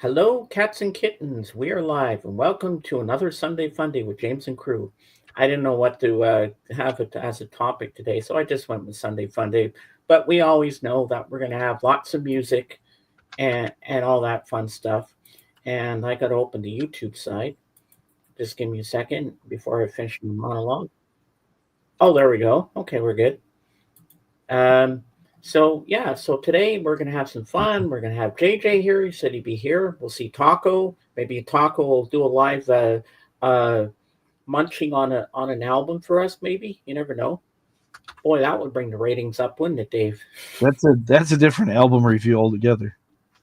Hello, cats and kittens. We are live, and welcome to another Sunday Funday with James and crew. I didn't know what to have it as a topic today, so I just went with Sunday Funday. But we always know that we're going to have lots of music and all that fun stuff. And I got to open the YouTube side. Just give me a second before I finish the monologue. Oh, there we go. Okay, we're good. Um, so today we're gonna have some fun. We're gonna have JJ here. He said he'd be here. We'll see Taco. Maybe Taco will do a live uh, munching on an album for us. Maybe you never know. Boy, that would bring the ratings up, wouldn't it, Dave? That's a different album review altogether.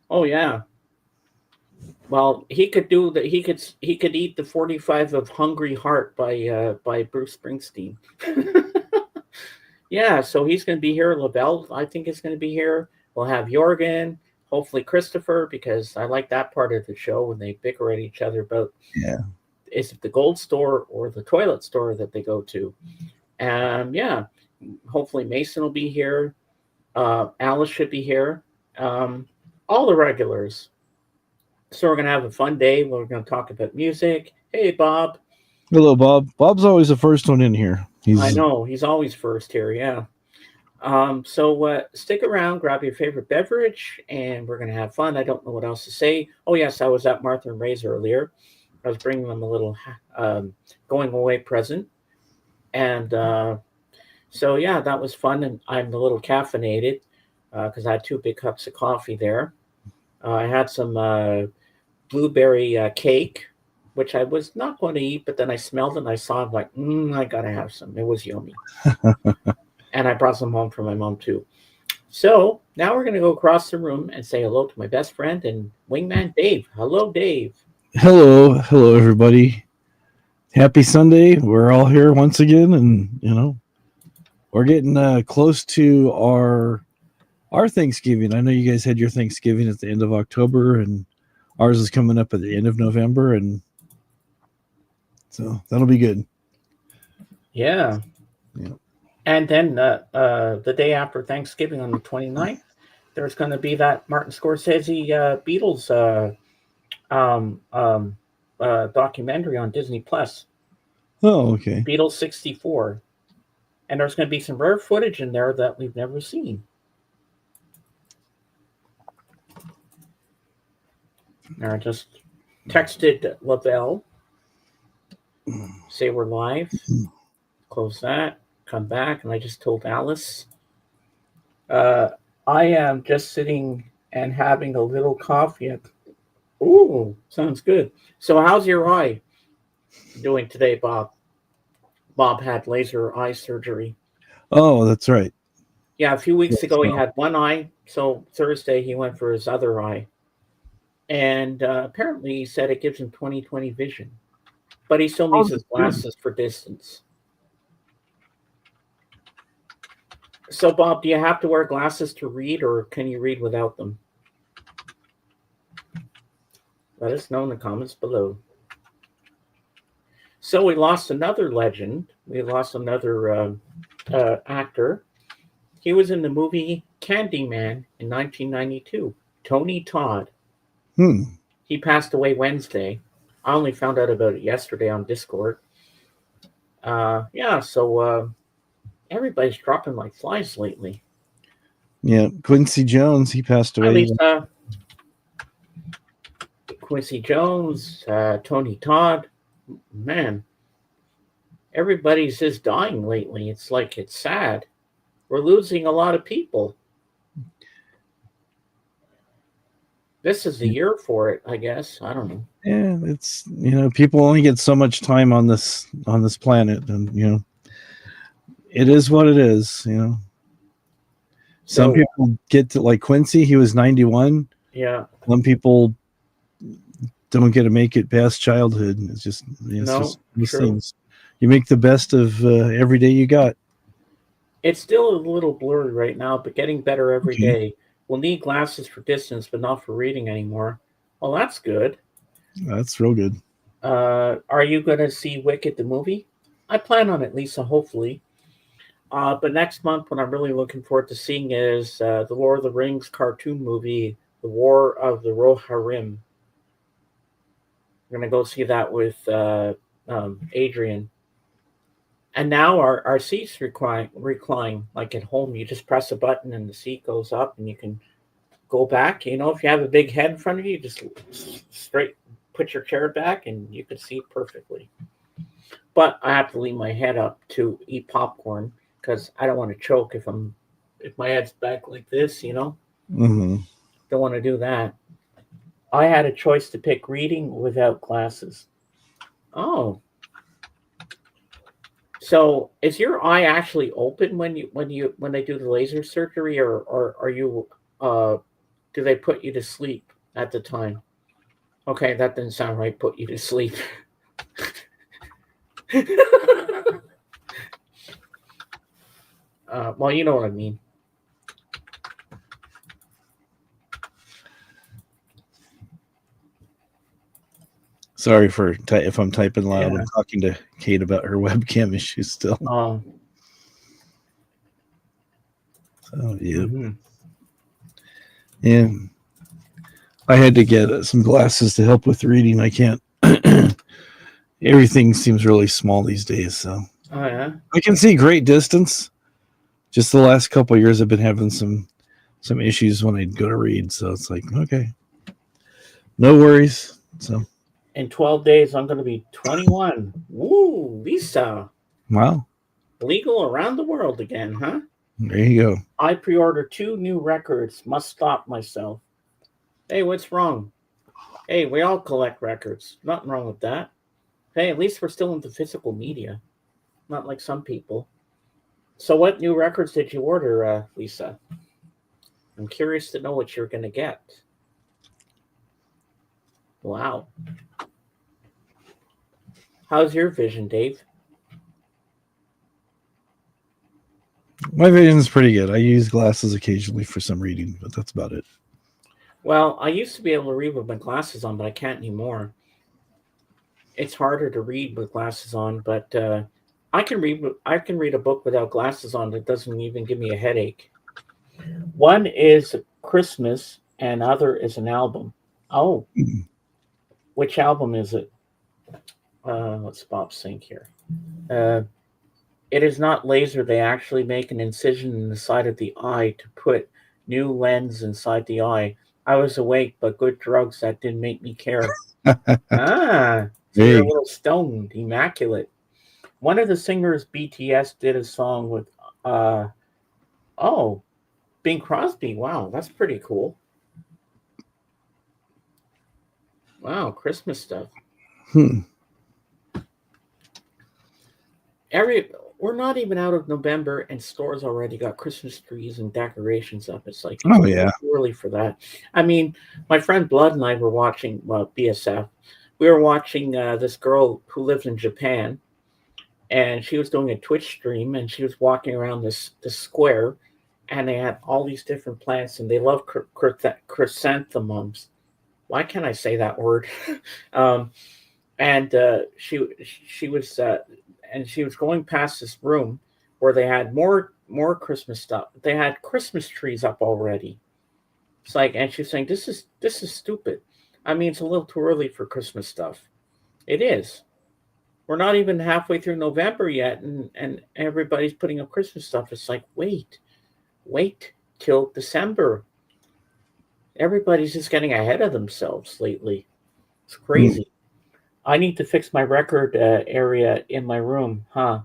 Oh yeah. Well, he could do that. He could eat the 45 of Hungry Heart by Bruce Springsteen. Yeah, so he's going to be here. Lavelle, I think, is going to be here. We'll have Jorgen, hopefully Christopher, because I like that part of the show when they bicker at each other about Yeah. is it the gold store or the toilet store that they go to. Yeah, hopefully Mason will be here. Alice should be here. Um, all the regulars. So we're going to have a fun day. We're going to talk about music. Hey, Bob. Hello, Bob. Bob's always the first one in here. I know he's always first here. Yeah. So stick around, grab your favorite beverage, and we're going to have fun. I don't know what else to say. Oh, yes, I was at Martha and Ray's earlier. I was bringing them a little going away present. And so, yeah, that was fun. And I'm a little caffeinated because I had 2 big cups of coffee there. I had some blueberry cake, which I was not going to eat, but then I smelled it and I saw it like, I got to have some. It was yummy. And I brought some home for my mom too. So now we're going to go across the room and say hello to my best friend and wingman, Dave. Hello, Dave. Hello, everybody. Happy Sunday. We're all here once again, and we're getting close to our Thanksgiving. I know you guys had your Thanksgiving at the end of October, and ours is coming up at the end of November, and so that'll be good. Yeah. And then the day after Thanksgiving on the 29th, there's going to be that Martin Scorsese Beatles documentary on Disney Plus. Oh, okay. Beatles 64. And there's going to be some rare footage in there that we've never seen. I just texted Lavelle. Say we're live. Close that. Come back. And I just told Alice. I am just sitting and having a little coffee. Ooh, sounds good. So how's your eye doing today, Bob? Bob had laser eye surgery. Oh, that's right. Yeah, a few weeks ago he had one eye. So Thursday he went for his other eye. And apparently he said it gives him 20/20 vision. But he still needs his glasses for distance. So, Bob, do you have to wear glasses to read, or can you read without them? Let us know in the comments below. So we lost another legend. We lost another actor. He was in the movie Candyman in 1992. Tony Todd. He passed away Wednesday. I only found out about it yesterday on Discord. So everybody's dropping like flies lately. Yeah, Quincy Jones, he passed away. At least Quincy Jones, Tony Todd. Man, everybody's just dying lately. It's like it's sad. We're losing a lot of people. This is the year for it, I guess. I don't know. Yeah, it's people only get so much time on this planet, and it is what it is. Some people get to, like Quincy. He was 91. Yeah. Some people don't get to make it past childhood. It's just these things. You make the best of every day you got. It's still a little blurry right now, but getting better every day. We'll need glasses for distance, but not for reading anymore. Well, that's good. That's real good. Are you going to see Wicked the movie? I plan on it, Lisa, hopefully. But next month, what I'm really looking forward to seeing is the Lord of the Rings cartoon movie, The War of the Rohirrim. We're gonna go see that with Adrian. And now our seats recline like at home. You just press a button and the seat goes up, and you can go back. You know, if you have a big head in front of you, just straight put your chair back, and you can see perfectly. But I have to lean my head up to eat popcorn because I don't want to choke if my head's back like this. You know, Mm-hmm. don't want to do that. I had a choice to pick reading without glasses. Oh, so is your eye actually open when they do the laser surgery, or are you uh do they put you to sleep at the time? Okay, that didn't sound right. Put you to sleep. Well, you know what I mean. Sorry for if I'm typing loud. Yeah. I'm talking to Kate about her webcam issues still. Um. So yeah, Mhm. yeah. I had to get some glasses to help with reading. I can't. Everything seems really small these days, so Oh yeah. I can see great distance. Just the last couple of years, I've been having some issues when I go to read. So it's like, okay, no worries. So In 12 days, I'm going to be 21. Woo, Lisa. wow, Legal around the world again, huh? there you go. I pre-ordered 2 new records. Must stop myself. Hey, what's wrong? Hey, we all collect records. Nothing wrong with that. Hey, at least we're still into physical media. Not like some people. So what new records did you order, Lisa? I'm curious to know what you're going to get. Wow. How's your vision, Dave? My vision's pretty good. I use glasses occasionally for some reading, but that's about it. Well, I used to be able to read with my glasses on, but I can't anymore. It's harder to read with glasses on, but I can read. I can read a book without glasses on that doesn't even give me a headache. One is Christmas, and other is an album. Oh, Mm. which album is it? Let's Bob sync here. Uh, it is not laser. They actually make an incision in the side of the eye to put new lens inside the eye. I was awake, but good drugs that didn't make me care. Ah, so you're a Hey, little stoned, immaculate. One of the singers BTS did a song with uh oh, Bing Crosby. Wow, that's pretty cool. Wow, Christmas stuff. hmm. Every We're not even out of November and stores already got Christmas trees and decorations up. It's like it's Oh a yeah. little too early for that. I mean, my friend Blood and I were watching BSF. We were watching this girl who lives in Japan, and she was doing a Twitch stream, and she was walking around this square, and they had all these different plants, and they love chrysanthemums. Why can't I say that word? um, and she was and she was going past this room where they had more Christmas stuff. They had Christmas trees up already. It's like, and she's saying, this is stupid. I mean, it's a little too early for Christmas stuff. It is. We're not even halfway through November yet, and everybody's putting up Christmas stuff. It's like, wait till December. Everybody's just getting ahead of themselves lately. It's Hmm. crazy. I need to fix my record area in my room, huh?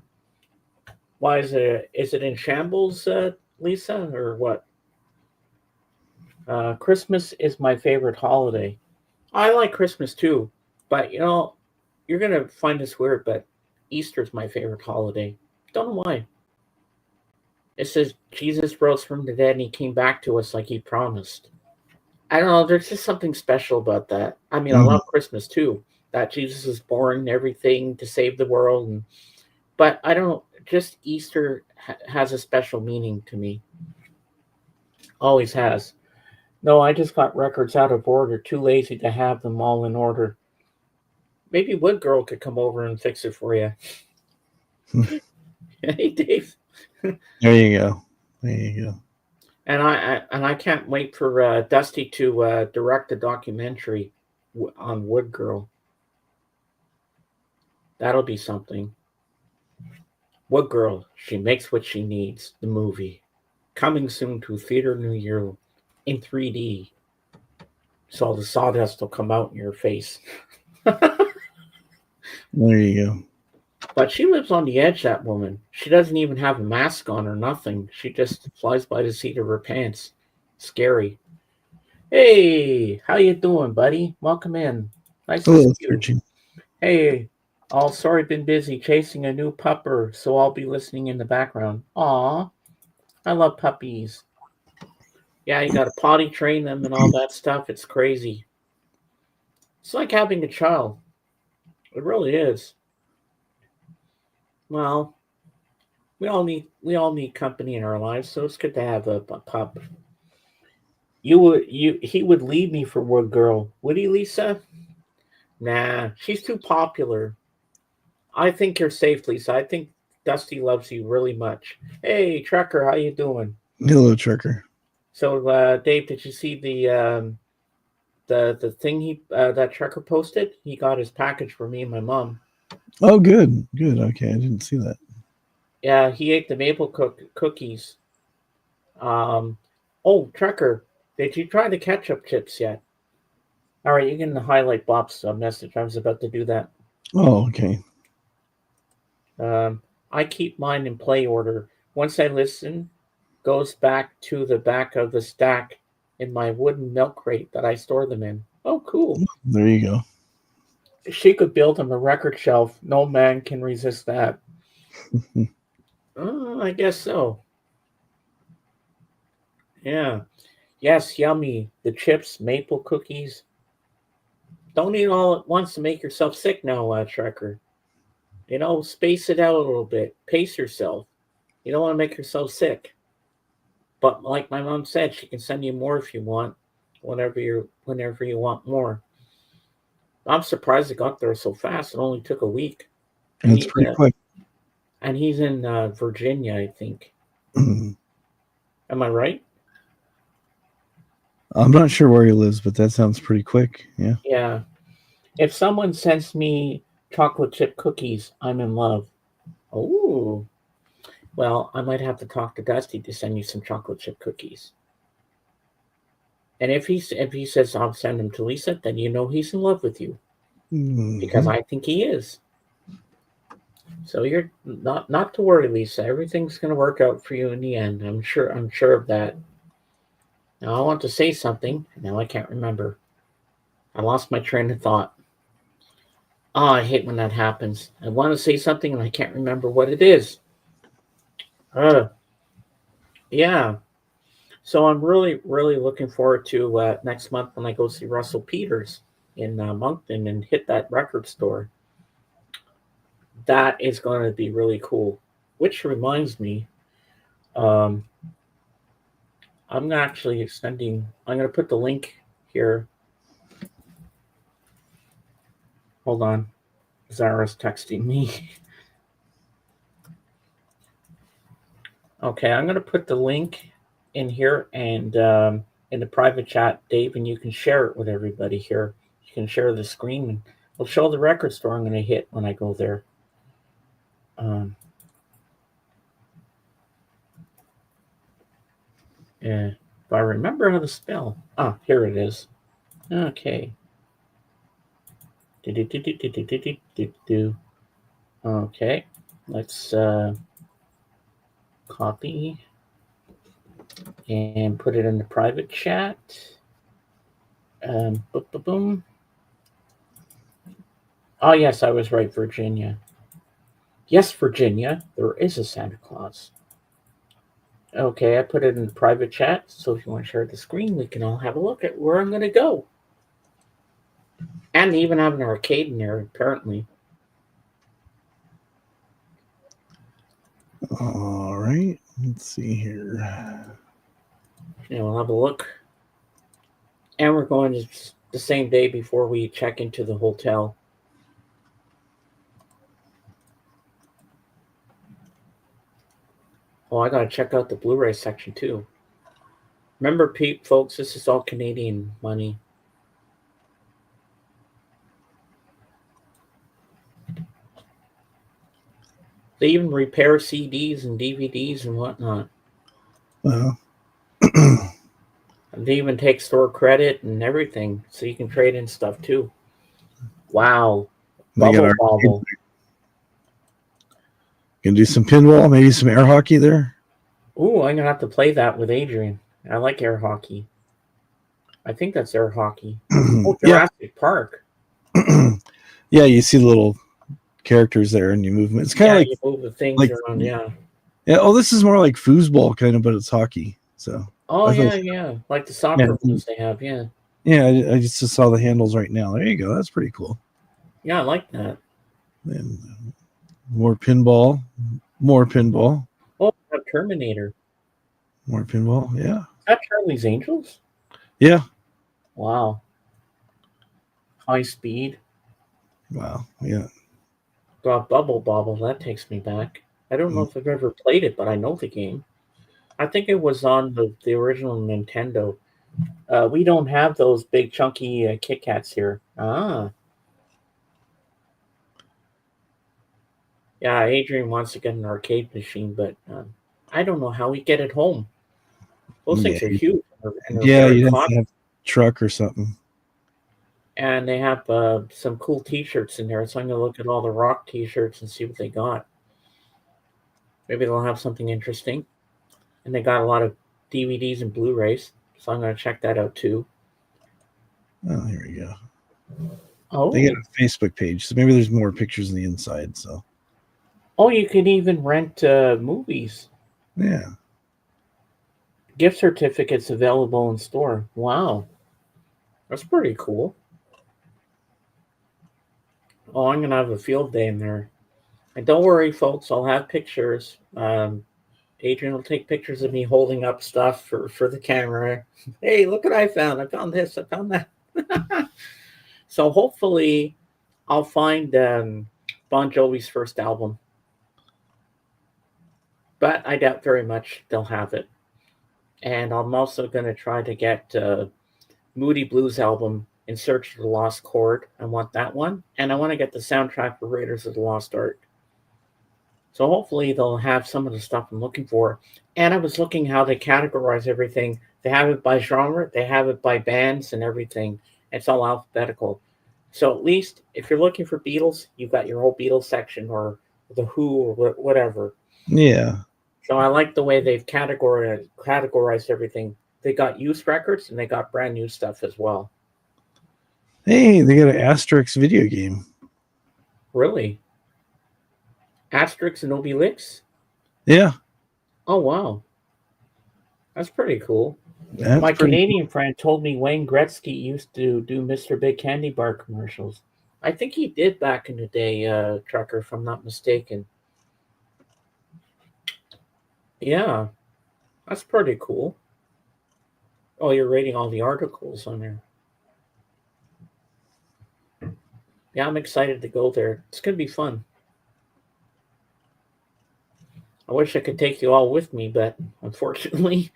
Why is it? Is it in shambles, Lisa, or what? Christmas is my favorite holiday. I like Christmas too, but you're gonna find this weird, but Easter's my favorite holiday. Don't know why. It says Jesus rose from the dead and he came back to us like he promised. I don't know. There's just something special about that. I mean, I Mhm. love Christmas too. That Jesus is born and everything to save the world, but I don't. Just Easter has a special meaning to me. Always has. No, I just got records out of order. Too lazy to have them all in order. Maybe Wood Girl could come over and fix it for you. Hey, Dave. There you go. There you go. And I can't wait for Dusty to direct a documentary on Wood Girl. That'll be something. What girl? She makes what she needs. The movie. Coming soon to theater near you in 3D. So the sawdust will come out in your face. There you go. But she lives on the edge, that woman. She doesn't even have a mask on or nothing. She just flies by the seat of her pants. Scary. Hey, how you doing, buddy? Welcome in. Nice to see Hello, you. searching. Hey, oh, sorry, been busy chasing a new pupper, so I'll be listening in the background. Aw, I love puppies. Yeah, you got to potty train them and all that stuff. It's crazy. It's like having a child. It really is. Well, we all need company in our lives, so it's good to have a pup. He would leave me for Wood Girl, would he, Lisa? Nah, she's too popular. I think you're safe, Lisa. I think Dusty loves you really much. Hey, Trucker, how you doing? Hello, Trucker. So, Dave, did you see the thing he that Trucker posted? He got his package for me and my mom. Oh, good, good. Okay, I didn't see that. Yeah, he ate the maple cookies. Um, oh, Trucker, did you try the ketchup chips yet? All right, you can highlight Bob's message. I was about to do that. Oh, okay. I keep mine in play order. Once I listen, goes back to the back of the stack in my wooden milk crate that I store them in. Oh, cool. There you go. She could build him a record shelf. No man can resist that. I guess so. Yeah. Yes, yummy. The chips, maple cookies. Don't eat all at once to make yourself sick now, Trekker. Space it out a little bit. Pace yourself. You don't want to make yourself sick. But like my mom said, she can send you more if you want, whenever you want more. I'm surprised it got there so fast. It only took a week, and It's he's pretty quick. in Virginia, I think. I'm Am I right? not sure where he lives, but that sounds pretty quick. Yeah. Yeah. If someone sends me chocolate chip cookies, I'm in love. Oh, well, I might have to talk to Dusty to send you some chocolate chip cookies. And if he says I'll send them to Lisa, then you know he's in love with you because Hmm. I think he is. So you're not to worry, Lisa. Everything's going to work out for you in the end. I'm sure of that. Now I want to say something. Now I can't remember. I lost my train of thought. Oh, I hate when that happens. I want to say something and I can't remember what it is. Uh, yeah. So I'm really, really looking forward to next month when I go see Russell Peters in Moncton and hit that record store. That is going to be really cool. Which reminds me, um, I'm actually extending. I'm going to put the link here. Hold on. Zara's texting me. Okay, I'm going to put the link in here and in the private chat, Dave, and you can share it with everybody here. You can share the screen and I'll show the record store I'm going to hit when I go there. Um, if I remember how to spell. Ah, here it is. Okay. Okay. Let's copy and put it in the private chat. Boom, boom, boom. Oh, yes, I was right, Virginia. Yes, Virginia, there is a Santa Claus. Okay, I put it in the private chat, so if you want to share the screen, we can all have a look at where I'm going to go. And they even have an arcade in there, apparently. All right. Let's see here. We'll have a look. And we're going to the same day before we check into the hotel. Oh, I got to check out the Blu ray section too. Remember, folks, this is all Canadian money. They even repair CDs and DVDs and whatnot. Well, And they even take store credit and everything, so you can trade in stuff too. Wow, they got bubble our. bobble. Gonna do some pinball, maybe some air hockey there. Ooh, I'm gonna have to play that with Adrian. I like air hockey. I think that's air hockey. Oh, Yeah. Jurassic Park. Yeah, you see the little characters there and you move them. It's kind of Yeah, like you move the things like around. Yeah. yeah. Oh, this is more like foosball kind of, but it's hockey. So Oh I thought, yeah, yeah. Like the yeah, soccer ones they have. Yeah. yeah. I just saw the handles right now. There you go. That's pretty cool. Yeah, I like that. And more pinball, more pinball, Oh, we have Terminator. more pinball. Yeah, Is that Charlie's Angels? yeah. Wow. High speed. Wow. Yeah. Got Bubble Bobble. That takes me back. I don't know Mm. if I've ever played it, but I know the game. I think it was on the original Nintendo. We don't have those big chunky Kit Kats here. Ah, yeah. Adrian wants to get an arcade machine, but I don't know how we get it home. Those Yeah. things are huge and they're Yeah. very You'd have to costly. have a truck or something. And they have some cool T-shirts in there. So I'm gonna look at all the rock T-shirts and see what they got. Maybe they'll have something interesting. And they got a lot of DVDs and Blu-rays, so I'm gonna check that out too. Oh, here we go. They got Oh, a Facebook page, so maybe there's more pictures on the inside. So oh, you can even rent movies. yeah. Gift certificates available in store. Wow, that's pretty cool. Oh, I'm gonna have a field day in there. And don't worry, folks, I'll have pictures. Adrian will take pictures of me holding up stuff for the camera. Hey, look what I found! I found this. I found that. So hopefully, I'll find Bon Jovi's first album, but I doubt very much they'll have it. And I'm also going to try to get Moody Blues album, In Search of the Lost Chord. I want that one, and I want to get the soundtrack for Raiders of the Lost Ark. So hopefully they'll have some of the stuff I'm looking for. And I was looking how they categorize everything. They have it by genre, they have it by bands and everything. It's all alphabetical. So at least if you're looking for Beatles, you've got your whole Beatles section or the Who or whatever. Yeah. So I like the way they've categorized everything. They got used records and they got brand new stuff as well. Hey, they got an Asterix video game. Really? Asterix and Obelix? Yeah. Oh wow. That's pretty cool. That's My pretty Canadian friend told me Wayne Gretzky used to do Mr. Big Candy Bar commercials. I think he did back in the day, Trucker, if I'm not mistaken. Yeah, that's pretty cool. Oh, you're reading all the articles on there. Yeah, I'm excited to go there. It's going to be fun. I wish I could take you all with me, but unfortunately,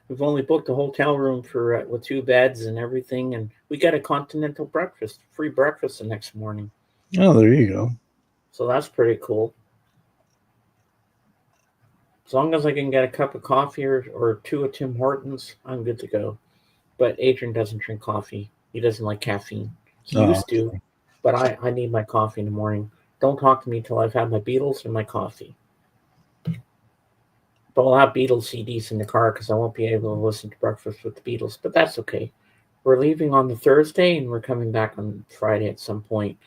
we've only booked a hotel room for with two beds and everything, and we got a continental breakfast, free breakfast the next morning. Oh, there you go. So that's pretty cool. As long as I can get a cup of coffee or two of Tim Hortons, I'm good to go. But Adrian doesn't drink coffee. He doesn't like caffeine. He Oh, used to, but I need my coffee in the morning. Don't talk to me till I've had my Beatles and my coffee. But I'll have Beatles CDs in the car because I won't be able to listen to Breakfast with the Beatles. But that's okay. We're leaving on the Thursday and we're coming back on Friday at some point.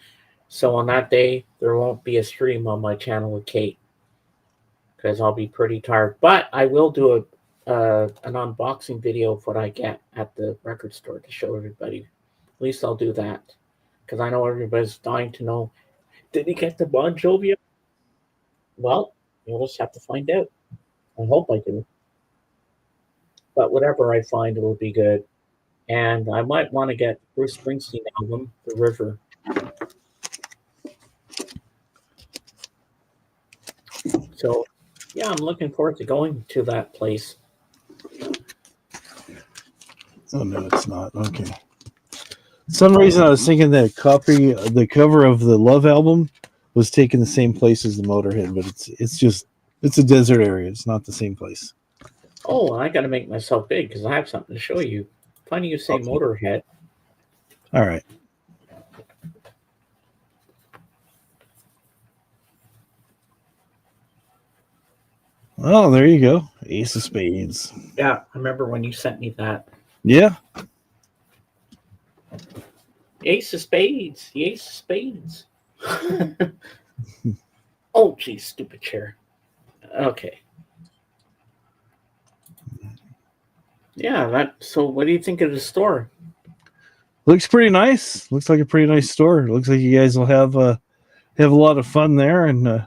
So on that day, there won't be a stream on my channel with Kate because I'll be pretty tired. But I will do an unboxing video of what I get at the record store to show everybody. At least I'll do that because I know everybody's dying to know. Did he get the Bon Jovi? Well, you'll just have to find out. I hope I do. But whatever I find, it will be good. And I might want to get Bruce Springsteen album, The River. So, yeah, I'm looking forward to going to that place. oh no, it's not. Okay. For some reason I was thinking that the cover of the Love album was taking the same place as the Motorhead, but it's a desert area. It's not the same place. Oh, I got to make myself big because I have something to show you. Funny you say Okay. Motorhead. All right. Oh, there you go. Ace of Spades. Yeah, I remember when you sent me that. Yeah. Ace of Spades. The Ace of Spades. Oh, geez, stupid chair. Okay. Yeah, that. So, what do you think of the store? Looks pretty nice. Looks like a pretty nice store. Looks like you guys will have a lot of fun there and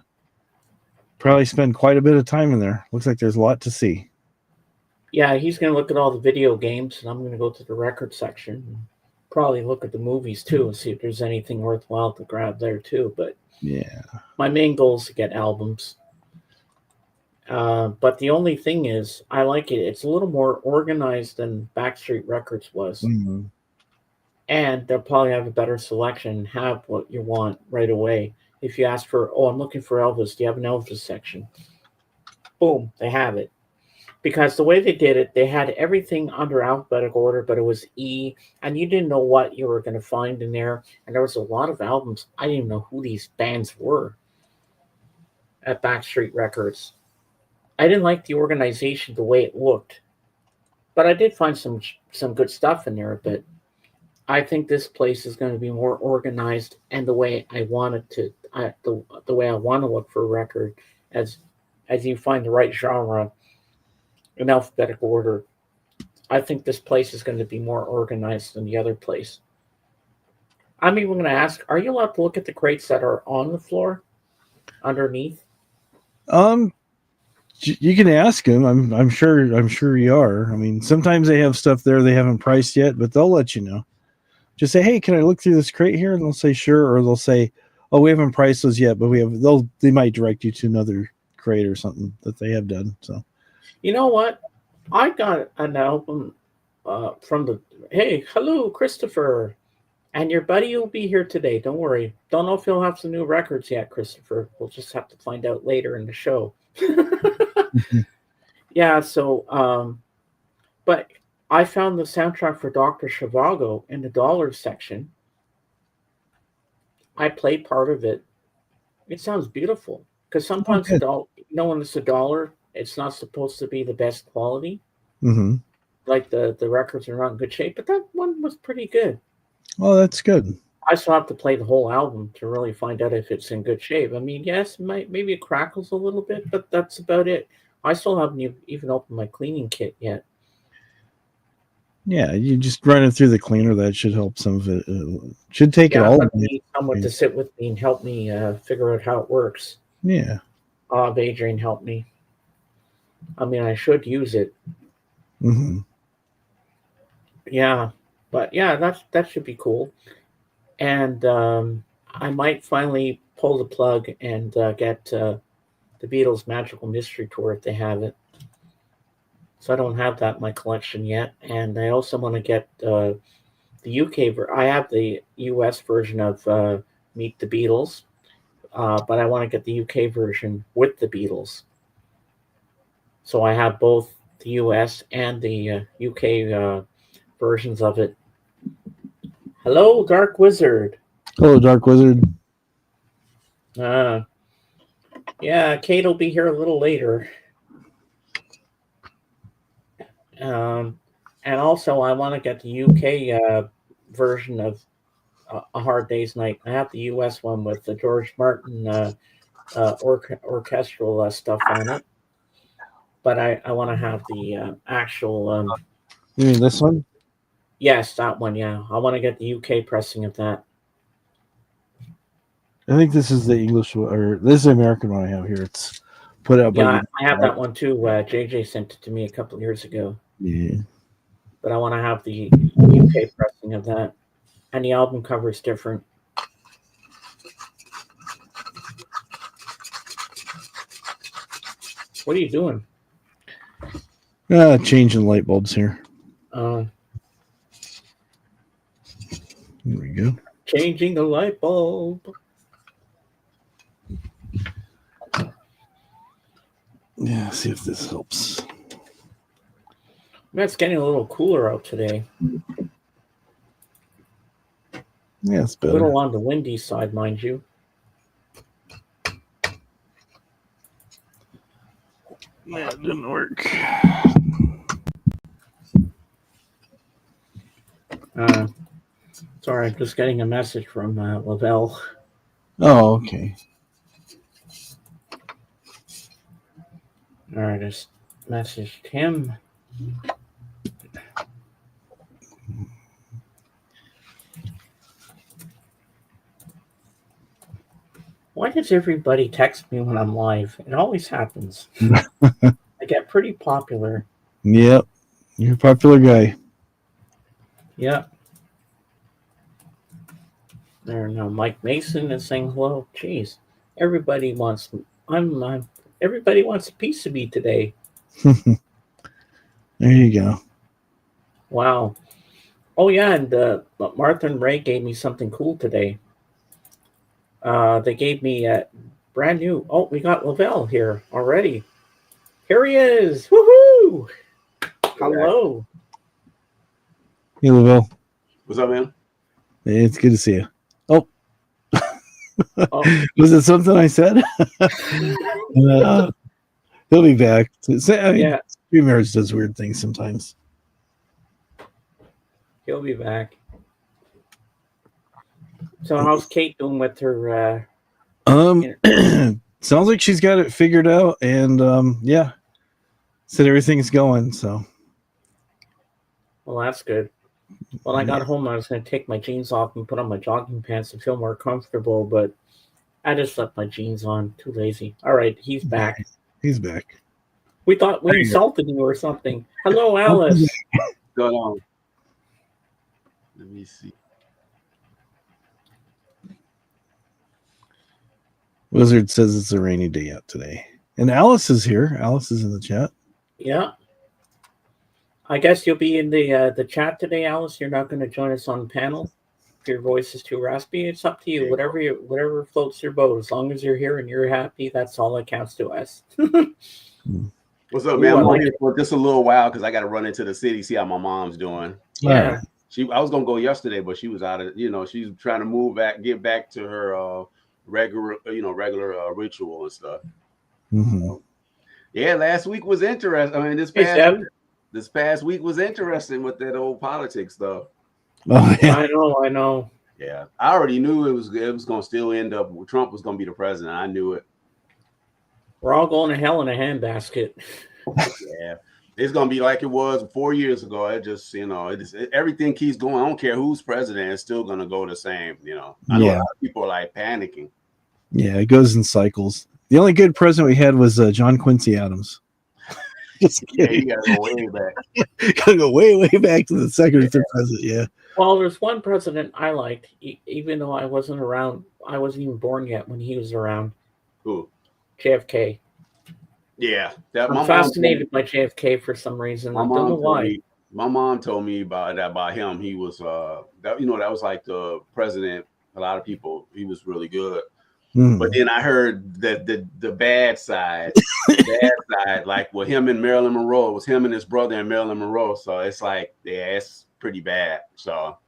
probably spend quite a bit of time in there. Looks like there's a lot to see. Yeah, he's going to look at all the video games, and I'm going to go to the record section. And probably look at the movies too and see if there's anything worthwhile to grab there too. But Yeah. my main goal is to get albums. But the only thing is, I like it. It's a little more organized than Backstreet Records was. Mm-hmm. And they'll probably have a better selection and have what you want right away. If you ask for, oh, I'm looking for Elvis, do you have an Elvis section? Boom, they have it. Because the way they did it, they had everything under alphabetical order, but it was E, and you didn't know what you were going to find in there. And there was a lot of albums. I didn't even know who these bands were at Backstreet Records. I didn't like the organization, the way it looked, but I did find some good stuff in there. But I think this place is going to be more organized and the way I want it to, the way I want to look for a record, as as you find the right genre in alphabetical order. I think this place is going to be more organized than the other place. I'm even going to ask: are you allowed to look at the crates that are on the floor underneath? Um, you can ask them. I'm sure you are. I mean, sometimes they have stuff there they haven't priced yet, but they'll let you know. Just say, "Hey, can I look through this crate here?" And they'll say, "Sure," or they'll say, "Oh, we haven't priced those yet, but they might direct you to another crate or something that they have done." So, You know what? I got an album from the. Hey, hello, Christopher. And your buddy will be here today. Don't worry. Don't know if he'll have some new records yet, Christopher. We'll just have to find out later in the show. Yeah, so, but I found the soundtrack for Dr. Zhivago in the dollars section. I played part of it. It sounds beautiful. Because oh, sometimes good. when it's a dollar, it's not supposed to be the best quality. Mm-hmm. Like the records are not in good shape, but that one was pretty good. Well, that's good. I still have to play the whole album to really find out if it's in good shape. I mean, yes, maybe it crackles a little bit, but that's about it. I still haven't even opened my cleaning kit yet. Yeah, you just run it through the cleaner. That should help some of it. Should take it Yeah, I'm all going to away. need someone to sit with me and help me figure out how it works. Yeah. I'll have Adrian help me. I mean, I should use it. Mm-hmm. Yeah, but yeah, that should be cool. And I might finally pull the plug and get the Beatles Magical Mystery Tour if they have it. So I don't have that in my collection yet, and I also want to get the UK. I have the US version of Meet the Beatles, but I want to get the UK version with the Beatles. So I have both the US and the UK versions of it. Hello, Dark Wizard. Hello, Dark Wizard. Uh, yeah, Kate will be here a little later. Um, and also, I want to get the UK version of A Hard Day's Night. I have the US one with the George Martin orchestral stuff on it, but I want to have the actual. You mean this one? Yes, that one. Yeah, I want to get the UK pressing of that. I think this is the English one, or this is the American one I have here. It's put out by Yeah, you. I have that one too. JJ sent it to me a couple of years ago, Yeah. but I want to have the UK pressing of that, and the album cover is different. What are you doing? Changing light bulbs here. Uh, There we go. Changing the light bulb. Yeah, see if this helps. It's getting a little cooler out today. Yeah, it's A better. little on the windy side, mind you. Yeah, it didn't work. Sorry, I'm just getting a message from Lavelle. Oh, okay. All right, I just messaged him. Why does everybody text me when I'm live? It always happens. I get pretty popular. Yep, you're a popular guy. Yeah. There now, Mike Mason is saying hello. Jeez, everybody wants. Everybody wants a piece of me today. There you go. Wow. Oh yeah, and Martha and Ray gave me something cool today. They gave me a brand new. Oh, we got Lavelle here already. Here he is. Woohoo! Hello. Hey, Lavelle. What's up, man? Hey, it's good to see you. Oh, Oh. was it something I said? He'll be back. I mean, Yeah, StreamYards does weird things sometimes. he'll be back. So how's Kate doing with her? Sounds like she's got it figured out, and yeah, said everything's going. So, Well, that's good. When I got home, I was going to take my jeans off and put on my jogging pants to feel more comfortable, but I just left my jeans on. Too lazy. All right, he's back. He's back. We thought we insulted you or something. Hello, Alice. What's going on? Let me see. Wizard says it's a rainy day out today. And Alice is here. Alice is in the chat. Yeah. I guess you'll be in the chat today, Alice. You're not going to join us on the panel. If your voice is too raspy, it's up to you. Whatever floats your boat. As long as you're here and you're happy, that's all that counts to us. What's up, man? I'm on here for just a little while because I got to run into the city, see how my mom's doing. Yeah. I was gonna go yesterday, but she was out of. She's trying to move back, get back to her regular ritual and stuff. Mm-hmm. Yeah, last week was interesting. I mean, this past week was interesting with that old politics stuff. Oh, yeah. I know. Yeah, I already knew it was gonna still end up. Trump was gonna be the president. I knew it. We're all going to hell in a handbasket. Yeah, it's gonna be like it was 4 years ago. It just everything keeps going. I don't care who's president; it's still gonna go the same. I know a lot of people are like panicking. Yeah, it goes in cycles. The only good president we had was John Quincy Adams. Just kidding. Yeah, you gotta go way back. Gotta go way back to the second or third president. Yeah. Well, there's one president I liked, even though I wasn't around. I wasn't even born yet when he was around. Who? JFK. Yeah, I'm fascinated by JFK for some reason. I don't know why. My mom told me about him. He was that was like the president. A lot of people. He was really good. But then I heard that the bad side, like with him and Marilyn Monroe, it was him and his brother and Marilyn Monroe. So it's like, yeah, it's pretty bad. So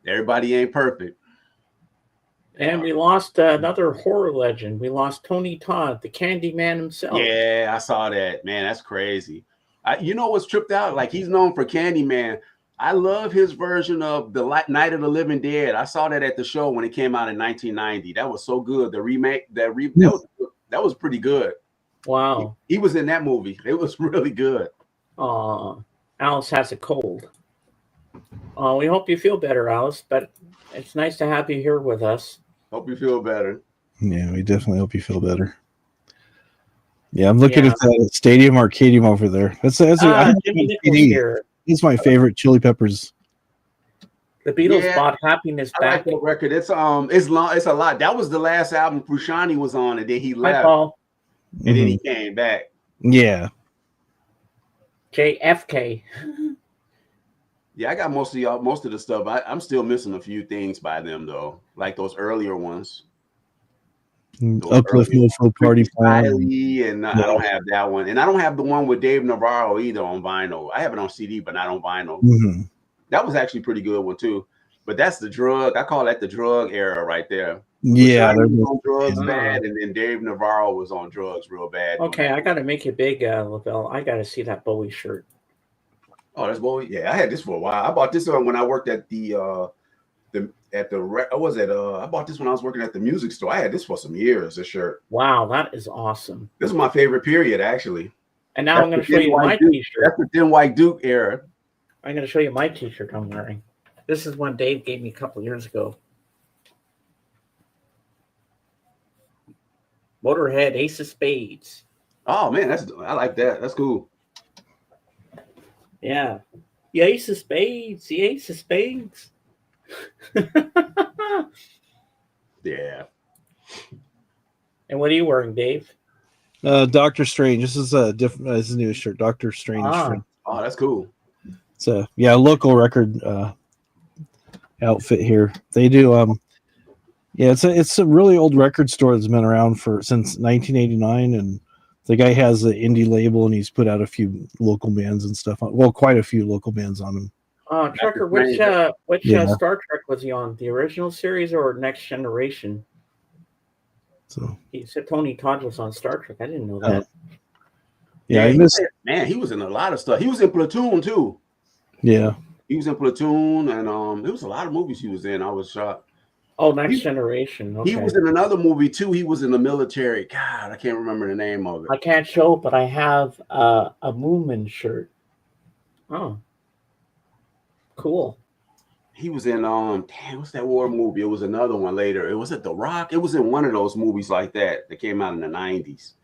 everybody ain't perfect. And we lost another horror legend. We lost Tony Todd, the Candyman himself. Yeah, I saw that. Man, that's crazy. You know what's tripped out? Like, he's known for Candyman. I love his version of the Night of the Living Dead. I saw that at the show when it came out in 1990. That was so good. The remake, that was pretty good. Wow. He was in that movie. It was really good. Alice has a cold. We hope you feel better, Alice, but it's nice to have you here with us. Hope you feel better. Yeah, we definitely hope you feel better. Yeah, I'm looking at the Stadium Arcadium over there. That's my favorite Chili Peppers. The Beatles bought Happiness Back. I like that record. It's long. It's a lot. That was the last album Frusciante was on, and then he left. And then he came back. Yeah. JFK. Yeah, I got most of the stuff. I'm still missing a few things by them though, like those earlier ones. Uplift Mofo Party Plan. And I don't have that one. And I don't have the one with Dave Navarro either on vinyl. I have it on CD, but not on vinyl. Mm-hmm. That was actually a pretty good one too. But that's the drug. I call that the drug era right there. Yeah, they're on drugs bad, and then Dave Navarro was on drugs real bad. Okay, I got to make it big, LaBelle. I got to see that Bowie shirt. Oh, that's Bowie. Yeah, I had this for a while. I bought this one when I worked at I bought this when I was working at the music store. I had this for some years. This shirt. Wow, that is awesome. This is my favorite period, actually. And now I'm going to show you my T-shirt. That's the Thin White Duke era. I'm going to show you my T-shirt I'm wearing. This is one Dave gave me a couple years ago. Motorhead, Ace of Spades. Oh man, I like that. That's cool. Yeah, the Ace of Spades. The Ace of Spades. Yeah. And what are you wearing, Dave? Doctor Strange. This is a different. This is a new shirt. Doctor Strange. Oh, that's cool. It's a local record outfit here. They do it's a really old record store that's been around since 1989, and the guy has an indie label, and he's put out a few local bands and stuff on. Well, quite a few local bands on him. Trucker, which Star Trek was he on? The original series or Next Generation? So he said Tony Todd was on Star Trek. I didn't know that. He was in a lot of stuff. He was in Platoon too. Yeah, he was in Platoon, and there was a lot of movies he was in. I was shocked. Oh, Next Generation. Okay. He was in another movie too. He was in the military. God, I can't remember the name of it. I can't show, but I have a Moomin shirt. Oh, cool. He was in what's that war movie? It was another one later. It was at The Rock. It was in one of those movies like that came out in the 90s.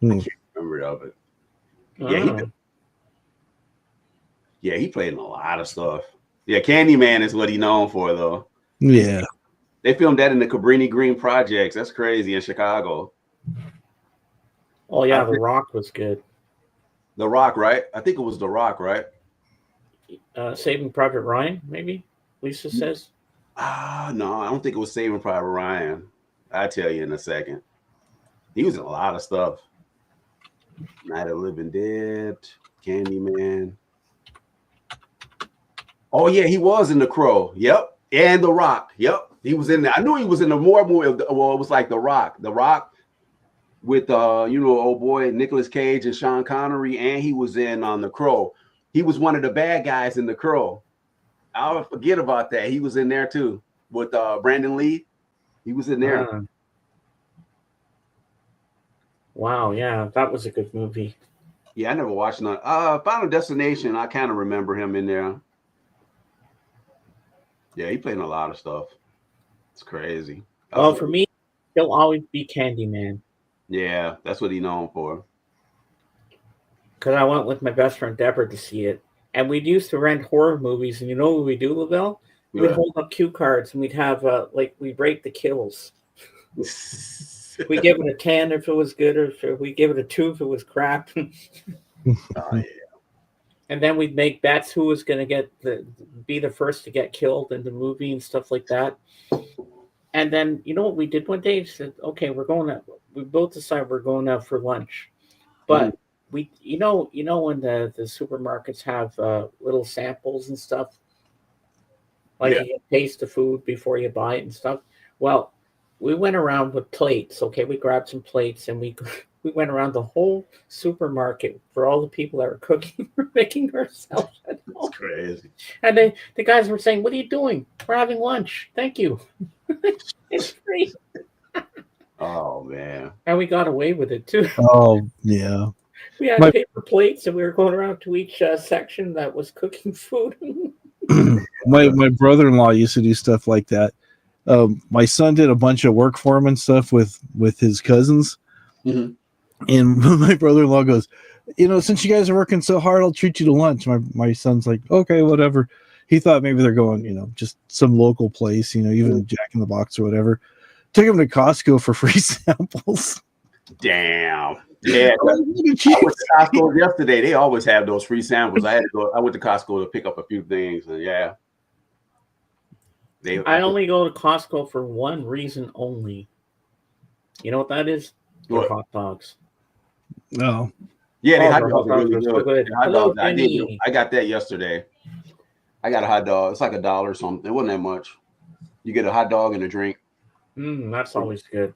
I can't remember of it. Yeah, he played in a lot of stuff. Yeah, Candyman is what he's known for, though. Yeah. They filmed that in the Cabrini Green Projects. That's crazy, in Chicago. Oh, yeah, The Rock was good. The Rock, right? I think it was The Rock, right? Saving Private Ryan, maybe? Lisa says. No, I don't think it was Saving Private Ryan. I'll tell you in a second. He was in a lot of stuff. Night of the Living Dead, Candyman. Oh, yeah, he was in The Crow. Yep. And The Rock. Yep. He was in there. I knew he was in the more movie. Well, it was like The Rock. The Rock with, old boy Nicolas Cage and Sean Connery. And he was in on The Crow. He was one of the bad guys in The Crow. I'll forget about that. He was in there too with Brandon Lee. He was in there. Wow, yeah, that was a good movie. Yeah, I never watched none. Final Destination, I kind of remember him in there. Yeah, he played in a lot of stuff. It's crazy. Well, for me, he'll always be Candyman. Yeah, that's what he's known for. Because I went with my best friend Deborah to see it. And we'd used to rent horror movies. And you know what we do, LaBelle? We'd hold up cue cards and we'd have, we'd rate the kills. We give it a 10 if it was good, or if we give it a 2 if it was crap. Yeah. And then we'd make bets who was going to be the first to get killed in the movie and stuff like that. And then, you know what we did one day? We said, okay, we both decided we're going out for lunch. But we, when the supermarkets have little samples and stuff, you can taste the food before you buy it and stuff. Well, we went around with plates. Okay, we grabbed some plates and we went around the whole supermarket for all the people that were cooking. We're making ourselves at home. That's crazy. And the guys were saying, "What are you doing? We're having lunch. Thank you. It's free." Oh man! And we got away with it too. Oh yeah. We had paper plates, and we were going around to each section that was cooking food. my brother-in-law used to do stuff like that. My son did a bunch of work for him and stuff with his cousins. Mm-hmm. And my brother-in-law goes, since you guys are working so hard, I'll treat you to lunch. My son's like, okay, whatever. He thought maybe they're going, just some local place, even Jack in the Box or whatever. Took him to Costco for free samples. Damn. Yeah. I went to Costco yesterday. They always have those free samples. I went to Costco to pick up a few things, and yeah. I only go to Costco for one reason only. You know what that is? They're What? hot dogs. Oh, Yeah, the Oh, hot their hot dogs are dogs really are so good. good. The hot Hello, dogs, I did. Jenny. I got that yesterday. I got a hot dog. It's like $1 or something. It wasn't that much. You get a hot dog and a drink. That's always good.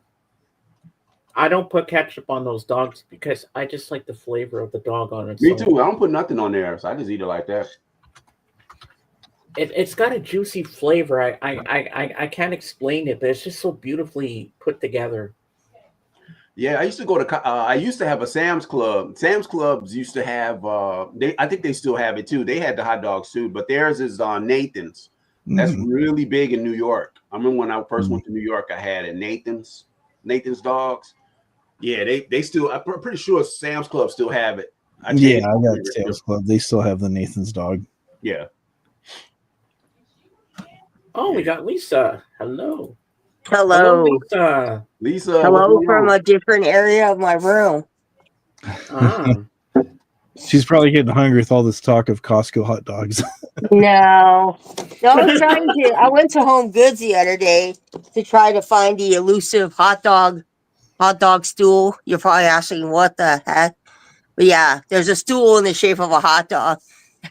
I don't put ketchup on those dogs because I just like the flavor of the dog on it. Me So too. I don't put nothing on there, so I just eat it like that. it's got a juicy flavor. I can't explain it, but it's just so beautifully put together. Yeah, I used to go to. I used to have a Sam's Club. Sam's Clubs used to have. They, I think they still have it too. They had the hot dogs too, but theirs is Nathan's. That's really big in New York. I remember when I first went to New York, I had a Nathan's dogs. Yeah, they still. I'm pretty sure Sam's Club still have it. I got Sam's Club. They still have the Nathan's dog. Yeah. Oh, we got Lisa. Hello. Hello. Lisa. Lisa. Hello from a different area of my room. She's probably getting hungry with all this talk of Costco hot dogs. No, I was trying to. I went to Home Goods the other day to try to find the elusive hot dog stool. You're probably asking what the heck, but yeah, there's a stool in the shape of a hot dog.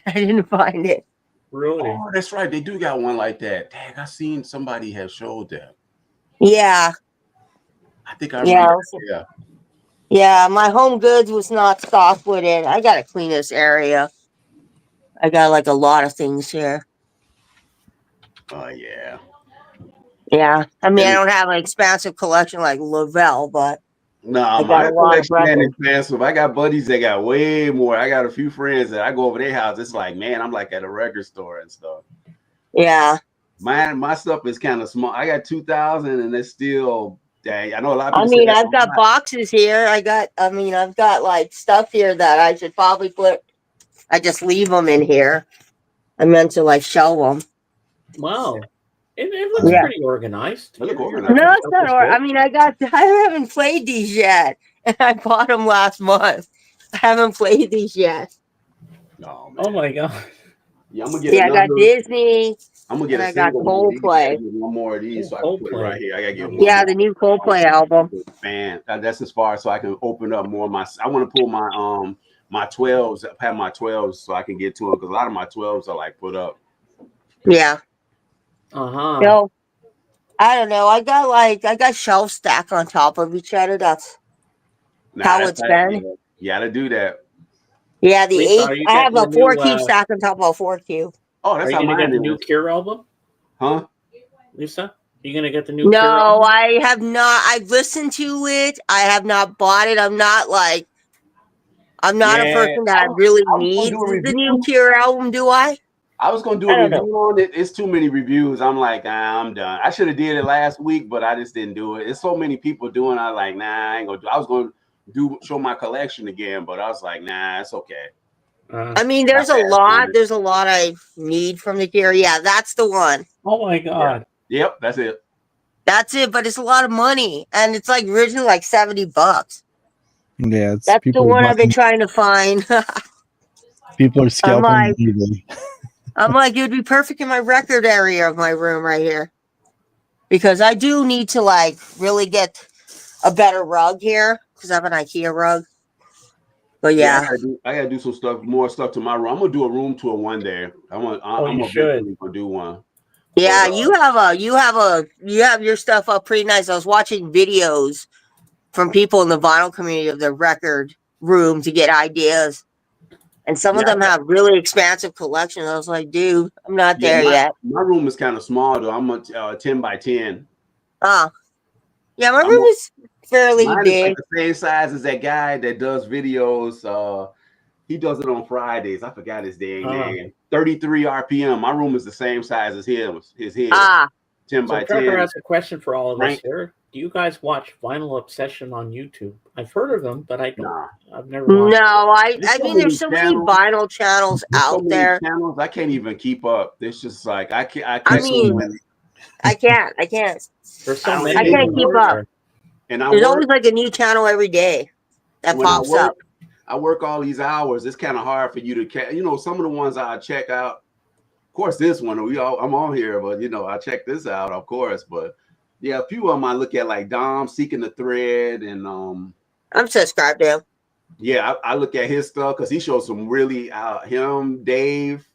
I didn't find it. Really? Oh, that's right. They do got one like that. Dang, I seen somebody have showed that. Yeah. I think I remember. Yeah. Yeah, my Home Goods was not stocked with it. I gotta clean this area. I got like a lot of things here. Oh yeah. Yeah, I mean, I don't have an expansive collection like Lavelle, but no, my collection ain't expensive. I got buddies that got way more. I got a few friends that I go over their house. It's like, man, I'm like at a record store and stuff. Yeah. My stuff is kind of small. I got 2,000 and it's still, dang, I know a lot of people. I mean, I've got boxes here. I've got like stuff here that I should probably put. I just leave them in here. I meant to like shelve them. Wow. It looks pretty organized. No, it's not. I mean, I haven't played these yet. I bought them last month. I haven't played these yet. Oh my god. Yeah, I'm gonna get. Yeah, I got Disney. I'm gonna get. I got Coldplay. One more of these, so I can put it right here. I gotta get. Yeah, the new Coldplay album. Man, that's as far as so I can open up more of my. I want to pull my my 12s. Have my 12s so I can get to them because a lot of my 12s are like put up. Yeah. No, I don't know. I got shelf stack on top of each other. That's how it's been. You gotta do that. Yeah, the Lisa, 8. I have a 4Q stack on top of a 4Q. Oh, that's how mine is. Are you gonna get the new Cure album? Huh? Lisa? Are you gonna get the new Cure album? No, I have not. I've listened to it. I have not bought it. I'm not a person that really needs the new Cure album, do I? I was gonna do a review on it. It's too many reviews. I'm like, I'm done. I should have did it last week, but I just didn't do it. It's so many people doing. I like, nah, I ain't gonna do. I was gonna show my collection again, but I was like, nah, it's okay. I mean, there's a lot. There's a lot I need from the Cure. Yeah, that's the one. Oh my god. Yeah. Yep, that's it. That's it, but it's a lot of money, and it's like originally like $70. Yeah, that's the one I've been trying to find. People are scalping. I'm like, it would be perfect in my record area of my room right here. Because I do need to like really get a better rug here. Because I have an IKEA rug. But yeah. I gotta do some stuff, more stuff to my room. I'm gonna do a room tour one day. I'm gonna do one. Yeah, but, you have your stuff up pretty nice. I was watching videos from people in the vinyl community of the record room to get ideas. And some of them have really expansive collections. I was like, dude, I'm not there yet. My room is kind of small, though. I'm a 10 by 10. Yeah, my room is fairly big. Like the same size as that guy that does videos. He does it on Fridays. I forgot his name. 33 RPM. My room is the same size as his. 10 by 10. Trevor has a question for all of us here. Do you guys watch Vinyl Obsession on YouTube? I've heard of them, but I don't. I've never watched them. I mean, there's so many vinyl channels out there. Channels, I can't even keep up. It's just like I can't. I can't. There's so many. I can't keep up. And there's always like a new channel every day that pops up. I work all these hours. It's kind of hard for you to some of the ones I check out. Of course, this one I'm on here, but I check this out, of course, but. Yeah, a few of them I look at, like Dom Seeking the Thread, and I'm subscribed to him. yeah, I look at his stuff because he shows some really him, Dave.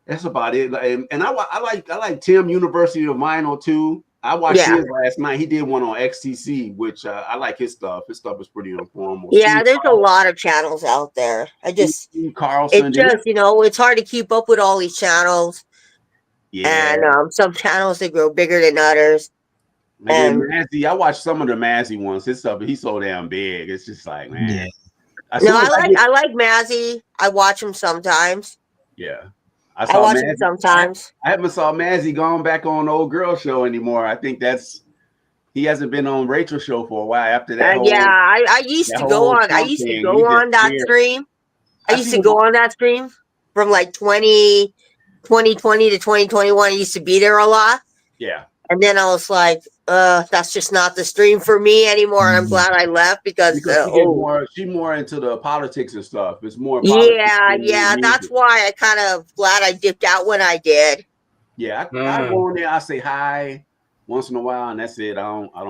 That's about it. And I like Tim University of Vinyl too. I watched his last night. He did one on XTC, which I like his stuff. His stuff is pretty informal. Yeah, there's a lot of channels out there. Steve Carlson. It's just, it's hard to keep up with all these channels. Yeah. And some channels, they grow bigger than others. And Mazzy, I watched some of the Mazzy ones. His stuff, he's so damn big. It's just like, man. Yeah. I like Mazzy. I watch him sometimes. Yeah. I watch him sometimes. I haven't saw Mazzy gone back on Old Girl Show anymore. I think he hasn't been on Rachel's show for a while after that. I used to go on. I used to go on that stream. I used to go on that stream from like 2020 to 2021. I used to be there a lot. Yeah. And then I was like, that's just not the stream for me anymore. And I'm glad I left because she's more into the politics and stuff. It's more yeah. That's why I kind of glad I dipped out when I did. Yeah, I go in there, I say hi once in a while, and that's it. I don't I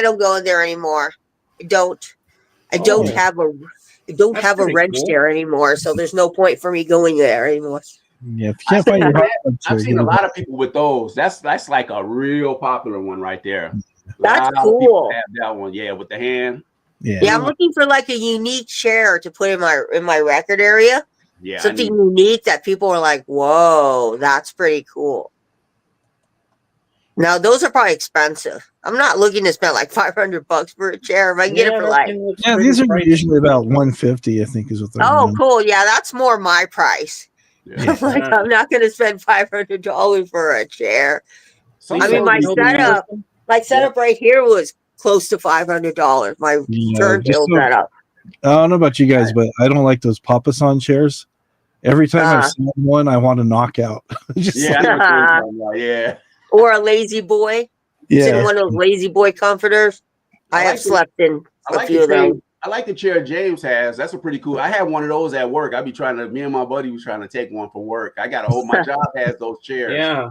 don't go in there anymore. I don't have a wrench there anymore, so there's no point for me going there anymore. Yeah, if you can't find your I've seen a lot of people with those. That's like a real popular one right there. That's cool. Have that one, yeah, with the hand. Yeah, I'm looking for like a unique chair to put in my record area. Yeah, something unique that people are like, "Whoa, that's pretty cool." Now those are probably expensive. I'm not looking to spend like $500 for a chair. If I can get it for like, these are usually about $150. I think is what they're. Oh, cool. Yeah, that's more my price. Yeah. I'm not going to spend $500 for a chair. I mean, my setup right here was close to $500. My turntable setup. I don't know about you guys, but I don't like those Papasan chairs. Every time I see one, I want to knock out. Yeah. Or a lazy boy. Yeah. In one of those lazy boy comforters. I have slept in a few of them. I like the chair James has. That's a pretty cool. I have one of those at work. Me and my buddy was trying to take one for work. I got to hold my job has those chairs. Yeah.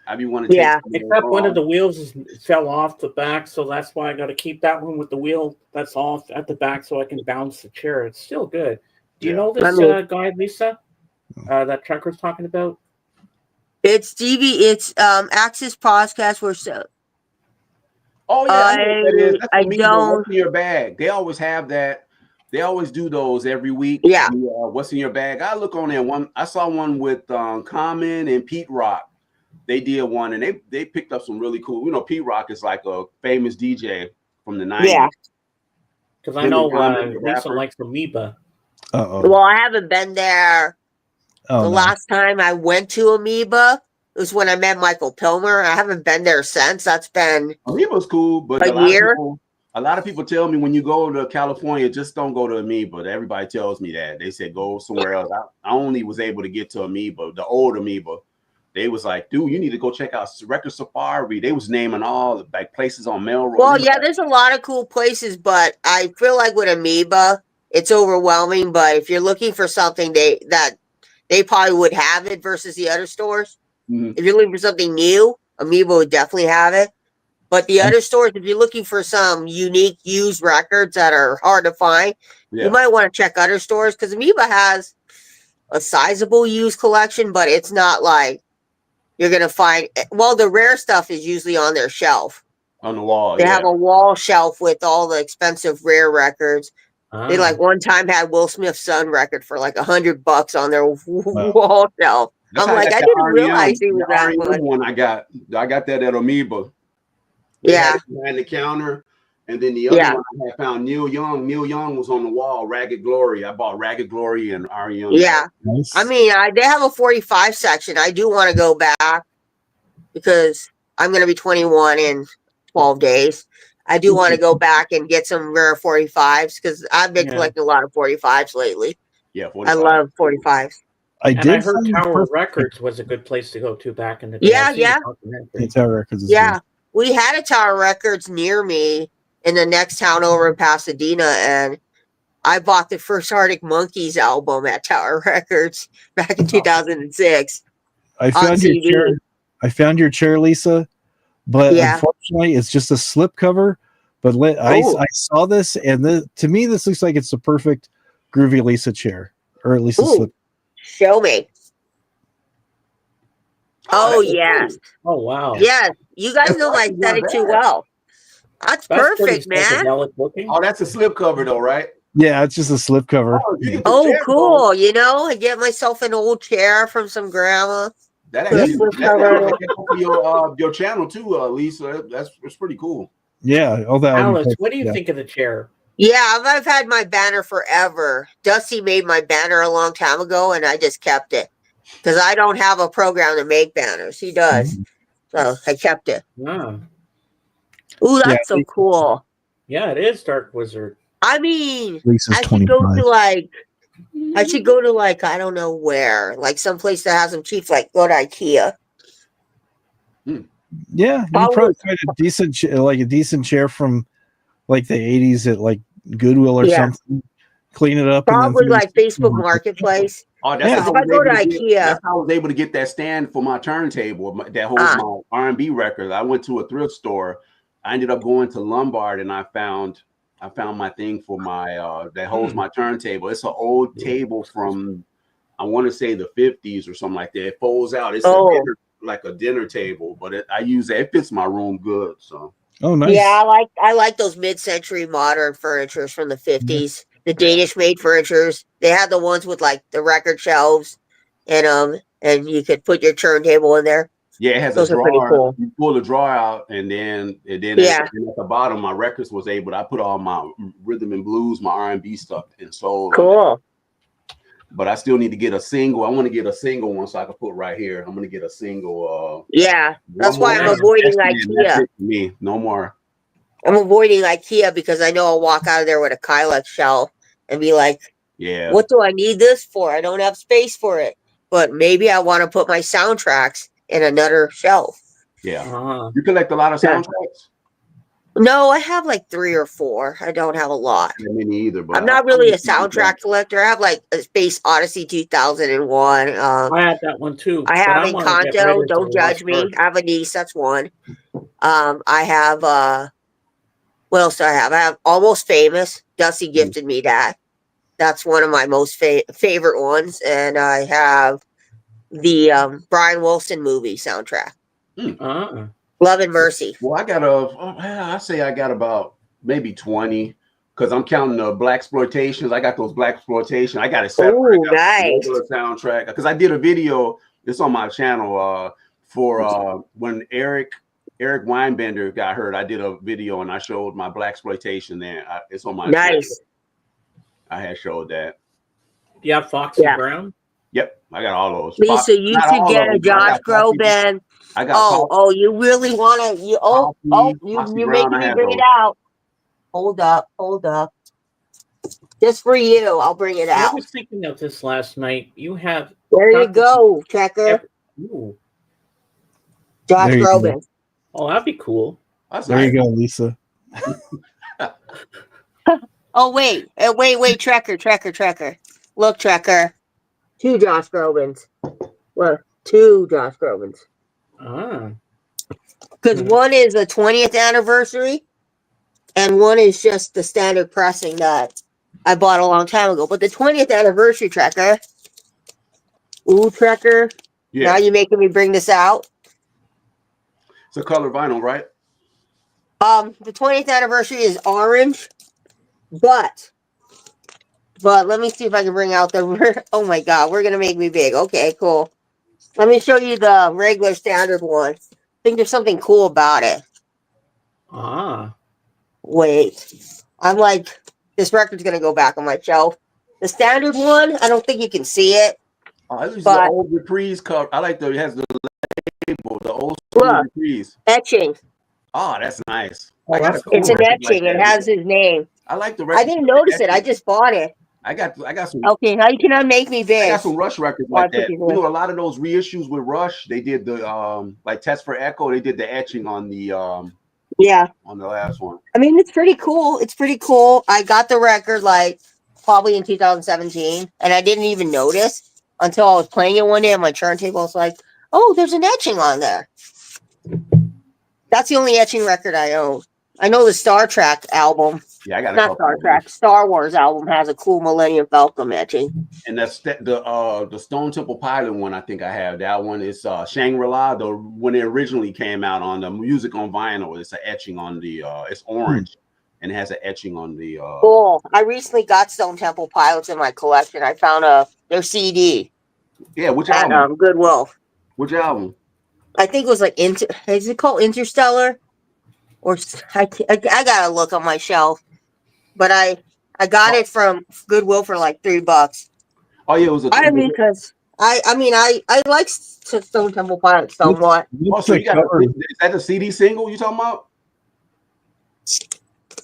I be wanting to take except one of the wheels fell off the back, so that's why I got to keep that one with the wheel that's off at the back so I can bounce the chair. It's still good. Do you know this guy, Lisa? That trucker's talking about? It's Stevie. It's Access Podcast. Oh yeah, I don't. What's in your bag? They always have that. They always do those every week. Yeah. What's in your bag? I look on there. I saw one with Common and Pete Rock. They did one, and they picked up some really cool. You know, Pete Rock is like a famous DJ from the 90s. Yeah. Because I know Lisa likes Amoeba. Well, I haven't been there. Last time I went to Amoeba, it was when I met Michael Pilmer. I haven't been there since. That's been Amoeba's cool, but a year. A lot of people tell me when you go to California, just don't go to Amoeba. Everybody tells me that. They said go somewhere else. I only was able to get to Amoeba, the old Amoeba. They was like, dude, you need to go check out Record Safari. They was naming all like places on Melrose. Well, yeah, there's a lot of cool places, but I feel like with Amoeba, it's overwhelming. But if you're looking for something, they probably would have it versus the other stores. Mm-hmm. If you're looking for something new, Amoeba would definitely have it. But the other stores, if you're looking for some unique used records that are hard to find, you might want to check other stores because Amoeba has a sizable used collection, but it's not like you're going to find. Well, the rare stuff is usually on their shelf. On the wall. They have a wall shelf with all the expensive rare records. They like one time had Will Smith's son record for like $100 on their wall shelf. I'm like, I didn't realize he was that much. One I got that at Amoeba. Yeah. Behind the counter. And then the other one I found Neil Young. Neil Young was on the wall, Ragged Glory. I bought Ragged Glory and R.E.M. Yeah. Nice. I mean, they have a 45 section. I do want to go back because I'm going to be 21 in 12 days. I do want to go back and get some rare 45s because I've been collecting a lot of 45s lately. Yeah, 45. I love 45s. I heard Tower Records was a good place to go to back in the day. Yeah. Tower Records is good. Good. We had a Tower Records near me in the next town over in Pasadena, and I bought the first Arctic Monkeys album at Tower Records back in 2006. I found your chair, Lisa. but Yeah. unfortunately, it's just a slip cover. But I saw this, and to me, this looks like it's the perfect groovy Lisa chair, or at least a slip. Show me. Oh, that's yes. cool. Oh wow. Yes. You guys That's know my actually not aesthetic too bad. well. That's pretty perfect, man. psychedelic looking. Oh, that's a slip cover though, right? Yeah, it's just a slip cover. Oh, you can put Oh, chairs on. cool. You know, I get myself an old chair from some grandma. That Put a actually, slip that's cover. your channel too, Lisa. That's pretty cool. Yeah, all that. Alice, what do you think of the chair? Yeah, I've had my banner forever. Dusty made my banner a long time ago, and I just kept it because I don't have a program to make banners. He does, so I kept it. Ah, Ooh, that's so cool. yeah, it is Dark Wizard. I mean, Lisa's I should 25. go to like I don't know where, like someplace that has them cheap, like go to IKEA. Yeah, you probably find a decent chair from like the 80s at like Goodwill or something. Clean it up, probably and then like Facebook Marketplace. Oh, that's how if I go to IKEA, that's how I was able to get that stand for my turntable that holds my R&B records. I went to a thrift store. I ended up going to Lombard, and I found my thing for my that holds my turntable. It's an old table from I want to say the 50s or something like that. It folds out. It's like a dinner table, but I use it. It fits my room good. So nice. Yeah, I like those mid-century modern furnitures from the 50s. The Danish made furnitures. They had the ones with like the record shelves and you could put your turntable in there. Yeah, it has those a are pretty drawer. cool. You pull the drawer out, and then at the bottom, my records was able. I put all my rhythm and blues, my R&B stuff, and soul. Cool. But I still need to get a single. I want to get a single one so I can put right here. I'm gonna get a single. Yeah, that's why I'm avoiding IKEA. That's it for me. No more. I'm avoiding IKEA because I know I'll walk out of there with a Kylex shelf and be like, yeah, what do I need this for? I don't have space for it. But maybe I want to put my soundtracks in another shelf. Yeah. You collect a lot of soundtracks? No, I have like 3 or 4. I don't have a lot. Not many either, but I'm not really a soundtrack collector. I have like a Space Odyssey 2001. I had that one too. I have Encanto. Don't judge me. I have a niece. That's one. I have what else do I have? I have Almost Famous. Dusty gifted me that. That's one of my most favorite ones. And I have the Brian Wilson movie soundtrack. Love and Mercy. Well, I say I got about maybe 20 because I'm counting the black exploitations. I got those black exploitation. I got it separate. Nice. Soundtrack because I did a video. It's on my channel for when Eric Weinbender got hurt. I did a video and I showed my black exploitation there. It's on my channel. I had showed that. You have Foxy Brown? Yep, I got all those. Lisa, you should get a Josh Groban. I got you really want to? You're making me bring it out. Hold up. Just for you, I'll bring it out. I was thinking of this last night. You have. There you go, Checker. Ooh. Josh Groban. Oh, that'd be cool. There you go, Lisa. Oh, wait, Trekker. Look, Trekker. 2 Josh Grobans. Well, 2 Josh Grobans. Because one is the 20th anniversary, and one is just the standard pressing that I bought a long time ago. But the 20th anniversary Trekker. Ooh, Trekker. Yeah. Now you're making me bring this out. It's a color vinyl, right? The 20th anniversary is orange, but let me see if I can bring out the. Oh my God, we're gonna make me big. Okay, cool. Let me show you the regular standard one. I think there's something cool about it. Wait, I'm like, this record's gonna go back on my shelf. The standard one, I don't think you can see it. But the old reprise cover. I like it has the label, the old reprise etching. Oh, that's nice. It's an etching. It has his name. I like the. I didn't notice it. I just bought it. I got some. Okay, how you cannot make me big? I got some Rush records like that. You know, a lot of those reissues with Rush, they did the like Test for Echo. They did the etching on the on the last one. I mean, it's pretty cool. I got the record like probably in 2017, and I didn't even notice until I was playing it one day on my turntable. I was like, oh, there's an etching on there. That's the only etching record I own. I know the Star Trek album, Yeah, I got a not couple Star of them. Trek, Star Wars album has a cool Millennium Falcon etching. And that's the Stone Temple Pilot one. I think I have that one. It's Shangri-La. The when it originally came out on the music on vinyl, it's an etching on the. It's orange, and it has an etching on the. Cool. I recently got Stone Temple Pilots in my collection. I found their CD. Yeah, which at album? Goodwill. Which album? I think it was like is it called Interstellar? Or I gotta look on my shelf, but I got it from Goodwill for like $3. Oh yeah, it was a. I mean, because I like Stone Temple Pilots somewhat. Oh, so you got is that the CD single you talking about?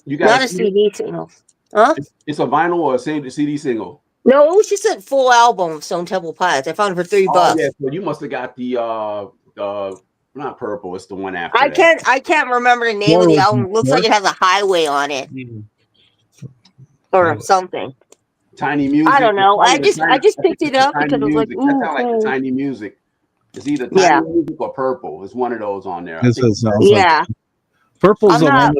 You got Not a CD single, huh? It's a vinyl or a CD single. No, it was just a full album of Stone Temple Pilots. I found it for $3. Oh yeah, so you must have got the not purple. It's the one after. I can't remember the name of the album. It looks like it has a highway on it or something. Tiny Music. I don't know. I just picked it up because it was like, ooh, that sounds like the Tiny Music. It's either Tiny Music or Purple. It's one of those on there. Yeah. Purple's my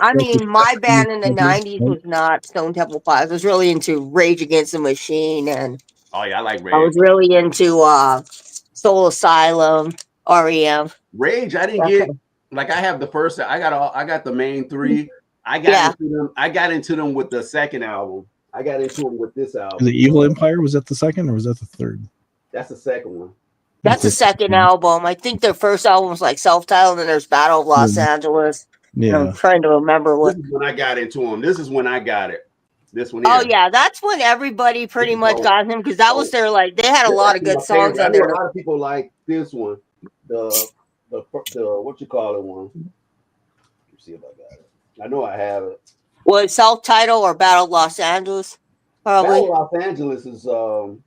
band in the 90s was not Stone Temple Pilots. I was really into Rage Against the Machine, and oh yeah, I like Rage. I was really into Soul Asylum, REM. Rage, I didn't get like I have the first. I got the main three. I got into them with the second album. I got into them with this album. The Evil Empire, was that the second or was that the third? That's the second one. That's the second album. I think their first album was like self-titled, and there's Battle of Los Angeles. Yeah, I'm trying to remember what. This is when I got into them. This is when I got it. This one. Here. Oh yeah, that's when everybody pretty much got him because that was their like they had a lot of good songs on there. A lot of people like this one, the what you call it one. Let's see if I got it. I know I have it. Was self-titled or Battle of Los Angeles? Probably. Battle of Los Angeles is well,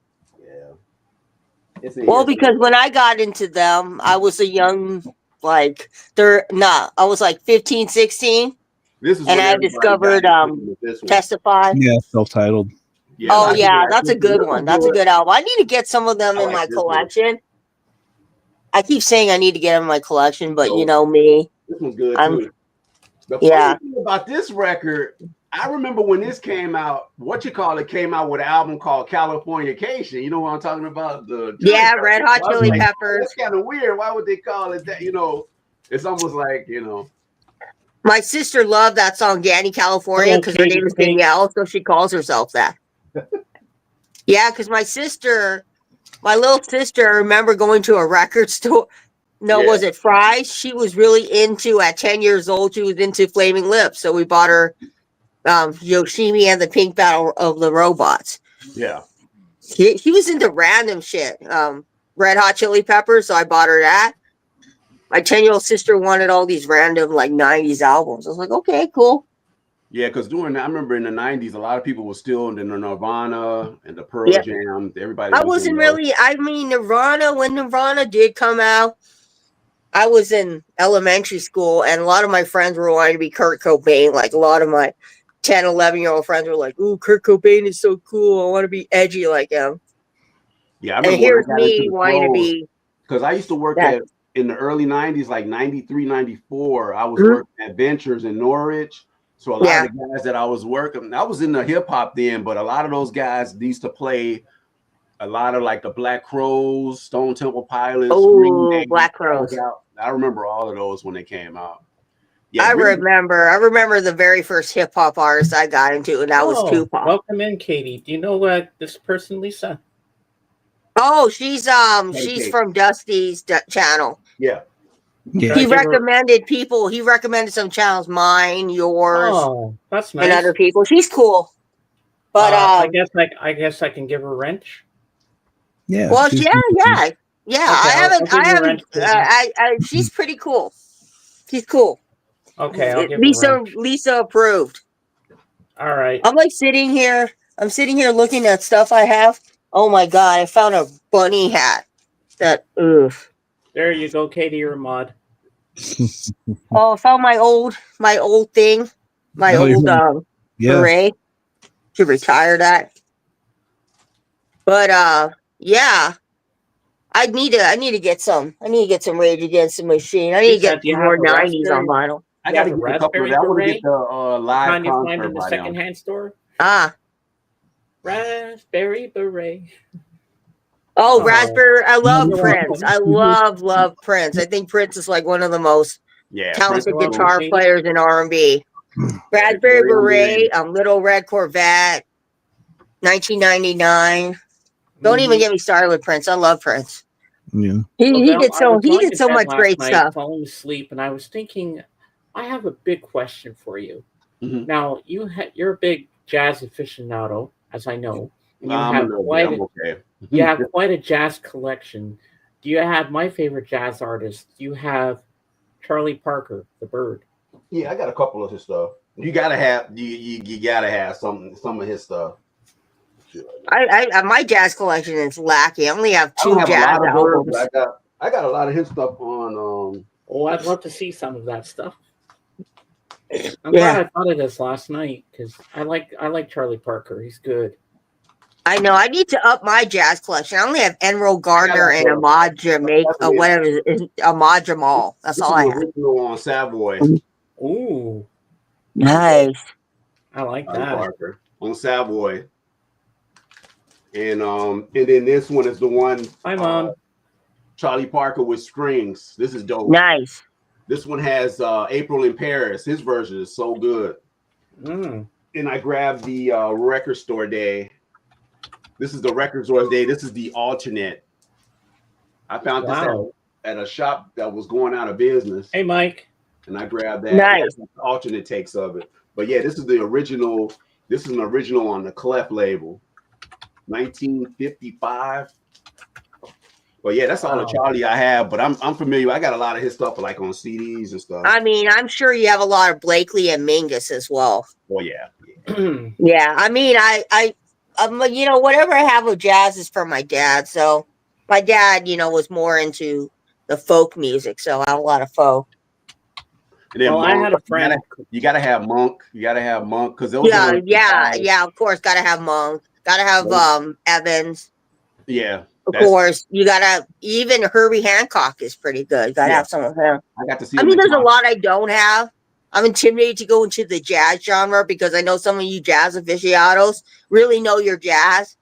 because when I got into them, I was a young I was like 15, 16. This is and I discovered Testify. Yeah, self-titled. Yeah, oh yeah, that's a good one. That's a good album. I need to get some of them in my collection. I keep saying I need to get them in my collection, but you know me. This one's good too. The funny thing about this record, I remember when this came out, came out with an album called Californication. You know what I'm talking about? Red Hot Chili Peppers. That's kind of weird. Why would they call it that? You know, it's almost like, you know. My sister loved that song, Danny California, because her name is Danielle, so she calls herself that. Yeah, because my little sister, I remember going to a record store. No, was it Fry's? She was really into, at 10 years old, she was into Flaming Lips. So we bought her Yoshimi and the Pink Battle of the Robots. Yeah. He was into random shit. Red Hot Chili Peppers, so I bought her that. My 10-year-old sister wanted all these random, 90s albums. I was like, okay, cool. Yeah, because I remember in the 90s, a lot of people were still in the Nirvana and the Pearl Jam. Everybody. Nirvana, when Nirvana did come out, I was in elementary school, and a lot of my friends were wanting to be Kurt Cobain. Like, a lot of my 10, 11-year-old friends were like, ooh, Kurt Cobain is so cool. I want to be edgy like him. Yeah, and here's me wanting to be. Because I used to work in the early 90s, like 93, 94. I was working at Ventures in Norwich. So a lot of the guys that I was working, I was in the hip hop then, but a lot of those guys used to play a lot of like the Black Crowes, Stone Temple Pilots. Oh, Black Crowes. I remember all of those when they came out. Yeah, I remember the very first hip hop artist I got into, and that was Tupac. Welcome in, Katie. Do you know this person, Lisa? Oh, she's from Dusty's channel. Yeah. He recommended some channels, mine, yours. Oh, that's nice. And other people. She's cool. But I guess I can give her a wrench. Yeah. Well, yeah. Okay, I haven't. She's pretty cool. She's cool. Okay, I'll give Lisa approved. All right. I'm sitting here. I'm sitting here looking at stuff I have. Oh my god! I found a bunny hat. There you go, Katie. You're a mod. I found my old thing. My old beret. Should retire that. But yeah. I need to get some. I need to get some Rage Against the Machine. I need to Lisa, get do you more have a 90s on raspberry? vinyl. I You got have to a get a couple of raspberry that. I want to beret? get the live Kind you find concert in the by them. secondhand store? Ah. Raspberry beret. Oh, Oh, Raspberry. I love you're Prince. welcome. I love Prince. I think Prince is like one of the most Yeah, Prince talented is You're welcome, cool. guitar Katie. players in R&B. Yeah, he's Raspberry very Beret, underrated. Little Red Corvette, 1999. Don't even Mhm. get me started with Prince. I love Prince. Yeah. Well, He Bill, did I was he going did to so bed much last great night, stuff. falling asleep, and I was thinking, I have a big question for you. Mhm. Now, you're a big jazz aficionado, as I know, and I'm a little bit. I'm okay. you have quite a jazz collection. Do you have my favorite jazz artist? Do you have Charlie Parker, the Bird? Yeah, I got a couple of his stuff. You gotta have you gotta have some of his stuff. Sure. My jazz collection is lacking. I only have I don't 2 have a jazz lot of Bird, but albums. I got a lot of his stuff on. Oh, I'd love to see some of that stuff. I'm Yeah, glad I thought of this last night because I like Charlie Parker. He's good. I know. I need to up my jazz collection. I only have Enro I got Gardner like and Ahmad Jamaica, definitely, whatever it is, Ahmad Jamal. That's this all is I the have. original on Savoy. Ooh, Nice. I like Charlie that. Parker on Savoy, and then this one is the one Hi, Mom. Charlie Parker with strings. This is dope. Nice. This one has April in Paris. His version is so good. Mm. And I grabbed the record store day. This is the record store day. This is the alternate. I found this at a shop that was going out of business. Hey, Mike. And I grabbed that. Nice. Alternate takes of it. But yeah, this is the original. This is an original on the Clef label, 1955. But yeah, that's all the Charlie I have. But I'm familiar. I got a lot of his stuff like on CDs and stuff. I mean, I'm sure you have a lot of Blakely and Mingus as well. Oh yeah. Yeah. I mean, whatever I have with jazz is from my dad. So my dad, was more into the folk music. So I have a lot of folk. And then Well, I had a friend. You gotta have Monk. You gotta have Monk because those. Yeah. Of course, gotta have Monk. Gotta have Evans. Yeah. Of course, you gotta. Even Herbie Hancock is pretty good. Gotta have some of him. I got to see. I mean, there's a lot I don't have. I'm intimidated to go into the jazz genre because I know some of you jazz aficionados really know your jazz.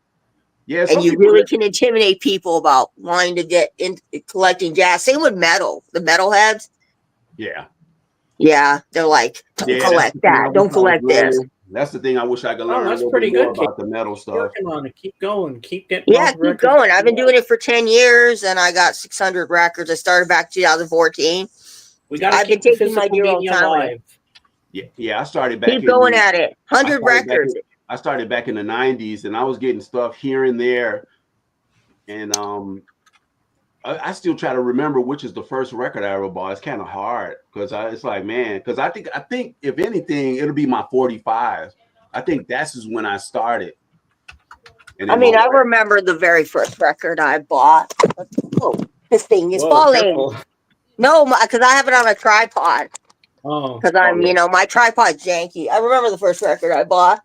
Yeah, and you really can intimidate people about wanting to get into collecting jazz. Same with metal. The metalheads. Yeah. Yeah, they're like, don't collect that. Don't collect this. That's the thing I wish I could learn. That's pretty good about the metal stuff. Working on it. Keep going. Keep getting. Yeah, keep going. I've been doing it for 10 years, and I got 600 records. I started back 2014. I've been taking my dear old time alive. Yeah. I started back. Keep going at it. 100 records. I started back in the 90s, and I was getting stuff here and there, and I still try to remember which is the first record I ever bought. It's kind of hard because it's like, man, because I think if anything, it'll be my 45. I think that's just when I started. And I mean, I remember the very first record I bought. Oh, this thing is falling. Careful. No, because I have it on a tripod. Oh, because my tripod's janky. I remember the first record I bought.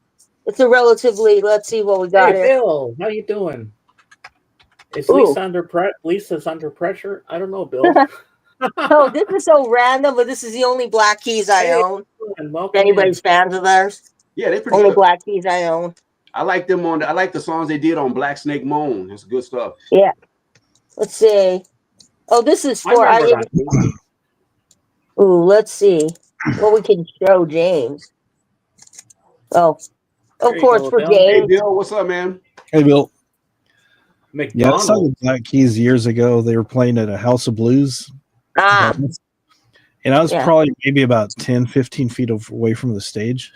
It's a relatively. Let's see what we got here. Bill, how you doing? Is Lisa Lisa's under pressure? I don't know, Bill. Oh, this is so random, but this is the only Black Keys I own. If anybody's fans of theirs. Yeah, they're pretty only good. Black Keys I own. I like them I like the songs they did on Black Snake Moan. That's good stuff. Yeah. Let's see. Oh, this is for let's see what we can show James. Oh, of course for James. Hey Bill, what's up, man? Hey Bill. McDonald. Yeah, I saw the Black Keys years ago. They were playing at a House of Blues. And I was probably maybe about 10, 15 feet away from the stage.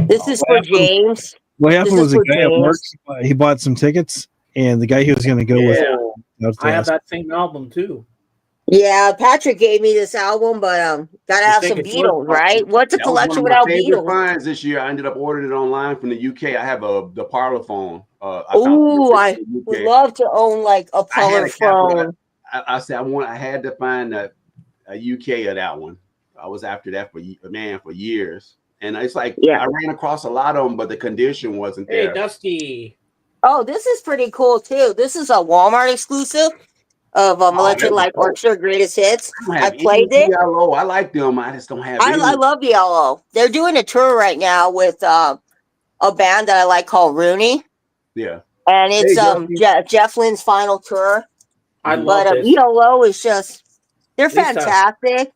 This is for James. What happened was a guy at work, he bought some tickets, and the guy he was going to go with. I have that same album too. Yeah, Patrick gave me this album, but gotta have some Beatles, right? What's a collection without Beatles? Finds this year. I ended up ordering it online from the UK. I have the Parlophone. I would love to own like a Parlophone. I said I had to find a UK of that one. I was after that for years, and it's like I ran across a lot of them, but the condition wasn't there. Hey, Dusty. Oh, this is pretty cool too. This is a Walmart exclusive. of Oh, Electric that was Light dope. Orchestra Greatest Hits. I don't I have any played it. ELO. I like them. I just don't have any. I love Yellow. They're doing a tour right now with a band that I like called Rooney, Yeah. and it's Hey, Justin. Jeff Lynne's final tour. I Mhm. love But this. ELO is just they're Lisa. fantastic.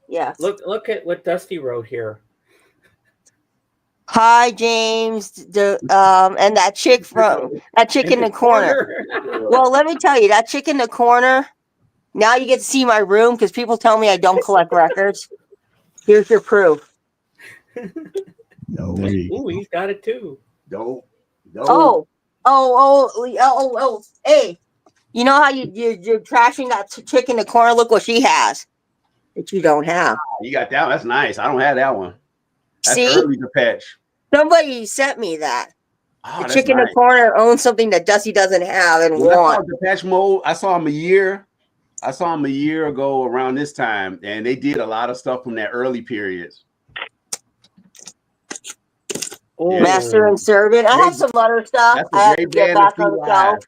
Yeah. Look at what Dusty wrote here. Hi, James. And that chick in the corner. Well, let me tell you, that chick in the corner. Now you get to see my room because people tell me I don't collect records. Here's your proof. No. There you Ooh, go. he's got it too. Don't. Oh. Hey, you know how you're trashing that chick in the corner? Look what she has that you don't have. You got that one. That's nice. I don't have that one. That's See, early to patch. somebody sent me that. Oh, The that's chick in the nice. corner owns something that Dusty doesn't have and When I saw wants. Depeche Mode, I saw him a year ago around this time, and they did a lot of stuff from that early periods. Oh, Master and Servant. I have some other stuff. That's I a have to great get band to back see on the shelf.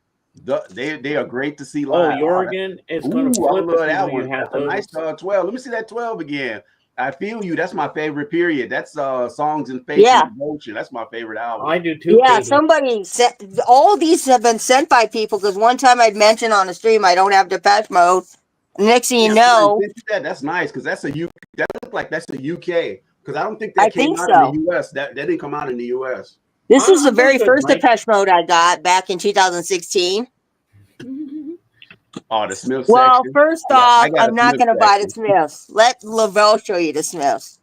live. They are great to see oh, live. Jorgen is going to Ooh, I flip love if you that know one. you have That's a nice those. 12. Let me see that 12 again. I feel you. That's my favorite period. That's Songs in Faith Yeah. and Devotion. That's my favorite album. I do too. Yeah, Katie. somebody sent. All these have been sent by people because one time I'd mentioned on the stream I don't have Depeche Mode. Next thing you know, That's nice because that's a UK. That looks like that's a UK because I don't think I that came think out so. in the US. That didn't come out in the US. This is the I'm very good, first Mike. Depeche Mode I got back in 2016. Oh, the Smith Well, section. first Yeah, off, I got a I'm not Smith going to buy the section. Smiths. Let Lavelle show you the Smiths.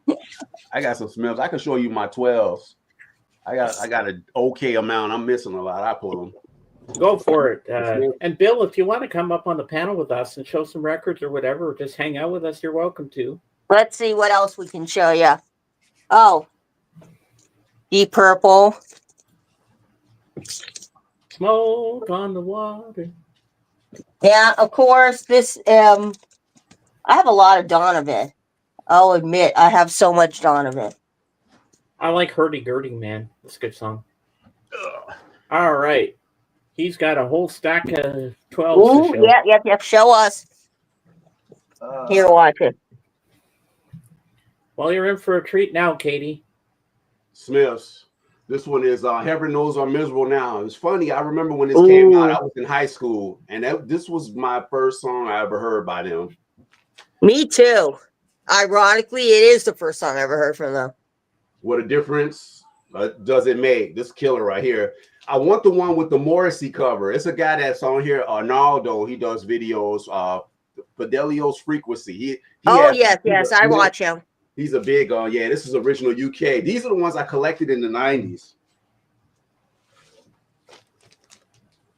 I got some Smiths. I can show you my 12s. I got an okay amount. I'm missing a lot. I pull them. Go for it. And Bill, if you want to come up on the panel with us and show some records or whatever, or just hang out with us, you're welcome to. Let's see what else we can show you. Oh, Deep Purple. Smoke on the water. Yeah, of course. This I have a lot of Donovan. I'll admit I have so much Donovan. I like Hurdy Gurdy, man. That's a good song. Ugh. All right. He's got a whole stack of 12s Ooh, to show. yep. Show us. Here, watch it. Well, you're in for a treat now, Katie. Smiths. This one is Heaven Knows I'm Miserable Now. It's funny. I remember when this came out, I was in high school, and this was my first song I ever heard by them. Me too. Ironically, it is the first song I ever heard from them. What a difference does it make? This killer right here. I want the one with the Morrissey cover. It's a guy that's on here, Arnaldo. He does videos. Fidelio's Frequency. He yes, I watch him. He's a big yeah, this is original UK. These are the ones I collected in the 90s.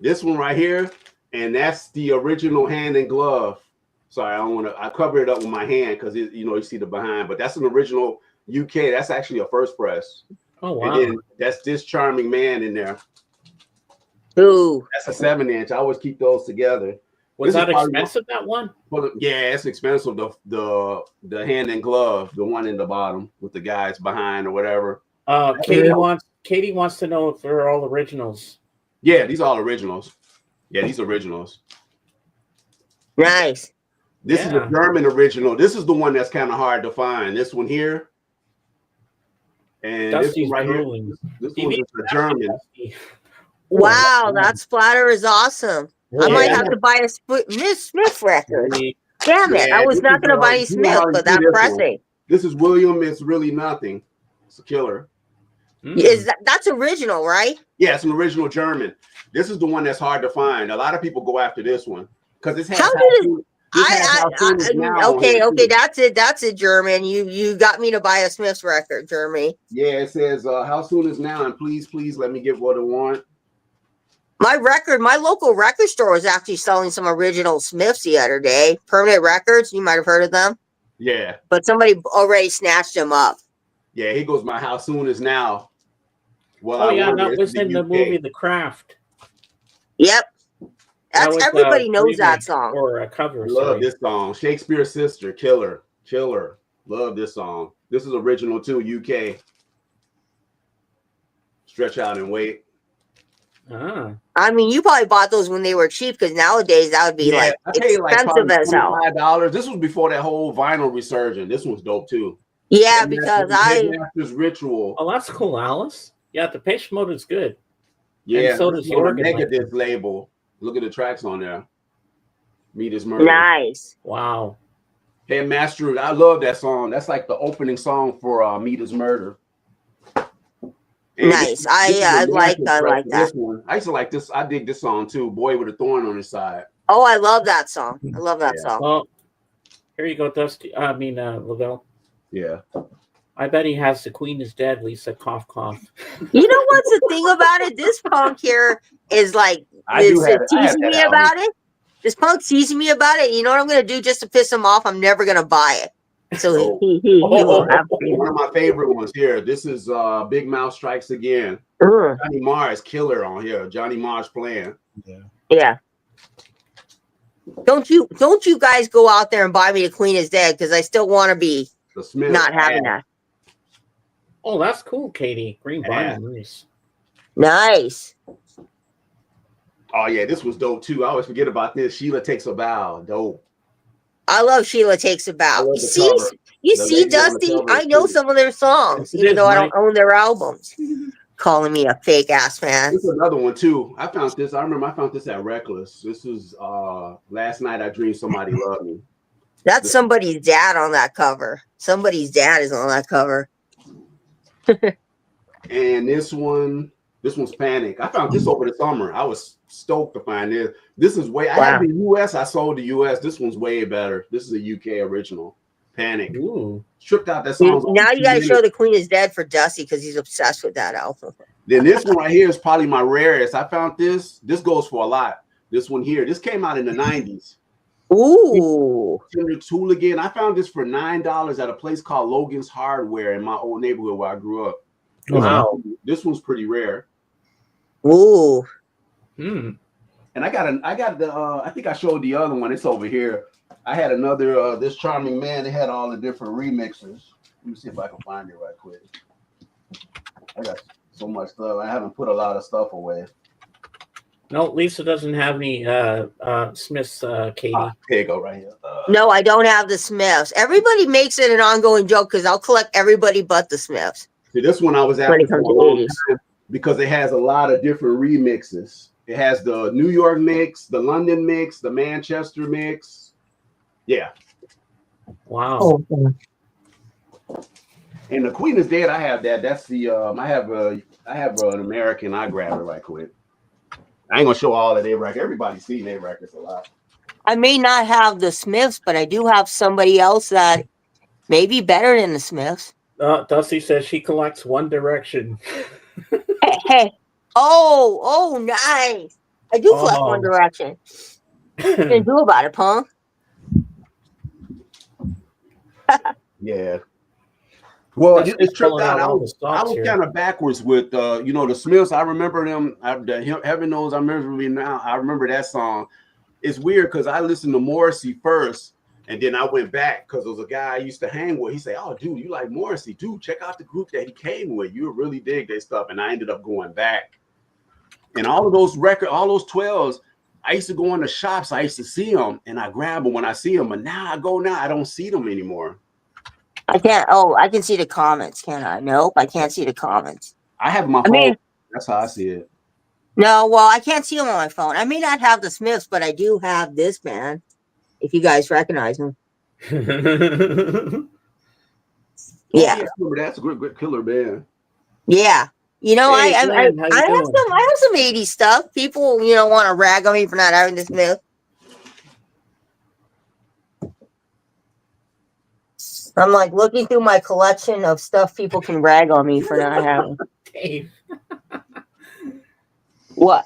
This one right here, and that's the original Hand and Glove. Sorry, I cover it up with my hand because you see the behind, but that's an original UK. That's actually a first press. Oh, wow. And then that's This Charming Man in there. Ooh. That's a 7-inch. I always keep those together. Was that expensive, that one? Well, yeah, it's expensive. The Hand and Glove, the one in the bottom with the guys behind or whatever. Katie wants to know if they're all originals. Yeah, these are all originals. Yeah, these originals. Nice. This is a German original. This is the one that's kind of hard to find. This one here. And Dusty's this one right drooling. here. This one is a German. Wow, that splatter is awesome. I might have to buy a Miss Smith record. Damn it. I was not going to buy any Smith, but that's pressing. This is William. It's Really Nothing. It's a killer. That's original, right? Yeah, it's an original German. This is the one that's hard to find. A lot of people go after this one because it's okay, that's it, German. You got me to buy a Smith's record, Jeremy. Yeah, it says How Soon Is Now, and please let me get what I want. My local record store was actually selling some original Smiths the other day. Permanent Records, you might have heard of them. Yeah. But somebody already snatched them up. Yeah, he goes, My How Soon Is Now. Well, that was in the movie The Craft. Yep. Everybody knows that song. Or a cover. Love this song. Shakespeare's Sister, killer. Love this song. This is original too, UK. Stretch Out and Wait. Ah, I mean, you probably bought those when they were cheap because nowadays that would be like I paid like expensive probably as hell. $25. This was before that whole vinyl resurgence. This one's dope too. Yeah, because Headmaster's Ritual. oh, that's cool, Alice. Yeah, the Depeche Mode is good. Yeah, so this does is on Jorgen, the like- Megadeth label. Look at the tracks on there. Meet Is Murder. nice. Wow. Headmaster, I love that song. That's like the opening song for Meet Is Murder. And Nice. this I is a like master track for that. this one. I used to like this. I dig this song too. Boy with a Thorn on His Side. Oh, I love that song. I love that song. Well, here you go, Dusty. Lavelle. Yeah. I bet he has The Queen Is Dead, Lisa, cough, cough. You know what's the thing about it? This punk here is like teasing me about it. This punk teasing me about it. You know what I'm gonna do just to piss him off? I'm never gonna buy it. So he will have one of my favorite ones here. This is Big Mouth Strikes Again. Johnny Marr's killer on here. Johnny Marr's playing. Yeah. Don't you guys go out there and buy me The Queen Is Dead because I still want to be not having that. Oh, that's cool, Katie. Green Bonnet, nice. Nice. Oh yeah, this was dope too. I always forget about this. Sheila Takes a Bow. Dope. I love Sheila Takes a Bow. You see, Dusty, I know some of their songs, even though I don't own their albums. Calling me a fake ass man. This is another one too. I found this. I remember I found this at Reckless. This was Last Night I Dreamed Somebody Loved Me. That's somebody's dad on that cover. Somebody's dad is on that cover. And this one's Panic. I found this over the summer. I was stoked to find this. This is I had the US. I sold the US. This one's way better. This is a UK original. Panic. Ooh. Stripped out that song. Now you gotta show The Queen Is Dead for Dusty because he's obsessed with that album. Then this one right here is probably my rarest. I found this. This goes for a lot. This one here. This came out in the 90s. Ooh. Hooligan. I found this for $9 at a place called Logan's Hardware in my old neighborhood where I grew up. Wow. This one's pretty rare. Ooh. And I think I showed the other one. It's over here. I had another This Charming Man. They had all the different remixes. Let me see if I can find it right quick. I got so much stuff. I haven't put a lot of stuff away. No, Lisa doesn't have any Smiths, Katie. Here you go, right here. No, I don't have the Smiths. Everybody makes it an ongoing joke because I'll collect everybody but the Smiths. See, this one I was after for a long time because it has a lot of different remixes. It has the New York mix, the London mix, the Manchester mix. Yeah. Wow. And The Queen Is Dead. I have that. That's the I have an American. I grab it right quick. I ain't gonna show all of their records. Everybody's seen their records a lot. I may not have the Smiths, but I do have somebody else that may be better than the Smiths. Dusty says she collects One Direction. Hey. Oh, nice. I do collect One Direction. What are you gonna do about it, punk? Yeah. Well, it's tripped out. I was kind of backwards with the Smiths. I remember them. Heaven knows I remember me now. I remember that song. It's weird because I listened to Morrissey first, and then I went back because there was a guy I used to hang with. He said, "Oh, dude, you like Morrissey? Dude, check out the group that he came with. You really dig their stuff." And I ended up going back. And all of those records, all those 12s, I used to go in the shops. I used to see them, and I grab them when I see them. But now I don't see them anymore. I can't. Oh, I can see the comments, can I? Nope, I can't see the comments. I have my phone. That's how I see it. No, well, I can't see them on my phone. I may not have the Smiths, but I do have this band. If you guys recognize them. Yeah. That's a good killer band. Yeah. You know, Hey, I Glenn, how you doing? have some 80s stuff. People, want to rag on me for not having the Smiths. I'm like looking through my collection of stuff people can rag on me for not having. Dave. What?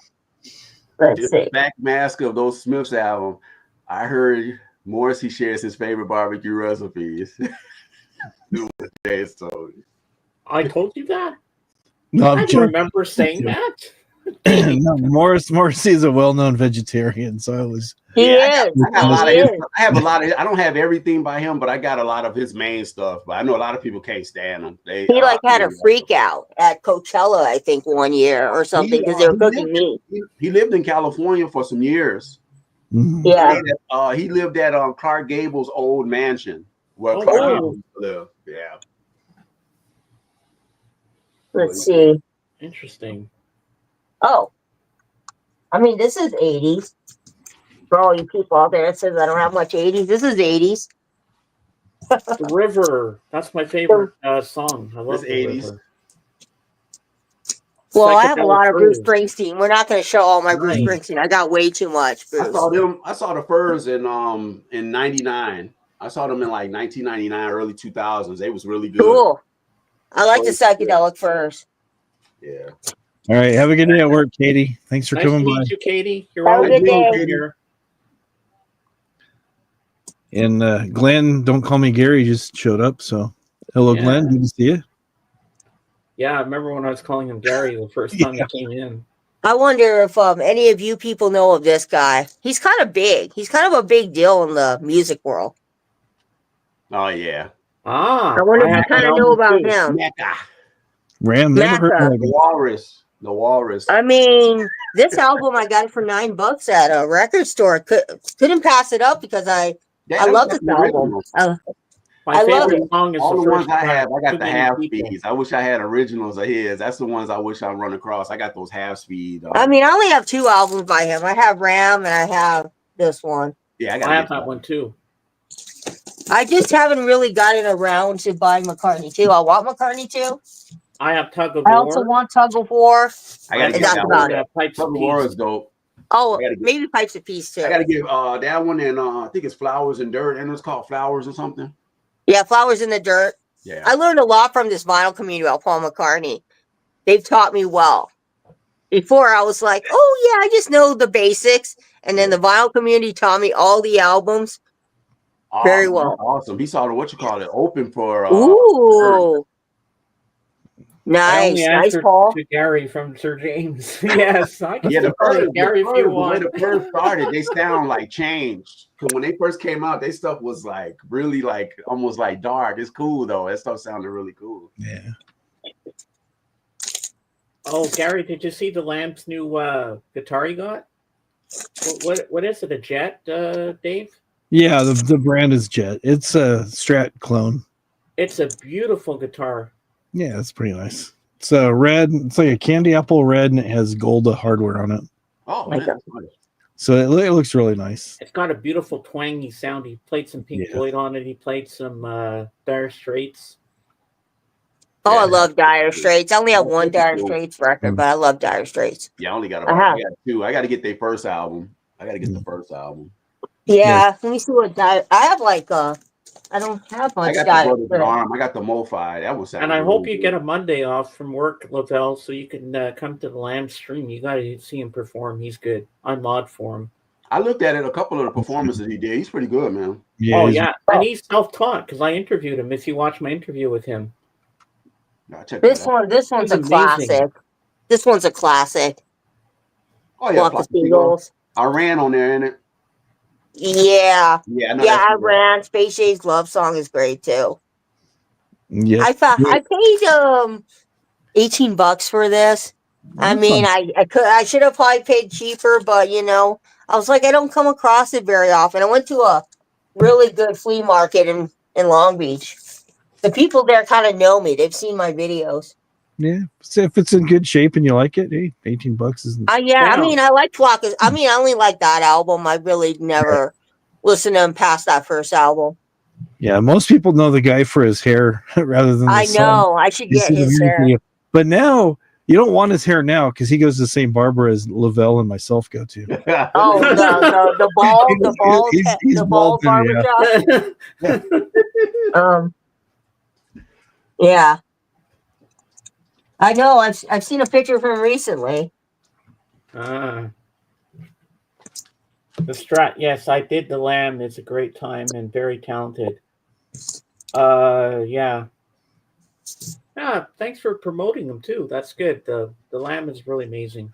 Let's see. Back mask of those Smiths album. I heard Morrissey shares his favorite barbecue recipes. I told you that. No, I don't remember saying that. No, Morrissey is a well-known vegetarian, so I was. He Yeah, is. I got a lot He of his. is. I have a lot of. I don't have everything by him, but I got a lot of his main stuff. But I know a lot of people can't stand him. They He like had a really freak out at Coachella, I think, one year or something because they were cooking meat. he lived in California for some years. Mhm. Yeah. He lived at Clark Gable's old mansion where Oh, Clark wow. Gable lived. Yeah. Let's see. Interesting. Oh, I mean, this is 80s. For all you people out there that says I don't have much 80s, this is 80s. The River. That's my favorite song. I love It's The 80s. River. Well, I have a Psychedelic lot of Bruce Furs. Springsteen. We're not going to show all my Bruce Nice. Springsteen. I got way too much, I Bruce. saw them. I saw the Furs in '99. I saw them in like 1999, early 2000s. They was really good. Cool. I like the psychedelic furs. Yeah. All right, have a good day at work, Katie. Thanks for Nice to coming by. meet you, Katie. You're Have a always good day. welcome here. And Glenn, don't call me Gary, just showed up. So, hello, Yeah. Glenn. Good to see you. Yeah, I remember when I was calling him Gary the first time he came in. I wonder if any of you people know of this guy. He's kind of big. He's kind of a big deal in the music world. Oh yeah. Ah, I wonder if you have kind that of know album about too. him. Mecca. Ram, never heard Macca. of The him. Walrus. The Walrus. I mean, this album I got it for $9 at a record store. Couldn't pass it up because I love this album. My I love favorite it. song is All the ones first I track, have, I got Too the Many half People. speeds. I wish I had originals of his. That's the ones I wish I run across. I got those half speed. I mean, I only have 2 albums by him. I have Ram and I have this one. yeah, I have that one too. I just haven't really gotten around to buying McCartney 2. I want McCartney 2. I have Tug of I War. also want Tug of War. I gotta And get that's that about one. it. Pipes Tug of of War Peace. is dope. Oh, I gotta get- maybe Pipes of Peace too. I gotta give that one, and I think it's Flowers and Dirt, and it's called Flowers or something. Yeah, Flowers in the Dirt. Yeah. I learned a lot from this vinyl community about Paul McCartney. They've taught me well. Before I was like, oh yeah, I just know the basics. And then the vinyl community taught me all the albums very well. Awesome. He saw the open for Ooh. I only Nice. Nice, answered Paul. to Gary from Sir James. Yes, I can yeah, still the call you first, Gary if you the way want. the first started, they sound like changed. Because when they first came out, their stuff was like really like almost like dark. It's cool though. That stuff sounded really cool. Yeah. Oh, Gary, did you see the Lamb's new guitar he got? What is it? A Jet, Dave? Yeah, the brand is Jet. It's a Strat clone. It's a beautiful guitar. Yeah, it's pretty nice. It's red. It's like a candy apple red, and it has gold hardware on it. Oh, Like man. So it looks really nice. It's got a beautiful twangy sound. He played some Pink Floyd on it. He played some Dire Straits. Oh, Yeah. I love Dire Straits. I only have one Dire Straits record, but I love Dire Straits. Yeah, I only got Uh-huh. I got 2. I got to get their first album. I got to get the first album. Yeah, let me see what Dire. I have like I don't have much I got Dire. the Brothers in Arms. I got the MoFi. That was. And I hope you get a Monday off from work, Lavelle, so you can come to the Lamb stream. You got to see him perform. He's good. I mod for him. I looked at it. A couple of the performances he did. He's pretty good, man. Yeah, oh yeah, and he's self-taught because I interviewed him. If you watch my interview with him, This one's a classic. This one's a classic. Oh yeah, Flock of Seagulls. I ran on there, ain't it? Yeah. Yeah, I ran. Space Shade's Love Song is great too. Yeah. I paid $18 for this. I mean, I should have probably paid cheaper, but I was like, I don't come across it very often. I went to a really good flea market in Long Beach. The people there kind of know me. They've seen my videos. Yeah. So if it's in good shape and you like it, hey, $18 isn't. I mean, I like Flock. I mean, I only like that album. I really never listened to him past that first album. Yeah, most people know the guy for his hair rather than. I know. I should get his hair. But now you don't want his hair now because he goes to the same barber as Lavelle and myself go to. Oh, the bald barbershop. Yeah. Yeah. I know. I've seen a picture of him recently. the Strat. Yes, I did the Lamb. It's a great time and very talented. Yeah. Yeah, thanks for promoting them too. That's good. The Lamb is really amazing.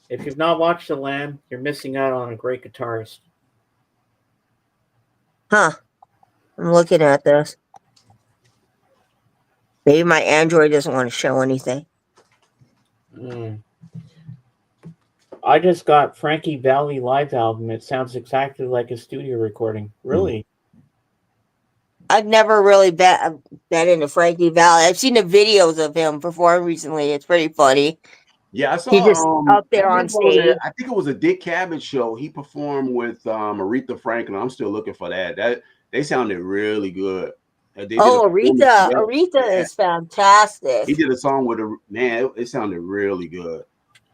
If you've not watched The Lamb, you're missing out on a great guitarist. Huh. I'm looking at this. Maybe my Android doesn't want to show anything. Mm. I just got Frankie Valli live album. It sounds exactly like a studio recording. Really? I've never really been into Frankie Valli. I've seen the videos of him perform recently. It's pretty funny. Yeah, I saw. He just up I there on remember on stage. I think it was a Dick Cavett show. He performed with Aretha Franklin. I'm still looking for that. That they sounded really good. They did a Oh, performance Aretha. together. Aretha Yeah. is fantastic. He did a song with a man. It sounded really good.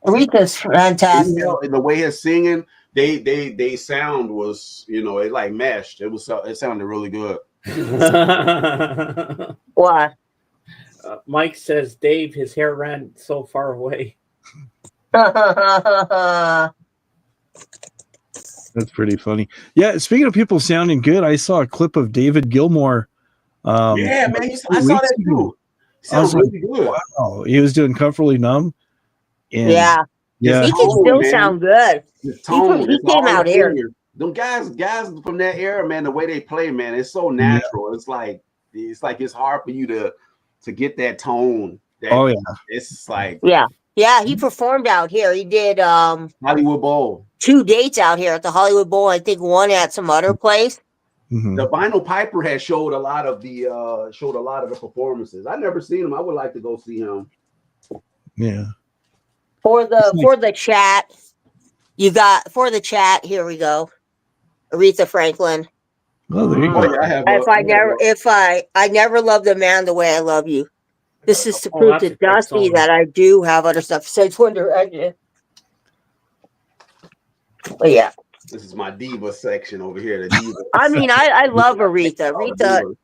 Aretha's fantastic. You know, and the way his singing, they sound was, you know, it like meshed. It sounded really good. What? Mike says, Dave, his hair ran so far away. That's pretty funny. Yeah, speaking of people sounding good, I saw a clip of David Gilmour. Yeah, man, I saw that too. Sounds really good. Wow, he was doing Comfortably Numb. And yeah, yeah, he can still sound good. The tone, He came out here. Them guys from that era, man, the way they play, man, it's so natural. Yeah. It's like it's hard for you to get that tone. It's just like yeah. He performed out here. He did Hollywood Bowl. 2 dates out here at the Hollywood Bowl. I think one at some other place. Mm-hmm. The Vinyl Piper had showed a lot of the performances. I never seen him. I would like to go see him. Yeah. For the chat, here we go. Aretha Franklin. Oh, there you go. I never loved a man the way I love you. This is to prove to Dusty that I do have other stuff. Says One Direction. But yeah. This is my diva section over here. The diva. I mean, I love Aretha.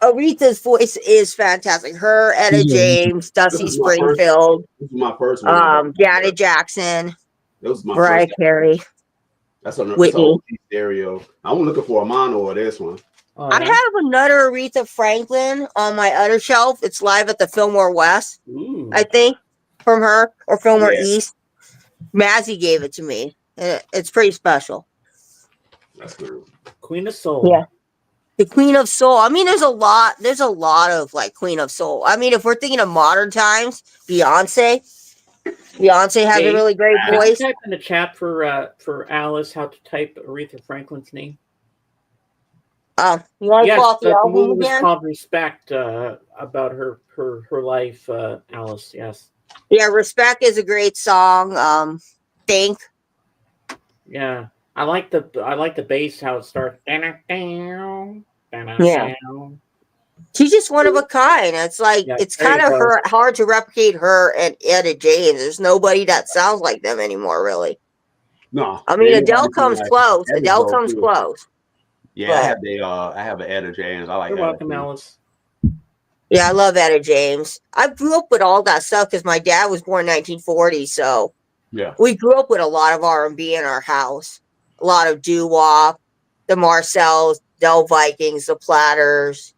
Aretha's voice is fantastic. Her, Etta James, Dusty Springfield. This is my first one. Janet Jackson. This was my Mariah Carey. That's a Whitney. stereo. I'm looking for a mono or this one. Oh, I have another Aretha Franklin on my other shelf. It's live at the Fillmore West, I think, from her, or Fillmore East. Mazzy gave it to me. It's pretty special. That's good. Queen of Soul. Yeah. The Queen of Soul. I mean, there's a lot of like Queen of Soul. I mean, if we're thinking of modern times, Beyonce has a really great voice. Type in the chat for Alice how to type Aretha Franklin's name. You want to call the album movie again? Was called Respect, about her life, Alice. Yes. Yeah, Respect is a great song. Think. Yeah, I like the bass how it starts. Yeah. She's just one of a kind. It's like it's kind of hard to replicate her and Etta James. There's nobody that sounds like them anymore, really. No, I mean Adele comes close. Adele comes close. Yeah, I have an Etta James. I like. You're welcome, Alice. Yeah, I love Etta James. I grew up with all that stuff because my dad was born in 1940, so yeah, we grew up with a lot of R&B in our house. A lot of doo-wop, the Marcells, Del Vikings, the Platters.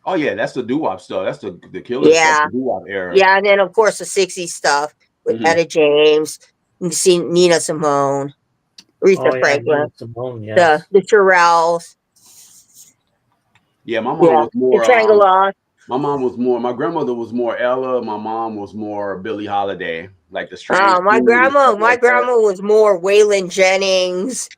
Oh yeah, that's the doo-wop stuff. That's the killer stuff, the doo-wop era. Yeah, and then of course the 60s stuff with Etta James, you see Nina Simone, Aretha Franklin, Nina Simone, yes. the Shirelles. Yeah, my mom was more. My grandmother was more Ella. My mom was more Billie Holiday, like the strange. My grandma was more Waylon Jennings,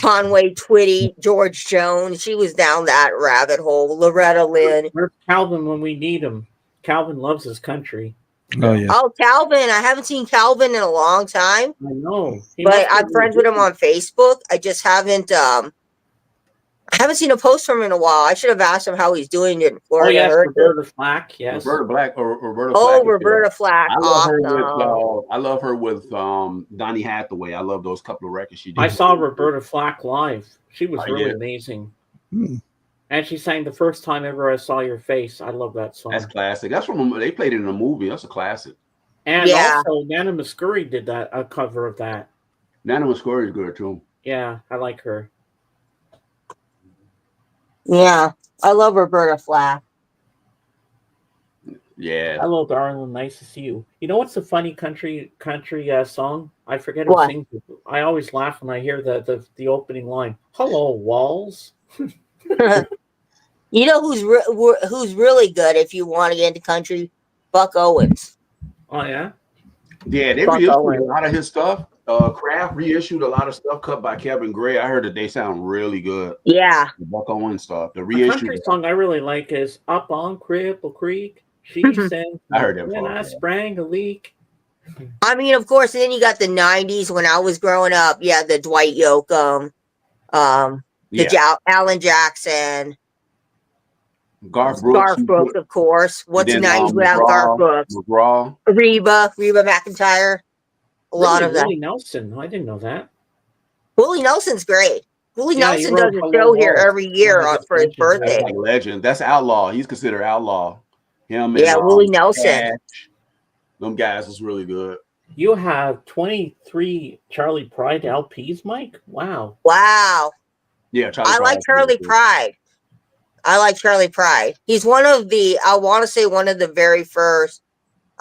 Conway Twitty, George Jones. She was down that rabbit hole. Loretta Lynn. Where's Calvin when we need him? Calvin loves his country. Oh yeah. Oh, Calvin! I haven't seen Calvin in a long time. I know, but I'm friends with him on Facebook. I just haven't. I haven't seen a post from him in a while. I should have asked him how he's doing in Florida. Oh yes, Roberta Flack. Yes, Roberta Flack. Oh, Roberta Flack. I love her with Donny Hathaway. I love those couple of records she did. I saw Roberta Flack live. She was really amazing. And she sang The First Time Ever I Saw Your Face. I love that song. That's classic. That's from they played it in a movie. That's a classic. And also Nana Muscuri did a cover of that. Nana Muscuri is good too. Yeah, I like her. Yeah, I love Roberta Flack. Yeah. Hello, darling. Nice to see you. You know what's a funny country song? I forget who What? sings it. I always laugh when I hear the opening line. Hello, walls. You know who's really good if you want to get into country? Buck Owens. Oh yeah. Yeah, they Buck reissued a Owens. lot of his stuff. Kraft reissued a lot of stuff cut by Kevin Gray. I heard that they sound really good. Yeah. The Buck Owens stuff. The A reissue. country song I really like is "Up on Cripple Creek." She sent I me heard that when part. I Yeah. sprang a leak. I mean, of course, and then you got the '90s when I was growing up. Yeah, the Dwight Yoakam, Yeah. Alan Jackson, Garth Brooks. Garth Brooks, of course. And What's the then '90s without Garth Brooks? McGraw. Reba McEntire. A lot Really, of that. Willie Nelson. I didn't know that. Willie Nelson's great. Willie Yeah, he Nelson does wrote a "Hello show here Walls," every one year of his for his legends. That's birthday. like legend. That's outlaw. He's considered outlaw. Him and Yeah, Willie Nelson. Cash. Them guys was really good. You have 23 Charlie Pride LPs, Mike. Wow. Wow. Yeah, Charlie I like Pride. Charlie Pride. I like Charlie Pride. He's one of the, I want to say one of the very first,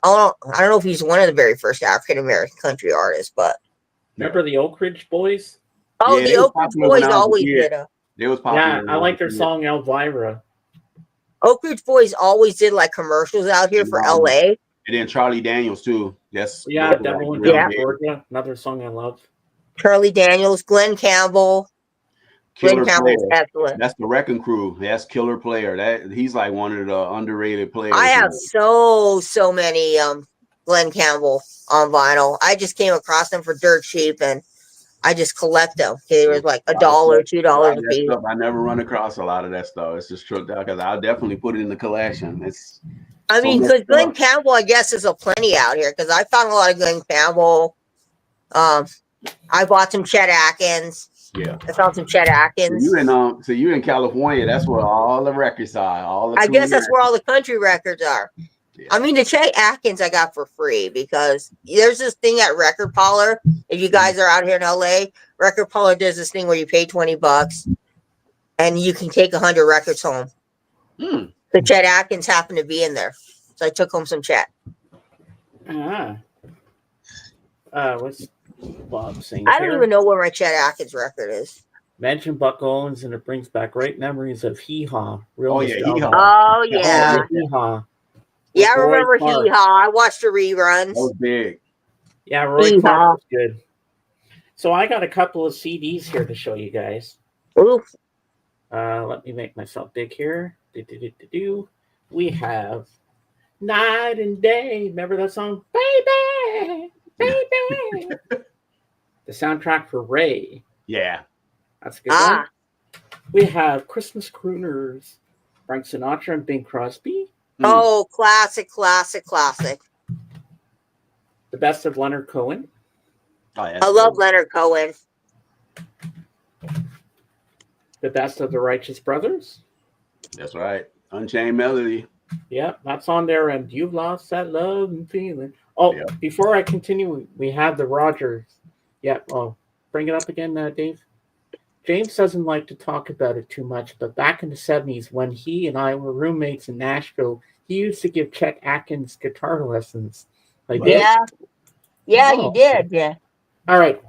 I don't know if he's one of the very first African American country artists, but. Remember the Oak Ridge Boys? Oh, Yeah, the they was Oak Ridge popular when Boys I was a always kid. did a. They was popular. Yeah, when I like their was a kid. song Elvira. Oak Ridge Boys always did like commercials out here And, for LA. And then Charlie Daniels too. Yes. Yeah, those were Devil in real Yeah. big. Georgia. Another song I love. Charlie Daniels, Glenn Campbell. Killer Glenn Campbell's player. excellent. That's the Wrecking Crew. That's Killer Player. That he's like one of the underrated players. I have so many Glenn Campbell on vinyl. I just came across them for dirt cheap and I just collect them. They were like $1, $2 a piece. I never run across a lot of that stuff. It's just tripped out because I'll definitely put it in the collection. It's I mean, much because Glenn stuff. Campbell, I guess, is a plenty out here. Because I found a lot of Glenn Campbell. I bought some Chet Atkins. Yeah. I found some Chet Atkins. So you in California? That's where all the records are. All the I guess that's records. where all the country records are. Yeah. I mean, the Chet Atkins I got for free because there's this thing at Record Parlor. If you guys are out here in LA, Record Parlor does this thing where you pay $20 and you can take 100 records home. The Chet Atkins happened to be in there, so I took home some Chet. What's Bob saying? I don't even know where my Chet Atkins record is. Mention Buck Owens, and it brings back great memories of Hee Haw. Oh yeah, Hee Haw. Oh yeah, Hee Haw. Yeah, I remember Hee Haw. I watched the reruns. That was big. Yeah, Roy Clark was good. So I got a couple of CDs here to show you guys. Ooh. Let me make myself big here. We have Night and Day. Remember that song? Baby, baby. The soundtrack for Ray. Yeah. That's a good one. We have Christmas Crooners. Frank Sinatra and Bing Crosby. Oh, classic. The Best of Leonard Cohen. Oh, yeah, I love Leonard Cohen. The Best of the Righteous Brothers. That's right. Unchained Melody. Yep, that's on there. And You've Lost That Love and Feeling. Oh, yeah. Before I continue, we have the Rogers. Yep. Oh, bring it up again, Dave. James doesn't like to talk about it too much, but back in the 70s, when he and I were roommates in Nashville, he used to give Chet Atkins guitar lessons. Yeah, he did. Yeah. All right.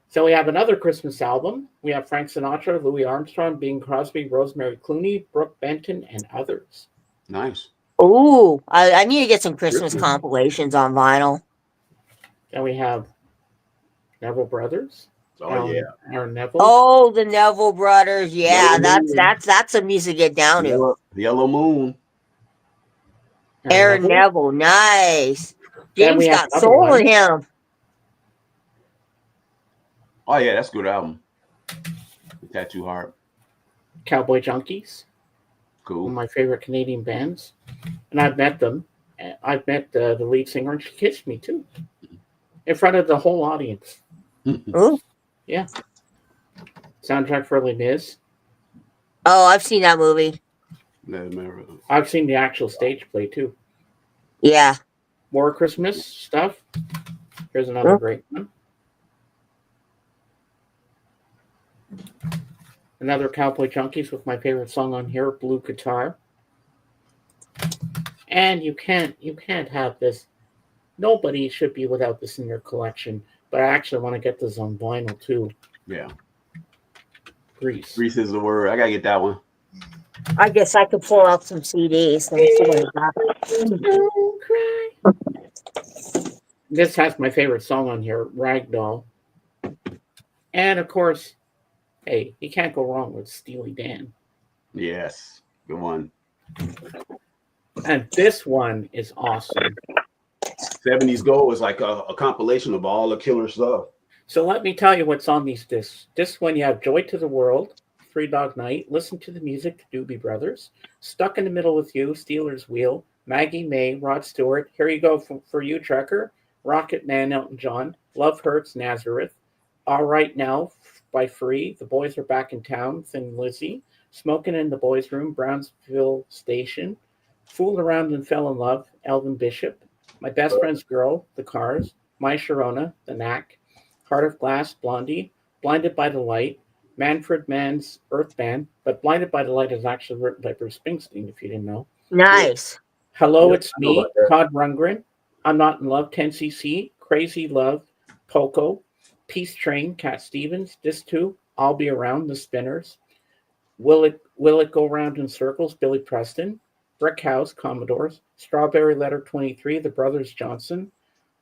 So we have another Christmas album. We have Frank Sinatra, Louis Armstrong, Bing Crosby, Rosemary Clooney, Brooke Benton, and others. Nice. Ooh, I need to get some Christmas compilations on vinyl. Then we have Neville Brothers. Oh yeah, Aaron Neville. Oh, the Neville Brothers. Yeah, that's some music to get down to. Yellow Moon. Aaron Neville, nice. James got soul in him. Oh yeah, that's a good album. Tattoo Heart. Cowboy Junkies. Cool. One of my favorite Canadian bands, and I've met them. I've met the lead singer, and she kissed me too, in front of the whole audience. Ooh. Yeah. Soundtrack for Les Mis. Oh, I've seen that movie. I've seen the actual stage play too. Yeah. More Christmas stuff. Here's another great one. Another Cowboy Junkies with my favorite song on here, Blue Guitar. And you can't have this. Nobody should be without this in their collection. But I actually want to get this on vinyl too. Yeah. Grease. Grease is the word. I gotta get that one. I guess I could pull out some CDs. Let me see what I got. Don't cry. This has my favorite song on here, Ragdoll. And of course, hey, you can't go wrong with Steely Dan. Yes. Good one. And this one is awesome. 70s Gold is like a compilation of all the killer stuff. So let me tell you what's on these discs. Disc one, you have Joy to the World, Three Dog Night, Listen to the Music, Doobie Brothers, Stuck in the Middle with You, Steelers Wheel, Maggie May, Rod Stewart, Here You Go for You, Trekker, Rocket Man, Elton John, Love Hurts, Nazareth, All Right Now by Free, The Boys Are Back in Town, Thin Lizzy, Smoking in the Boys Room, Brownsville Station, Fooled Around and Fell in Love, Elvin Bishop, My Best Friend's Girl, The Cars, My Sharona, The Knack, Heart of Glass, Blondie, Blinded by the Light, Manfred Mann's Earth Band, but Blinded by the Light is actually written by Bruce Springsteen, if you didn't know. Nice. Hello, Yeah, It's I know Me, about that. Todd Rundgren, I'm Not in Love, 10cc, Crazy Love, Poco, Peace Train, Cat Stevens, This Too, I'll Be Around, The Spinners, Will It Go Round in Circles, Billy Preston, Brick House, Commodores, Strawberry Letter 23, The Brothers Johnson,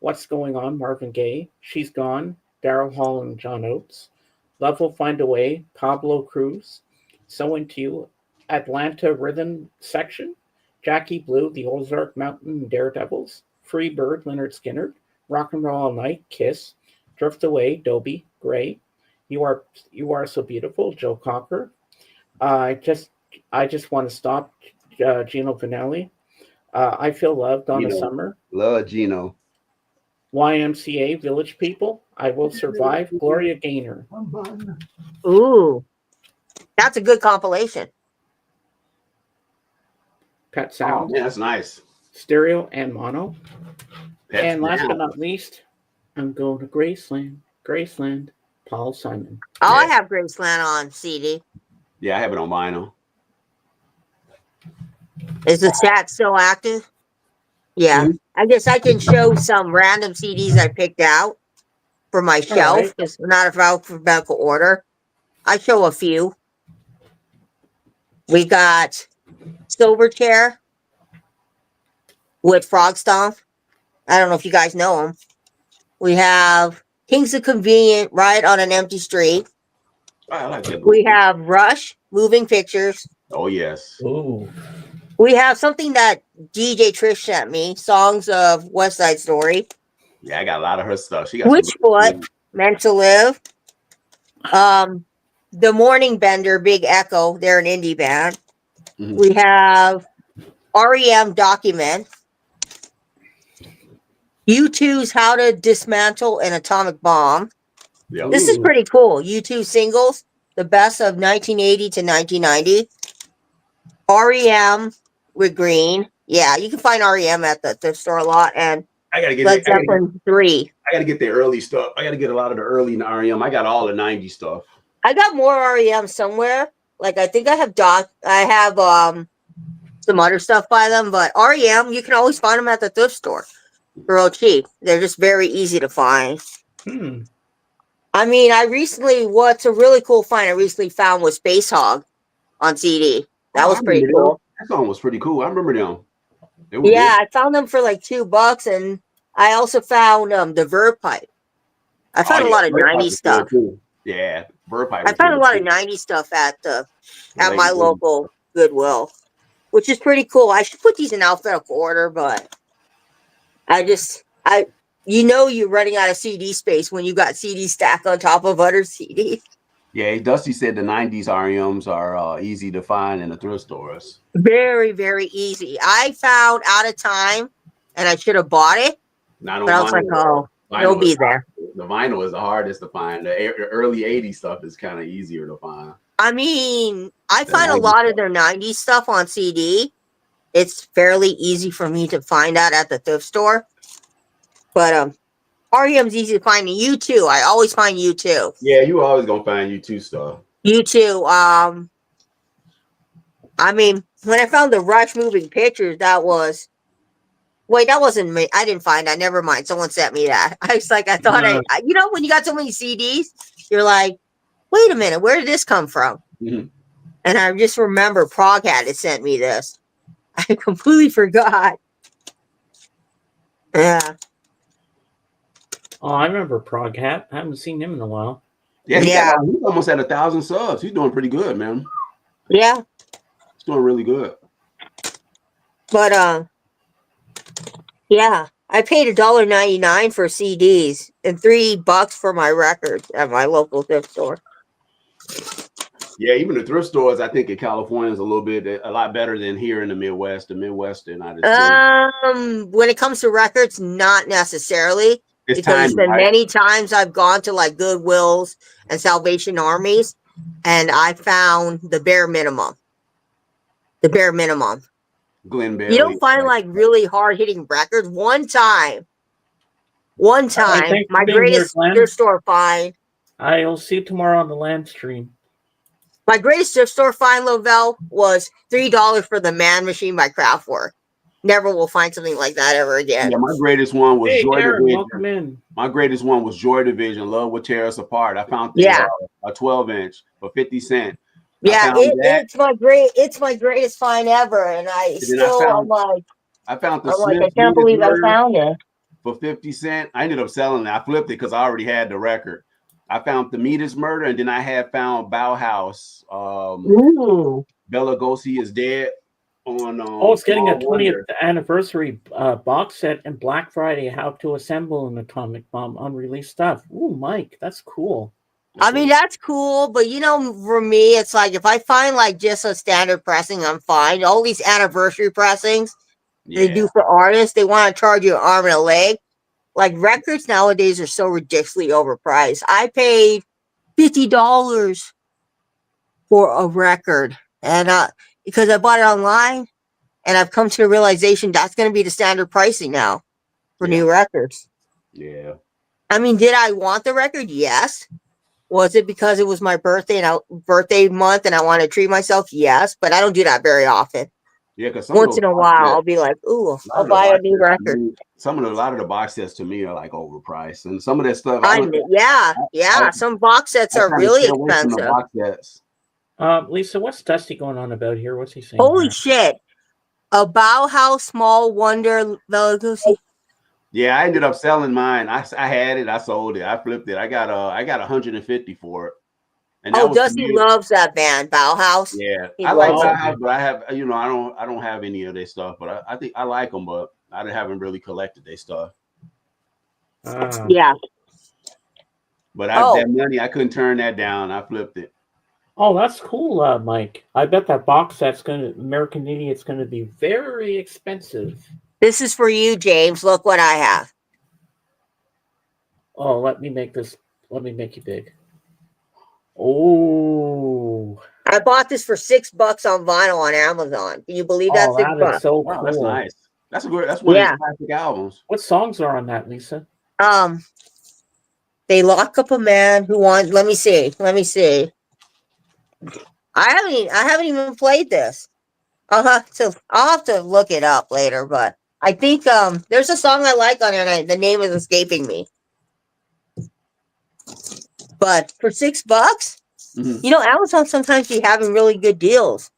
What's Going On, Marvin Gaye, She's Gone, Daryl Hall and John Oates, Love Will Find a Way, Pablo Cruz, So Into You, Atlanta Rhythm Section, Jackie Blue, The Ozark Mountain Daredevils, Free Bird, Leonard Skinner, Rock and Roll All Night, Kiss, Drift Away, Dobie, Gray, You Are So Beautiful, Joe Cocker, I just I Just Want to Stop, Gino Vanelli, I Feel Love, Donna Gino. Summer, Love Gino. YMCA, Village People, I Will Survive, Gloria Gaynor, Ooh, that's a good compilation. Pet Oh Sounds, man, that's nice. Stereo and Mono, Pet and last but Sounds. not least, I'm Going to Graceland, Graceland, Paul Simon. Oh, I Yeah. have Graceland on CD. Yeah, I have it on vinyl. Is the chat still active? Yeah. Mhm. I guess I can show some random CDs I picked out for my All shelf right. because not in alphabetical order. I show a few. We got Silverchair with Frog Stomp. I don't know if you guys know them. We have Kings of Convenient, Ride on an Empty Street. I like that We movie. have Rush, Moving Pictures. Oh yes. Ooh. We have something that DJ Trish sent me, Songs of West Side Story. Yeah, I got a lot of her stuff. She got some Witchfoot, Meant to Live. The Morning Bender, Big Echo. They're an indie band. Mhm. We have REM Document. U2's How to Dismantle an Atomic Bomb. Yeah. This is Ooh. pretty cool. U2 singles, the best of 1980 to 1990. REM with Green. Yeah, you can find REM at the thrift store a lot. And I gotta get Led it. Zeppelin 3. I gotta get the early stuff. I gotta get a lot of the early REM. I got all the 90s stuff. I got more REM somewhere. Like I think I have some other stuff by them, but REM you can always find them at the thrift store for real cheap. They're just very easy to find. Hmm. I mean, what's a really cool find I recently found was Space Hog on CD. That Oh, I was pretty remember them. cool. That song was pretty cool. I remember them. They were Yeah, good. I found them for like $2, and I also found the Verb Pipe. I Oh found a yeah, lot of Bird Pipe 90s was good stuff. too. Yeah, Bird Pipe I was found a pretty lot of cool. 90s stuff at The my late 80s. local Goodwill, which is pretty cool. I should put these in alphabetical order, but you're running out of CD space when you got CDs stacked on top of other CDs. Yeah, Dusty said the 90s REMs are easy to find in the thrift stores. Very, very easy. I found Out of Time, and I should have bought it, Not but on I was like, vinyl. oh, it'll Vinyl be is there. the vinyl is the hardest to find. The early 80s stuff is kind of easier to find. I mean, I The find a 90s lot of stuff. their 90s stuff on CD. It's fairly easy for me to find that at the thrift store. But REM's easy to find. And U2, I always find U2. Yeah, you always gonna find U2 stuff. U2, I mean, when I found the Rush Moving Pictures, that was Wait, that wasn't me. I didn't find that. Never mind. Someone sent me that. I was like, I thought you know, when you got so many CDs, you're like, wait a minute, where did this come from? Mhm. And I just remember Prague had sent me this. I completely forgot. Yeah. Oh, I remember Prague Hat. I haven't seen him in a while. Yeah, Yeah. he's almost at 1,000 subs. He's doing pretty good, man. Yeah. He's doing really good. But yeah, I paid $1.99 for CDs and $3 for my records at my local thrift store. Yeah, even the thrift stores, I think in California is a lot better than here in the Midwest. The Midwest, they're not as good. When it comes to records, not necessarily. It's Because there's timing, been right? many times I've gone to like Goodwills and Salvation Armies, and I found the bare minimum. The bare minimum. Glenn You Bailey. don't find like really hard hitting records. One time, Thanks for my being here, greatest Glenn. thrift store find. I'll see you tomorrow on the land stream. My greatest thrift store find, Lovell, was $3 for the Man Machine by Kraftwerk. Never will find something like that ever again. Yeah, my greatest one was Hey, Joy Darren, Division. welcome in. My greatest one was Joy Division. Love Will Tear Us Apart. I found a 12-inch for 50 cents. Yeah, it's my greatest find ever, and I found the I Smiths can't Meat is believe I Murder found it. for 50 cents. I ended up selling it. I flipped it because I already had the record. I found The Meat is Murder, and then I had found Bauhaus. Ooh. Bela Lugosi is Dead on it's getting a Small Wonder. 20th anniversary box set and Black Friday, How to Assemble an Atomic Bomb, unreleased stuff. Ooh, Mike, that's cool. I mean, that's cool, but you know, for me, it's like if I find like just a standard pressing, I'm fine. All these anniversary pressings they do for artists, they want to charge you an arm and a leg. Like records nowadays are so ridiculously overpriced. I paid $50 for a record, and because I bought it online, and I've come to the realization that's going to be the standard pricing now for new records. Yeah. I mean, did I want the record? Yes. Was it because it was my birthday month and I want to treat myself? Yes, but I don't do that very often. Yeah, because once in a while I'll be like, "Ooh, I'll buy a new record." A lot of the box sets to me are like overpriced, and some of that stuff. Some box sets are really expensive. Box sets. Lisa, what's Dusty going on about here? What's he saying? Holy shit! A Bauhaus Small Wonder Lugosi. Yeah, I ended up selling mine. I had it. I sold it. I flipped it. I got 150 for it. And Dusty loves that band, Bauhaus. Yeah, I like Bauhaus, but I have I don't have any of their stuff. But I think I like them, but I haven't really collected their stuff. Yeah. But that money, I couldn't turn that down. I flipped it. Oh, that's cool, Mike. I bet that box set's American Idiot's gonna be very expensive. This is for you, James. Look what I have. Oh, let me make you big. Oh, I bought this for $6 on vinyl on Amazon. Can you believe that? $6. That is so cool. That's nice. That's one of his classic albums. What songs are on that, Lisa? They lock up a man who wants. Let me see. I haven't even played this. I'll have to look it up later, but I think there's a song I like on there. The name is escaping me. But for $6, you know, Amazon sometimes be having really good deals.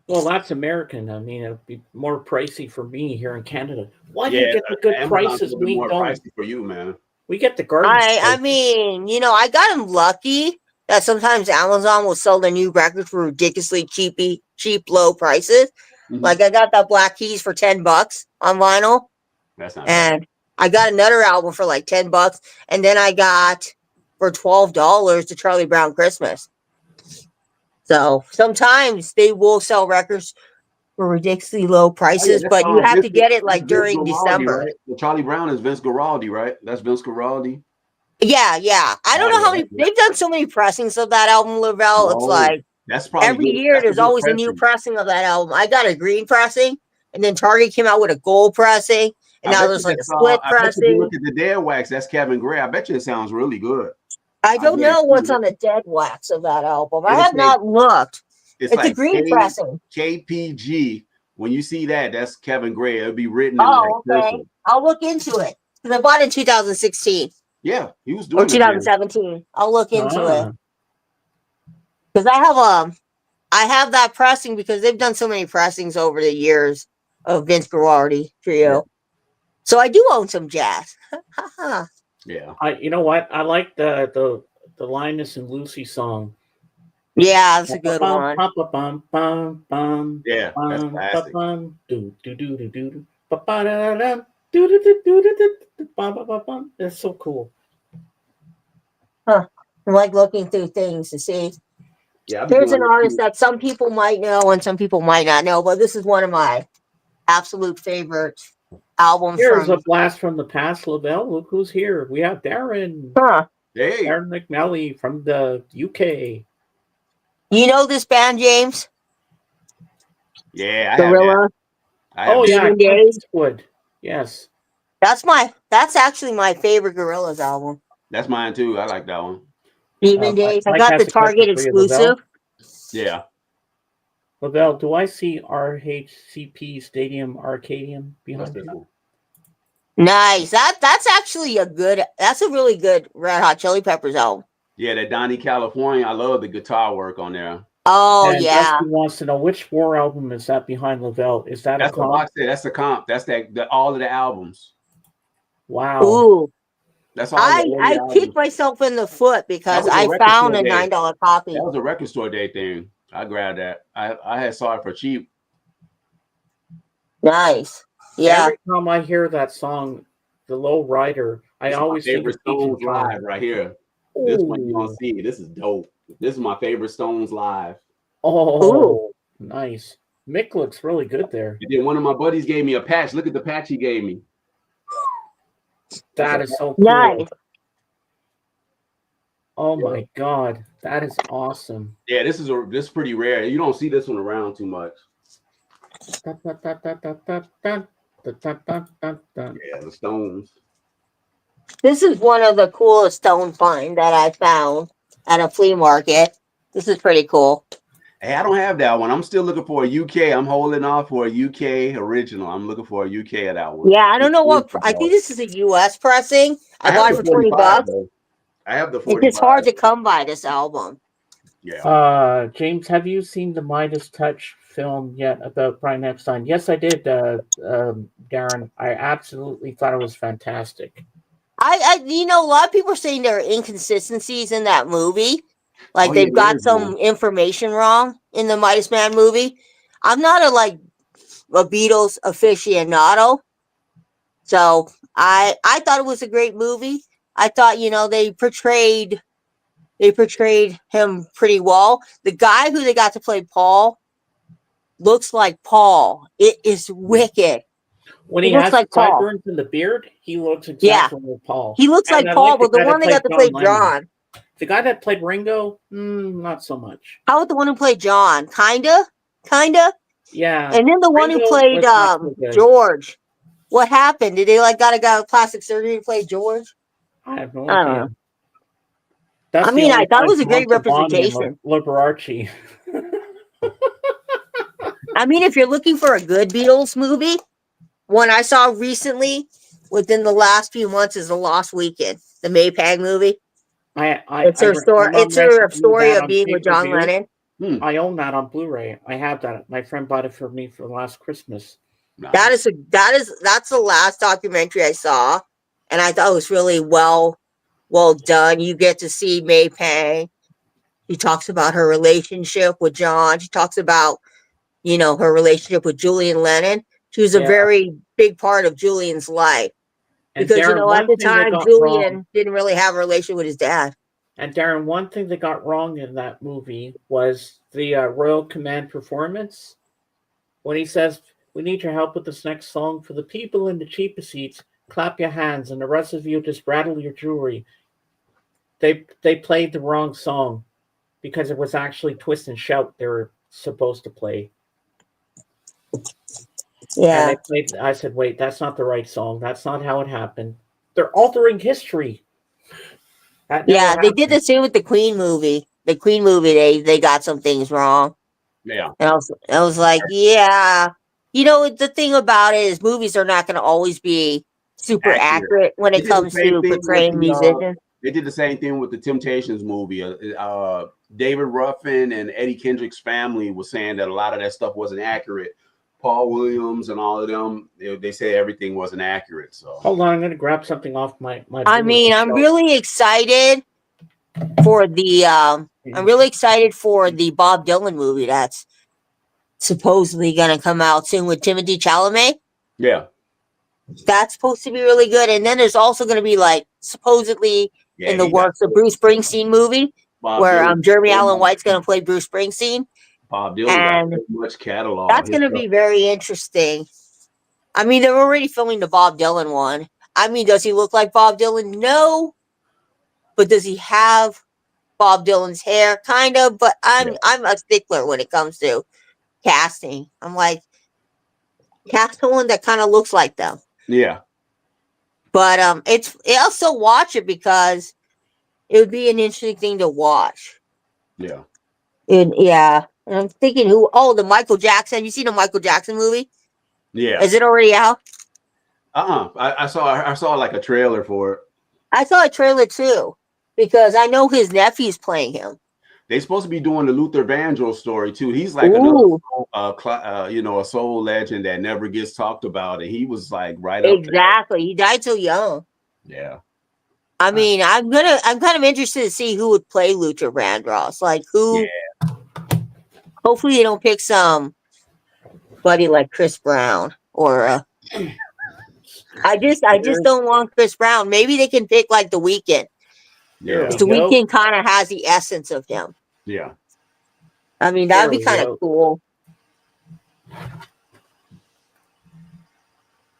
Well, that's American. I mean, it'd be more pricey for me here in Canada. Why do you get the good prices? We more don't. Pricey for you, man. We get the garbage. I mean, you know, I got lucky that sometimes Amazon will sell the new records for ridiculously cheap, low prices. Mm-hmm. Like I got that Black Keys for $10 on vinyl. That's not bad. I got another album for like $10, and then I got for $12 the Charlie Brown Christmas. So sometimes they will sell records for ridiculously low prices, but you have to get it like during December. Right? The Charlie Brown is Vince Guaraldi, right? That's Vince Guaraldi. Yeah. I don't know how many. They've done so many pressings of that album, Lavelle. It's like that's probably every year there's always a new pressing of that album. I got a green pressing, and then Target came out with a gold pressing. And now there's like a split pressing. If you look at the Dead Wax, that's Kevin Gray. I bet you it sounds really good. I don't know what's on the Dead Wax of that album. I have not looked. It's like a green pressing. KPG When you see that, that's Kevin Gray. It'll be written in like Oh, okay. cursive. I'll look into it because I bought it in 2016 Yeah, he was or doing it then. 2017. I'll look into it Ah, because I have that pressing because they've done so many pressings over the years of Vince Guaraldi Trio. Yeah. So I do own some jazz. Yeah. you know what? I like the Linus and Lucy song. Yeah, that's a good Bum, one. bum, bum, bum, bum, Yeah, that's bum, classic. bum, do do do do do, ba ba da da, do do do do do do, bum bum bum bum. That's so cool. Huh. I like looking through things to see. Yeah, I'll be There's doing an that artist too. that some people might know and some people might not know, but this is one of my absolute favorite albums Here's a from. blast from the past, Lavelle. Look who's here. We have Darren. Huh. Hey, Darren McNally from the UK. You know this band, James? yeah, I have that. Gorilla. I have Oh that. yeah, Demon Clint Days. Eastwood. Yes. That's actually my favorite Gorillaz album. That's mine too. I like that one. Demon Days. I Mike got the has a question Target for you, Lavelle. exclusive. Yeah. Lavelle, do I see RHCP Stadium Arcadium What's behind this you? one? Nice. That's actually that's a really good Red Hot Chili Peppers album. Yeah, that Donnie California. I love the guitar work on there. Oh And yeah. Dusty wants to know which war album is that behind Lavelle? Is that That's a the comp? box set. That's the comp. That's all of the albums. Wow. Ooh. That's all the early I kicked albums. myself in the foot because was a I record found store a day. $9 copy. That was a record store day thing. I grabbed that. I had saw it for cheap. Nice. Yeah. Every time I hear that song, The Low Rider, I This is my always think favorite of Cheech and Stones Chong. live right here. This one you gonna Ooh. see. This is dope. This is my favorite Stones live. Oh, nice. Mick looks really good there. And then one of my buddies gave me a patch. Look at the patch he gave me. That is so cool. Nice. Oh my God, that is awesome. Yeah, this is pretty rare. You don't see this one around too much. Da, da, da, da, da, da, da, da, da, da, da, da. Yeah, the Stones. This is one of the coolest stone find that I found at a flea market. This is pretty cool. Hey, I don't have that one. I'm still looking for a UK. I'm holding off for a UK original. I'm looking for a UK of that one. Yeah, I don't know what. I think this is a US pressing. I bought it for 20 bucks. Though. I have the It's 45. just hard to come by this album. Yeah. James, have you seen the Midas Touch film yet about Brian Epstein? Yes, I did, Darren. I absolutely thought it was fantastic. A lot of people are saying there are inconsistencies in that movie. Like they've got some information wrong in the Midas Man movie. I'm not a Beatles aficionado. So I thought it was a great movie. I thought, they portrayed him pretty well. The guy who they got to play Paul looks like Paul. It is wicked. When he has the sideburns and the beard, he looks exactly like Paul. He looks like Paul, but the one they got to play John. The guy that played Ringo, not so much. How about the one who played John? Kinda? Yeah. And then the one who played George. What happened? Did they got a guy with plastic surgery to play George? I have no idea. I thought it was a great representation. Liberace. If you're looking for a good Beatles movie, one I saw recently within the last few months is The Lost Weekend, the Maypag movie. It's her story of being with John Lennon. I own that on Blu-ray. I have that. My friend bought it for me for last Christmas. That's the last documentary I saw, and I thought it was really well done. You get to see Maypag. She talks about her relationship with John. She talks about her relationship with Julian Lennon. She was a very big part of Julian's life. Because, Darren, at the time, Julian didn't really have a relationship with his dad. And Darren, one thing that got wrong in that movie was the Royal Command performance. When he says, "We need your help with this next song. For the people in the cheapest seats, clap your hands, and the rest of you just rattle your jewelry." They played the wrong song because it was actually Twist and Shout they were supposed to play. Yeah. And they played, I said, wait, that's not the right song. That's not how it happened. They're altering history. Yeah, they did the same with the Queen movie. The Queen movie, they got some things wrong. Yeah. And I was like, yeah. the thing about it is movies are not going to always be super Accurate. accurate when They it did the comes same to thing with portraying musicians. they did the same thing with the Temptations movie. David Ruffin and Eddie Kendrick's family was saying that a lot of that stuff wasn't accurate. Paul Williams and all of them, they say everything wasn't accurate. So Hold on, I'm going to grab something off my. I mean, I'm really excited for the Bob Dylan movie that's supposedly going to come out soon with Timothy Chalamet. yeah, That's supposed to be really good. And then there's also going to be like supposedly in the works a Bruce Springsteen movie where Jeremy Allen White's going to play Bruce Springsteen. Bob Dylan And got so much catalog. that's going to be very interesting. I mean, they're already filming the Bob Dylan one. I mean, does he look like Bob Dylan? No. But does he have Bob Dylan's hair? Kind of. But I'm a stickler when it comes to casting. I'm like, cast someone that kind of looks like them. Yeah. But I'll still watch it because it would be an interesting thing to watch. Yeah. And I'm thinking the Michael Jackson. Have you seen the Michael Jackson movie? Yeah. Is it already out? I saw like a trailer for it. I saw a trailer too, because I know his nephew's playing him. They're supposed to be doing the Luther Vandross story too. He's like another a soul legend that never gets talked about, and he was like right up exactly. There. He died so young. Yeah. I mean, I'm kind of interested to see who would play Luther Vandross. Like who? Yeah. Hopefully, they don't pick somebody like Chris Brown or. I just don't want Chris Brown. Maybe they can pick like The Weeknd. Yeah. The Weeknd kind of has the essence of him. Yeah. I mean, that would be kind of cool.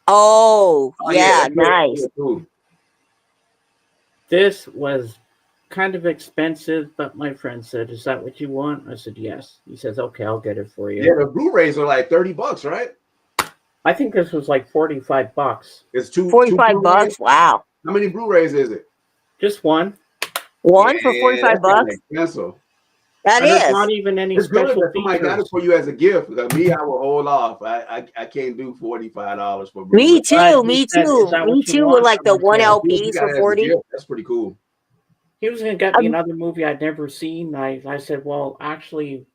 Oh yeah, nice. This was kind of expensive, but my friend said, "Is that what you want?" I said, "Yes." He says, "Okay, I'll get it for you." Yeah, the Blu-rays are like $30, right? I think this was like $45. It's $45. Wow. How many Blu-rays is it? Just one. One for $45. Expensive. That is. There's not even any special features. Somebody got it for you as a gift. Me, I will hold off. I can't do $45 for Blu-ray. Me too. Me too. With like the one LPs for $40. That's pretty cool. He was going to get me another movie I'd never seen. I said, well, actually,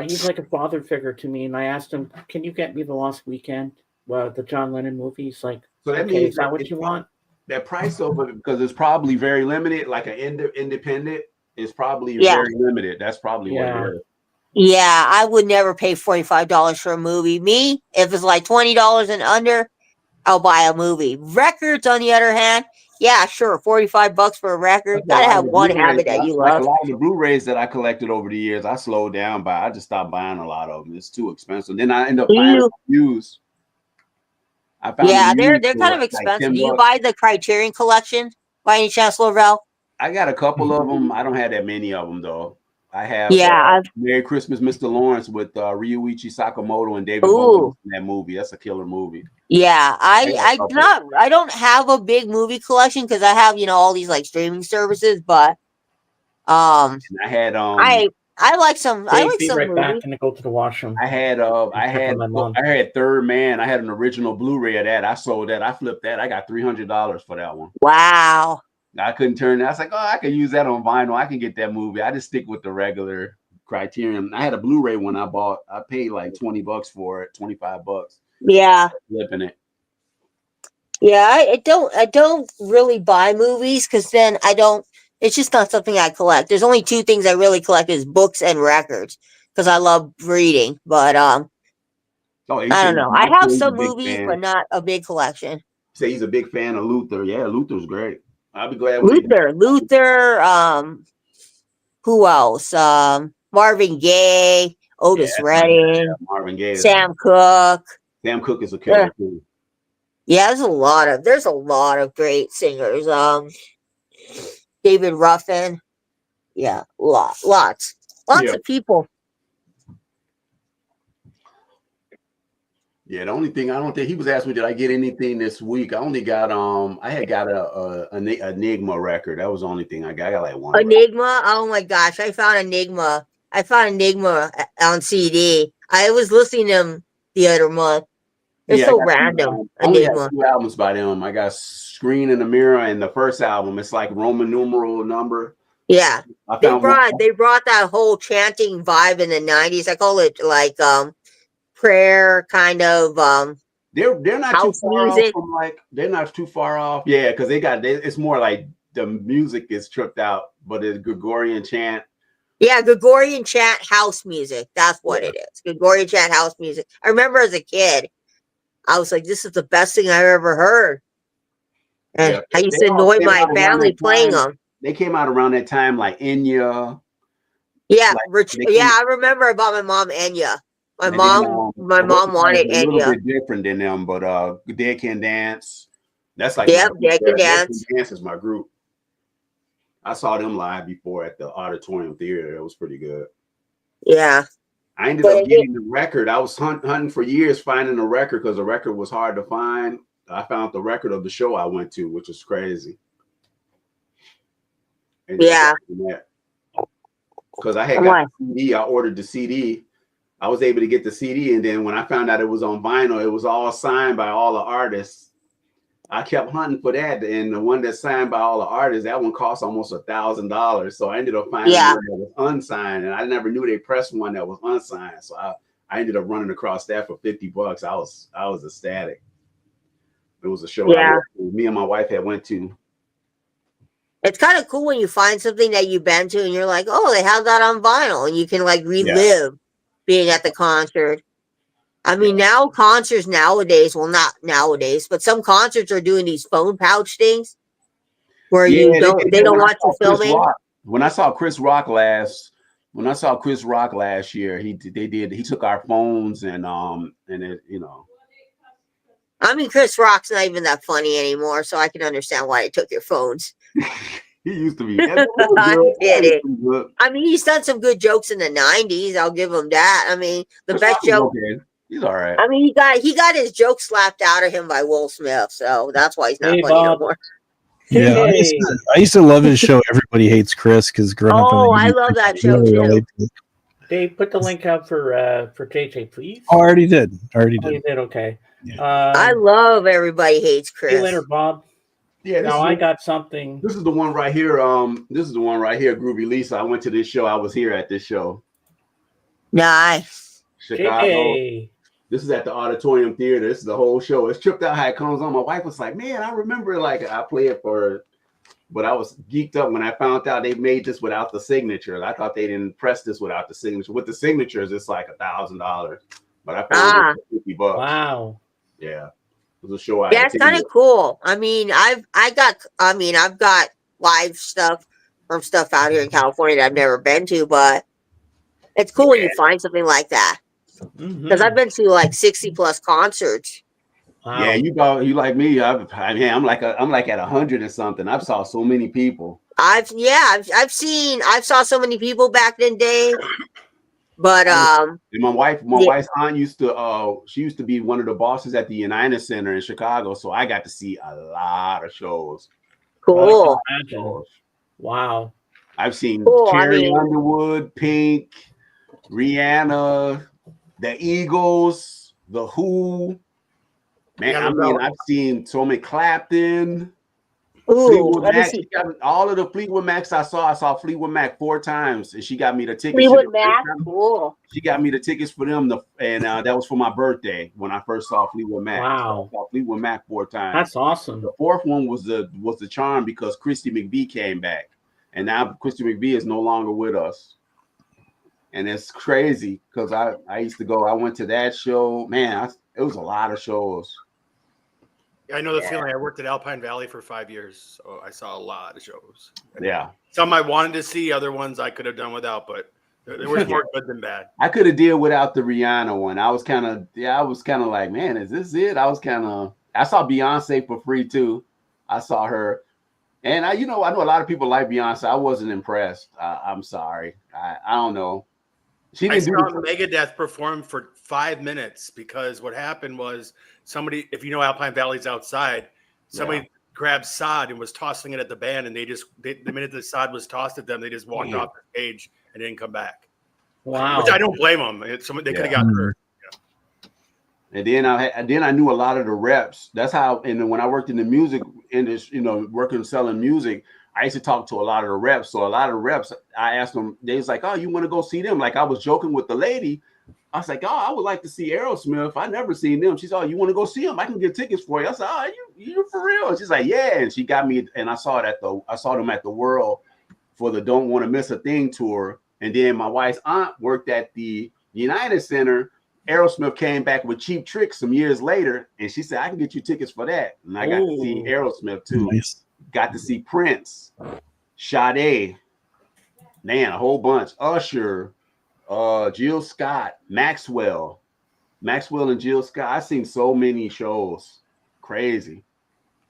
he's like a father figure to me. And I asked him, can you get me The Lost Weekend? Well, the John Lennon movie. He's like, so that okay, is that what you want? That price over, because it's probably very limited, like an independent, is probably very limited. That's probably what it is. Yeah, I would never pay $45 for a movie. Me, if it's like $20 and under, I'll buy a movie. Records, on the other hand, yeah, sure, $45 for a record. Gotta have one habit that you love. Like a lot of the Blu-rays that I collected over the years, I slowed down by. I just stopped buying a lot of them. It's too expensive. Then I end up buying them used. They're kind of expensive. Do you buy the Criterion Collection by any chance, Lavelle? I got a couple of them. I don't have that many of them though. I have Merry Christmas, Mr. Lawrence with Ryuichi Sakamoto and David Bowie in that movie. That's a killer movie. Yeah, I don't have a big movie collection because I have all these like streaming services, but and I had I like some. I like some right movies. back and go to the washroom. I had Third Man. I had an original Blu-ray of that. I sold that. I flipped that. I got $300 for that one. Wow. I couldn't turn that. I was like, oh, I could use that on vinyl. I can get that movie. I just stick with the regular Criterion. I had a Blu-ray one I bought. I paid like $20 for it, $25. Yeah. Flipping it. Yeah, I don't really buy movies because then it's just not something I collect. There's only two things I really collect is books and records because I love reading. But I don't know. I have some movies, but not a big collection. Say he's a big fan of Luther. Yeah, Luther's great. I'll be glad. Luther. Who else? Marvin Gaye, Otis Redding, Marvin Gaye, Sam Cooke. Sam Cooke is a killer too. Yeah, there's a lot of great singers. David Ruffin. Yeah, lots of people. Yeah, the only thing I don't think he was asking me, did I get anything this week? I only got I had got a Enigma record. That was the only thing I got. I got like one. Enigma? Record. Oh my gosh, I found Enigma on CD. I was listening to him the other month. They're Yeah, I so got random. I only have Enigma. 2 albums by them. I got Screen in the Mirror and the first album. It's like Roman numeral number. Yeah. I They found one. brought that whole chanting vibe in the 90s. I call it like prayer kind of They're not too house far off music. from like they're not too far off. Yeah, because it's more like the music is tripped out, but it's Gregorian chant. Yeah, Gregorian chant house music. That's what Yeah. it is. Gregorian chant house music. I remember as a kid, I was like, this is the best thing I've ever heard. And Yeah, I used they to all annoy came my out around family that playing time. them. They came out around that time, like Enya. Yeah, Like they came, I remember about my mom Enya. My and then mom what's wanted a little Enya. bit different than them, but Dead Can Dance. That's like my Yep, group Jack there. and Dead Can Dance. Dance is my group. I saw them live before at the Auditorium Theater. It was pretty good. Yeah. I ended But up getting the record. I was hunting for years finding a record because the record was hard to find. I found the record of the show I went to, which was crazy. Ended up yeah. watching that. Because I had I'm got like, the CD, I ordered the CD. I was able to get the CD, and then when I found out it was on vinyl, it was all signed by all the artists. I kept hunting for that, and the one that's signed by all the artists, that one cost almost $1,000. So I ended up finding Yeah. one that was unsigned, and I never knew they pressed one that was unsigned. So I ended up running across that for $50. I was ecstatic. It was a show yeah. me and my wife had went to. It's kind of cool when you find something that you've been to and you're like, oh, they have that on vinyl, and you can like relive being at the concert. I mean, now concerts nowadays, well, not nowadays, but some concerts are doing these phone pouch things where Yeah, you they don't, did they that don't when I want saw you Chris filming. Rock. When I saw Chris Rock last year, he took our phones and it, you know. I mean, Chris Rock's not even that funny anymore, so I can understand why they took your phones. He used to be. That was I'm good. That was kidding. good. I mean, he's done some good jokes in the 90s. I'll give him that. I mean, the Chris best Rock was joke. okay. He's all right. I mean, he got his joke slapped out of him by Will Smith, so that's why he's not Hey, funny no Bob. more. Yeah, Hey. I used to love his show. Everybody Hates Chris because growing up in Oh, the I 80s, love that I show really too. liked it. Dave, put the link up for JJ, please. Oh, I already did. Oh, you did? Okay. Yeah. I love Everybody Hates See you Chris. later, Bob. Yeah, Now I got something. This is the one right here. This is the one right here, Groovy Lisa. I went to this show. I was here at this show. Nice. Chicago. JJ. This is at the Auditorium Theater. This is the whole show. It's tripped out how it comes on. My wife was like, man, I remember like I played it for her, but I was geeked up when I found out they made this without the signatures. I thought they didn't press this without the signature. With the signatures, it's like $1,000. But I found it for $50. Wow. Yeah. It was a show I Yeah, had it's kind of cool. I mean, I've got live stuff from stuff out here in California that I've never been to, but it's cool when you find something like that. Because I've been to like 60 plus concerts. Wow. Yeah, you like me. I'm like at 100 or something. I've saw so many people. I saw so many people back in the day. But and my wife's aunt used to be one of the bosses at the United Center in Chicago, so I got to see a lot of shows. Cool. Wow. I've seen Cool. Carrie Underwood, Pink, Rihanna, the Eagles, the Who. Man, Yeah, I mean, I've seen so many Clapton. Ooh, Fleetwood let me Mac. see. All of the Fleetwood Macs I saw Fleetwood Mac 4 times, and she got me the tickets. Fleetwood Mac, cool. She got me the tickets for them, and that was for my birthday when I first saw Fleetwood Mac. Wow, so I saw Fleetwood Mac 4 times. That's awesome. The 4th one was the charm because Christy McVie came back, and now Christy McVie is no longer with us, and it's crazy because I used to go. I went to that show. Man, it was a lot of shows. I know the feeling. I worked at Alpine Valley for 5 years, so I saw a lot of shows. Yeah. Some I wanted to see, other ones I could have done without, but there was more good than bad. I could have dealt without the Rihanna one. I was kind of like, man, is this it? I saw Beyonce for free too. I saw her. And I know a lot of people like Beyonce. I wasn't impressed. I'm sorry. I don't know. I saw Megadeth perform for 5 minutes because what happened was somebody, if you know Alpine Valley's outside, somebody grabbed sod and was tossing it at the band, and the minute the sod was tossed at them, they just walked off the stage and didn't come back. Wow. Which I don't blame them. They could have gotten hurt. And then I knew a lot of the reps. That's how. And then when I worked in the music industry, working selling music, I used to talk to a lot of the reps. So a lot of reps, I asked them. They was like, "Oh, you want to go see them?" Like I was joking with the lady. I was like, "Oh, I would like to see Aerosmith. I never seen them." She's, "Oh, you want to go see them? I can get tickets for you." I said, "Oh, you for real?" And she's like, "Yeah." And she got me. And I saw them at the World for the Don't Want to Miss a Thing tour. And then my wife's aunt worked at the United Center. Aerosmith came back with Cheap Tricks some years later, and she said, "I can get you tickets for that." And I got to see Aerosmith too. Nice. Got to see Prince, Sade, man, a whole bunch. Usher, Jill Scott, Maxwell and Jill Scott. I've seen so many shows. Crazy.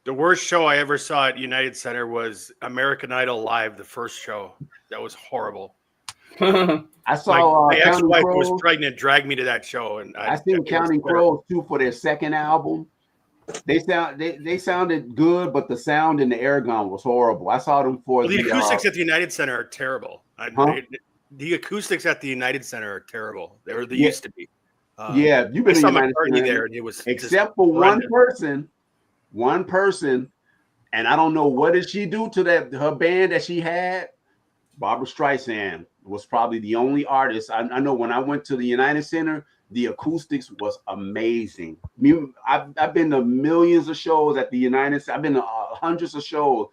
The worst show I ever saw at United Center was American Idol Live, the first show. That was horrible. I saw my ex-wife Counting was Crows. pregnant, dragged me to that show, and I seen Counting Crows too for their second album. They sounded good, but the sound in the air gun was horrible. I saw them for the acoustics at the United Center are terrible. The acoustics at the United Center are terrible. They used to be. Yeah, you've been in United Center there, and it was except for one person, and I don't know what did she do to her band that she had. Barbara Streisand was probably the only artist. I know when I went to the United Center, the acoustics was amazing. I've been to millions of shows at the United Center. I've been to hundreds of shows.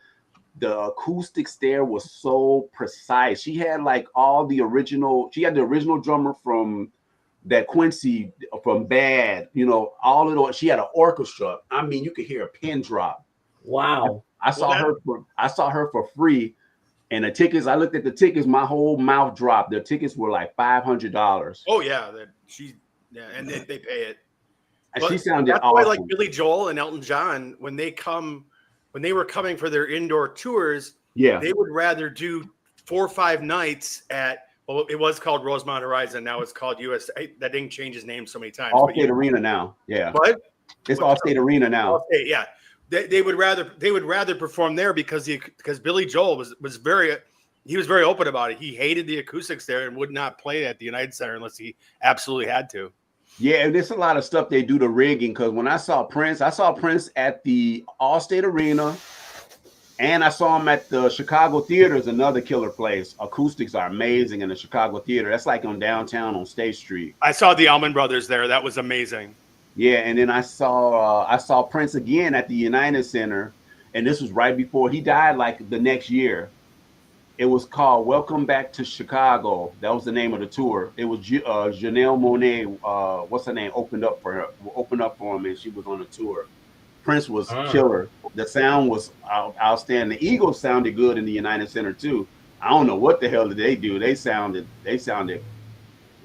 The acoustics there was so precise. She had like she had the original drummer from that Quincy from Bad, she had an orchestra. I mean, you could hear a pin drop. Wow. I saw her for free. And the tickets, I looked at the tickets, my whole mouth dropped. The tickets were like $500. Oh yeah, and they pay it. And but she sounded that's awesome. Why, like Billy Joel and Elton John, when they were coming for their indoor tours, they would rather do 4 or 5 nights at. Well, it was called Rosemont Horizon. Now it's called US. That didn't change his name so many times. Allstate Arena now. Yeah. What? It's Allstate Arena now. Allstate, yeah. They would rather perform there because Billy Joel was very open about it. He hated the acoustics there and would not play at the United Center unless he absolutely had to. Yeah, and there's a lot of stuff they do to rigging, because when I saw Prince at the Allstate Arena, and I saw him at the Chicago Theater, is another killer place. Acoustics are amazing in the Chicago Theater. That's like on downtown on State Street. I saw the Allman Brothers there. That was amazing. Yeah, and then I saw Prince again at the United Center, and this was right before he died, like the next year. It was called Welcome Back to Chicago. That was the name of the tour. It was Janelle Monáe, what's her name, opened up for him, and she was on the tour. Prince was killer. The sound was outstanding. The Eagles sounded good in the United Center too. I don't know what the hell did they do. They sounded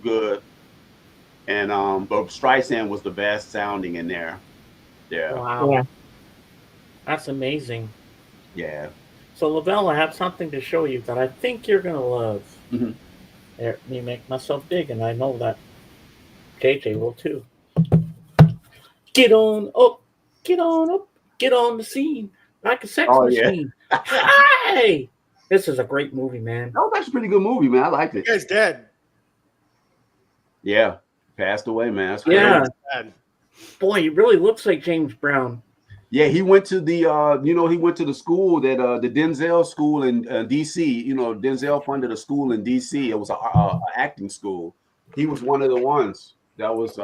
good. And but Streisand was the best sounding in there. Yeah. Wow. Yeah. That's amazing. Yeah. So Lavelle, I have something to show you that I think you're gonna love. Mm-hmm. Let me make myself big, and I know that JJ will too. Get on up, get on the scene like a sex machine. Hey, this is a great movie, man. That was actually a pretty good movie, man. I liked it. You guy's dead. Yeah, passed away, man. That's crazy. Boy, he really looks like James Brown. Yeah, he went to the the school that the Denzel school in DC. Denzel funded a school in DC. It was a acting school. He was one of the ones that was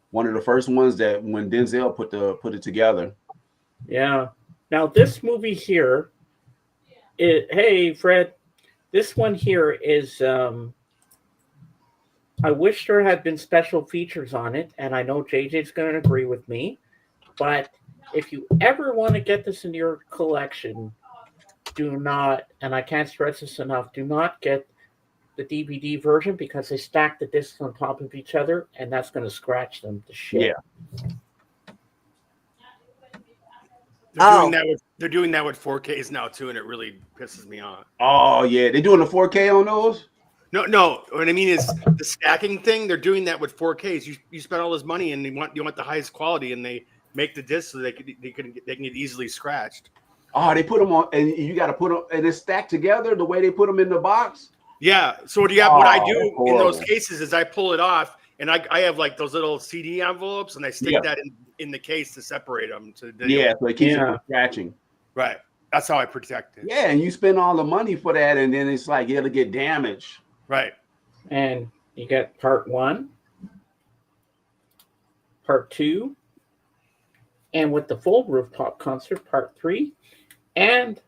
one of the first ones that when Denzel put it together. Yeah. Now this movie here, hey Fred, this one here is. I wish there had been special features on it, and I know JJ's going to agree with me. But if you ever want to get this into your collection, do not, and I can't stress this enough, do not get the DVD version because they stack the discs on top of each other, and that's going to scratch them to shit. Yeah. They're doing that with 4Ks now too, and it really pisses me off. Oh yeah, they're doing the 4K on those? No. What I mean is the stacking thing. They're doing that with 4Ks. You spend all this money, and you want the highest quality, and they make the disc so they can get easily scratched. Oh, they put them on, and you got to put them, and it's stacked together the way they put them in the box. Yeah. So what I do in those cases is I pull it off, and I have like those little CD envelopes, and I stick Yeah. that in the case to separate them. So it keeps it from scratching. Right. That's how I protect it. Yeah, and you spend all the money for that, and then it's like it'll get damaged. Right. And you get part 1, part 2, and with the full rooftop concert, part 3, and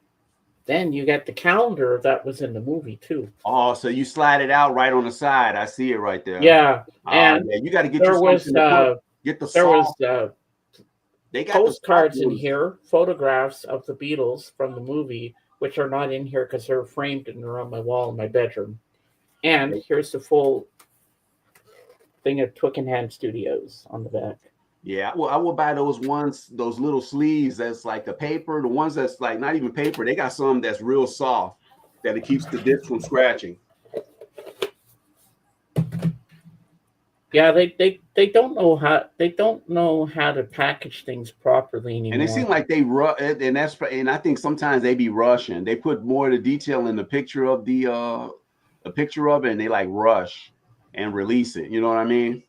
then you get the calendar that was in the movie too. Oh, so you slide it out right on the side. I see it right there. Yeah, and yeah, you got to get there you was something to put. Get the there salt. was they got postcards the in here, photographs of the Beatles from the movie, which are not in here because they're framed and they're on my wall in my bedroom. And here's the full thing of Twickenham Studios on the back. Yeah, well, I will buy those ones, those little sleeves that's like the paper, the ones that's like not even paper. They got some that's real soft that it keeps the disc from scratching. Yeah, they don't know how to package things properly anymore. And it seems like they rush, and I think sometimes they be rushing. They put more of the detail in the picture of the picture of it, and they like rush and release it. You know what I mean?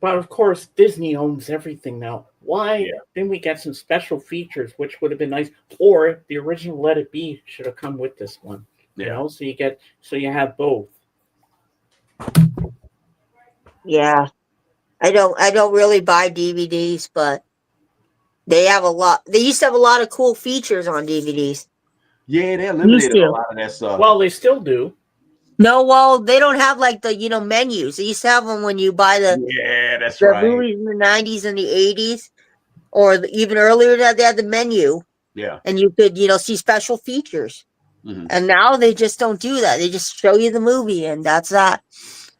But of course, Disney owns everything now. Why didn't we get some special features, which would have been nice? Or the original Let It Be should have come with this one. You know, so you have both. Yeah, I don't really buy DVDs, but they have a lot. They used to have a lot of cool features on DVDs. Yeah, they eliminated a lot of that stuff. Well, they still do. No, well, they don't have like the menus. They used to have them when you buy the movies in the 90s and the 80s, or even earlier that they had the menu. Yeah, and you could see special features. Mm-hmm. And now they just don't do that. They just show you the movie, and that's that.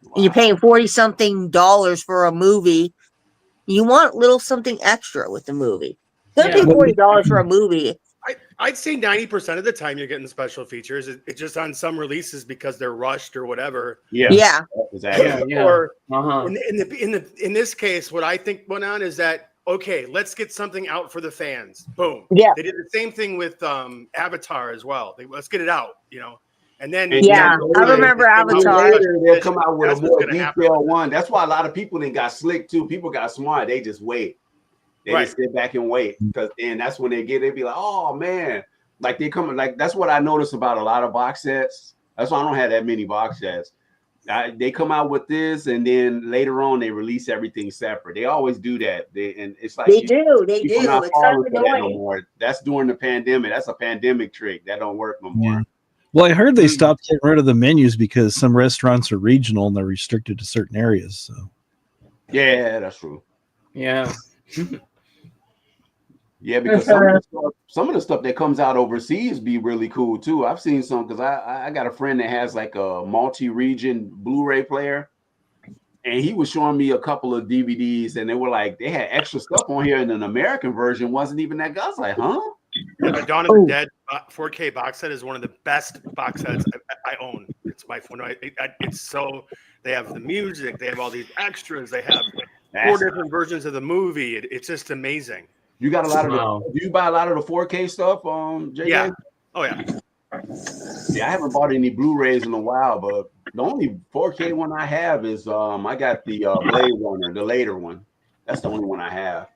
Wow. And you're paying $40-something for a movie. You want little something extra with the movie. Don't pay $40 for a movie. I'd say 90% of the time you're getting special features. It's just on some releases because they're rushed or whatever. Yeah. Exactly. Or in this case, what I think went on is that, okay, let's get something out for the fans. Boom. Yeah. They did the same thing with Avatar as well. Let's get it out, And then I remember Avatar. Later, they'll come out with a more detailed one. That's why a lot of people then got slick too. People got smart. They just wait. They just sit back and wait, because then that's when they be like, oh man, like they come like that's what I notice about a lot of box sets. That's why I don't have that many box sets. They come out with this, and then later on they release everything separate. They always do that. And it's like they do. It's kind of annoying. No more. That's during the pandemic. That's a pandemic trick. That don't work no more. Yeah. Well, I heard they stopped getting rid of the menus because some restaurants are regional and they're restricted to certain areas. So, yeah, that's true. Yeah. Yeah, because some of the stuff that comes out overseas be really cool too. I've seen some, because I got a friend that has like a multi-region Blu-ray player, and he was showing me a couple of DVDs, and they were like, they had extra stuff on here, and an American version wasn't even that good. I was like, huh? The Dawn of the Dead 4K box set is one of the best box sets I own. It's my phone. It's so, they have the music, they have all these extras, they have 4 different versions of the movie. It's just amazing. You got a lot of do you buy a lot of the 4K stuff, JJ? Yeah. Oh yeah. Yeah, I haven't bought any Blu-rays in a while, but the only 4K one I have is I got the Blade Runner, the later one. That's the only one I have.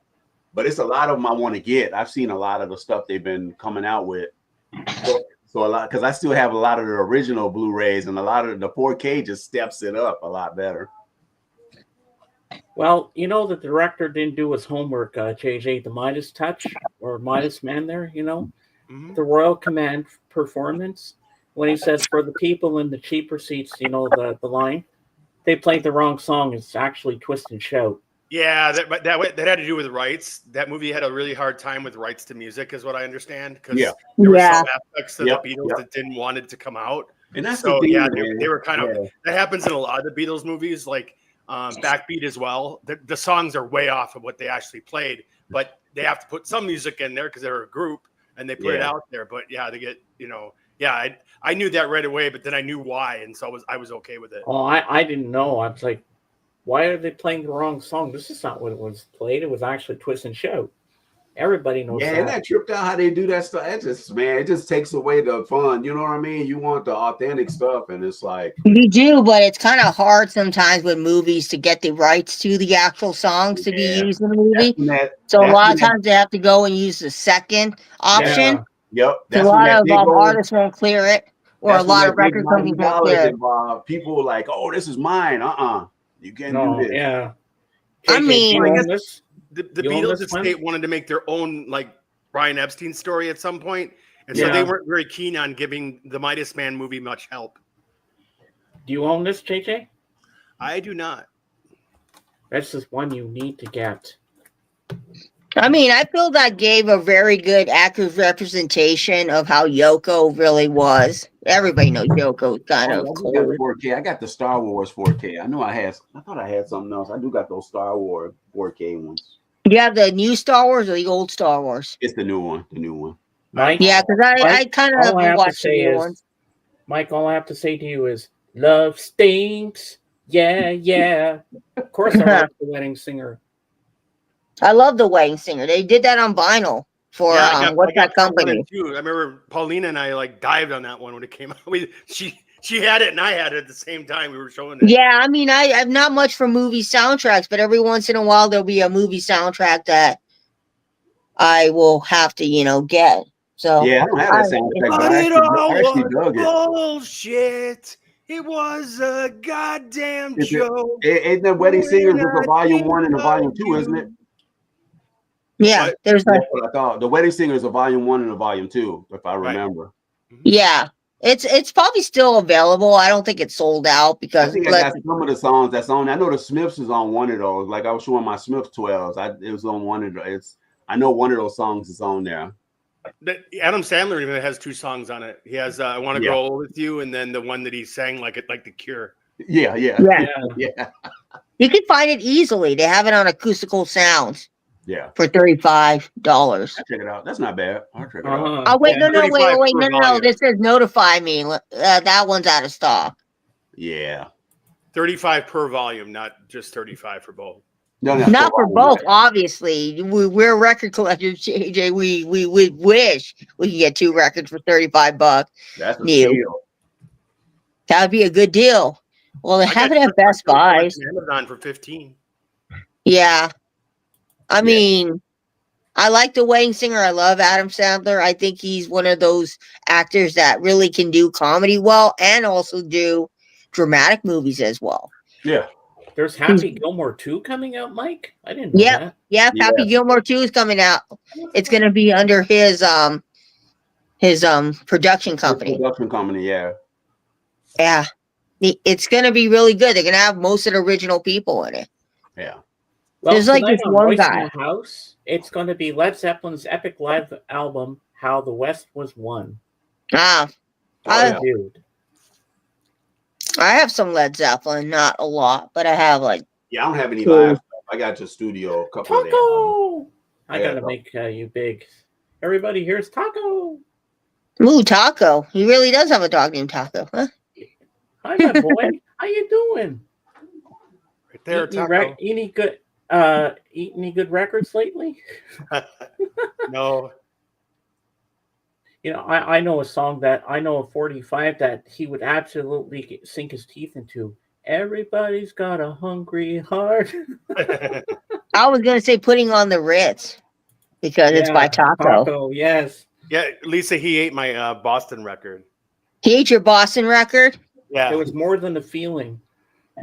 But it's a lot of them I want to get. I've seen a lot of the stuff they've been coming out with. So a lot, because I still have a lot of the original Blu-rays, and a lot of the 4K just steps it up a lot better. Well, the director didn't do his homework, JJ, the Midas touch or Midas man there, the Royal Command performance, when he says for the people in the cheaper seats, the line, they played the wrong song. It's actually Twist and Shout. Yeah, that had to do with rights. That movie had a really hard time with rights to music, is what I understand, because there were some aspects of the Beatles that didn't want it to come out. And that's so, the thing, they were kind of, that happens in a lot of the Beatles movies, like Backbeat as well. The songs are way off of what they actually played, but they have to put some music in there because they're a group and they put it out there. But they get, I knew that right away, but then I knew why, and so I was okay with it. Oh, I didn't know. I was like, why are they playing the wrong song? This is not what it was played. It was actually Twist and Shout. Everybody knows Yeah, and that. that tripped out how they do that stuff. It just, man, it just takes away the fun. You know what I mean? You want the authentic stuff, and it's like, You do, but it's kind of hard sometimes with movies to get the rights to the actual songs to be yeah, used in the that's movie. when that, So a that's lot when of that, times they have to go and use the second option. Yeah. yep, So a that's when lot that of big old, artists won't clear it, or a that's when lot of that big record companies won't $90 clear it. involved. People were like, oh, this is mine. You can't do No. this. Yeah. I JJ, do mean, you Well, I own guess this? the You own Beatles this one? estate wanted to make their own like Brian Epstein story at some point, and so Yeah. they weren't very keen on giving the Midas Man movie much help. Do you own this, JJ? I do not. This is one you need to get. I mean, I feel that gave a very good, accurate representation of how Yoko really was. Everybody knows Yoko's kind Oh, of yeah, I do got cold. 4K. I got the Star Wars 4K. I thought I had something else. I do got those Star Wars 4K ones. You have the new Star Wars or the old Star Wars? It's the new one. The new one. Mike, Yeah, because I Mike, kind all of I have to watched the say new is, ones. Mike, all I have to say to you is, love stinks. Yeah, yeah. Of course I like The Wedding Singer. I love the Wedding Singer. They did that on vinyl for Yeah, I what's got that part one company? and two. I remember Paulina and I like dived on that one when it came out. She had it and I had it at the same time. We were showing it. Yeah, I mean, I'm not much for movie soundtracks, but every once in a while there'll be a movie soundtrack that I will have to, get. So Yeah, I don't have that soundtrack, but But it all I actually was dug it. bullshit. It was a goddamn Is it, joke. ain't the Wedding Singers When with a I volume think 1 and a about volume 2, isn't it? yeah, What? there's That's a what I thought. The Wedding Singer is a volume 1 and a volume 2, if I Right. remember. yeah. It's probably still available. I don't think it's sold out I because think I got some of the songs that's on. I know the Smiths is on one of those. Like I was showing my Smith 12s. It was on one of those. I know one of those songs is on there. Adam Sandler even has two songs on it. He has "I Want to Yeah. Grow Old with You" and then the one that he sang like The Cure. Yeah. Yeah. Yeah. You can find it easily. They have it on Acoustical Sounds Yeah. for $35. I'll check it out. That's not bad. I'll check it out. Oh wait, Yeah. no, wait, 35 per no. volume. This says notify me. That one's out of stock. Yeah. 35 per volume, not just 35 for both. No, Not for volume, both, right? obviously. We're record collectors, JJ. We wish we could get 2 records for $35. That's a New. steal. That would be a good deal. Well, they I have got it at Best on Buys. Amazon for 15. Yeah. I Yeah. mean, I like The Wedding Singer. I love Adam Sandler. I think he's one of those actors that really can do comedy well and also do dramatic movies as well. Yeah. There's Happy Gilmore 2 coming out, Mike? I didn't know that. Yeah, Happy Gilmore 2 is coming out. It's going to be under his production company. Production company, yeah. Yeah. It's going to be really good. They're going to have most of the original people in it. Yeah. Well, There's like tonight this on one Voice guy. in the House, it's going to be Led Zeppelin's epic live album, How the West Was Won. Ah, Oh, Dude. I have some Led Zeppelin, not a lot, but I have like. Yeah, I don't have any Cool. live stuff. I got just studio, a couple of them. Taco! I Yeah, got to make you big. Everybody, here's Taco. Ooh, Taco. He really does have a dog named Taco, huh? Hi, my boy. How you doing? Right there, Eat any, Taco. eat any good records lately? No. You know, I know a song that I know a 45 that he would absolutely sink his teeth into. Everybody's got a hungry heart. I was going to say putting on the Ritz because it's by Taco. Taco, yes. Yeah, Lisa, he ate my Boston record. He ate your Boston record? Yeah. It was more than a feeling.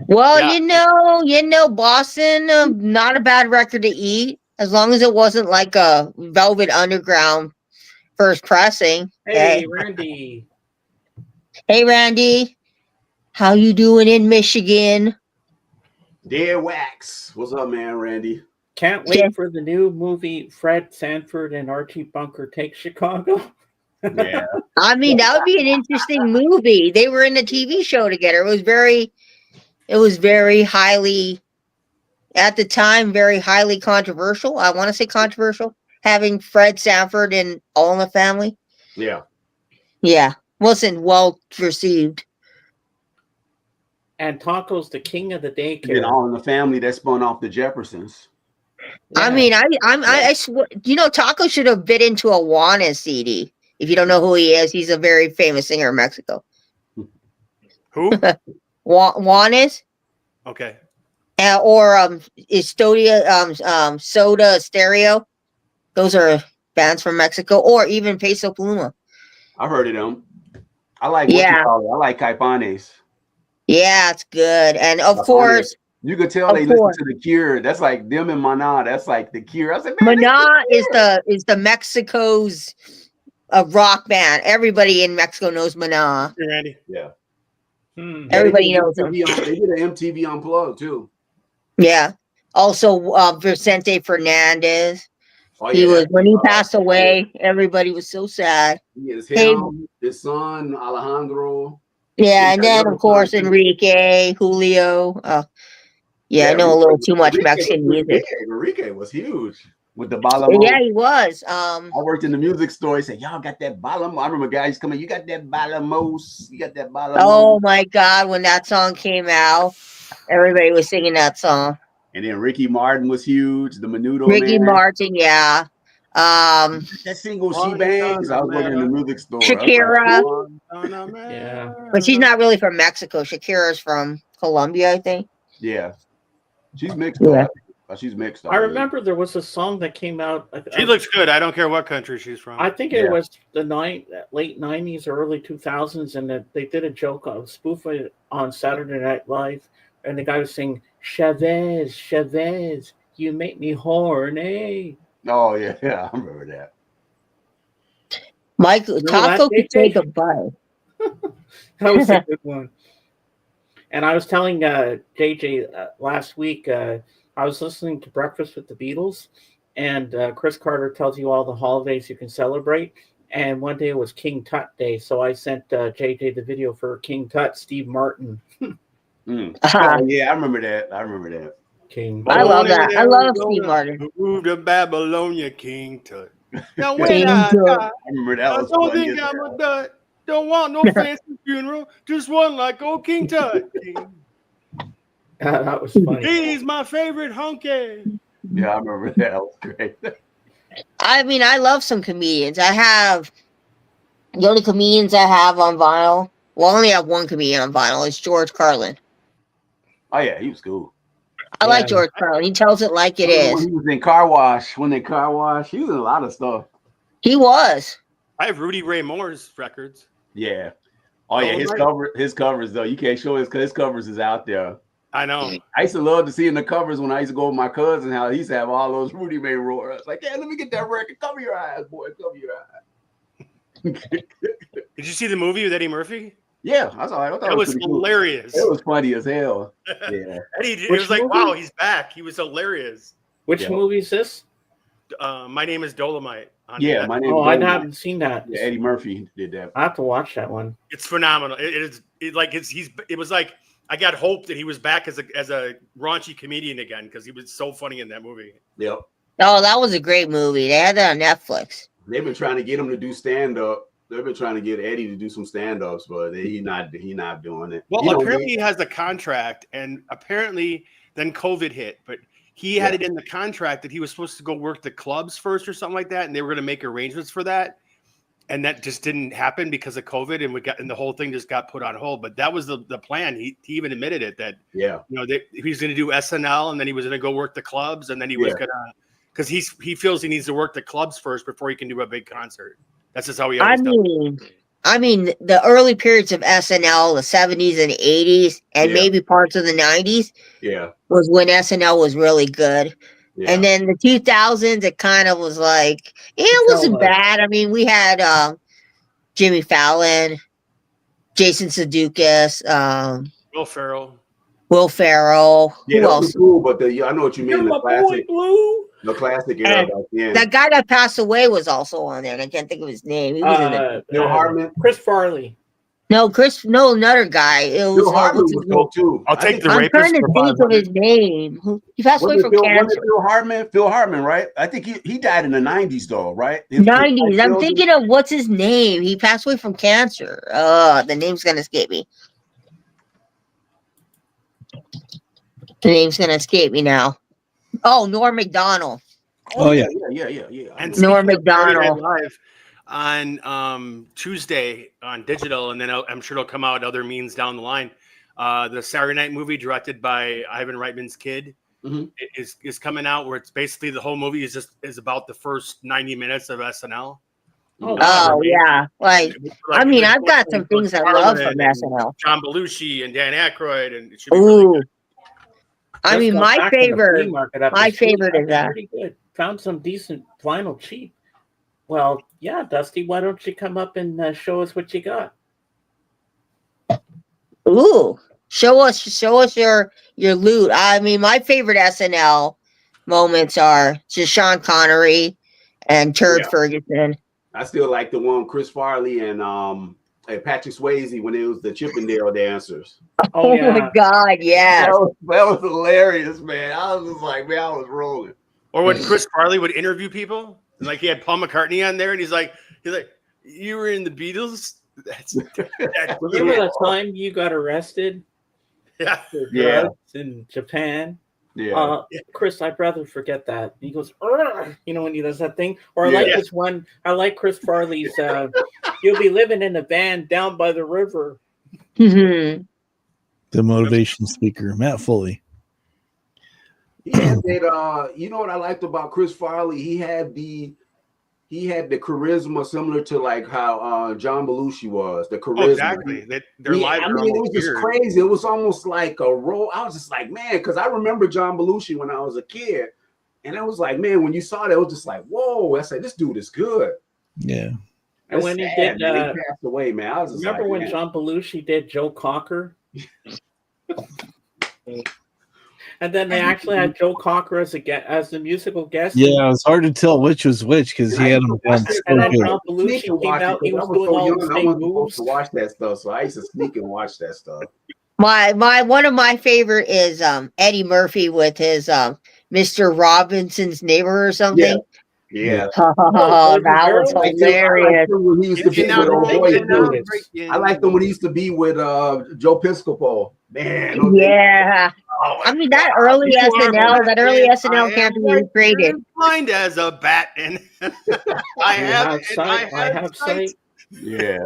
Well, Yeah. you know, Boston, not a bad record to eat as long as it wasn't like a Velvet Underground first pressing. Hey, Randy. Hey, Randy. How you doing in Michigan? Dead Wax. What's up, man, Randy? Can't wait for the new movie Fred Sanford and Archie Bunker Take Chicago. Yeah. I mean, that would be an interesting movie. They were in a TV show together. It was very highly, at the time, very highly controversial. I want to say controversial, having Fred Sanford and All in the Family. Yeah. Yeah, wasn't well received. And Taco's the king of the And then daycare. All in the Family that spun off the Jeffersons. I Yeah. mean, I swear, Taco should have bit into a Juanes CD. If you don't know who he is, he's a very famous singer in Mexico. Who? Juanes, Okay. or Estodia, Soda Stereo. Those are bands from Mexico, or even Peso Pluma. I heard of them. I like what you Yeah, call it. I like Caifanes. yeah, it's good, and of Caifanes. course, You could tell of they listen course, to The Cure. That's like them and Maná. That's like The Cure. I said, man, they Maná is Cure. the Mexico's rock band. Everybody in Mexico knows Maná. Hey, Randy. Yeah. Hmm. Yeah, they did Everybody an knows them. MTV they did an MTV Unplugged too. Yeah. Also, Vicente Fernandez. Oh He yeah, was when he passed yeah. away. Everybody was so sad. It's Hey, him, his son Alejandro. yeah, He and got then another of course son too. Enrique, Julio. Yeah, I Yeah, know a little too much Enrique was Mexican pretty music. big. Enrique was huge with the Yeah, balamo. he was. I worked in the music store. He said, "Y'all got that balamo." I remember guys coming. You got that balamos. You got that balamo. Oh my God, when that song came out, everybody was singing that song. And then Ricky Martin was huge. The Menudo Ricky Man. Martin, yeah. That single "She Bangs." I was working in the Guantanamera. music store. I was like, Shakira, Yeah. but she's not really from Mexico. Shakira's from Colombia, I think. yeah, she's mixed Yeah. though. She's mixed. I remember there was a song that came out. She looks good. I don't care what country she's from. I think Yeah. it was the late 90s or early 2000s, and that they did a joke of spoof it on Saturday Night Live, and the guy was saying, Chavez, Chavez, you make me horny. Oh yeah, yeah, I remember that. Michael Remember Taco that, could JJ? take a bite. That was a good one. And I was telling JJ last week, I was listening to Breakfast with the Beatles, and Chris Carter tells you all the holidays you can celebrate. And one day was King Tut Day, so I sent JJ the video for King Tut, Steve Martin. Oh yeah, I remember that. I remember that. King. I love Born in that. I love Steve Arizona, Martin. who moved to Babylonia, King Tut. Now when King I Tut. die, I remember that I was don't funny think as I'm hell. a dud. Don't want no fancy funeral, just one like old King Tut. King. That was funny. He's my favorite hunky. Yeah, I remember that. That was great. I mean, I love some comedians. I have the only comedians I have on vinyl. Well, I only have one comedian on vinyl. It's George Carlin. Oh yeah, he was cool. I like Yeah. George Carlin. He tells it like it When is. he was in Car Wash, he was in a lot of stuff. He was. I have Rudy Ray Moore's records. Yeah. Oh yeah, his covers though. You can't show his covers is out there. I know. I used to love to see in the covers when I used to go with my cousin how he used to have all those Rudy Ray roars. I was like, yeah, let me get that record. Cover your eyes, boy. Cover your eyes. Did you see the movie with Eddie Murphy? Yeah, I thought That was pretty cool. hilarious. It was funny as hell. Yeah. Eddie, it Which was like, movie? wow, he's back. He was hilarious. Which movie is this? My Name is Dolomite. Yeah, my name. Oh, I haven't seen that. Yeah, Eddie Murphy did that. I have to watch that one. It's phenomenal. It was like I got hope that he was back as a raunchy comedian again because he was so funny in that movie. Yep. Oh, that was a great movie. They had that on Netflix. They've been trying to get him to do stand up. They've been trying to get Eddie to do some stand ups, but he not doing it. Well, apparently he has the contract, and apparently then COVID hit, but he had it in the contract that he was supposed to go work the clubs first or something like that, and they were going to make arrangements for that, and that just didn't happen because of COVID, and the whole thing just got put on hold. But that was the plan. He even admitted it that he was going to do SNL, and then he was going to go work the clubs, and then he was going to because he feels he needs to work the clubs first before he can do a big concert. That's just how he always does. I mean, the early periods of SNL, the 70s and 80s, and maybe parts of the 90s, was when SNL was really good. Yeah. And then the 2000s, it kind of was like, it wasn't bad. I mean, we had Jimmy Fallon, Jason Sudeikis, Will Ferrell. Yeah, who else? Cool, but I know what you mean. The classic, the classic era back then. That guy that passed away was also on there, and I can't think of his name. He was in it. Phil Hartman, Chris Farley. No, another guy. It was Phil Hartman was dope too. I'll take the I'm rapist. trying to think of his name. He passed away from cancer. Phil Hartman, right? I think he died in the 90s though, right? 90s. I'm thinking of what's his name. He passed away from cancer. The name's gonna escape me. The name's gonna escape me now. Oh, Norm Macdonald. Oh, yeah. yeah. And Norm speaking of Saturday Night Macdonald. Live on Tuesday on digital, and then I'm sure it'll come out other means down the line. The Saturday Night movie directed by Ivan Reitman's kid is coming out, where it's basically the whole movie is about the first 90 minutes of SNL. Oh, wow. Oh yeah, like I mean, I've got some things I love from SNL. John Belushi and Dan Aykroyd, and it should be Ooh, really good. I Just mean, got my back from the flea favorite, market up my the street. favorite is That's pretty good. Found some decent vinyl cheap. Well, yeah, Dusty, why don't you come up and show us what you got? ooh, show us your loot. I mean, my favorite SNL moments are just Sean Connery and Turd Ferguson. I still like the one Chris Farley and Patrick Swayze when it was the Chippendale dancers. Oh yeah. my God, yes. That was hilarious, man. I was just like, man, I was rolling. Or when Chris Farley would interview people, and like he had Paul McCartney on there, and he's like, you were in the Beatles. That's Remember that time you got arrested? Yeah. For drugs in Japan. Yeah. Chris, I'd rather forget that. He goes, "Urgh," you know, when he does that thing. Or I like this one. I like Chris Farley's. You'll be living in a van down by the river. Mm-hmm. The motivation speaker, Matt Foley. He had that. You know what I liked about Chris Farley? He had the charisma similar to like how John Belushi was. The charisma. Oh, exactly. Their lives. I mean, it was just crazy. It was almost like a role. I was just like, man, because I remember John Belushi when I was a kid, and I was like, man, when you saw that, it was just like, whoa! I said, this dude is good. Yeah. And when he did, he passed away, man. I was just remember like, when man. John Belushi did Joe Cocker? And then they actually had Joe Cocker as the musical guest. Yeah, it was hard to tell which was which because he had him on. And then John Belushi came out. He was doing all the same moves. To watch that stuff, so I used to sneak and watch that stuff. My one of my favorite is Eddie Murphy with his Mr. Robinson's Neighbor or something. Yeah. Oh, that was hilarious. I liked him when he used to be with Joe Piscopo. Man. Yeah. I mean, that early SNL can't be recreated. Blind as a bat, and I have sight. Yeah.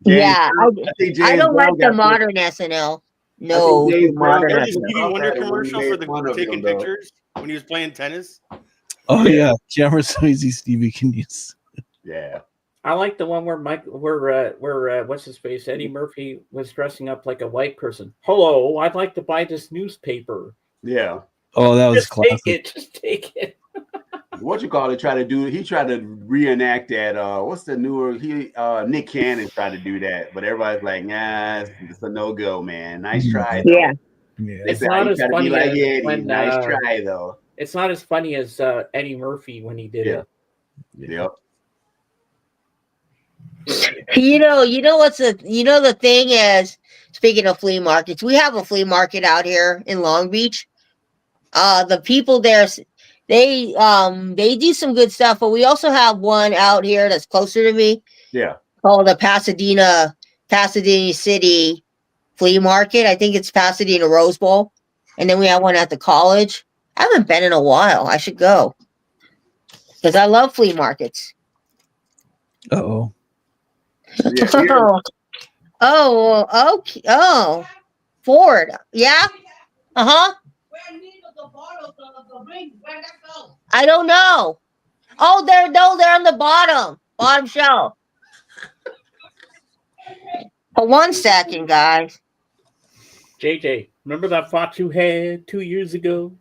Yeah. I don't like the modern SNL. No, modern SNL. Stevie Wonder commercial for taking pictures when he was playing tennis. Oh yeah, camera so easy. Stevie can use. Yeah. I like the one where where what's his face? Eddie Murphy was dressing up like a white person. Hello, I'd like to buy this newspaper. Yeah. Oh, that was classic. Just take it. What you call it? He tried to reenact that. What's the newer? Nick Cannon tried to do that, but everybody's like, nah, it's a no go, man. Nice try. Though. Yeah. It's not as funny as when nice try though. It's not as funny as Eddie Murphy when he did it. Yep. You know the thing is, speaking of flea markets, we have a flea market out here in Long Beach. The people there, they do some good stuff, but we also have one out here that's closer to me. Yeah. Called the Pasadena City Flea Market. I think it's Pasadena Rose Bowl. And then we have one at the college. I haven't been in a while. I should go. Because I love flea markets. Uh-oh. Yeah, okay. Oh, Ford. Yeah. Uh-huh. I don't know. Oh, they're on the bottom shelf. But 1 second, guys. JJ, remember that fox you had 2 years ago?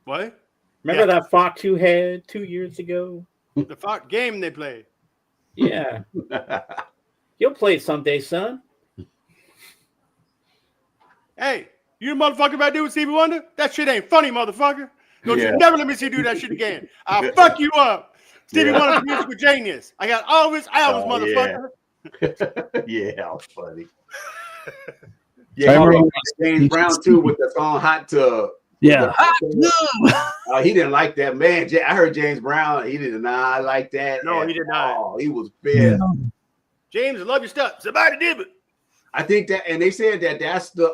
What? Remember that fox you had 2 years ago? The fox game they play. Yeah. You'll play someday, son. Hey, you motherfucker about to do with Stevie Wonder? That shit ain't funny, motherfucker. Don't you never let me see you do that shit again. I'll fuck you up. Stevie Wonder's a musical genius. I got all of his albums, motherfucker. Yeah, funny. Yeah, I remember James Brown too with the song "Hot Tub." Yeah, he didn't like that, man. I heard James Brown. He did not like that. No, he did not. Oh, he was pissed. James, I love your stuff. Somebody did it. I think that, and they said that that's the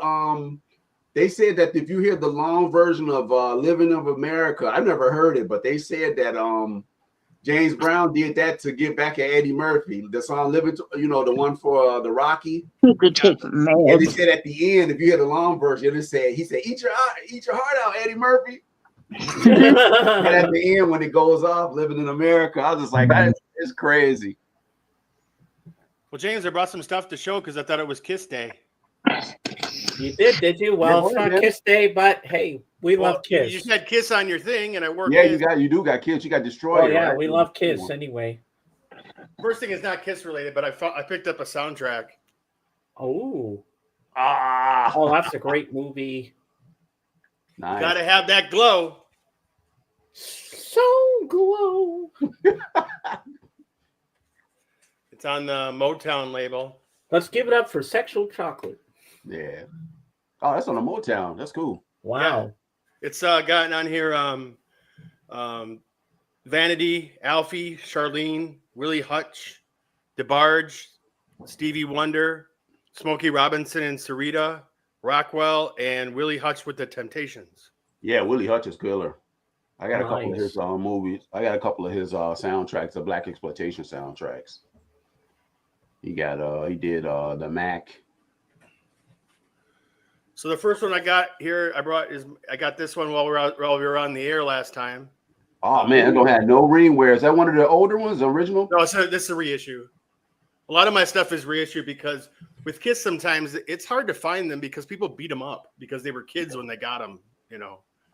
they said that if you hear the long version of "Living of America," I've never heard it, but they said that James Brown did that to get back at Eddie Murphy. The song "Living," the one for the Rocky. You could take man. And they said at the end, if you hear the long version, he said, "Eat your heart out, Eddie Murphy." And at the end, when it goes off, "Living in America," I was just like, it's crazy. Well, James, I brought some stuff to show because I thought it was Kiss Day. You did you? Well, it's not Kiss Day, but hey, we love Kiss. You said Kiss on your thing, and I worked. Yeah, you do got Kiss. You got Destroyer. Oh yeah, right? we love Kiss anyway. First thing is not Kiss related, but I picked up a soundtrack. Oh, oh, that's a great movie. Nice. Got to have that glow. So glow. It's on the Motown label. Let's give it up for Sexual Chocolate. Yeah. Oh, that's on the Motown. That's cool. Wow. Yeah. It's gotten on here. Vanity, Alfie, Charlene, Willie Hutch, DeBarge, Stevie Wonder, Smokey Robinson and Sarita, Rockwell, and Willie Hutch with the Temptations. Yeah, Willie Hutch is killer. I got a couple of his movies. I got a couple of his soundtracks, the black exploitation soundtracks. He did the Mac. So the first one I got here, I got this one while we were on the air last time. Oh man, it don't have no ring wear. Is that one of the older ones, the original? No, this is a reissue. A lot of my stuff is reissue because with Kiss sometimes it's hard to find them because people beat them up because they were kids when they got them.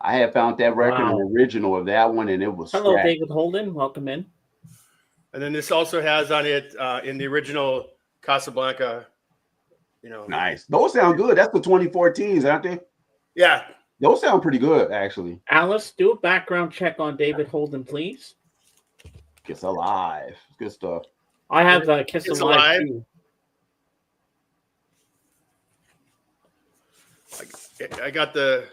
I had found that record, the original of that one, and it was. Hello, scratched. David Holden. Welcome in. And then this also has on it in the original Casablanca. Nice. Those sound good. That's the 2014s, aren't they? Yeah. Those sound pretty good, actually. Alice, do a background check on David Holden, please. Kiss Alive. Good stuff. I have Kiss Alive too. I got the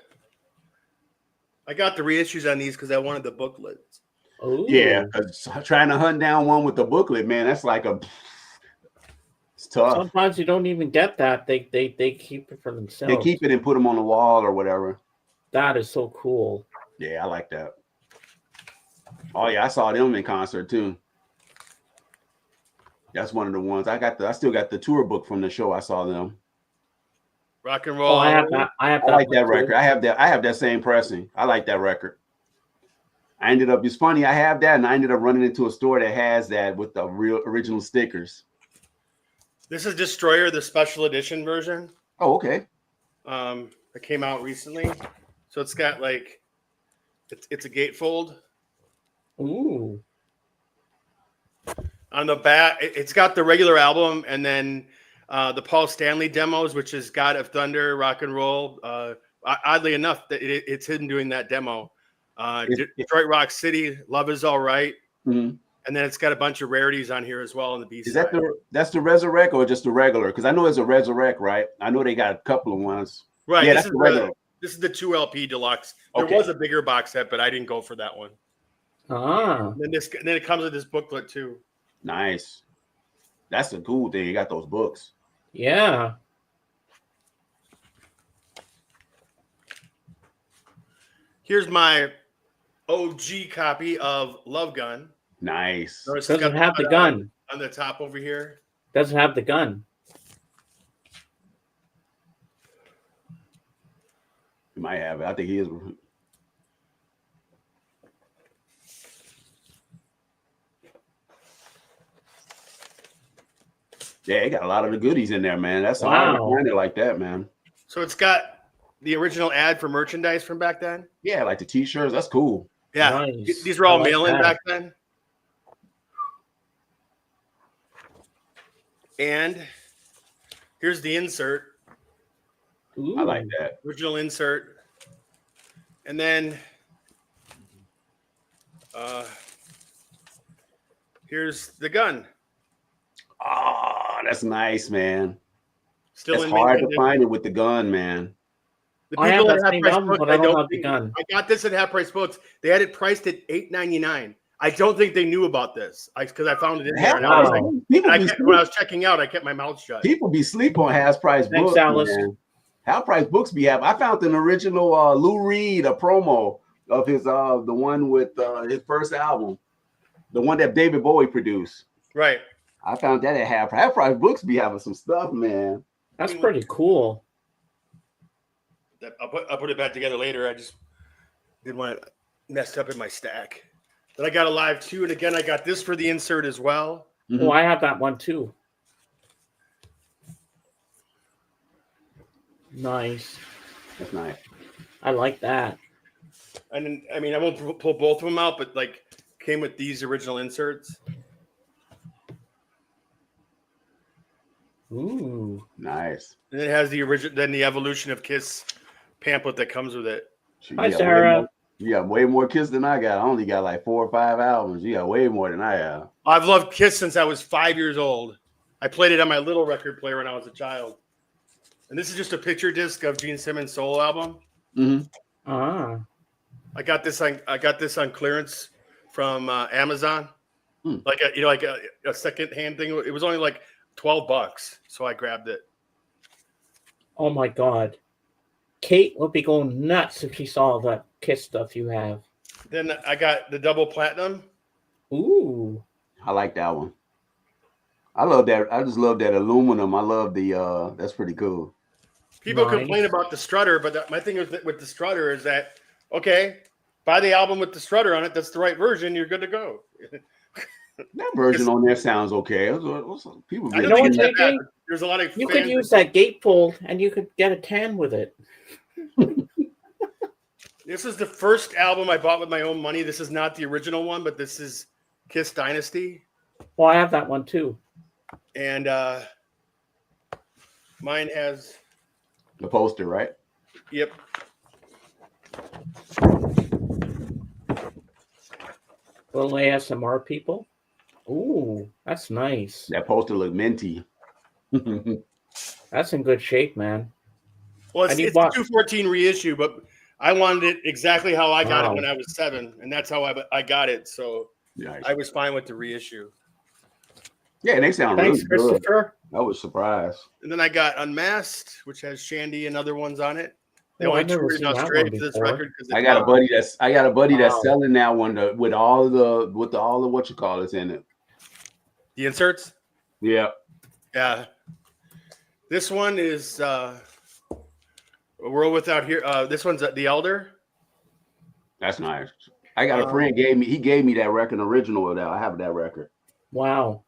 reissues on these because I wanted the booklets. Ooh. Yeah, trying to hunt down one with the booklet, man, that's like it's tough. Sometimes you don't even get that. They keep it for themselves. They keep it and put them on the wall or whatever. That is so cool. Yeah, I like that. Oh yeah, I saw them in concert too. That's one of the ones I still got the tour book from the show. I saw them. Rock and roll. Oh, I have that. I like that record. Too. I have that same pressing. I like that record. It's funny, I have that, and I ended up running into a store that has that with the real original stickers. This is Destroyer, the special edition version. Oh, okay. It came out recently. So it's got it's a gatefold. Ooh. On the back, it's got the regular album and then the Paul Stanley demos, which is God of Thunder, Rock and Roll. Oddly enough, it's hidden doing that demo. Detroit Rock City, Love Is All Right. Mm-hmm. And then it's got a bunch of rarities on here as well on the B side. That's the Resurrect or just the regular? Because I know it's a Resurrect, right? I know they got a couple of ones. Right. Yeah, that's the regular. This is the 2 LP deluxe. There Okay. was a bigger box set, but I didn't go for that one. Ah. And then it comes with this booklet too. Nice. That's the cool thing. You got those books. Yeah. Here's my OG copy of Love Gun. Nice. Doesn't have the gun on the top over here. Doesn't have the gun. He might have it. I think he is. Yeah, it got a lot of the goodies in there, man. That's hard to find it like that, man. So it's got the original ad for merchandise from back then. Yeah, like the T-shirts. That's cool. Yeah, nice. These were all mail-in back then. And here's the insert. Ooh. I like that. Original insert. And then here's the gun. Oh, that's nice, man. Still it's hard to find it with the gun, man. The people at Half Price Books, but I don't have the gun. I got this at Half Price Books. They had it priced at $8.99. I don't think they knew about this because I found it in there. And I was like, when I was checking out, I kept my mouth shut. People be sleep on Half Price Books. Thanks, Alice. Man. Half Price Books be having. I found an original Lou Reed, a promo of his the one with his first album, the one that David Bowie produced. Right. I found that at Half Price Books be having some stuff, man. That's pretty cool. I'll put it back together later. I just didn't want it messed up in my stack. But I got a live too, and again I got this for the insert as well. Oh, I have that one too. Nice. That's nice. I like that. And then, I mean, I won't pull both of them out, but like came with these original inserts. Ooh, nice. And it has the original, then the Evolution of Kiss pamphlet that comes with it. Hi, Sarah. You got way more Kiss than I got. I only got like 4 or 5 albums. You got way more than I have. I've loved Kiss since I was 5 years old. I played it on my little record player when I was a child. And this is just a picture disc of Gene Simmons' solo album. I got this on clearance from Amazon, like a second hand thing. It was only like $12, so I grabbed it. Oh my God, Kate would be going nuts if she saw that Kiss stuff you have. Then I got the double platinum. Ooh, I like that one. I love that. I just love that aluminum. I love the. That's pretty cool. People complain about the strutter, but my thing with the strutter is that, okay, buy the album with the strutter on it. That's the right version. You're good to go. That version on there sounds okay. People, you know what's thinking? There's a lot of you could use that gatefold and you could get a tan with it. This is the first album I bought with my own money. This is not the original one, but this is Kiss Dynasty. Well, I have that one too. And mine has the poster, right? Yep. Little ASMR people. Ooh, that's nice. That poster looked minty. That's in good shape, man. Well, it's a 214 reissue, but I wanted it exactly how I got it when I was 7, and that's how I got it. So I was fine with the reissue. Yeah, they sound Thanks, really good. Christopher. I was surprised. And then I got Unmasked, which has Shandy and other ones on it. They Oh, only toured in Australia for this record. I got a buddy that's selling that one with all the what you call it in it. The inserts. Yeah. Yeah. This one is A World Without Here. This one's The Elder. That's nice. I got a friend gave me that record original of that. I have that record. Wow.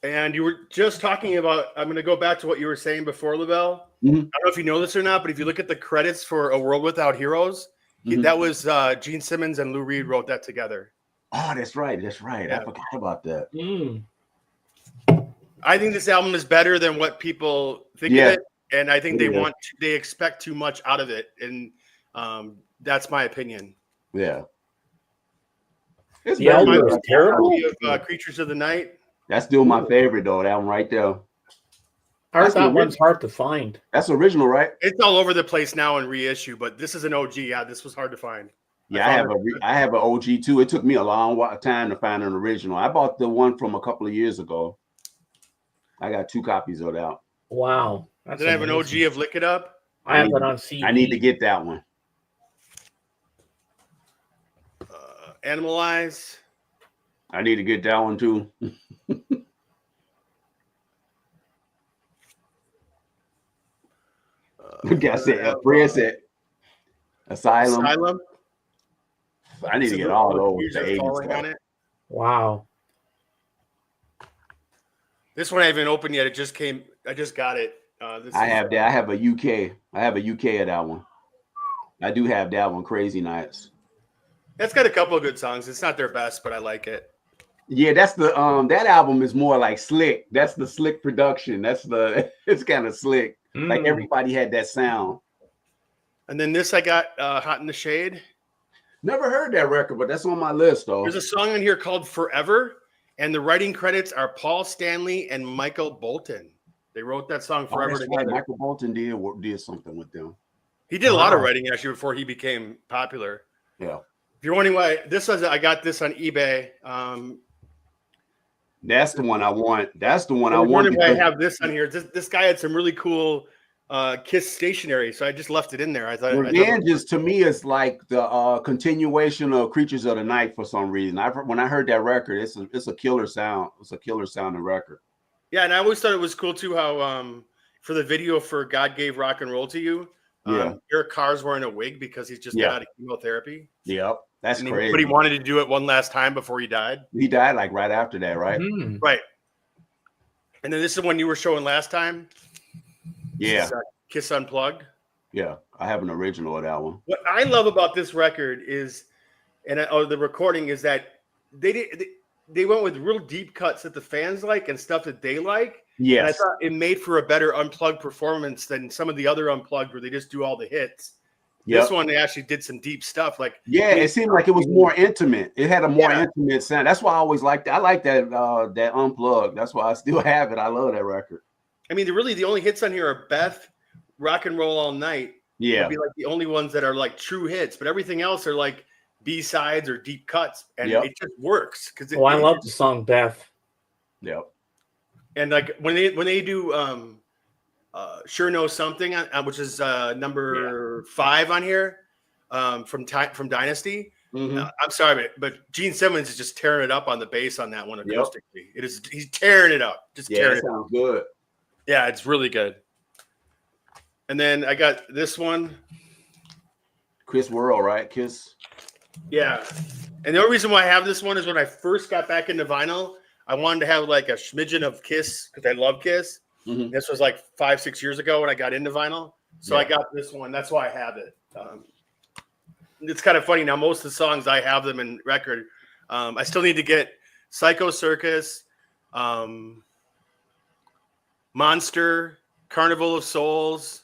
And you were just talking about, I'm going to go back to what you were saying before, Lavelle. I don't know if you know this or not, but if you look at the credits for A World Without Heroes, that was Gene Simmons and Lou Reed wrote that together. Oh, that's right. That's right. Yeah. I forgot about that. I think this album is better than what people think of it. And I think they expect too much out of it. And that's my opinion. Yeah. It's the Elder is terrible. Of Creatures of the Night. That's still my favorite, though. That one right there. That one's hard to find. That's original, right? It's all over the place now in reissue, but this is an OG. Yeah, this was hard to find. Yeah, I have an OG too. It took me a long time to find an original. I bought the one from a couple of years ago. I got 2 copies of that. Wow. Did I have an OG of Lick It Up? I have it on CD. I need to get that one. Animalize. I need to get that one too. Fred said Asylum. I need to get all those. On it. Wow. This one I haven't opened yet. It just came. I just got it. I have that. I have a UK. I have a UK of that one. I do have that one. Crazy Nights. That's got a couple of good songs. It's not their best, but I like it. Yeah, that's the that album is more like slick. That's the slick production. It's kind of slick. Like everybody had that sound. And then this I got Hot in the Shade. Never heard that record, but that's on my list though. There's a song in here called Forever, and the writing credits are Paul Stanley and Michael Bolton. They wrote that song Forever together. Right. Michael Bolton did something with them. He did a lot of writing actually before he became popular. Yeah. If you're wondering why I got this on eBay. That's the one I want. That's the one I want. want. Why I have this on here. This guy had some really cool Kiss stationary, so I just left it in there. I thought Revenge is to me is like the continuation of Creatures of the Night for some reason. When I heard that record, it's a killer sound. It's a killer sounding record. Yeah, and I always thought it was cool too how for the video for God Gave Rock and Roll to You, Eric Carr's wearing a wig because he's just got out of chemotherapy. Yep, that's crazy. But he wanted to do it one last time before he died. He died like right after that, right? Mm. Right. And then this is one you were showing last time. Yeah. This is, Kiss Unplugged. Yeah, I have an original of that one. What I love about this record is, the recording is that they went with real deep cuts that the fans like and stuff that they like. Yes. And I thought it made for a better unplugged performance than some of the other unplugged where they just do all the hits. Yep. This one they actually did some deep stuff. Like it seemed like it was more intimate. It had a more intimate sound. That's why I always liked it. I like that that unplugged. That's why I still have it. I love that record. I mean, the only hits on here are Beth, Rock and Roll All Night. Yeah, would be like the only ones that are like true hits, but everything else are like B-sides or deep cuts, and it just works because. I love the song Beth. Yep. And like when they do Sure Know Something, which is number 5 on here, from Dynasty. Mm-hmm. I'm sorry, but Gene Simmons is just tearing it up on the bass on that one acoustically. Yep. He's tearing it up, tearing it. Sounds good. Yeah, it's really good. And then I got this one, Chris Worrell, right? Kiss. Yeah, and the only reason why I have this one is when I first got back into vinyl, I wanted to have like a smidgen of Kiss because I love Kiss. Mm-hmm. This was like 5-6 years ago when I got into vinyl, so I got this one. That's why I have it. It's kind of funny now. Most of the songs I have them in record. I still need to get Psycho Circus, Monster, Carnival of Souls,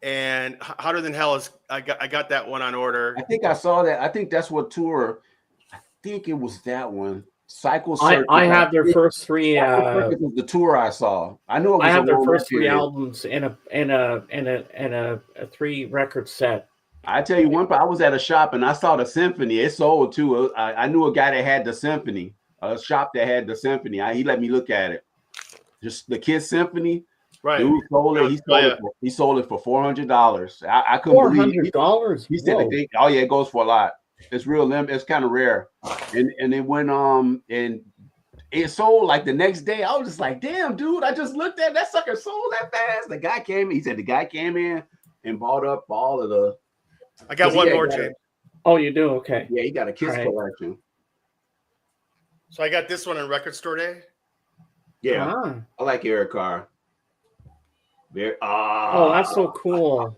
and Hotter Than Hell is. I got that one on order. I think I saw that. I think that's what tour. I think it was that one. Psycho Circus. I have their first 3. The tour I saw. I know. I have their first 3 albums in a 3-record set. I tell you one, I was at a shop and I saw the Symphony. It sold too. I knew a guy that had the Symphony, a shop that had the Symphony. He let me look at it. Just the Kiss Symphony. Right. Dude sold it. He sold it for $400. I couldn't believe it. $400. He said, it goes for a lot. It's real limited. It's kind of rare. And it went and it sold like the next day. I was just like, damn, dude, I just looked at that sucker sold that fast. The guy came in. He said the guy came in and bought up all of the. I got one more, James. Oh, you do? Okay. Yeah, he got a Kiss collection. So I got this one on Record Store Day. Yeah, I like Eric Carr. Oh, that's so cool.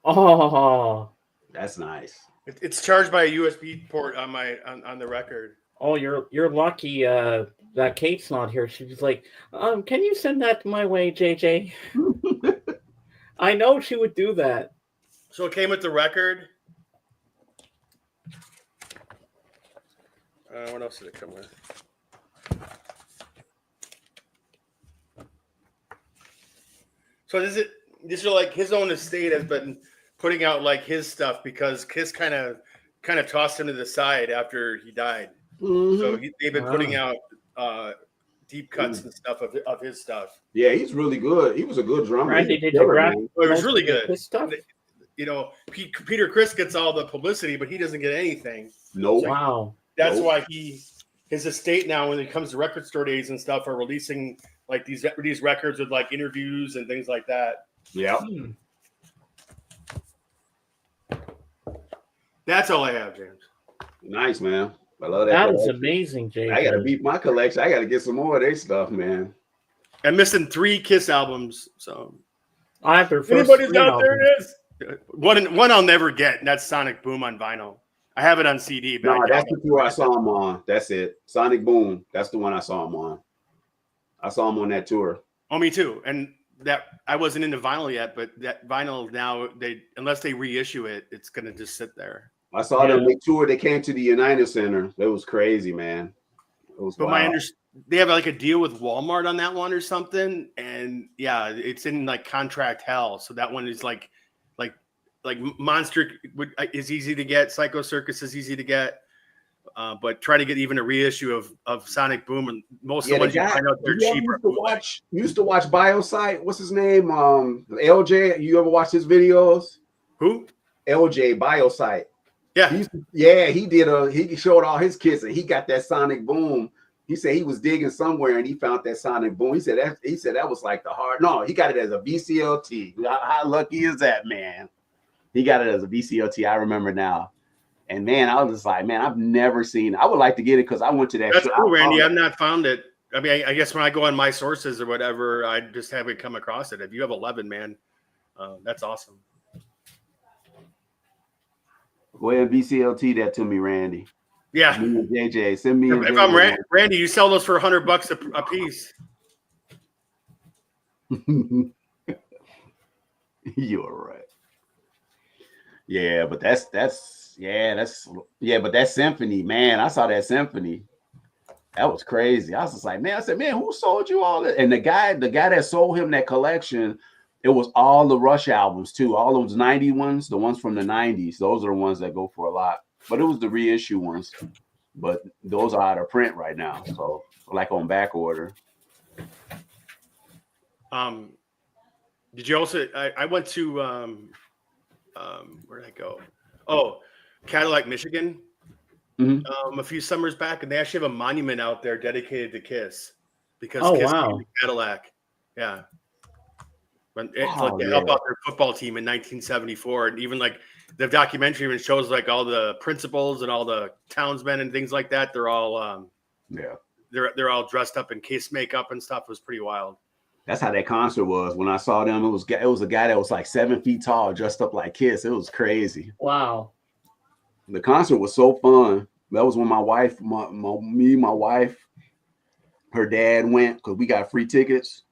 Oh, that's nice. It's charged by a USB port on my on the record. Oh, you're lucky that Kate's not here. She's like, can you send that my way, JJ? I know she would do that. So it came with the record. What else did it come with? So these are like his own estate has been putting out like his stuff because Kiss kind of tossed him to the side after he died. Mm-hmm. So they've been putting out deep cuts and stuff of his stuff. Yeah, he's really good. He was a good drummer. Randy, did it was really good. His stuff? You know, Peter Criss gets all the publicity, but he doesn't get anything. No. So wow. That's why his estate now, when it comes to Record Store Days and stuff, are releasing like these records with like interviews and things like that. Yeah. That's all I have, James. Nice, man. I love that. That is amazing, James. I gotta beat my collection. I gotta get some more of their stuff, man. I'm missing 3 Kiss albums, so I have their first. Anybody's out there? It is. One I'll never get, and that's Sonic Boom on vinyl. I have it on CD. But no, that's the tour I saw him on. That's it. Sonic Boom. That's the one I saw him on. I saw him on that tour. Oh, me too. And that I wasn't into vinyl yet, but that vinyl now unless they reissue it, it's gonna just sit there. I saw them. They toured. They came to the United Center. It was crazy, man. It was. But they have like a deal with Walmart on that one or something, and yeah, it's in like contract hell. So that one is like Monster is easy to get. Psycho Circus is easy to get. but try to get even a reissue of Sonic Boom, and most of the Yeah, the ones you guy. find out they're You ever cheaper. used to watch Biosite. What's his name? LJ. You ever watch his videos? Who? LJ Biosite. Yeah. He showed all his kids and he got that Sonic Boom. He said he was digging somewhere and he found that Sonic Boom. He said that was like the hard. No, he got it as a VCLT. How lucky is that, man? He got it as a VCLT. I remember now. And man, I was just like, man, I've never seen. I would like to get it because I went to that. That's show. cool, Randy. I've not found it. I mean, I guess when I go on my sources or whatever, I just haven't come across it. If you have 11, man, that's awesome. Go ahead and VCLT that to me, Randy. Yeah. Me and JJ. Send me. If I'm Randy, you sell those for $100 a piece. You're right. Yeah, but but that symphony, man. I saw that symphony. That was crazy. I was just like, man, I said, man, who sold you all that? And the guy that sold him that collection, it was all the Rush albums too. All those 90 ones, the ones from the 90s. Those are the ones that go for a lot. But it was the reissue ones. But those are out of print right now. So like on back order. Did you also I went to where did I go? Oh, Cadillac, Michigan. Mm-hmm. A few summers back, and they actually have a monument out there dedicated to Kiss because Kiss came to Cadillac. Yeah. To help out their football team in 1974. And even like the documentary even shows like all the principals and all the townsmen and things like that. They're all they're all dressed up in Kiss makeup and stuff. It was pretty wild. That's how that concert was. When I saw them, it was a guy that was like 7 feet tall, dressed up like Kiss. It was crazy. Wow. The concert was so fun. That was when my wife, her dad went because we got free tickets.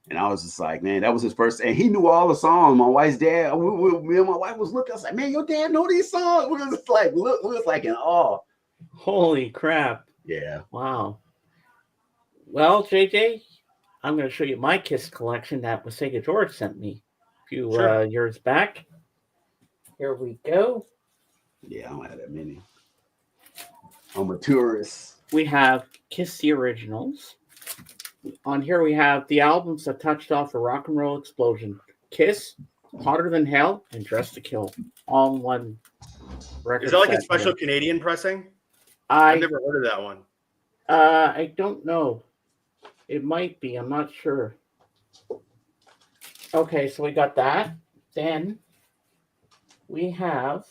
And I was just like, man, that was his first. And he knew all the songs. My wife's dad, me and my wife was looking. I was like, man, your dad know these songs. We was just like, look, we was like in awe. Holy crap. Yeah. Wow. Well, JJ, I'm going to show you my Kiss collection that Sega George sent me a few years back. Here we go. Yeah, I don't have that many. I'm a tourist. We have Kiss the Originals. On here we have the albums that touched off a rock and roll explosion. Kiss, Hotter Than Hell, and Dressed to Kill. All in one record. Is that like a special Canadian pressing? I've never heard of that one. I don't know. It might be. I'm not sure. Okay, so we got that. Then we have,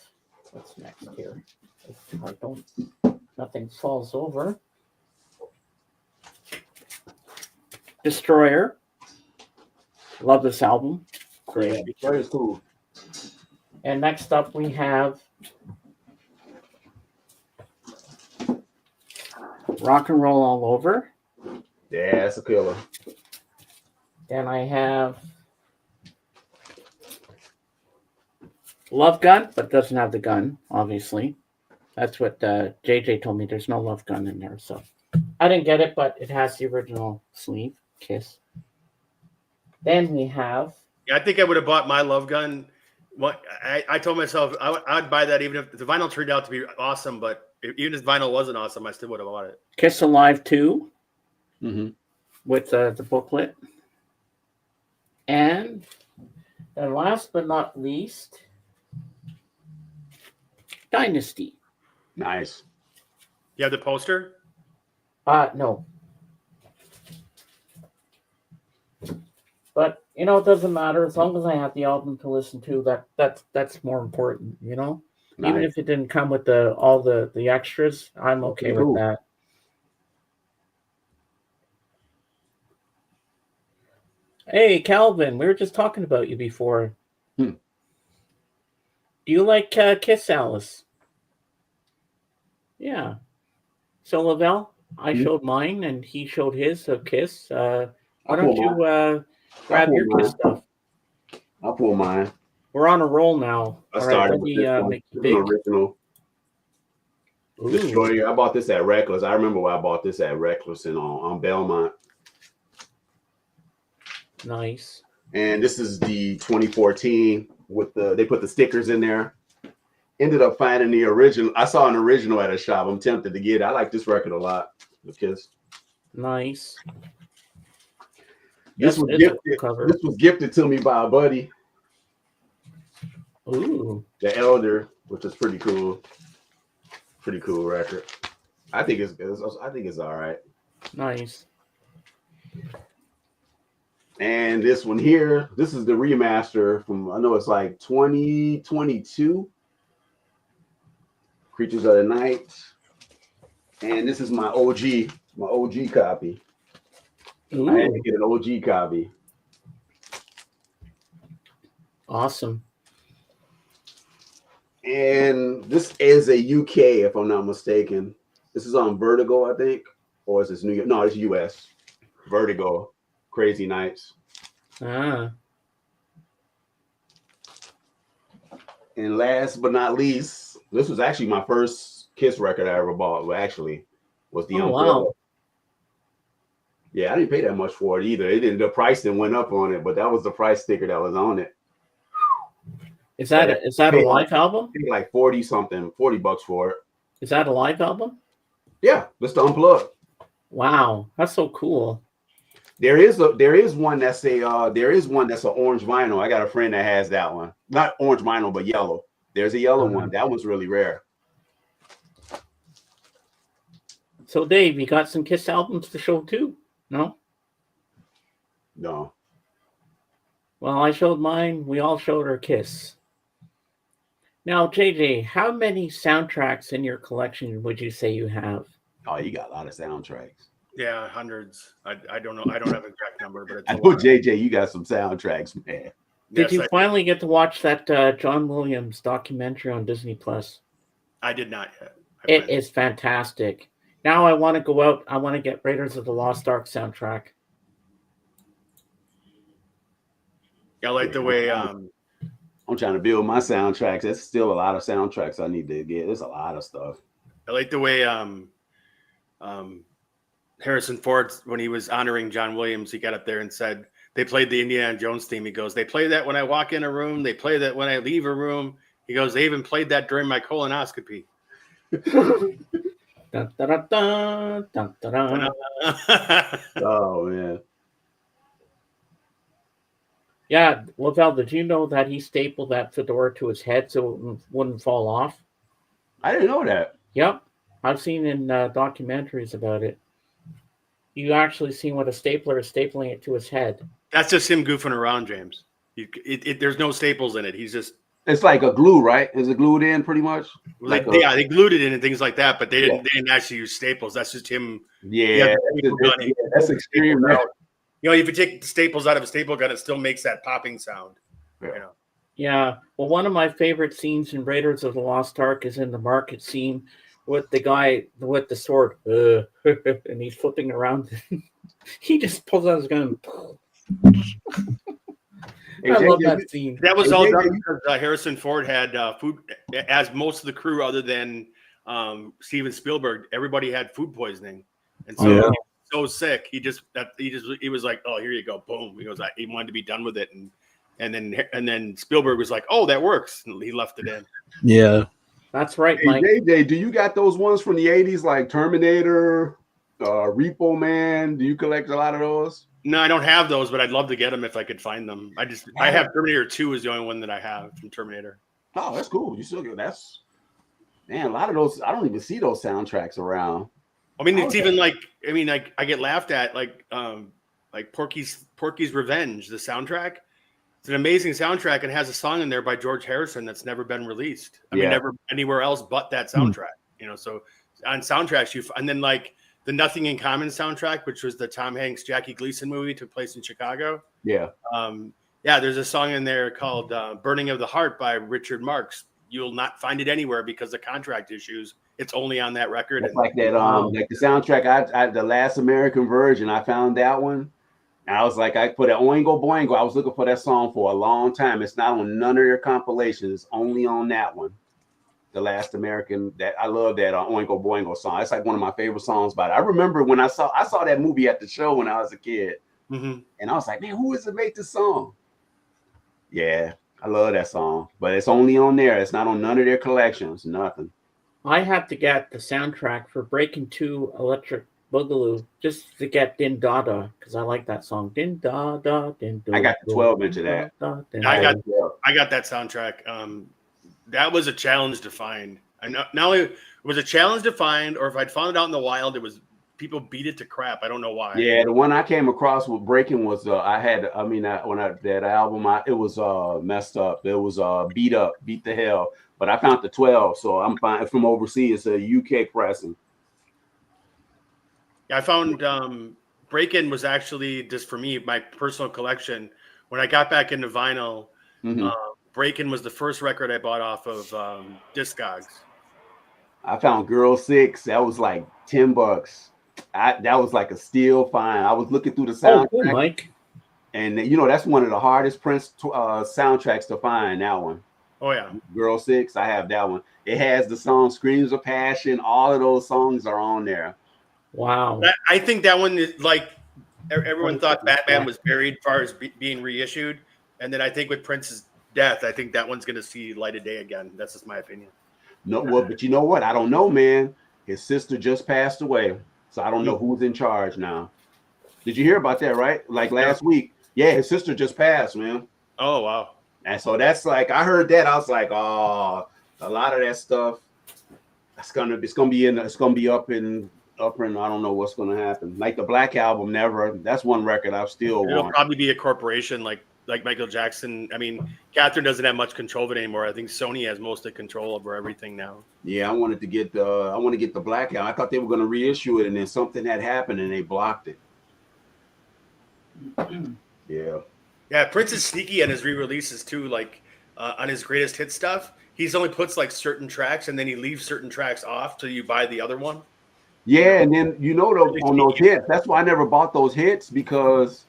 what's next here? Nothing falls over. Destroyer. Love this album. Great. Yeah, Destroyer's cool. And next up we have Rock and Roll All Over. Yeah, that's a killer. Then I have Love Gun, but doesn't have the gun, obviously. That's what JJ told me. There's no Love Gun in there, so I didn't get it, but it has the original sleeve, Kiss. Then we have... Yeah, I think I would have bought my Love Gun. I told myself I'd buy that even if the vinyl turned out to be awesome, but even if vinyl wasn't awesome, I still would have bought it. Kiss Alive 2 with the booklet. And then last but not least, Dynasty. Nice. You have the poster? No. But it doesn't matter as long as I have the album to listen to. That's more important, Nice. Even if it didn't come with all the extras, I'm okay with that. Hey, Calvin, we were just talking about you before. Do you like Kiss, Alice? Yeah. So, Lavelle, I showed mine and he showed his of Kiss. Why don't you grab your Kiss stuff? I'll pull mine. We're on a roll now. I started with this one. The original. Destroyer. I bought this at Reckless. I remember when I bought this at Reckless on Belmont. Nice. And this is the 2014 with they put the stickers in there. ended up finding the original. I saw an original at a shop. I'm tempted to get it. I like this record a lot. The Kiss. Nice. This Yes, was it's a gifted. cool cover. This was gifted to me by a buddy, Ooh, the Elder, which is pretty cool. Pretty cool record. I think it's all right. nice. And this one here, this is the remaster from, I know it's like 2022. Creatures of the Night. And this is my OG copy. Ooh, I had to get an OG copy. awesome. And this is a UK, if I'm not mistaken. This is on Vertigo, I think. Or is this New York? No, it's US. Vertigo. Crazy Nights. Ah, And last but not least, this was actually my first Kiss record I ever bought. Well, actually, was the Umbrella. wow. Yeah, I didn't pay that much for it either. It didn't. The price didn't went up on it, but that was the price sticker that was on it. Is that a live album? I paid like $40 for it. Is that a live album? Yeah, let's unplug. Wow, that's so cool. There is one that's an orange vinyl. I got a friend that has that one. Not orange vinyl, but yellow. There's a yellow one. That one's really rare. So, Dave, you got some Kiss albums to show too? No? No. Well, I showed mine. We all showed our Kiss. Now, JJ, how many soundtracks in your collection would you say you have? Oh, you got a lot of soundtracks. Yeah, hundreds. I don't know. I don't have an exact number, but it's I a know, lot. JJ, you got some soundtracks, man. Did Yes, you finally get to watch that John Williams documentary on Disney Plus? I did not yet. It is fantastic. Now I want to go out. I want to get Raiders of the Lost Ark soundtrack. I like the way I'm trying to build my soundtracks. There's still a lot of soundtracks I need to get. There's a lot of stuff. I like the way Harrison Ford, when he was honoring John Williams, he got up there and said they played the Indiana Jones theme. He goes, they play that when I walk in a room. They play that when I leave a room. He goes, they even played that during my colonoscopy. Dun, dun, dun, dun, dun, dun, dun. Oh man. Yeah, Lavelle, did you know that he stapled that fedora to his head so it wouldn't fall off? I didn't know that. Yep, I've seen in documentaries about it. You actually seen what a stapler is stapling it to his head. That's just him goofing around, James. There's no staples in it. He's just It's like a glue, right? Is it glued in pretty much? they glued it in and things like that, but they didn't actually use staples. That's just him. Yeah, that's extreme. You know, if you take the staples out of a staple gun, it still makes that popping sound. Yeah. You know. Yeah, well, one of my favorite scenes in Raiders of the Lost Ark is in the market scene with the guy with the sword, and he's flipping around. He just pulls out his gun. I love that scene. That was all done because Harrison Ford had food, as most of the crew, other than Steven Spielberg, everybody had food poisoning, and so he was so sick. He was like, "Oh, here you go, boom." He goes, he wanted to be done with it, and then Spielberg was like, "Oh, that works," and he left it in. Yeah, that's right, Hey, Mike. JJ, do you got those ones from the '80s, like Terminator, Repo Man? Do you collect a lot of those? No, I don't have those, but I'd love to get them if I could find them. I have Terminator 2 is the only one that I have from Terminator. Oh, that's cool. You still get that's man. A lot of those, I don't even see those soundtracks around. I mean, it's even like I get laughed at like Porky's Revenge, the soundtrack. It's an amazing soundtrack and has a song in there by George Harrison that's never been released. I mean, never anywhere else but that soundtrack. You know, so on soundtracks and then like the Nothing in Common soundtrack, which was the Tom Hanks Jackie Gleason movie, took place in Chicago. Yeah. There's a song in there called "Burning of the Heart" by Richard Marx. You'll not find it anywhere because of contract issues. It's only on that record. It's like that, like the soundtrack. I the Last American Virgin. I found that one, and I was like, I put an Oingo Boingo. I was looking for that song for a long time. It's not on none of your compilations. It's only on that one, The Last American. That I love that Oingo Boingo song. It's like one of my favorite songs by it. I remember when I saw that movie at the show when I was a kid, and I was like, man, who is it make this song? Yeah, I love that song, but it's only on there. It's not on none of their collections. Nothing. I have to get the soundtrack for Breaking Two Electric Boogaloo just to get Din Da Da because I like that song. Din Da Da Din I Do got the Do 12 inch Din of Da that. Da Din I I got had the 12. I got that soundtrack. That was a challenge to find. I know not only it was a challenge to find, or if I'd found it out in the wild, it was people beat it to crap. I don't know why. Yeah, the one I came across with Breaking was I had when I that album it was messed up. It was beat up, beat the hell. But I found the 12, so I'm fine from overseas. It's a UK pressing. I found Break-In was actually just for me my personal collection. When I got back into vinyl, Hmm. Break-In was the first record I bought off of Discogs. I found Girl Six. That was like $10. That was like a steal find. I was looking through the Oh, cool, soundtrack, Mike. and that's one of the hardest Prince soundtracks to find. That one, Oh yeah, Girl Six. I have that one. It has the song "Screams of Passion." All of those songs are on there. Wow. I think that one is like everyone thought Batman was buried as far as being reissued, and then I think with Prince's death, I think that one's going to see light of day again. That's just my opinion. No, well, but you know what? I don't know, man. His sister just passed away, so I don't know who's in charge now. Did you hear about that? Right, like last week. Yeah, his sister just passed, man. Oh wow. And so that's like I heard that. I was like, oh, a lot of that stuff. It's gonna be up in I don't know what's gonna happen. Like the Black Album, never. That's one record I still It'll want. probably be a corporation like Michael Jackson. I mean, Catherine doesn't have much control of it anymore. I think Sony has most of the control over everything now. Yeah, I want to get the Black Album. I thought they were gonna reissue it, and then something had happened, and they blocked it. Yeah. Yeah, Prince is sneaky on his re-releases too. Like on his greatest hit stuff, he's only puts like certain tracks, and then he leaves certain tracks off till you buy the other one. Yeah, and then on those hits, that's why I never bought those hits because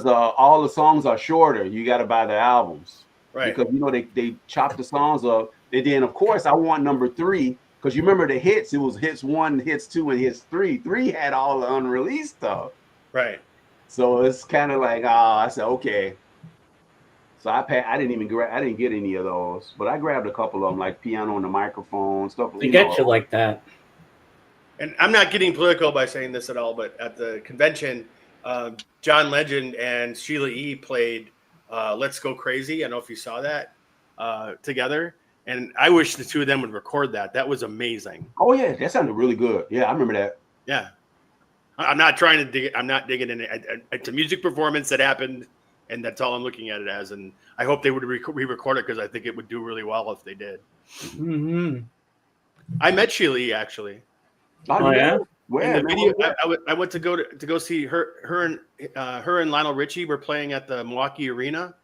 all the songs are shorter. You got to buy the albums, Right? Because they chop the songs up. And then of course I want number 3 because you remember the hits. It was hits 1, hits 2, and hits 3. 3 had all the unreleased stuff. Right. So it's kind of like I said okay. So I didn't get any of those, but I grabbed a couple of them like Piano and the Microphone stuff. They get you like that. And I'm not getting political by saying this at all, but at the convention, John Legend and Sheila E. played "Let's Go Crazy." I don't know if you saw that together, and I wish the two of them would record that. That was amazing. Oh yeah, that sounded really good. Yeah, I remember that. Yeah, I'm not trying to dig. I'm not digging in it. It's a music performance that happened, and that's all I'm looking at it as. And I hope they would re-record it because I think it would do really well if they did. Mm-hmm. I met Sheila E. actually. Oh yeah. Where? In the video, I went to go see her and Lionel Richie were playing at the Milwaukee Arena,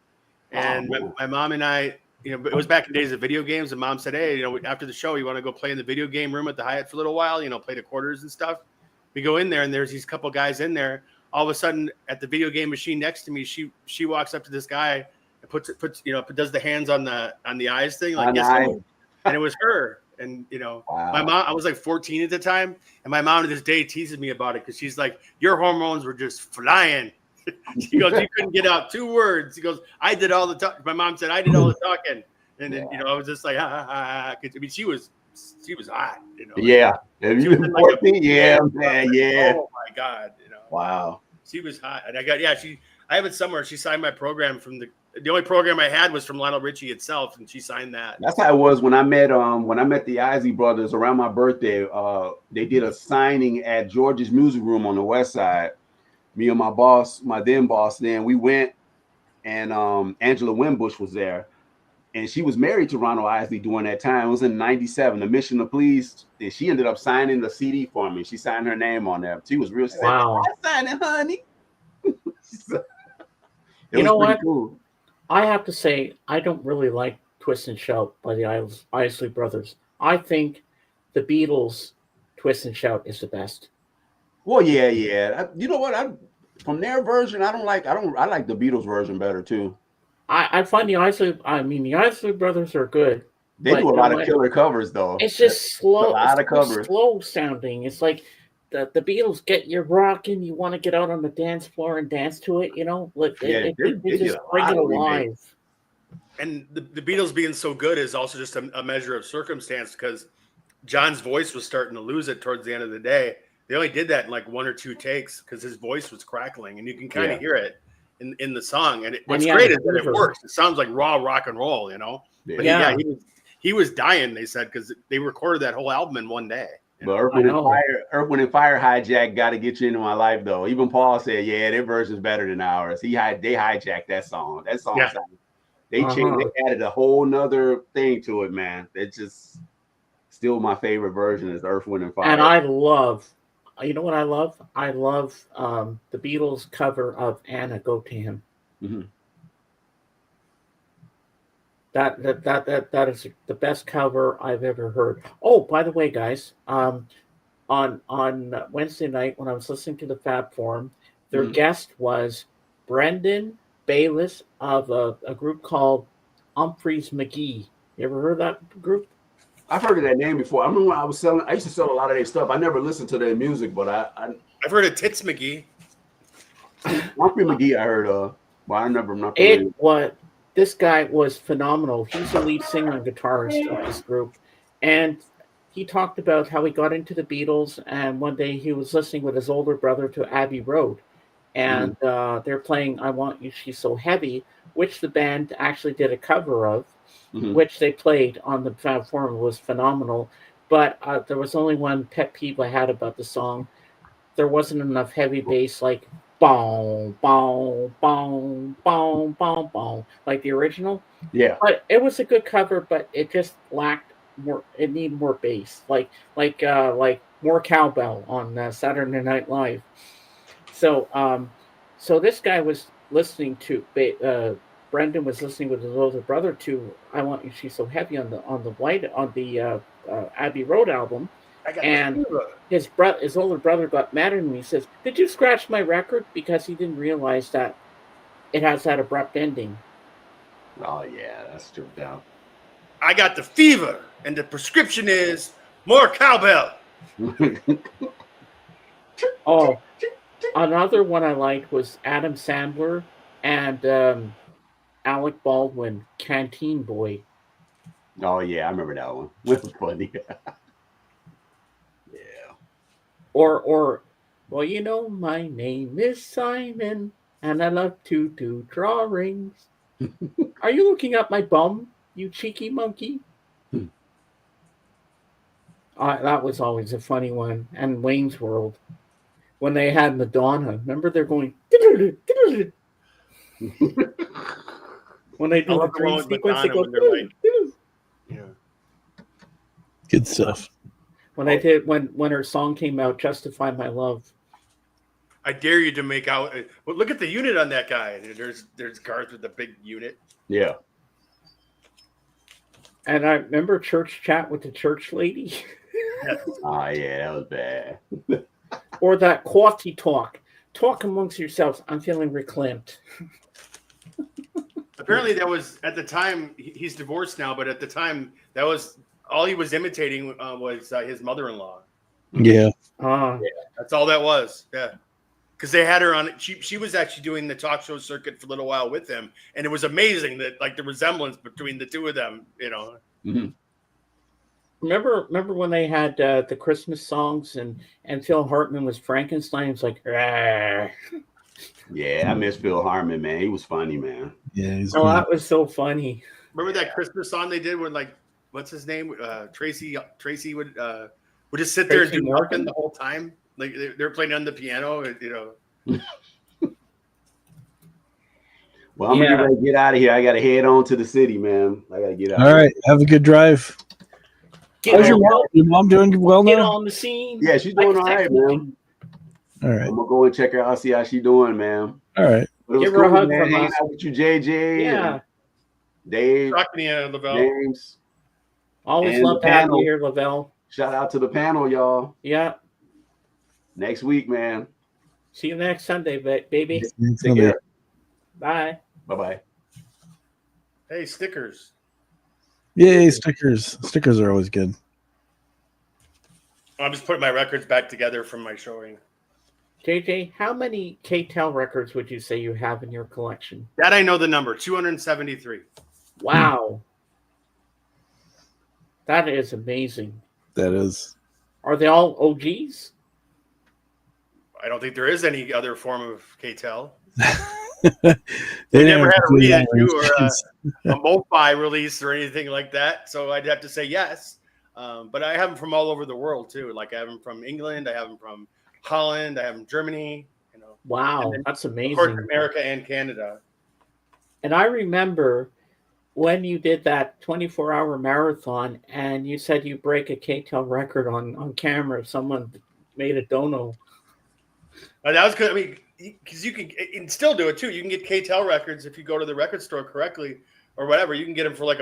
and my mom and I, it was back in days of video games. And Mom said, "Hey, after the show, you want to go play in the video game room at the Hyatt for a little while? Play the quarters and stuff." We go in there, and there's these couple guys in there. All of a sudden, at the video game machine next to me, she walks up to this guy and puts does the hands on the eyes thing, like yes, and it was her. And wow. My mom, I was like 14 at the time, and my mom to this day teases me about it because she's like, "Your hormones were just flying." She goes, "You couldn't get out 2 words." She goes, "I did all the talking." My mom said, "I did all the talking," and then I was just like, I mean, she was hot. Yeah. Have you been 14? Yeah, man. Yeah. Oh my God. Wow. She was hot, and I have it somewhere. She signed my program from the only program I had was from Lionel Richie itself, and she signed that. That's how it was when I met the Isley brothers around my birthday. They did a signing at George's Music Room on the West Side. Me and my then boss, we went, and Angela Winbush was there, and she was married to Ronald Isley during that time. It was in '97. The Mission of Please, and she ended up signing the CD for me. She signed her name on there. She was real. Wow. I signed it, honey. You know what? Cool. I have to say, I don't really like Twist and Shout by the Isley Brothers. I think the Beatles' Twist and Shout is the best. Well, yeah. You know what? From their version, I like the Beatles version better too. I find the Isley Brothers are good. They do a lot of killer covers though. It's just slow. A lot of covers. Slow sounding. It's like the Beatles get you rocking. You want to get out on the dance floor and dance to it. They just bring it alive. And the Beatles being so good is also just a measure of circumstance because John's voice was starting to lose it towards the end of the day. They only did that in like 1 or 2 takes because his voice was crackling, and you can kind of hear it in the song. And what's great is that it works. It sounds like raw rock and roll, you know. But he was dying. They said because they recorded that whole album in one day. But Earth, Wind and Fire hijack got to get you into my life though. Even Paul said, "Yeah, their version's better than ours." They hijacked that song. That song, they changed. They added a whole nother thing to it, man. It's just still my favorite version is Earth, Wind and Fire. And I love, you know what I love? I love the Beatles cover of "Anna, Go to Him." Mm-hmm. That is the best cover I've ever heard. Oh, by the way, guys, on Wednesday night when I was listening to the Fab Forum, their guest was Brendan Bayliss of a group called Humphreys McGee. You ever heard of that group? I've heard of that name before. I remember when I was selling. I used to sell a lot of their stuff. I never listened to their music, but I've heard of Tits McGee. Humphrey McGee, I heard of. But I never. This guy was phenomenal. He's the lead singer and guitarist of this group. And he talked about how he got into the Beatles. And one day he was listening with his older brother to Abbey Road. And they're playing I Want You, She's So Heavy, which the band actually did a cover of, which they played on the Fab Forum. It was phenomenal. But there was only one pet peeve I had about the song. There wasn't enough heavy bass like boom, boom, boom, boom, boom, boom, like the original. Yeah. But it was a good cover, but it just lacked more. It needed more bass, like more cowbell on Saturday Night Live. So, so this guy was listening to Brendan was listening with his older brother to "I Want You, She's So Heavy" on the Abbey Road album. And his older brother got mad at him. He says, "Did you scratch my record?" Because he didn't realize that it has that abrupt ending. Oh yeah, that's true. Down. I got the fever, and the prescription is more cowbell. Oh, another one I liked was Adam Sandler and Alec Baldwin, "Canteen Boy." Oh yeah, I remember that one. It was funny. Or, well, you know, my name is Simon, and I love to do drawings. Are you looking at my bum, you cheeky monkey? That was always a funny one. And Wayne's World, when they had Madonna, remember they're going when they do the dream sequence, they go. Good stuff. When they did when her song came out, "Justify My Love." I dare you to make out. Well, look at the unit on that guy. There's Garth with the big unit. Yeah. And I remember Church Chat with the Church Lady. Oh yeah, that was bad. Or that coffee talk. Talk amongst yourselves. I'm feeling reclamped. Apparently, that was at the time. He's divorced now, but at the time, that was all he was imitating was his mother-in-law. Yeah. That's all that was. Yeah. Because they had her on. She was actually doing the talk show circuit for a little while with him, and it was amazing that like the resemblance between the two of them. You know. Mm-hmm. Remember when they had the Christmas songs and Phil Hartman was Frankenstein? It's like, Argh. Yeah, I miss Phil Hartman, man. He was funny, man. Yeah, that was so funny. Remember that Christmas song they did when like what's his name? Tracy would just sit there and do nothing the whole time. Like they're playing on the piano, you know. Well, I'm gonna get out of here. I gotta head on to the city, man. I gotta get out. All right, have a good drive. How's your mom? Your mom doing well now? Get on the scene. Yeah, she's doing all right, man. All right. I'm gonna go and check her out, see how she's doing, man. All right. But it was Give her a hug man. from Hanging us. out with you, JJ. Yeah. Dave. Talking to you, Lavelle. James. Always And love to have you here, Lavelle. Shout out to the panel, y'all. Yeah. Next week, man. See you next Sunday, baby. Take care. Bye. Bye-bye. Hey, stickers. Yay, stickers. Stickers are always good. I'm just putting my records back together from my showing. JJ, how many K-Tel records would you say you have in your collection? That I know the number, 273. Wow. That is amazing. That is. Are they all OGs? I don't think there is any other form of KTEL. They We never had a do that reissue or release. a MoFi release or anything like that. So I'd have to say yes. But I have them from all over the world too. Like I have them from England, I have them from Holland, I have them Germany. You know, and Wow, then, that's of course, amazing. America and Canada. And I remember when you did that 24-hour marathon and you said you break a KTEL record on camera. Someone made a dono. That was good. I mean, because you can still do it too. You can get KTEL records if you go to the record store correctly or whatever. You can get them for like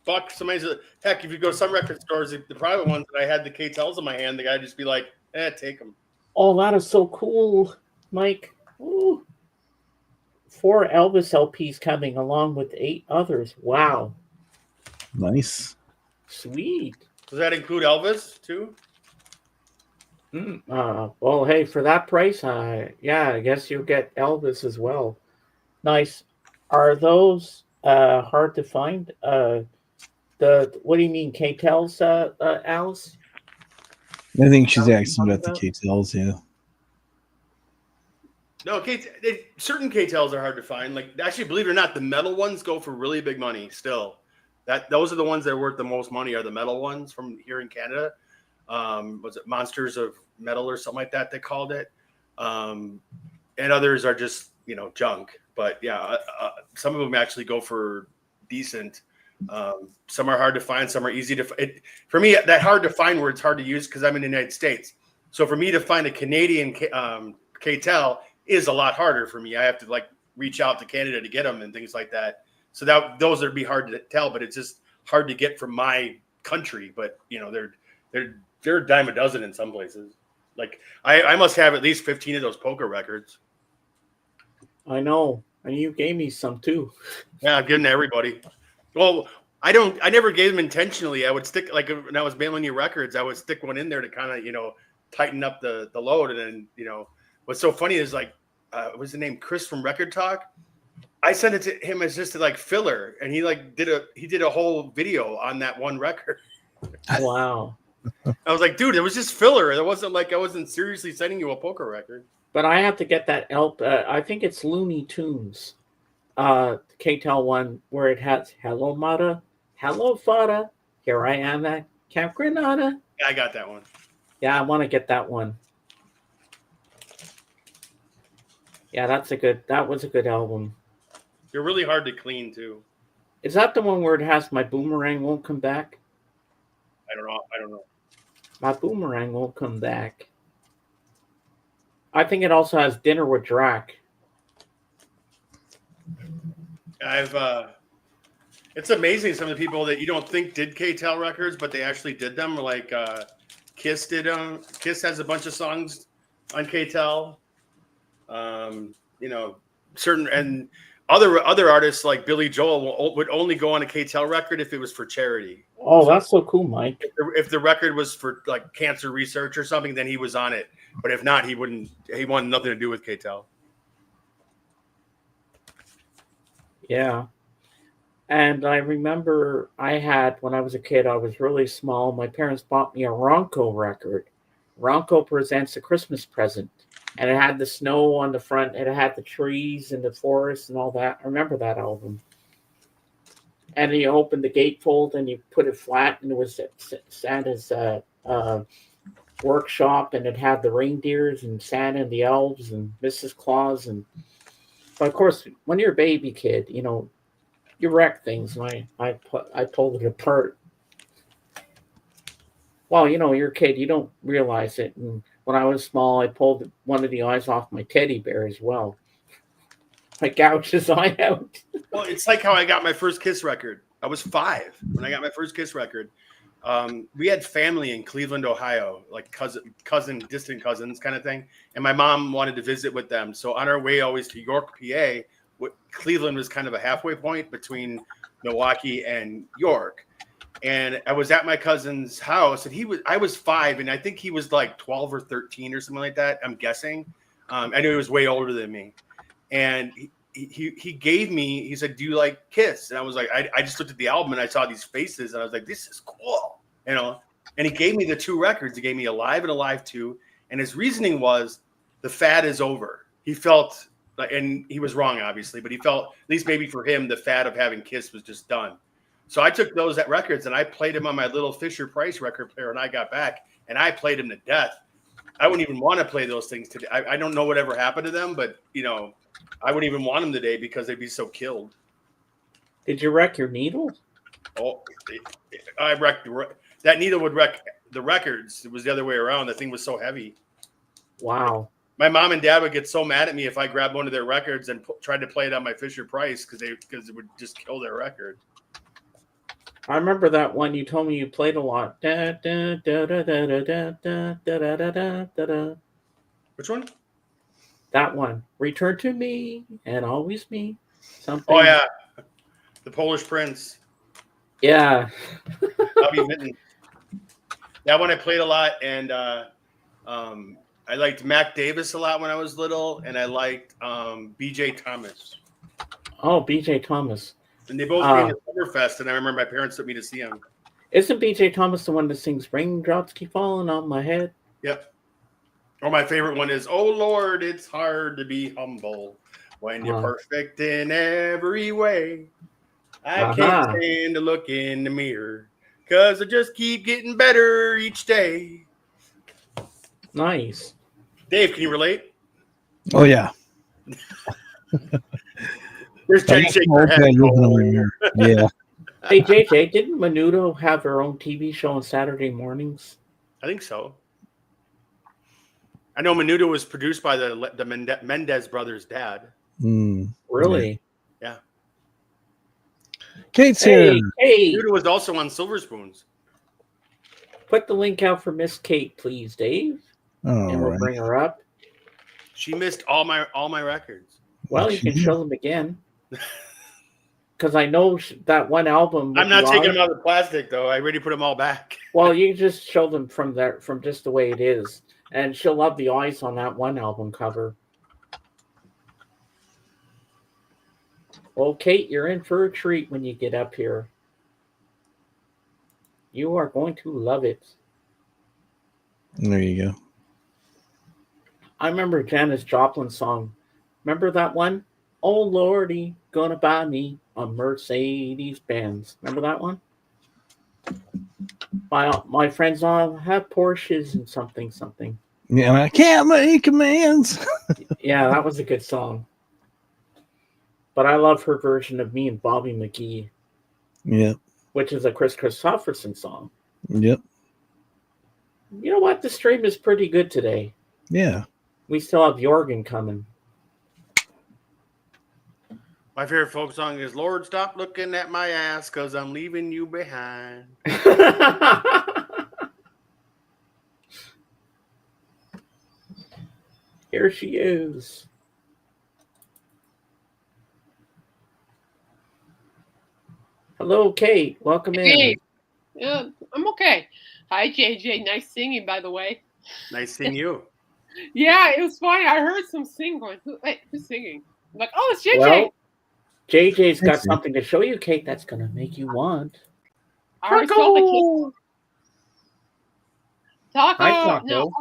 $1. Somebody's heck. If you go to some record stores, the private ones that I had the KTELs in my hand, the guy just be like, take them. Oh, that is so cool, Mike. Ooh. 4 Elvis LPs coming along with 8 others. Wow. Nice. Sweet. Does that include Elvis too? Well, hey, for that price, yeah, I guess you'll get Elvis as well. Nice. Are those hard to find? What do you mean, KTELs, Alice? I think she's asking about the KTELs, yeah. No, certain KTELs are hard to find. Like, actually, believe it or not, the metal ones go for really big money still. Those are the ones that are worth the most money, are the metal ones from here in Canada. Was it Monsters of Metal or something like that they called it? And others are just, junk. But yeah, some of them actually go for decent. Some are hard to find. Some are easy to find. For me, that hard to find word's hard to use because I'm in the United States. So for me to find a Canadian KTEL is a lot harder for me. I have to reach out to Canada to get them and things like that. So those would be hard to tell, but it's just hard to get from my country. But they're a dime a dozen in some places. Like I must have at least 15 of those poker records. I know, and you gave me some too. Yeah, I'm giving to everybody. Well, I never gave them intentionally. I would stick, when I was mailing you records, I would stick one in there to kind of, tighten up the load. And then, what's so funny is what's the name? Chris from Record Talk. I sent it to him as just filler. And he did a whole video on that one record. Wow. I was like, dude, it was just filler. It wasn't I wasn't seriously sending you a poker record. But I have to get that I think it's Looney Tunes. KTEL one where it has "Hello Mata, Hello Fada, Here I Am at Camp Granada." Yeah, I got that one. Yeah, I want to get that one. Yeah, that was a good album. You're really hard to clean too. Is that the one where it has "My Boomerang Won't Come Back"? I don't know. My boomerang won't come back. I think it also has "Dinner with Drac." It's amazing some of the people that you don't think did KTEL records, but they actually did them. Like Kiss did them. Kiss has a bunch of songs on KTEL. Certain and other artists like Billy Joel would only go on a KTEL record if it was for charity. Oh, that's so cool, Mike. If the record was for cancer research or something, then he was on it. But if not, he wouldn't. He wanted nothing to do with KTEL. Yeah. And I remember when I was a kid, I was really small. My parents bought me a Ronco record. Ronco Presents a Christmas Present. And it had the snow on the front, and it had the trees and the forest and all that. I remember that album. And you opened the gatefold and you put it flat, and it was Santa's workshop, and it had the reindeers and Santa and the elves and Mrs. Claus. But of course, when you're a baby kid, you wreck things, and I pulled it apart. Well, you're a kid, you don't realize it. And when I was small, I pulled one of the eyes off my teddy bear as well. I gouged his eye out. Well, it's like how I got my first Kiss record. I was 5 when I got my first Kiss record. We had family in Cleveland, Ohio, like distant cousins kind of thing. And my mom wanted to visit with them. So on our way always to York, PA, Cleveland was kind of a halfway point between Milwaukee and York. And I was at my cousin's house, and I was 5, and I think he was 12 or 13 or something like that. I'm guessing. I knew he was way older than me. And he gave me. He said, "Do you like Kiss?" And I was like, I just looked at the album and I saw these faces and I was like, "This is cool," you know. And he gave me the 2 records. He gave me Alive and Alive 2. And his reasoning was the fad is over. He felt like, and he was wrong, obviously, but he felt, at least maybe for him, the fad of having Kiss was just done. So I took those records and I played them on my little Fisher Price record player when I got back, and I played them to death. I wouldn't even want to play those things today. I don't know whatever happened to them, but you know, I wouldn't even want them today because they'd be so killed. Did you wreck your needle? Oh, I wrecked that needle would wreck the records. It was the other way around. The thing was so heavy. Wow. My mom and dad would get so mad at me if I grabbed one of their records and tried to play it on my Fisher Price because it would just kill their record. I remember that one you told me you played a lot. Which one? That one. Return to me and always me. Something. Oh yeah, the Polish Prince. Yeah. Bobby Vinton. That one I played a lot, and I liked Mac Davis a lot when I was little, and I liked B.J. Thomas. Oh, B.J. Thomas. And they both came to Summerfest, and I remember my parents took me to see them. Isn't B.J. Thomas the one that sings "Raindrops Keep Falling on My Head"? Yep. Or my favorite one is, "Oh Lord, it's hard to be humble when you're perfect in every way. I can't stand to look in the mirror because I just keep getting better each day." Nice. Dave, can you relate? Oh yeah. There's Jenny shaking her head. Yeah. Hey JJ, didn't Menudo have her own TV show on Saturday mornings? I think so. I know Menudo was produced by the Mendez brothers' dad. Really? Yeah. Kate's here. Hey. Menudo was also on Silver Spoons. Put the link out for Miss Kate, please, Dave. And we'll bring her up. She missed all my records. Well, you can show them again. Because I know that one album. I'm not taking them out of the plastic, though. I already put them all back. Well, you can just show them from just the way it is. And she'll love the eyes on that one album cover. Well, Kate, you're in for a treat when you get up here. You are going to love it. There you go. I remember Janis Joplin's song. Remember that one? Oh, Lordy, gonna buy me a Mercedes-Benz. Remember that one? My friends all have Porsches and something. Yeah, I can't make amends. Yeah, that was a good song. But I love her version of Me and Bobby McGee. Yep. Which is a Chris Christopherson song. Yep. You know what? The stream is pretty good today. Yeah. We still have Jorgen coming. My favorite folk song is "Lord, Stop Looking at My Ass Because I'm Leaving You Behind." Here she is. Hello, Kate. Welcome in. Yeah, I'm okay. Hi, JJ. Nice singing, by the way. Nice seeing you. Yeah, it was funny. I heard some singing going. Who's singing? I'm like, oh, it's JJ. Well, JJ's got something to show you, Kate. That's gonna make you want. I already saw the kid. Taco. Hi, Taco.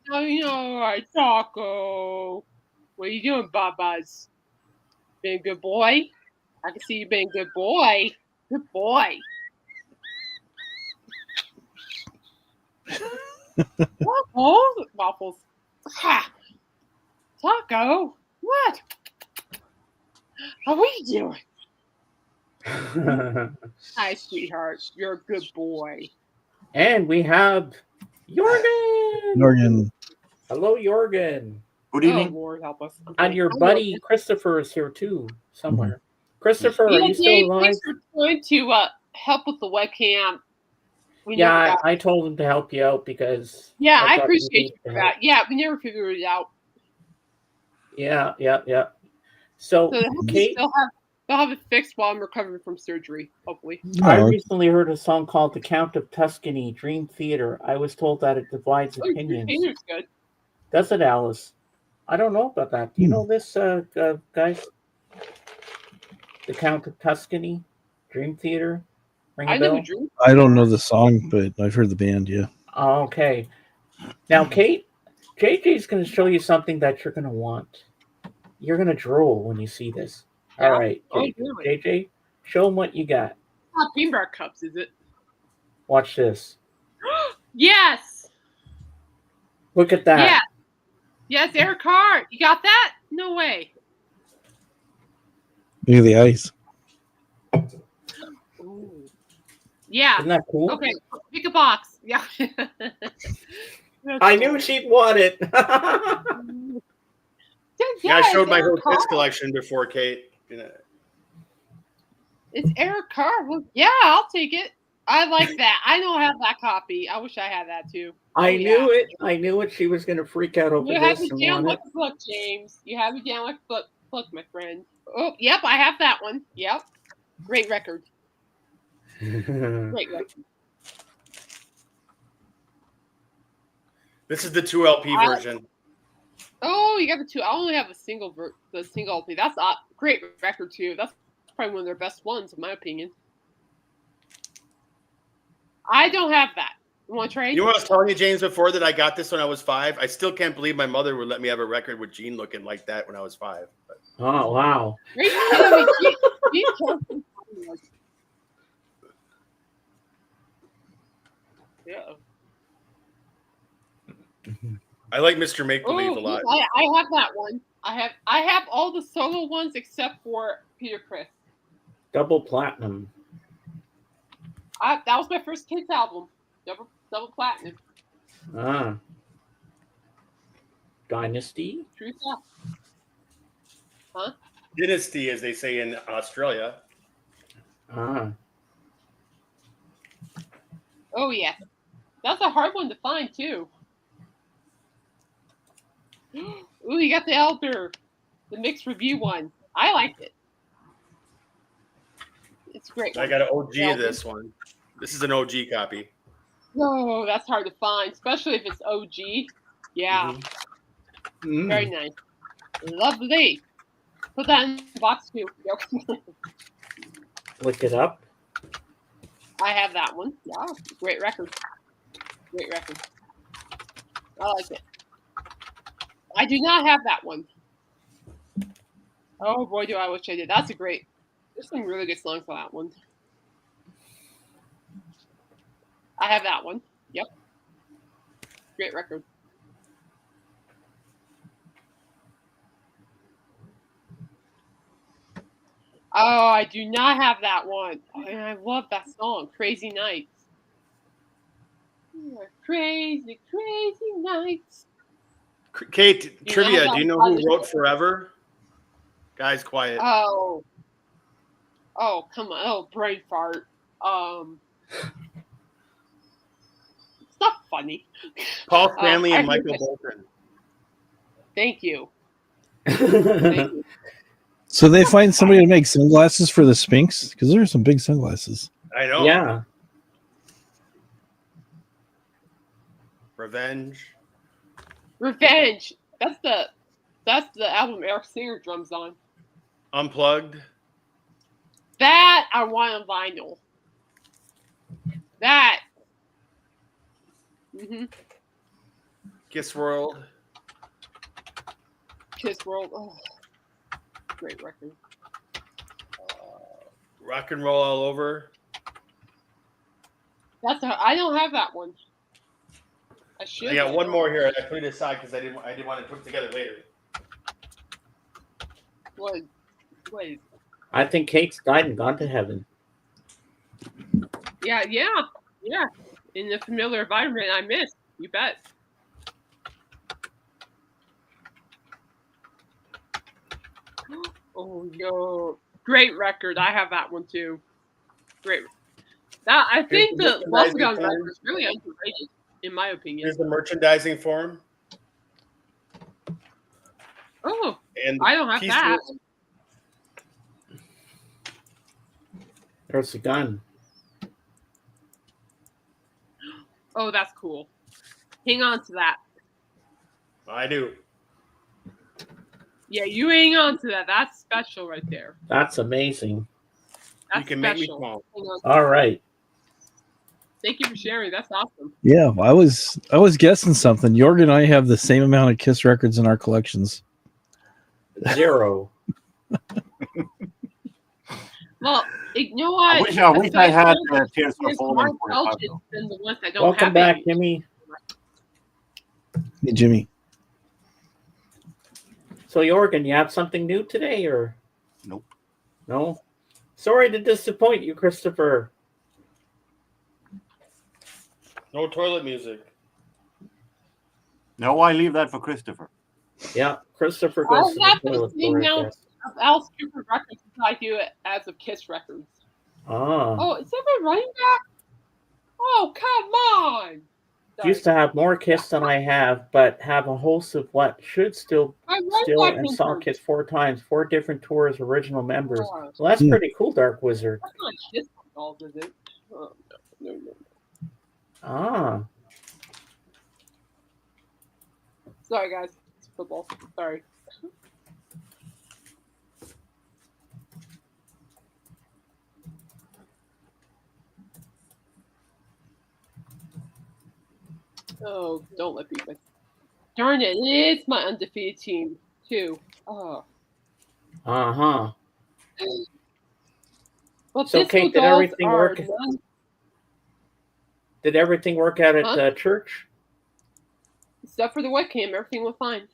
No, you know, right, Taco. What are you doing, Babas? Being a good boy? I can see you being a good boy. Good boy. Waffles. Ha. Taco. What? How are you doing? Hi, sweetheart. You're a good boy. And we have Jorgen. Jorgen. Hello, Jorgen. Good evening. Lord, help us. And your buddy Christopher is here too, somewhere. Mm-hmm. Christopher, are you still alive? Thanks for trying to help with the webcam. Yeah, I told him to help you out because. Yeah, I appreciate you for that. Yeah, we never figured it out. Yeah. So Kate, they'll have it fixed while I'm recovering from surgery, hopefully. I recently heard a song called "The Count of Tuscany," Dream Theater. I was told that it divides opinions. Dream Theater's good. Does it, Alice? I don't know about that. Do you know this, guys? The Count of Tuscany, Dream Theater. Ring a I know who bell? Dream. I don't know the song, but I've heard the band. Yeah. Oh, okay. Now, Kate, JJ's going to show you something that you're going to want. You're going to drool when you see this. All Yeah. right, Oh, really? JJ, show them what you got. Not peanut butter cups, is it? Watch this. Yes. Look at that. Yeah. Yes, Eric Carr. You got that? No way. Look at the ice. Ooh. Yeah. Isn't that cool? Okay. Pick a box. Yeah. I knew she'd want it. Yeah, I showed my whole kids collection before, Kate. You know. It's Eric Carr. Well, yeah, I'll take it. I like that. I don't have that copy. I wish I had that too. I knew it. I knew it. She was going to freak out over You have this. me down like a book, James. You have me down like a book, my friend. Oh, yep, I have that one. Yep. Great record. Great record. This is the 2 LP version. Oh, you got the 2. I only have the single LP. That's a great record too. That's probably one of their best ones, in my opinion. I don't have that. You want to trade? You know what I was telling you, James, before that I got this when I was 5? I still can't believe my mother would let me have a record with Gene looking like that when I was 5. But. Oh, wow. Are you kidding me? Yeah. I like Mr. Make Believe a lot. I have that one. I have all the solo ones except for Peter Criss. Double platinum. That was my first Kids album. Double platinum. Ah. Dynasty. True stuff. Huh? Dynasty, as they say in Australia. Ah. Oh yeah, that's a hard one to find too. Ooh, you got the Elder, the mixed review one. I liked it. It's great. I got an OG of this one. This is an OG copy. Oh, that's hard to find, especially if it's OG. Yeah. Very nice. Lovely. Put that in the box too. Look it up. I have that one. Yeah. Great record. Great record. I like it. I do not have that one. Oh boy, do I wish I did. That's a great. There's some really good songs on that one. I have that one. Yep. Great record. Oh, I do not have that one. Oh, and I love that song, Crazy Nights. Crazy, crazy nights. Kate, trivia. Do you know who wrote Forever? Guys, quiet. Oh, come on. Oh, brain fart. It's not funny. Paul Stanley and Michael Bolton. Thank you. Thank you. So they find somebody to make sunglasses for the Sphinx? Because there are some big sunglasses. I know. Yeah. Revenge. That's the album Eric Singer drums on. Unplugged. That I want on vinyl. That. Kiss World. Kiss World. Oh, great record. Rock and Roll All Over. I don't have that one. I should. I got one more here. I put it aside because I didn't want to put it together later. What? I think Kate's died and gone to heaven. Yeah. In the familiar environment I missed. You bet. Oh, yo. Great record. I have that one too. Great. I think the Bubblegum record is really underrated, in my opinion. Here's the merchandising form. Oh, and I don't have that. There's the gun. Oh, that's cool. Hang on to that. I do. Yeah, you hang on to that. That's special right there. That's amazing. That's You can make me special. small. Hang on to All that. right. Thank you for sharing. That's awesome. Yeah, I was guessing something. Jorg and I have the same amount of Kiss records in our collections. 0. Well, you know what? I wish I had Tears for There's Falling more 45 intelligent though. than the ones that don't Welcome have back, any. Jimmy. Hey, Jimmy. So, Jorgen, you have something new today, or Nope. no? Sorry to disappoint you, Christopher. No toilet music. No, I leave that for Christopher. Yeah, Christopher I goes to have the the toilet same for it, amount yes. of Alice Cooper records as I do it as of Kiss records. Ah. Oh, is that my running back? Oh, come on! Used to have more Kiss than I have, but have a host of what should still and saw Kiss 4 times, 4 different tours, original members. Oh, Well, that's pretty cool, Dark Wizard. that's not Kiss dolls, is it? Oh, no. Ah. Sorry, guys. It's football. Sorry. Oh, don't let people. Darn it! It's my undefeated team too. Oh. Uh-huh. Well, So, disco Kate, did dolls everything are work? Did everything work out at church? Except for the webcam, everything was fine.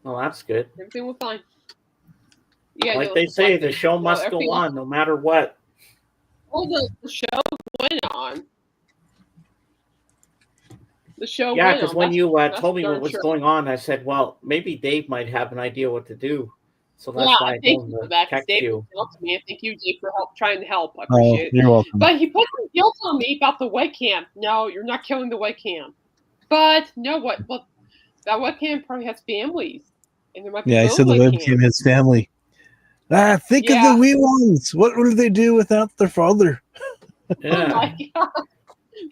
Well, that's good. Everything was fine. Yeah, like they say, the show must go on no matter what. Oh, the show went on. The show Yeah, went on. because when you told me darn what was sure. going on, I said, well, maybe Dave might have an idea what to do. So that's why I thank told you him for to that. text Dave you. helped me. Thank you, Dave, for trying to help. I Oh, appreciate it. you're welcome. But he put some guilt on me about the webcam. No, you're not killing the webcam. But you know what? Well, that webcam probably has families, and there might be Yeah, I said the webcam has family. Think of the wee ones. What would they do without their father? Yeah. Oh my god.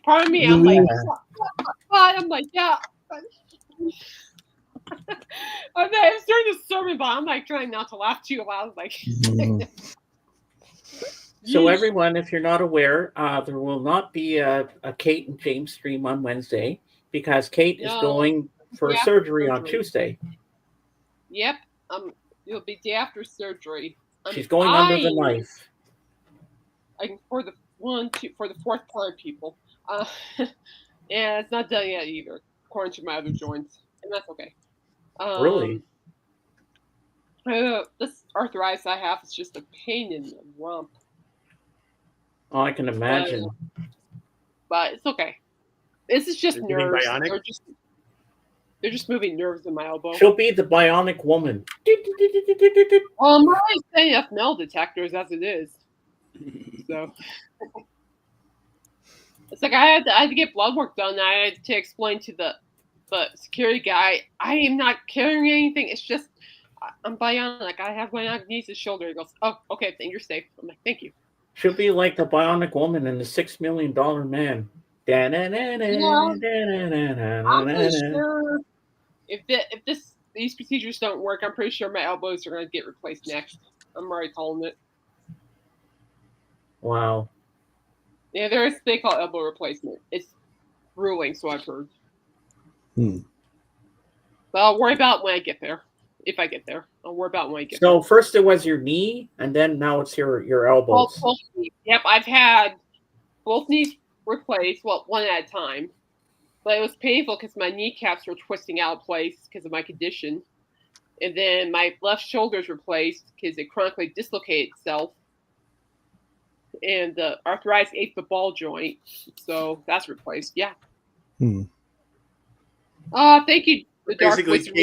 Pardon me. The I'm like, wee- what? I'm like, yeah. I was during the sermon, but I'm like trying not to laugh too loud. Like, So everyone, if you're not aware, there will not be a Kate and James stream on Wednesday because Kate is going for surgery on Tuesday. Yep. It'll be day after surgery. She's going under the knife. For the fourth time, people. And it's not done yet either, according to my other joints, and that's okay. Really? This arthritis I have is just a pain in the rump. Oh, I can imagine. But it's okay. This is just nerves. Bionic? They're just moving nerves in my elbow. She'll be the bionic woman. Well, I'm already setting up metal detectors as it is. So it's like I had to get blood work done. I had to explain to the security guy, I am not carrying anything. It's just I'm bionic. I have bionic knees and shoulder. He goes, oh, okay, then you're safe. I'm like, thank you. She'll be like the bionic woman in the $6 Million Man. I'm pretty sure if these procedures don't work, I'm pretty sure my elbows are going to get replaced next. I'm already calling it. Wow. Yeah, there's a thing called elbow replacement. It's grueling, so I've heard. Hmm. But I'll worry about it when I get there. If I get there, I'll worry about it when I get there. So first it was your knee, and then now it's your elbows. Both knees. Yep, I've had both knees replaced. Well, one at a time. But it was painful because my kneecaps were twisting out of place because of my condition. And then my left shoulder's replaced because it chronically dislocated itself. And the arthritis ate the ball joint. So that's replaced. Yeah. Thank you, the Dark Wizard.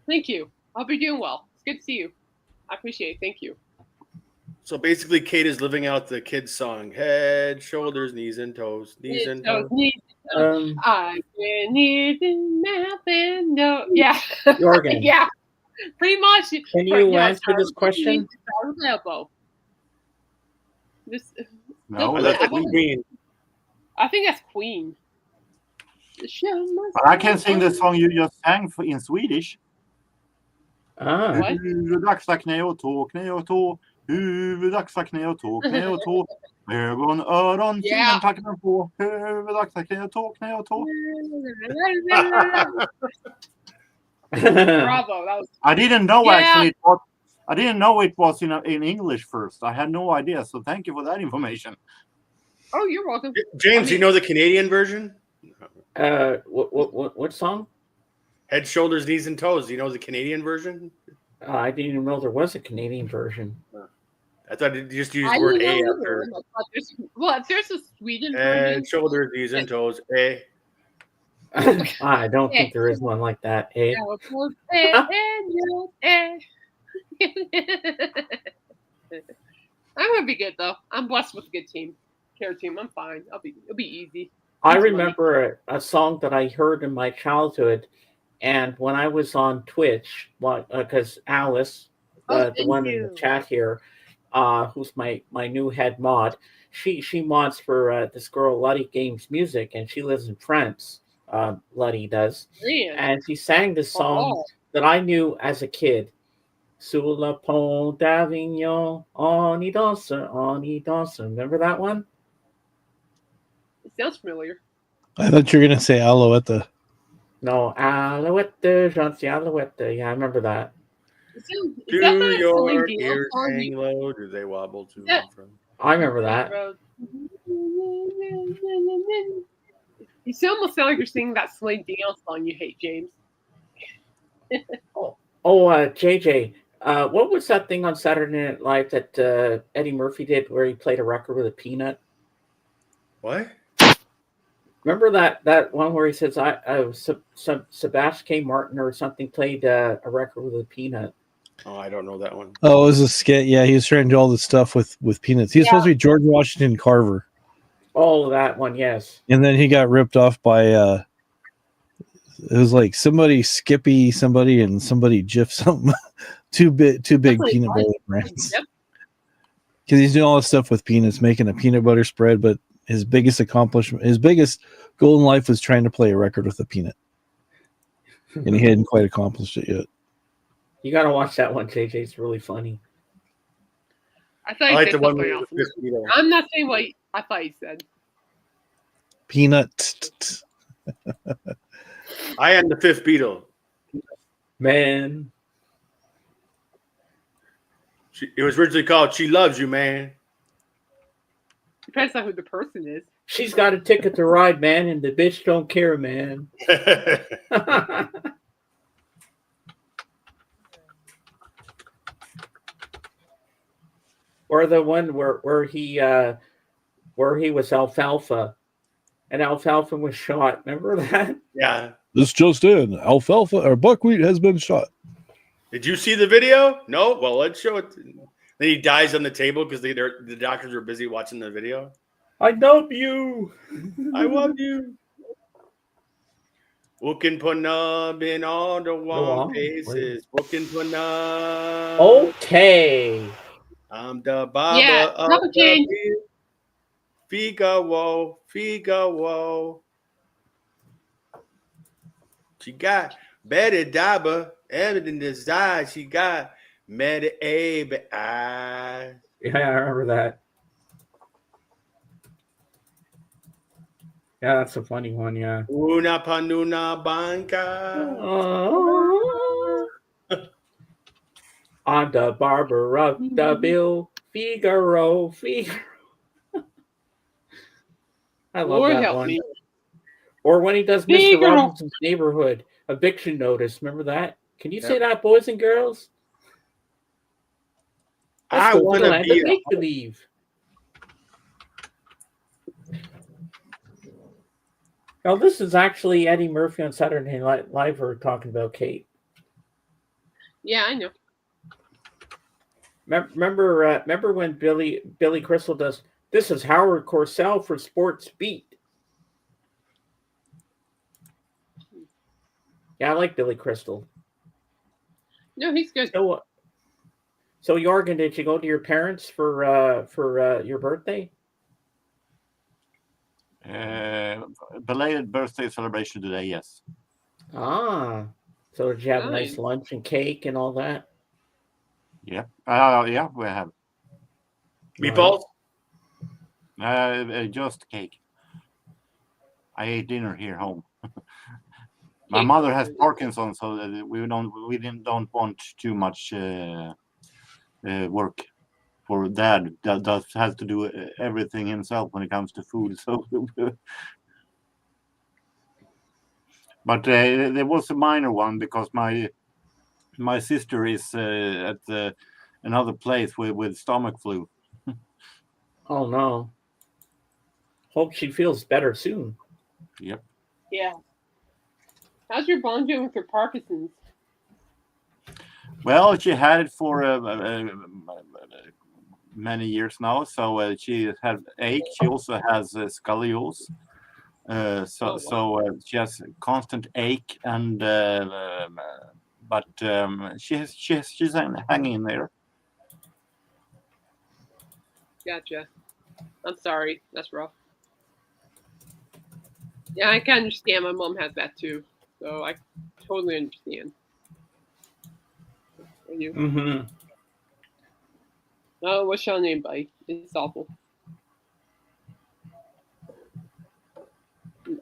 Thank you. I'll be doing well. It's good to see you. I appreciate it. Thank you. So basically, Kate is living out the kids' song: head, shoulders, knees, and toes. Knees and toes. I've been knees and mouth and nose. Yeah. Jorgen. Yeah. Pretty much. Can you answer this question? No, that's Queen. I think that's Queen. The show must But I can go sing the on. song you just sang in Swedish. Ah, What? Huvud, axlar, knä och tå, knä och tå. Huvud, axlar, knä och tå, knä och tå. Ögon, öron, Yeah. kinden tackar man på. Huvud, axlar, knä och tå, knä och tå. Bravo. That was I didn't know Yeah. actually. I didn't know it was in English first. I had no idea. So thank you for that information. Oh, you're welcome. James, you know the Canadian version? what song? Head, shoulders, knees, and toes. Do you know the Canadian version? I didn't even know there was a Canadian version. I thought you just used I the word didn't A know after. either. Well, if there's a Sweden Head, version, shoulders, knees, and toes. A. I don't think there is one like that. Eh? yeah, of course. I'm gonna be good though. I'm blessed with a good team, care team. I'm fine. It'll be easy. I Easy remember a song that I heard in my childhood, and when I was on Twitch, because Alice, the thank one in you. the chat here, who's my new head mod, she mods for this girl Luddy Games Music, and she lives in France. Luddy does, Man. and she sang this song Oh. that I knew as a kid. Sous le pont d'Avignon, on y danse, on y danse. Remember that one? It sounds familiar. I thought you were gonna say Alouette. No, Alouette, Gentil Alouette. Yeah, I remember that. Is that Do the your Celine Dion ears song? hang low? Do they wobble to Yeah. and from? I remember that. You almost sound like you're singing that Celine Dion song you hate, James. JJ, what was that thing on Saturday Night Live that Eddie Murphy did where he played a record with a peanut? What? Remember that one where he says, Sebastian K. Martin or something played a record with a peanut? Oh, I don't know that one. Oh, it was a skit. Yeah, he was trying to do all this stuff with peanuts. He was supposed to be George Washington Carver. Oh, that one, yes. And then he got ripped off by it was like somebody Skippy, somebody and somebody Jif something. too big peanut butter brands. Yep. Because he's doing all this stuff with peanuts, making a peanut butter spread, but his biggest accomplishment, his biggest goal in life was trying to play a record with a peanut. And he hadn't quite accomplished it yet. You got to watch that one, JJ. It's really funny. I thought I you like said the one something with else. the fifth Beatle. I'm not saying what I thought you said. Peanut. I am the fifth Beatle. Man. It was originally called "She Loves You, Man." Depends on who the person is. She's got a ticket to ride, man, and the bitch don't care, man. Or the one where he was alfalfa, and alfalfa was shot. Remember that? Yeah. This just in: alfalfa or buckwheat has been shot. Did you see the video? No. Well, let's show it. Then he dies on the table because the doctors were busy watching the video. I love you. I love you. Wookin punub in all the wrong places. Wookin punub. Okay. I'm the Baba Yeah, of number change. the Figaro, Figaro. She got Betty Dabba, evident desire. She got Medi Abe eyes. Yeah, I remember that. Yeah, that's a funny one. Yeah. Una panuna banca. Oh. I'm the barber of the Bill Figaro. I love Lord that help one. me. Or when he does Mr. Figaro. Robinson's Neighborhood eviction notice. Remember that? Can you say that, boys and girls? I want to be make believe. Now, this is actually Eddie Murphy on Saturday Night Live. We're talking about Kate. Yeah, I know. Remember when Billy Crystal does, this is Howard Cosell for Sports Beat. Yeah, I like Billy Crystal. No, he's good. So Jorgen, did you go to your parents for your birthday? belated birthday celebration today. Yes. Ah, so did you have a nice Nice. lunch and cake and all that? Yeah. Yeah, we have Meatballs? just cake. I ate dinner here home. My Cake's mother so has good. Parkinson's, so we don't want too much work for dad. That has to do everything himself when it comes to food. So, but there was a minor one because my sister is at another place with stomach flu. Oh no. Hope she feels better soon. Yep. Yeah. How's your mom doing with her Parkinson's? Well, she had it for many years now. So she had ache. She also has scoliosis. She has constant ache, and but she's hanging in there. Gotcha. I'm sorry. That's rough. Yeah, I can understand. My mom has that too, so I totally understand. And you? Mm-hmm. Oh, what's your name, buddy? It's awful.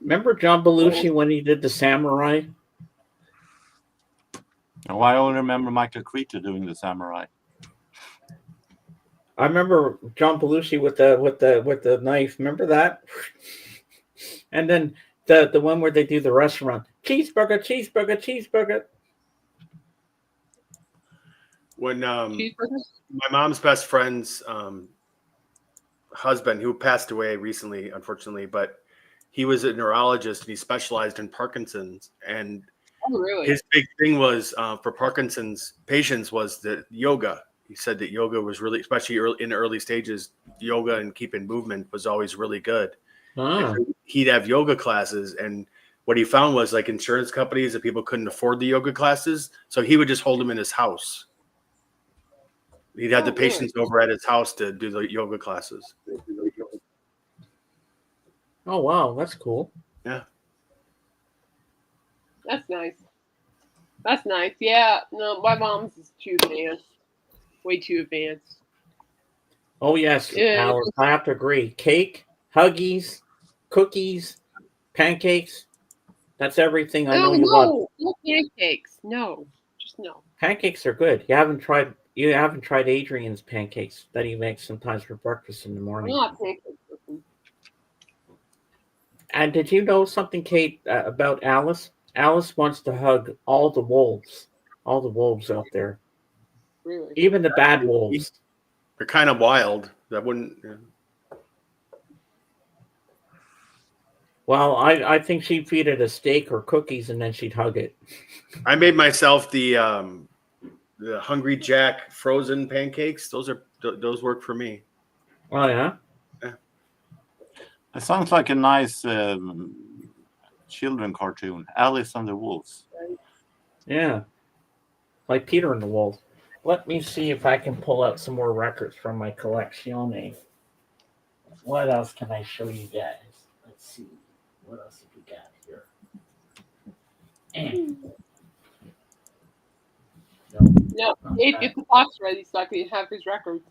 Remember John Belushi when he did the samurai? Oh, I only remember Michael Cretu doing the samurai. I remember John Belushi with the knife. Remember that? And then the one where they do the restaurant. Cheeseburger, cheeseburger, cheeseburger. When Cheeseburgers? my mom's best friend's husband, who passed away recently, unfortunately, but he was a neurologist and he specialized in Parkinson's. And Oh, really? his big thing was for Parkinson's patients was the yoga. He said that yoga was really, especially in the early stages, yoga and keeping movement was always really good. And Ah. so he'd have yoga classes, and what he found was like insurance companies that people couldn't afford the yoga classes, so he would just hold them in his house. He'd have the Oh, really? patients over at his house to do the yoga classes. Oh wow, that's cool. Yeah. That's nice. That's nice. Yeah. No, my mom's is too advanced. Way too advanced. Oh yes, Yeah. Alice, I have to agree. Cake, huggies, cookies, pancakes. That's everything I Oh know you love. no! No pancakes. No. Just no. Pancakes are good. You haven't tried Adrian's pancakes that he makes sometimes for breakfast in the I'm morning. not a pancake person. And did you know something, Kate, about Alice? Alice wants to hug all the wolves out there, Really. even the bad wolves. They're kind of wild. That wouldn't. Yeah. Well, I think she'd feed it a steak or cookies and then she'd hug it. I made myself the Hungry Jack frozen pancakes. Those work for me. Oh yeah. It sounds like a nice children cartoon, Alice and the Wolves. Yeah. Like Peter and the Wolf. Let me see if I can pull out some more records from my collection. What else can I show you guys? Let's see. What else have we got here? No, Dave, get the box ready so I can have his records.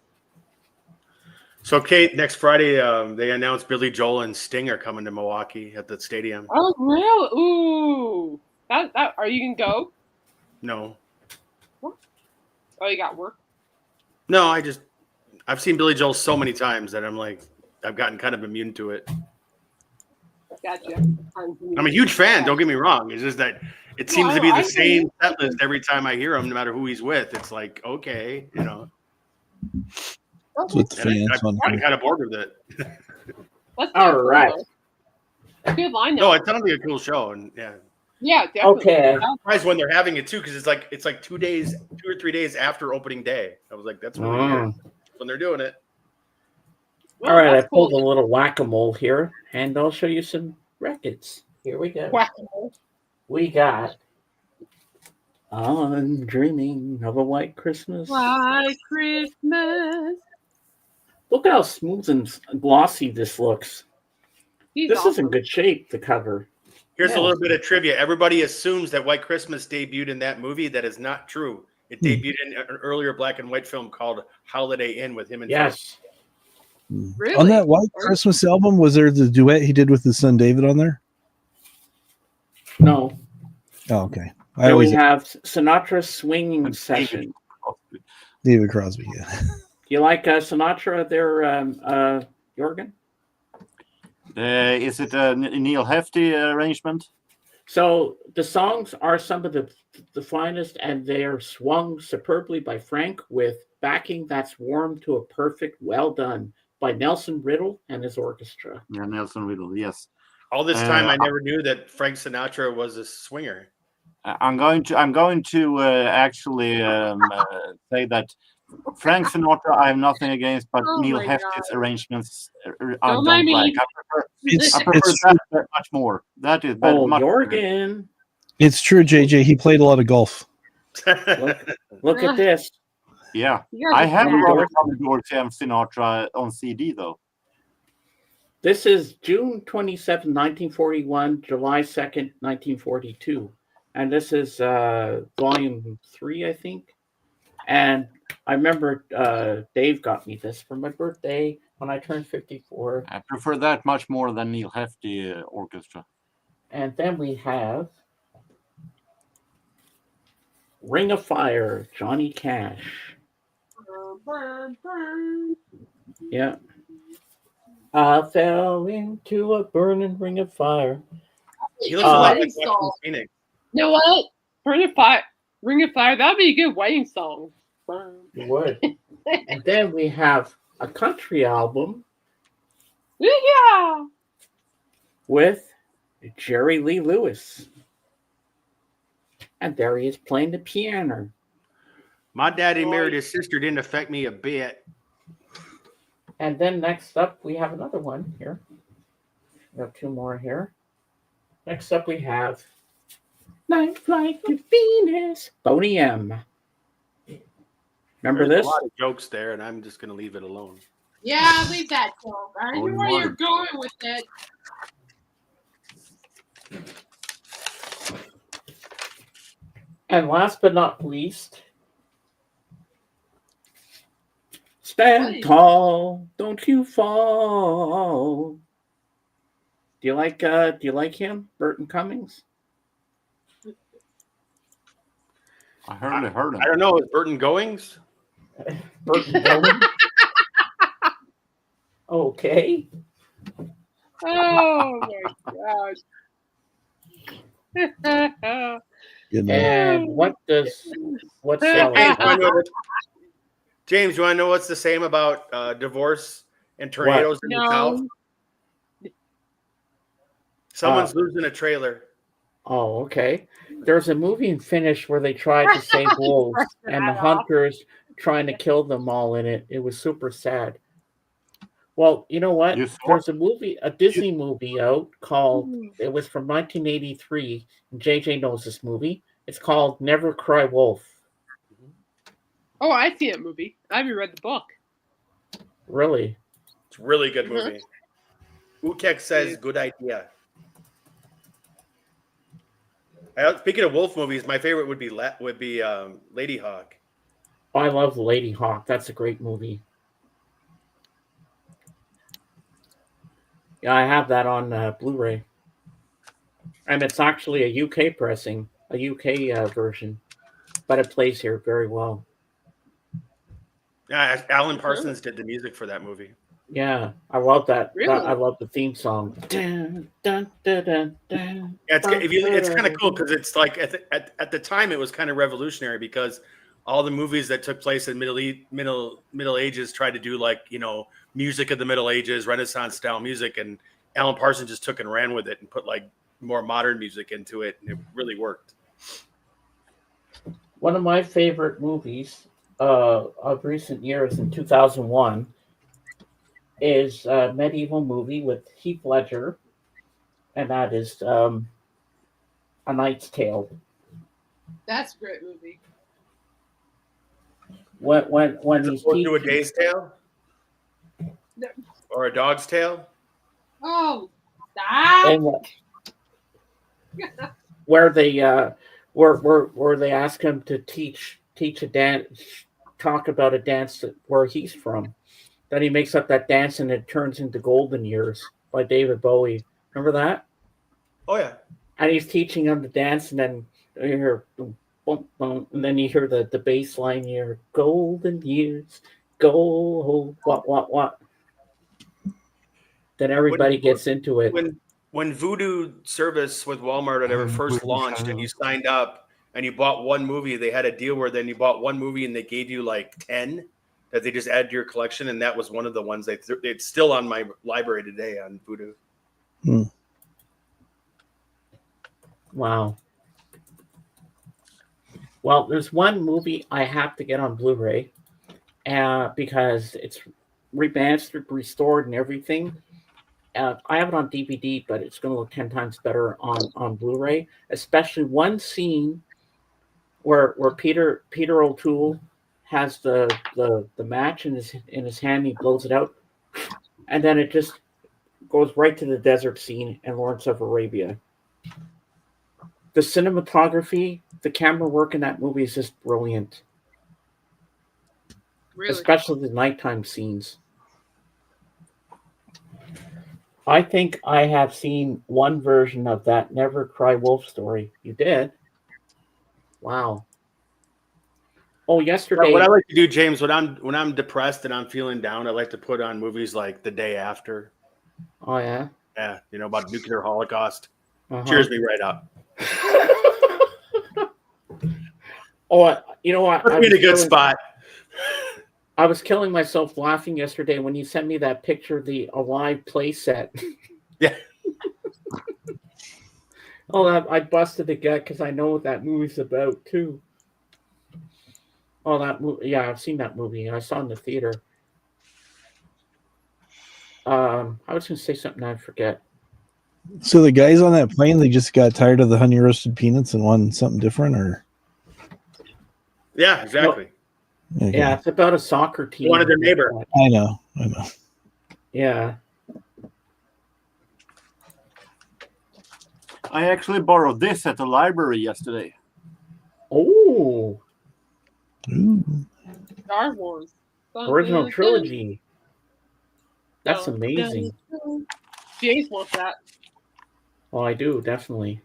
So, Kate, next Friday, they announced Billy Joel and Sting are coming to Milwaukee at the stadium. Oh, really? Ooh. That are you gonna go? No, Oh, you got work? no, I've seen Billy Joel so many times that I'm like, I've gotten kind of immune to it. Gotcha. I'm a huge fan. Don't get me wrong. It's just that it seems to be the same set list every time I hear him, no matter who he's with. It's like, okay, you know. That's what the fans want to I'm hear. kind of bored with it. That's All right. A good lineup. No, it sounds like a cool show, and yeah. Yeah, definitely. Okay. I'm surprised when they're having it too, because it's like 2 or 3 days after opening day. I was like, that's really weird when they're doing it. All right, I that's pulled cool. a little whack-a-mole here, and I'll show you some records. Here we go. Whack-a-mole. We got I'm Dreaming of a White Christmas. White Christmas. Look how smooth and glossy this looks. He's This is awesome. in good shape, the cover. Here's Yeah. a little bit of trivia. Everybody assumes that White Christmas debuted in that movie. That is not true. It debuted in an earlier black and white film called Holiday Inn with him and Frank. Yes. Really? On that White Christmas album, was there the duet he did with his son David on there? No. Oh, okay. Then we have Sinatra's Swinging Session. David Crosby. Yeah. Do you like Sinatra there, Jorgen? Is it a Neil Hefti arrangement? So the songs are some of the finest, and they are swung superbly by Frank with backing that's warmed to a perfect well done by Nelson Riddle and his orchestra. Yeah, Nelson Riddle. Yes. All this time, I never knew that Frank Sinatra was a swinger. I'm going to actually say that Frank Sinatra I have nothing against, but Oh Neil my Hefti's God. arrangements I Don't don't mind me. like. I prefer that much more. That is better. Oh, much better. Jorgen, It's true, JJ. He played a lot of golf. look at this. Yeah, You guys I are have bad. Robert Commodore Sinatra on CD though. This is June 27, 1941, July 2nd, 1942. And this is volume 3, I think. And I remember Dave got me this for my birthday when I turned 54. I prefer that much more than Neil Hefti orchestra. And then we have Ring of Fire, Johnny Cash. Yeah. I fell into a burning ring of fire. He looks a lot like Wedding Joaquin song. Phoenix. You know what? Ring of Fire. That'd be a good wedding song. You would. And then we have a country album Yeah. with Jerry Lee Lewis. And there he is playing the piano. My daddy married his sister. Didn't affect me a bit. And then next up, we have another one here. We have two more here. Next up, we have Night Flight to Venus, Boney M. Remember There's this? a lot of jokes there, and I'm just going to leave it alone. Yeah, leave that joke. I Oh, knew where my. you're going with it. And last but not least, Stand Tall, Don't You Fall. Do you like him, Burton Cummings? I hardly heard him. I don't know. Is Burton Goings? Burton Cummings? Okay. Oh my gosh. You know. And what's James, you want to know what's the same about divorce and tornadoes in the South? No. Someone's losing a trailer. Oh, okay. There's a movie in Finnish where they tried to save wolves and the hunters trying to kill them all in it. It was super sad. Well, you know what? You saw There's a Disney movie out called, it was from 1983. And JJ knows this movie. It's called Never Cry Wolf. Oh, I see that movie. I haven't read the book. Really? It's a really good movie. Utek says, good idea. Speaking of wolf movies, my favorite would be Lady Hawk. Oh, I love Lady Hawk. That's a great movie. Yeah, I have that on Blu-ray. And it's actually a UK pressing, a UK version. But it plays here very well. Yeah, Alan Parsons did the music for that movie. Yeah, I love that. Really? I love the theme song. Dun, dun, dun, dun, dun, Yeah, it's kind of cool because it's like at the time it was kind of revolutionary because all the movies that took place in Middle Ages tried to do music of the Middle Ages, Renaissance style music, and Alan Parsons just took and ran with it and put more modern music into it, and it really worked. One of my favorite movies of recent years in 2001 is a medieval movie with Heath Ledger, and that is A Knight's Tale. That's a great movie. When he's to A Day's Tale No. or A Dog's Tale. Oh, and where they where they ask him to teach a dance, talk about a dance where he's from. Then he makes up that dance and it turns into Golden Years by David Bowie. Remember that? Oh yeah. And he's teaching him to dance, and then you hear boom, boom, boom, and then you hear the bass line here, Golden Years, go, what. Then everybody gets into it. When Voodoo service with Walmart had ever first launched and you signed up and you bought one movie, they had a deal where then you bought one movie and they gave you like 10 that they just add to your collection. And that was one of the ones it's still on my library today on Voodoo. Wow. Well, there's one movie I have to get on Blu-ray because it's remastered, restored, and everything. I have it on DVD, but it's going to look 10 times better on Blu-ray. Especially one scene where Peter O'Toole has the match in his hand. He blows it out, and then it just goes right to the desert scene in Lawrence of Arabia. The cinematography, the camera work in that movie is just brilliant. Really? Especially the nighttime scenes. I think I have seen one version of that Never Cry Wolf story. You did? Wow. Oh, yesterday. What I like to do, James, when I'm depressed and I'm feeling down, I like to put on movies like The Day After. Oh yeah. Yeah, about nuclear holocaust. Uh-huh. Cheers me right up. Oh, you know what? Put me in a good spot. I was killing myself laughing yesterday when you sent me that picture of the Alive play set. Yeah. Oh, I busted a gut because I know what that movie's about too. Oh, that movie. Yeah, I've seen that movie. I saw it in the theater. I was going to say something I forget. So the guys on that plane, they just got tired of the honey roasted peanuts and wanted something different, or? Yeah, exactly. Okay. Yeah, it's about a soccer team. One of their neighbor. I know. Yeah. I actually borrowed this at the library yesterday. Oh. Ooh. Star Wars. Original trilogy. That's amazing. James wants that. Oh, I do, definitely.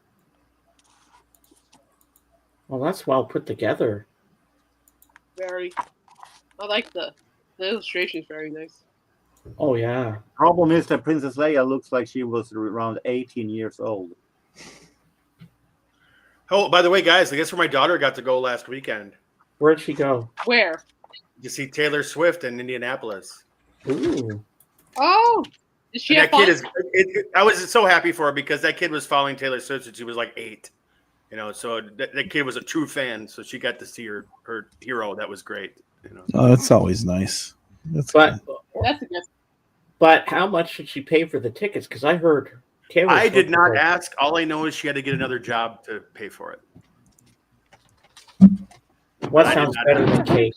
Well, that's well put together. Very. I like the illustration is very nice. Oh, yeah. Problem is that Princess Leia looks like she was around 18 years old. Oh, by the way, guys, I guess where my daughter got to go last weekend. Where'd she go? Where? You see Taylor Swift in Indianapolis. Ooh. Oh, is she And have that fun? kid I was so happy for her because that kid was following Taylor Swift since she was like 8. So that kid was a true fan. So she got to see her hero. That was great. Oh, that's always nice. That's good. That's a good. But how much did she pay for the tickets? Because I heard Taylor I Swift did not was- ask. All I know is she had to get another job to pay for it. What I did sounds not better ask. than cake?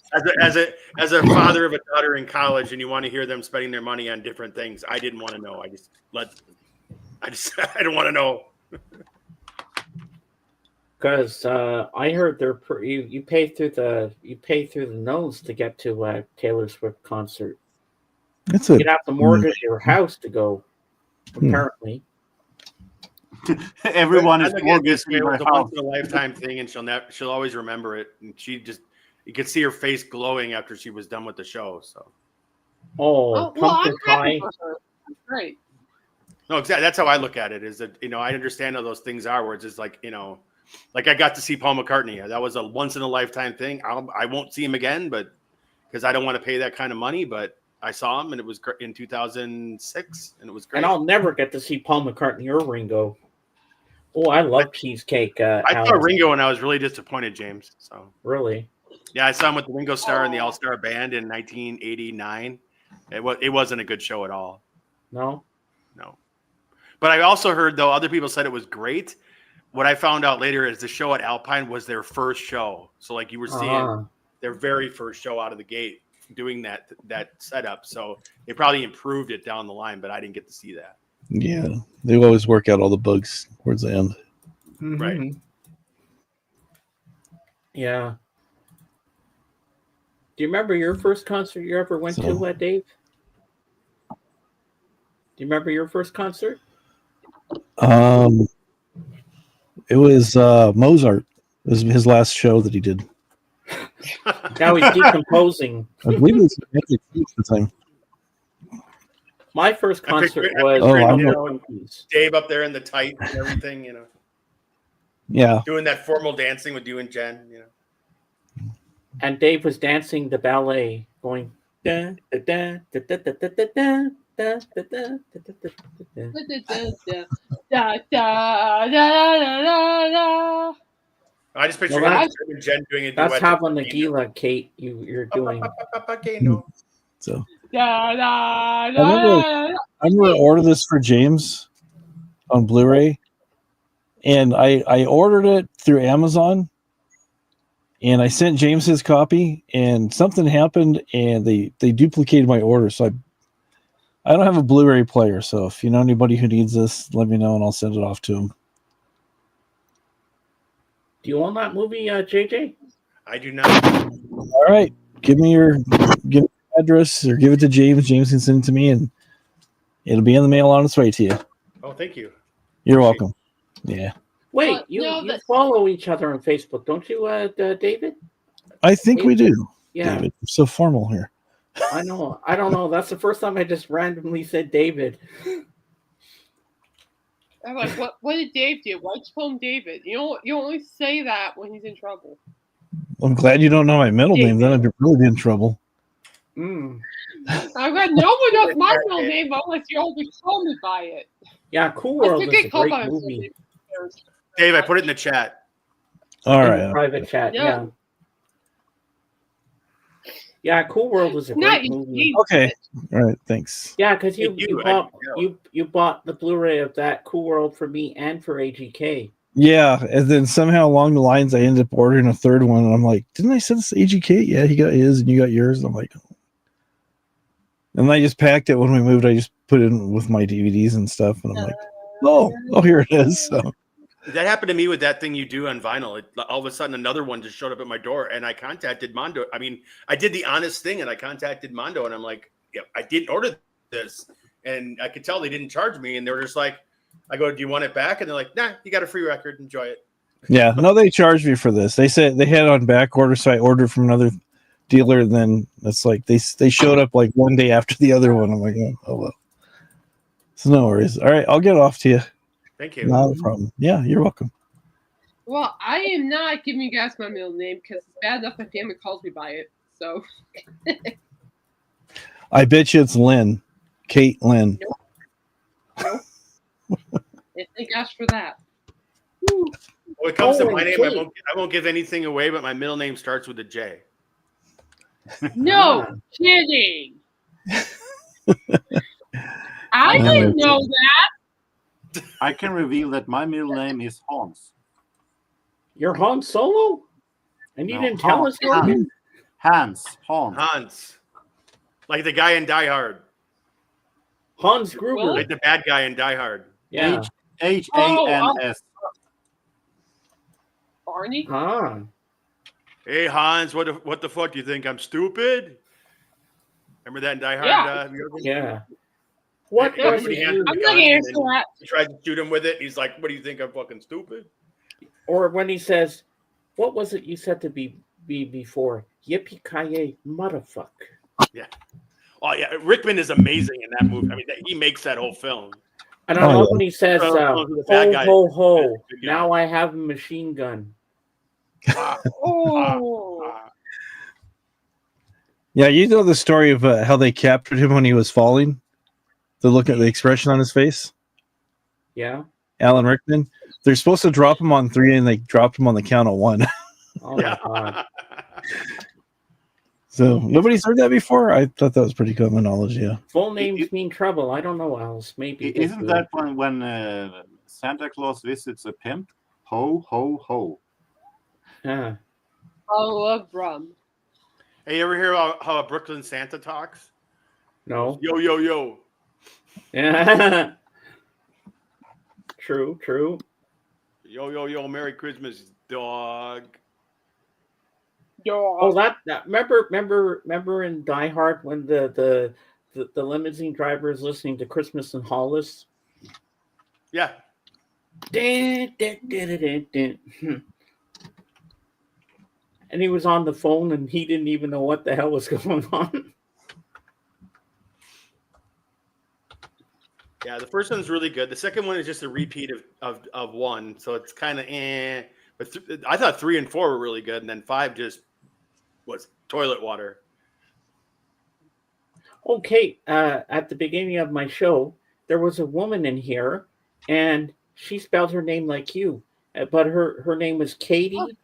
As a father of a daughter in college, and you want to hear them spending their money on different things, I didn't want to know. I don't want to know. Because I heard you pay through the nose to get to a Taylor Swift concert. You'd have to mortgage your house to go. Apparently, Everyone is I think mortgaged it in was their a house. once in a lifetime thing, and she'll always remember it. And you could see her face glowing after she was done with the show. So, Well, I'm pumpkin happy pie. for her. That's great. no, exactly. That's how I look at it. Is that I understand how those things are. Where it's just like like I got to see Paul McCartney. That was a once in a lifetime thing. I won't see him again, but because I don't want to pay that kind of money. But I saw him, and it was in 2006, and it was great. And I'll never get to see Paul McCartney or Ringo. Oh, I love cheesecake. I saw Alice. Ringo, and I was really disappointed, James. So Really? yeah, I saw him with the Ringo Starr and the All Star Band in 1989. It wasn't a good show at all. No. But I also heard, though, other people said it was great. What I found out later is the show at Alpine was their first show. So like you were seeing their very first show out of the gate doing that setup. So they probably improved it down the line, but I didn't get to see that. Yeah, they always work out all the bugs towards the end. Right. Yeah. Do you remember your first concert you ever went to, Dave? Do you remember your first concert? It was Mozart. It was his last show that he did. Now he's decomposing. I believe it was at the time. My first concert was Dave up there in the tight and everything, you know. Yeah. Doing that formal dancing with you and Jen, you know. And Dave was dancing the ballet, going da da da da da da da da da da da da. I just picture him and Jen doing a duet. That's Havla Nagila, Kate. You're doing. So I remember ordering this for James on Blu-ray, and I ordered it through Amazon, and I sent James his copy, and something happened, and they duplicated my order. So I don't have a Blu-ray player. So if you know anybody who needs this, let me know, and I'll send it off to him. Do you own that movie, JJ? I do not. All right, give me your address or give it to James. James can send it to me, and it'll be in the mail on its way to you. Oh, thank you. You're welcome. Yeah. Wait, you follow each other on Facebook, don't you, David? I think we do. Yeah. David, we're so formal here. I know. I don't know. That's the first time I just randomly said David. I'm like, what did Dave do? Why'd you call him David? You only say that when he's in trouble. I'm glad you don't know my middle name. Then I'd really be in trouble. Mm. I'm glad no one knows my middle name unless you always call me by it. Yeah, Cool World is a great movie. Dave, I put it in the chat. All right. Private chat, yeah. Yeah, Cool World was a great movie. Okay. All right, thanks. Yeah, because you bought the Blu-ray of that Cool World for me and for AGK. Yeah, and then somehow along the lines, I ended up ordering a third one, and I'm like, didn't I send this to AGK? Yeah, he got his, and you got yours. And I'm like, oh. And I just packed it when we moved. I just put it in with my DVDs and stuff, and I'm like, oh, here it is. So. That happened to me with that thing you do on vinyl. All of a sudden, another one just showed up at my door, and I contacted Mondo. I mean, I did the honest thing, and I contacted Mondo, and I'm like, yeah, I didn't order this. And I could tell they didn't charge me, and they were just like, I go, do you want it back? And they're like, nah, you got a free record. Enjoy it. Yeah, no, they charged me for this. They said they had it on back order, so I ordered from another dealer, and then it's like they showed up like one day after the other one. I'm like, oh well. So no worries. All right, I'll get it off to you. Thank you. Not a problem. Yeah, you're welcome. Well, I am not giving you guys my middle name because it's bad enough my family calls me by it. So I bet you it's Lynn. Kate Lynn. Nope. Thank gosh for that. When it comes to my name, I won't give anything away, but my middle name starts with a J. No kidding. I didn't know that. I can reveal that my middle name is Hans. You're Han Solo? And you didn't tell us your name? Hans. Like the guy in Die Hard. Hans Gruber. Like the bad guy in Die Hard. Yeah. Hans. Barney? Ah. Hey, Hans, what the fuck? Do you think I'm stupid? Remember that in Die Hard? Yeah. What was it? I'm not going to answer that. He tried to shoot him with it. He's like, what do you think? I'm fucking stupid? Or when he says, what was it you said to be before? Yippee-ki-yay, motherfucker. Yeah. Oh, yeah. Rickman is amazing in that movie. I mean, he makes that whole film. And I love when he says, ho, ho, ho. Now I have a machine gun. Yeah, you know the story of how they captured him when he was falling? To look at the expression on his face? Yeah. Alan Rickman. They're supposed to drop him on 3, and they dropped him on the count of 1. Oh, my God. So, nobody's heard that before? I thought that was pretty common knowledge, yeah. Full names mean trouble. I don't know, Alice. Maybe. Isn't that when Santa Claus visits a pimp? Ho, ho, ho. Yeah. I love rum. Hey, you ever hear how a Brooklyn Santa talks? No. Yo, yo, yo. Yeah. True. Yo, Merry Christmas, dog. Oh, that remember in Die Hard when the limousine driver is listening to Christmas in Hollis? Yeah. Dun, dun, dun, dun, dun, dun. And he was on the phone and he didn't even know what the hell was going on. Yeah, the first one's really good. The second one is just a repeat of one, so it's kind of eh. But I thought 3 and 4 were really good, and then 5 just was toilet water. Okay, at the beginning of my show, there was a woman in here, and she spelled her name like you, but her name was Katie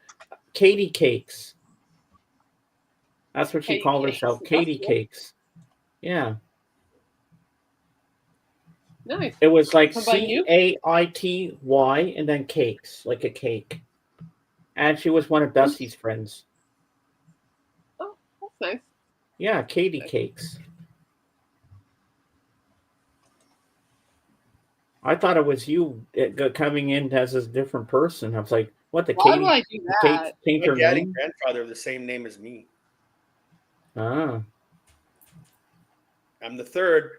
Cakes. That's what she Katie called Cakes. herself, That's Katie cool. Cakes. Yeah. Nice. It was like Somebody new? Caity and then cakes, like a cake. And she was one of Dusty's friends. Oh, that's nice. Yeah, Katie Cakes. I thought it was you coming in as a different person. I was like, what, the Why Katie would I do Cakes that? changed My her dad name? and grandfather are the same name as me. Ah. I'm the third,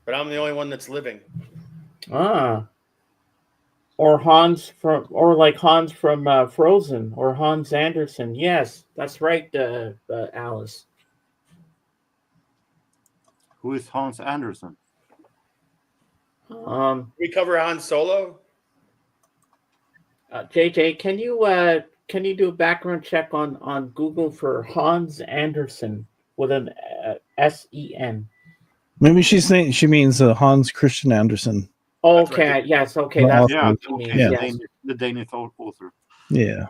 but I'm the only one that's living. Ah. Or Hans from Frozen, or Hans Anderson. Yes, that's right, Alice. Who is Hans Anderson? We cover Han Solo. JJ, can you do a background check on Google for Hans Anderson with an SEN? Maybe she's saying she means Hans Christian Andersen. Okay, right. yes, okay, The that's author. what she means. Yeah. Yes. The Danish author. Yeah.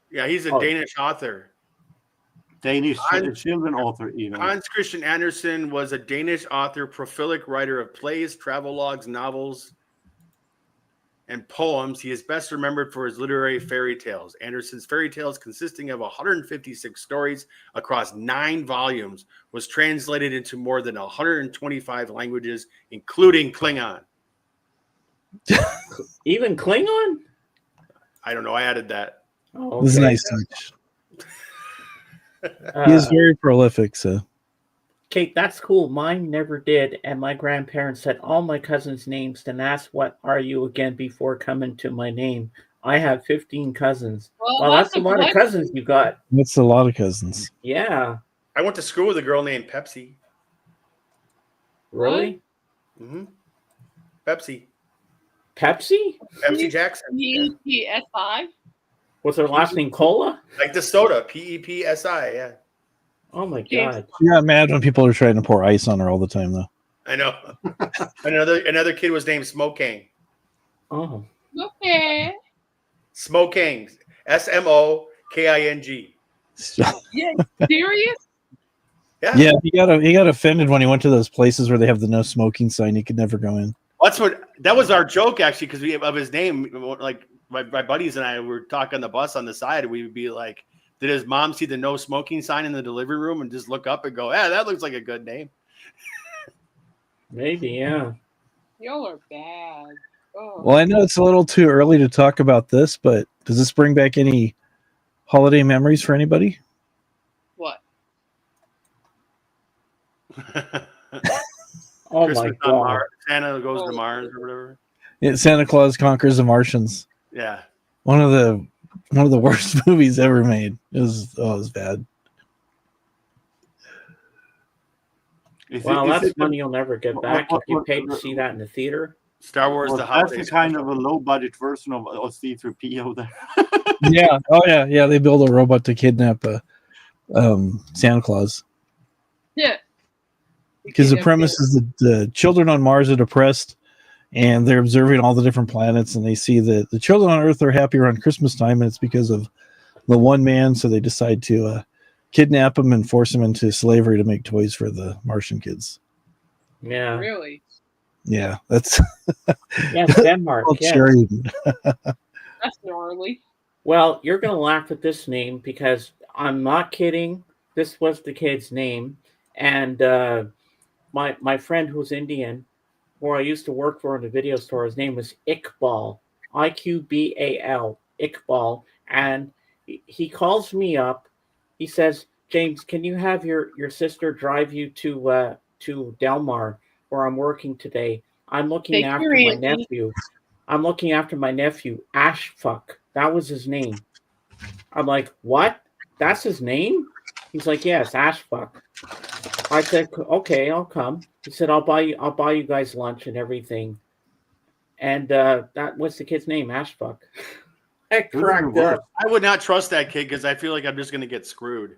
Yeah, he's a Danish author. Danish children author, even. Hans Christian Andersen was a Danish author, prolific writer of plays, travelogues, novels, and poems. He is best remembered for his literary fairy tales. Andersen's fairy tales, consisting of 156 stories across 9 volumes, was translated into more than 125 languages, including Klingon. Even Klingon? I don't know. I added that. Oh, This is a okay. nice touch. He is very prolific, so. Kate, that's cool. Mine never did, and my grandparents said all my cousins' names, then ask what are you again before coming to my name. I have 15 cousins. Well, that's a lot of cousins you got. That's a lot of cousins. Yeah. I went to school with a girl named Pepsi. Really? Mm-hmm. Pepsi. Pepsi? Pepsi Jackson. P-E-P-S-I? Was her last name Cola? Like the soda. P-E-P-S-I, yeah. Oh my God. She got mad when people are trying to pour ice on her all the time, though. I know. Another kid was named Smoking. Oh. Okay. Smoking. S-M-O-K-I-N-G. Yeah, serious? Yeah, he got offended when he went to those places where they have the no smoking sign. He could never go in. That was our joke, actually, because we of his name. Like my buddies and I were talking on the bus on the side. We would be like, did his mom see the no smoking sign in the delivery room and just look up and go, "Yeah, that looks like a good name." Maybe, yeah. Y'all are bad. Oh. Well, I know it's a little too early to talk about this, but does this bring back any holiday memories for anybody? What? Oh Christmas my on God. Mars. Santa goes to Mars or whatever. Yeah, Santa Claus Conquers the Martians. Yeah. One of the worst movies ever made. It was bad. Well, that's money you'll never get back if you paid to see that in the theater. Star Wars: The That's Holiday a kind of a low budget version of C-3PO there. Yeah. Oh yeah. They build a robot to kidnap Santa Claus. Yeah. Because the premise is that the children on Mars are depressed, and they're observing all the different planets, and they see that the children on Earth are happy around Christmas time, and it's because of the one man. So they decide to kidnap him and force him into slavery to make toys for the Martian kids. Yeah. Really? Yeah, that's Yes, Denmark. Yes. That's gnarly. Well, you're going to laugh at this name because I'm not kidding. This was the kid's name. And my friend who's Indian where I used to work for in the video store. His name was Iqbal, Iqbal, Iqbal, and he calls me up. He says, "James, can you have your sister drive you to Delmar where I'm working today? I'm looking Take care, after my Auntie. nephew. I'm looking after my nephew, Ashfuck. That was his name." I'm like, "What? That's his name?" He's like, "Yes, Ashfuck." I said, "Okay, I'll come." He said, I'll buy you guys lunch and everything." And that what's the kid's name? Ashfuck. I Could have been cracked up. worse. I would not trust that kid because I feel like I'm just going to get screwed.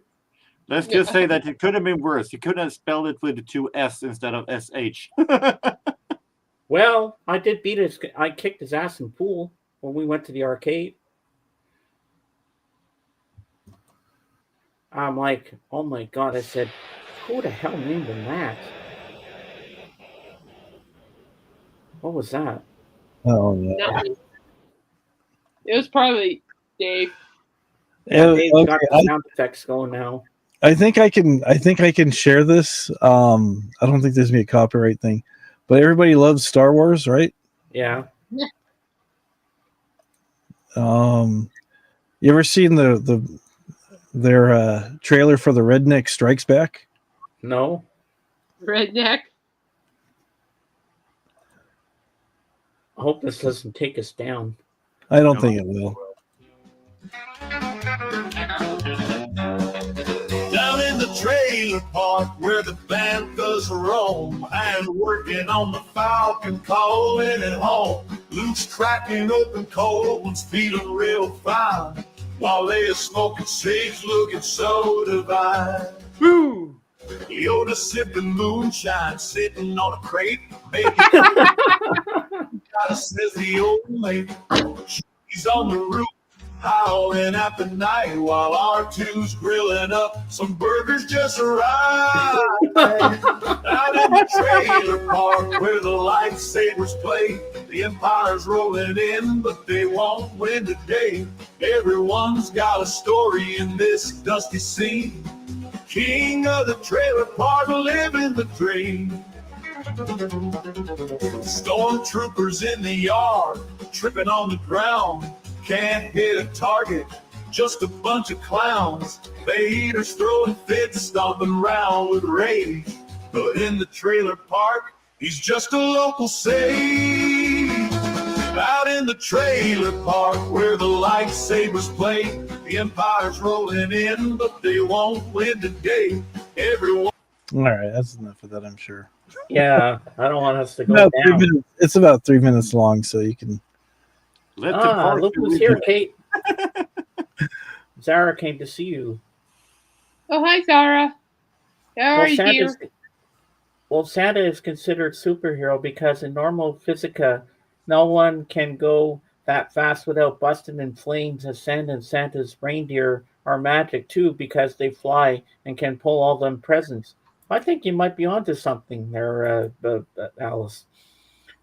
Let's just say that it could have been worse. You could have spelled it with 2 S instead of SH. Well, I did beat his. I kicked his ass in pool when we went to the arcade. I'm like, oh my god! I said, who the hell named him that? What was that? Oh yeah. Not me. It was probably Dave. Yeah, Dave's Okay, got the sound effects going now. I think I can share this. I don't think there's gonna be a copyright thing, but everybody loves Star Wars, right? Yeah. You ever seen their trailer for the Redneck Strikes Back? No. Redneck. I hope this doesn't take us down. I don't think it will. Down in the trailer park where the Banthas roam, and working on the Falcon, calling it home. Luke's cracking open cold ones, feeling real fine, while Leia's smoking cigs, looking so divine. Woo! Yoda sipping moonshine, sitting on a crate, making says the old lady. She's on the roof, howling at the night, while R2's grilling up some burgers just right. Out in the trailer park where the lightsabers play, the Empire's rolling in, but they won't win today. Everyone's got a story in this dusty scene. King of the trailer park, living the dream. Stormtroopers in the yard, tripping on the ground, can't hit a target, just a bunch of clowns. Vader's throwing fits, stomping around with rage, but in the trailer park, he's just a local sage. Out in the trailer park where the lightsabers play, the Empire's rolling in, but they won't win today. Everyone. All right, that's enough of that, I'm sure. Yeah, I don't want us to go About 3 down. minutes, it's about 3 minutes long, so you can. Let the party Look who's here, Kate. Zara came to see you. Oh, hi, Zara. How are you, dear? Santa is considered superhero because in normal physica, no one can go that fast without busting in flames, as Santa and Santa's reindeer are magic too because they fly and can pull all them presents. I think you might be onto something there, Alice.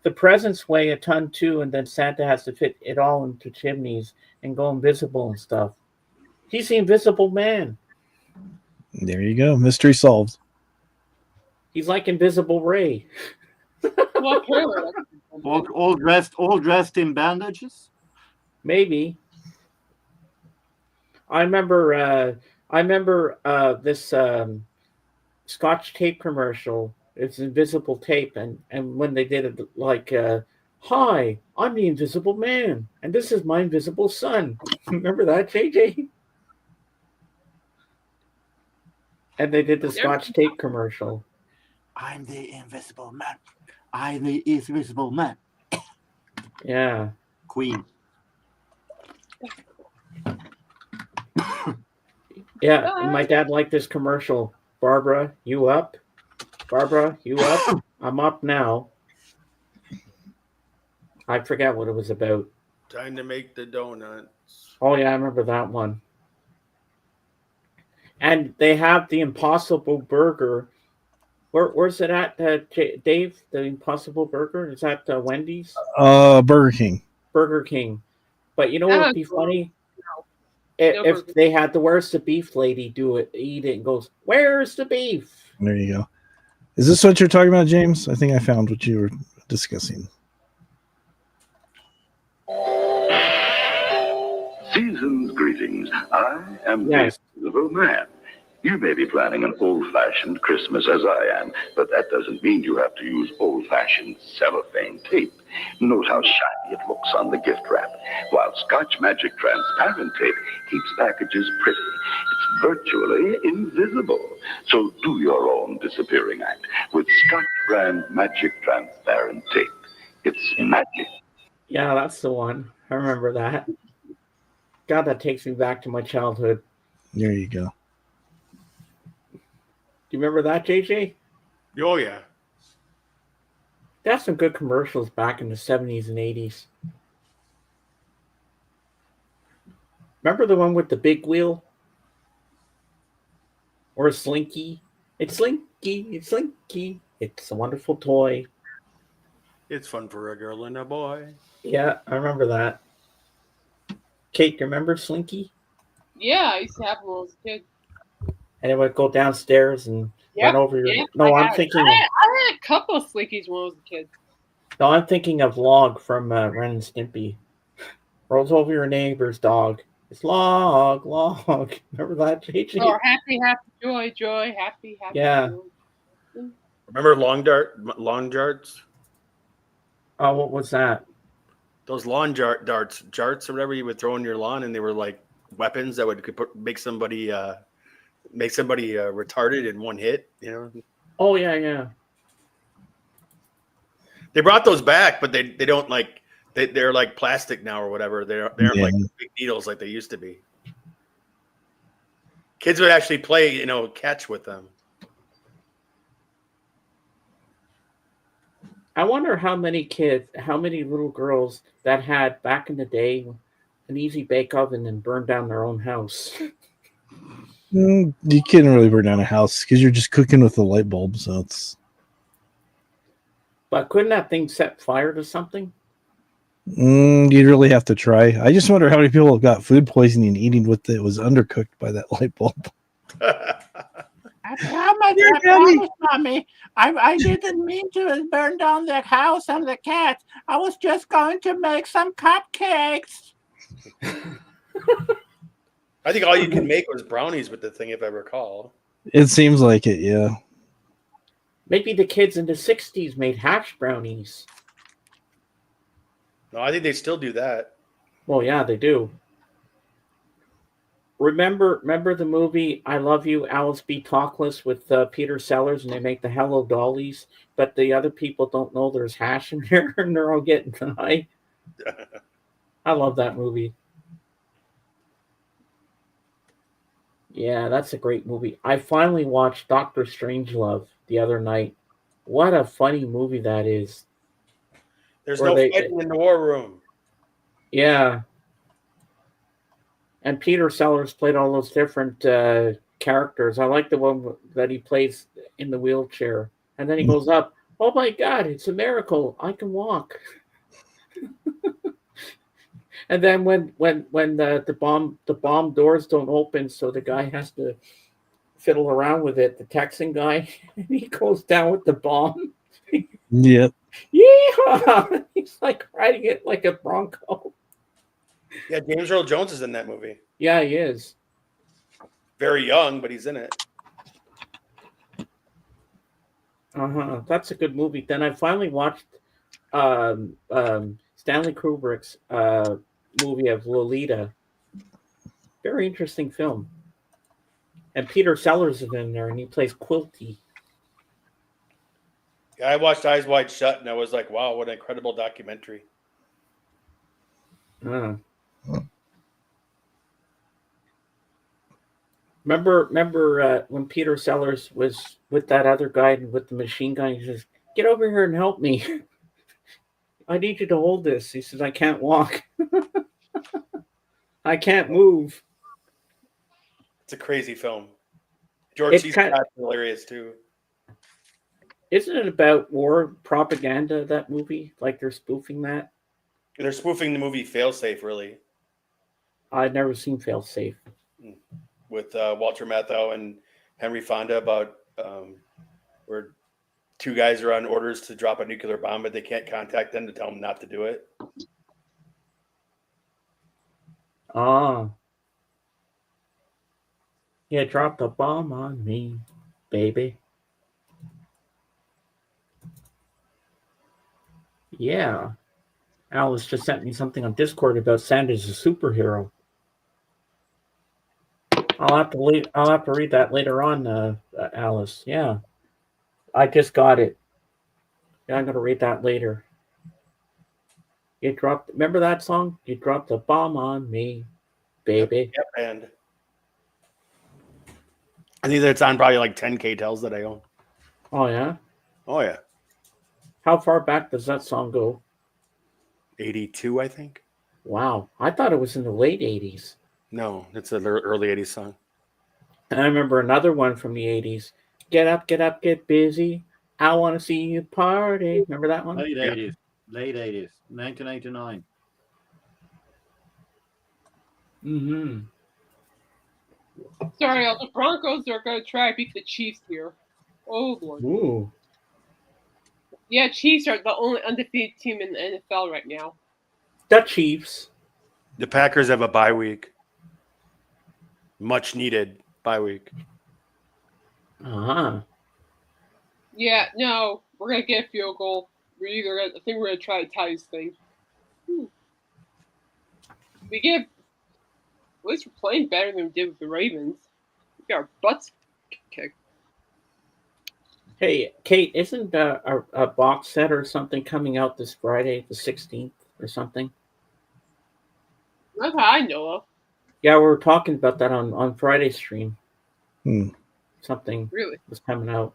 The presents weigh a ton too, and then Santa has to fit it all into chimneys and go invisible and stuff. He's the invisible man. There you go. Mystery solved. He's like Invisible Ray. What trailer? all dressed in bandages. Maybe. I remember this Scotch tape commercial. It's invisible tape, and when they did it, like, "Hi, I'm the Invisible Man, and this is my invisible son." Remember that, JJ? And they did the Scotch tape commercial. I'm the invisible man. I'm the invisible man. Yeah. Queen. Yeah, and my dad liked this commercial. Barbara, you up? Barbara, you up? I'm up now. I forget what it was about. Time to make the donuts. Oh, yeah, I remember that one. And they have the Impossible Burger. Where's it at, Dave? The Impossible Burger? Is that Wendy's? Burger King. Burger King. But you know what would be funny? If they had the "Where's the beef" lady eat it and goes, "Where's the beef?" There you go. Is this what you're talking about, James? I think I found what you were discussing. Season's greetings. I am Yes. the Invisible Man. You may be planning an old-fashioned Christmas as I am, but that doesn't mean you have to use old-fashioned cellophane tape. Note how shiny it looks on the gift wrap, while Scotch Magic transparent tape keeps packages pretty. It's virtually invisible. So do your own disappearing act with Scotch brand Magic transparent tape. It's magic. Yeah, that's the one. I remember that. God, that takes me back to my childhood. There you go. Do you remember that, JJ? Oh yeah. That's some good commercials back in the 70s and 80s. Remember the one with the big wheel? Or Slinky? It's Slinky, it's Slinky. It's a wonderful toy. It's fun for a girl and a boy. Yeah, I remember that. Kate, do you remember Slinky? Yeah, I used to have one when I was a kid. And it would go downstairs and Yep, run over your. yep, No, I I'm had it. thinking. I had a couple of Slinkies when I was a kid. No, I'm thinking of Log from Ren and Stimpy. Rolls over your neighbor's dog. It's Log, Log. Remember that, JJ? Or happy, happy, joy, joy, happy, happy. Yeah. Joy. Remember long darts? Oh, what was that? Those lawn darts or whatever you would throw in your lawn, and they were like weapons that make somebody retarded in one hit. You know. Oh yeah. They brought those back, but they don't like they're like plastic now or whatever. They aren't like big needles like they used to be. Kids would actually play, catch with them. I wonder how many little girls that had back in the day an easy bake oven and burned down their own house. You can't really burn down a house because you're just cooking with a light bulb, so it's. But couldn't that thing set fire to something? You'd really have to try. I just wonder how many people got food poisoning eating what that was undercooked by that light bulb. I promise, Mommy. I didn't mean to burn down the house and the cat. I was just going to make some cupcakes. I think all you can make was brownies with the thing, if I recall. It seems like it, yeah. Maybe the kids in the 60s made hash brownies. No, I think they still do that. Well, yeah, they do. Remember the movie I Love You, Alice Be Talkless with Peter Sellers, and they make the Hello Dollies, but the other people don't know there's hash in there, and they're all getting high. I love that movie. Yeah, that's a great movie. I finally watched Dr. Strangelove the other night. What a funny movie that is. There's no fighting in the war room. Yeah. And Peter Sellers played all those different characters. I like the one that he plays in the wheelchair. And then he goes up, oh my God, it's a miracle. I can walk. And then when the bomb doors don't open, so the guy has to fiddle around with it, the Texan guy, and he goes down with the bomb. Yep. Yeehaw! He's like riding it like a bronco. Yeah, James Earl Jones is in that movie. Yeah, he is. Very young, but he's in it. That's a good movie. Then I finally watched Stanley Kubrick's movie of Lolita. Very interesting film. And Peter Sellers is in there, and he plays Quilty. Yeah, I watched Eyes Wide Shut, and I was like, wow, what an incredible documentary. Remember when Peter Sellers was with that other guy with the machine gun? He says, "Get over here and help me. I need you to hold this." He says, "I can't walk. I can't move." It's a crazy film. George C. Scott's hilarious too. Isn't it about war propaganda, that movie? Like they're spoofing that? They're spoofing the movie Failsafe, really. I've never seen Failsafe. With Walter Matthau and Henry Fonda about where two guys are on orders to drop a nuclear bomb, but they can't contact them to tell them not to do it. Ah. Yeah, drop the bomb on me, baby. Yeah. Alice just sent me something on Discord about Santa's a superhero. I'll have to read that later on, Alice. Yeah, I just got it. Yeah, I'm gonna read that later. You dropped. Remember that song? You dropped the bomb on me, baby. Yep, and I think that's on probably like 10K tells that I own. Oh yeah. Oh yeah, How far back does that song go? 82, I think. Wow, I thought it was in the late '80s. No, it's an early 80s song. And I remember another one from the '80s. Get up, get busy. I want to see you party. Remember that one? Late Yeah. 80s. Late 80s. 1989. Mm-hmm. Sorry, the Broncos are going to try to beat the Chiefs here. Oh, Lord. Ooh. Yeah, Chiefs are the only undefeated team in the NFL right now. The Chiefs. The Packers have a bye week. Much needed bye week. Uh-huh. Yeah, no, we're going to get a field goal. I think we're going to try to tie this thing. We get, at least we're playing better than we did with the Ravens. We got our butts kicked. Hey, Kate, isn't a box set or something coming out this Friday, the 16th or something? That's how I know of. Yeah, we were talking about that on Friday's stream. Hmm. Something Really? was coming out.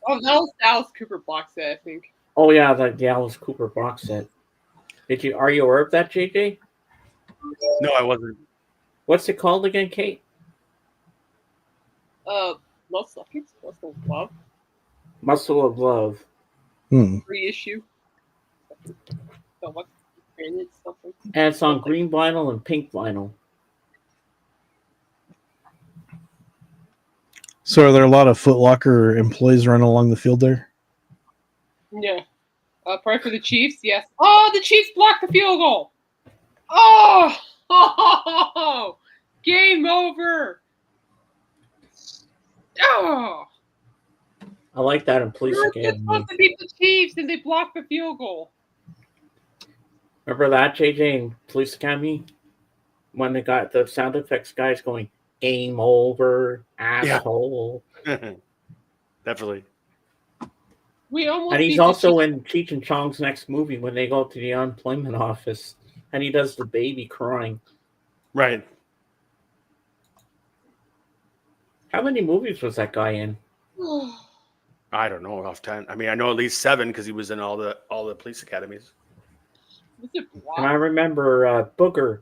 Oh, that was Alice Cooper box set, I think. Oh yeah, the Alice Cooper box set. Are you aware of that, JJ? No, I wasn't. What's it called again, Kate? Muscle of Love. Muscle of Love. Reissue. So what's something? And it's on green vinyl and pink vinyl. So are there a lot of Foot Locker employees running along the field there? Yeah. Probably for the Chiefs, yes. Oh, the Chiefs blocked the field goal. Oh, game over. Oh. I like that in Police We're Academy. just supposed to beat the Chiefs and they blocked the field goal. Remember that, JJ, in Police Academy? When they got the sound effects guys going, game over, asshole. Yeah. Definitely. We almost And he's beat the also Chiefs. in Cheech and Chong's next movie when they go to the unemployment office and he does the baby crying. Right. How many movies was that guy in? I don't know off 10. I mean, I know at least 7 because he was in all the police academies. Was it And I remember Booger.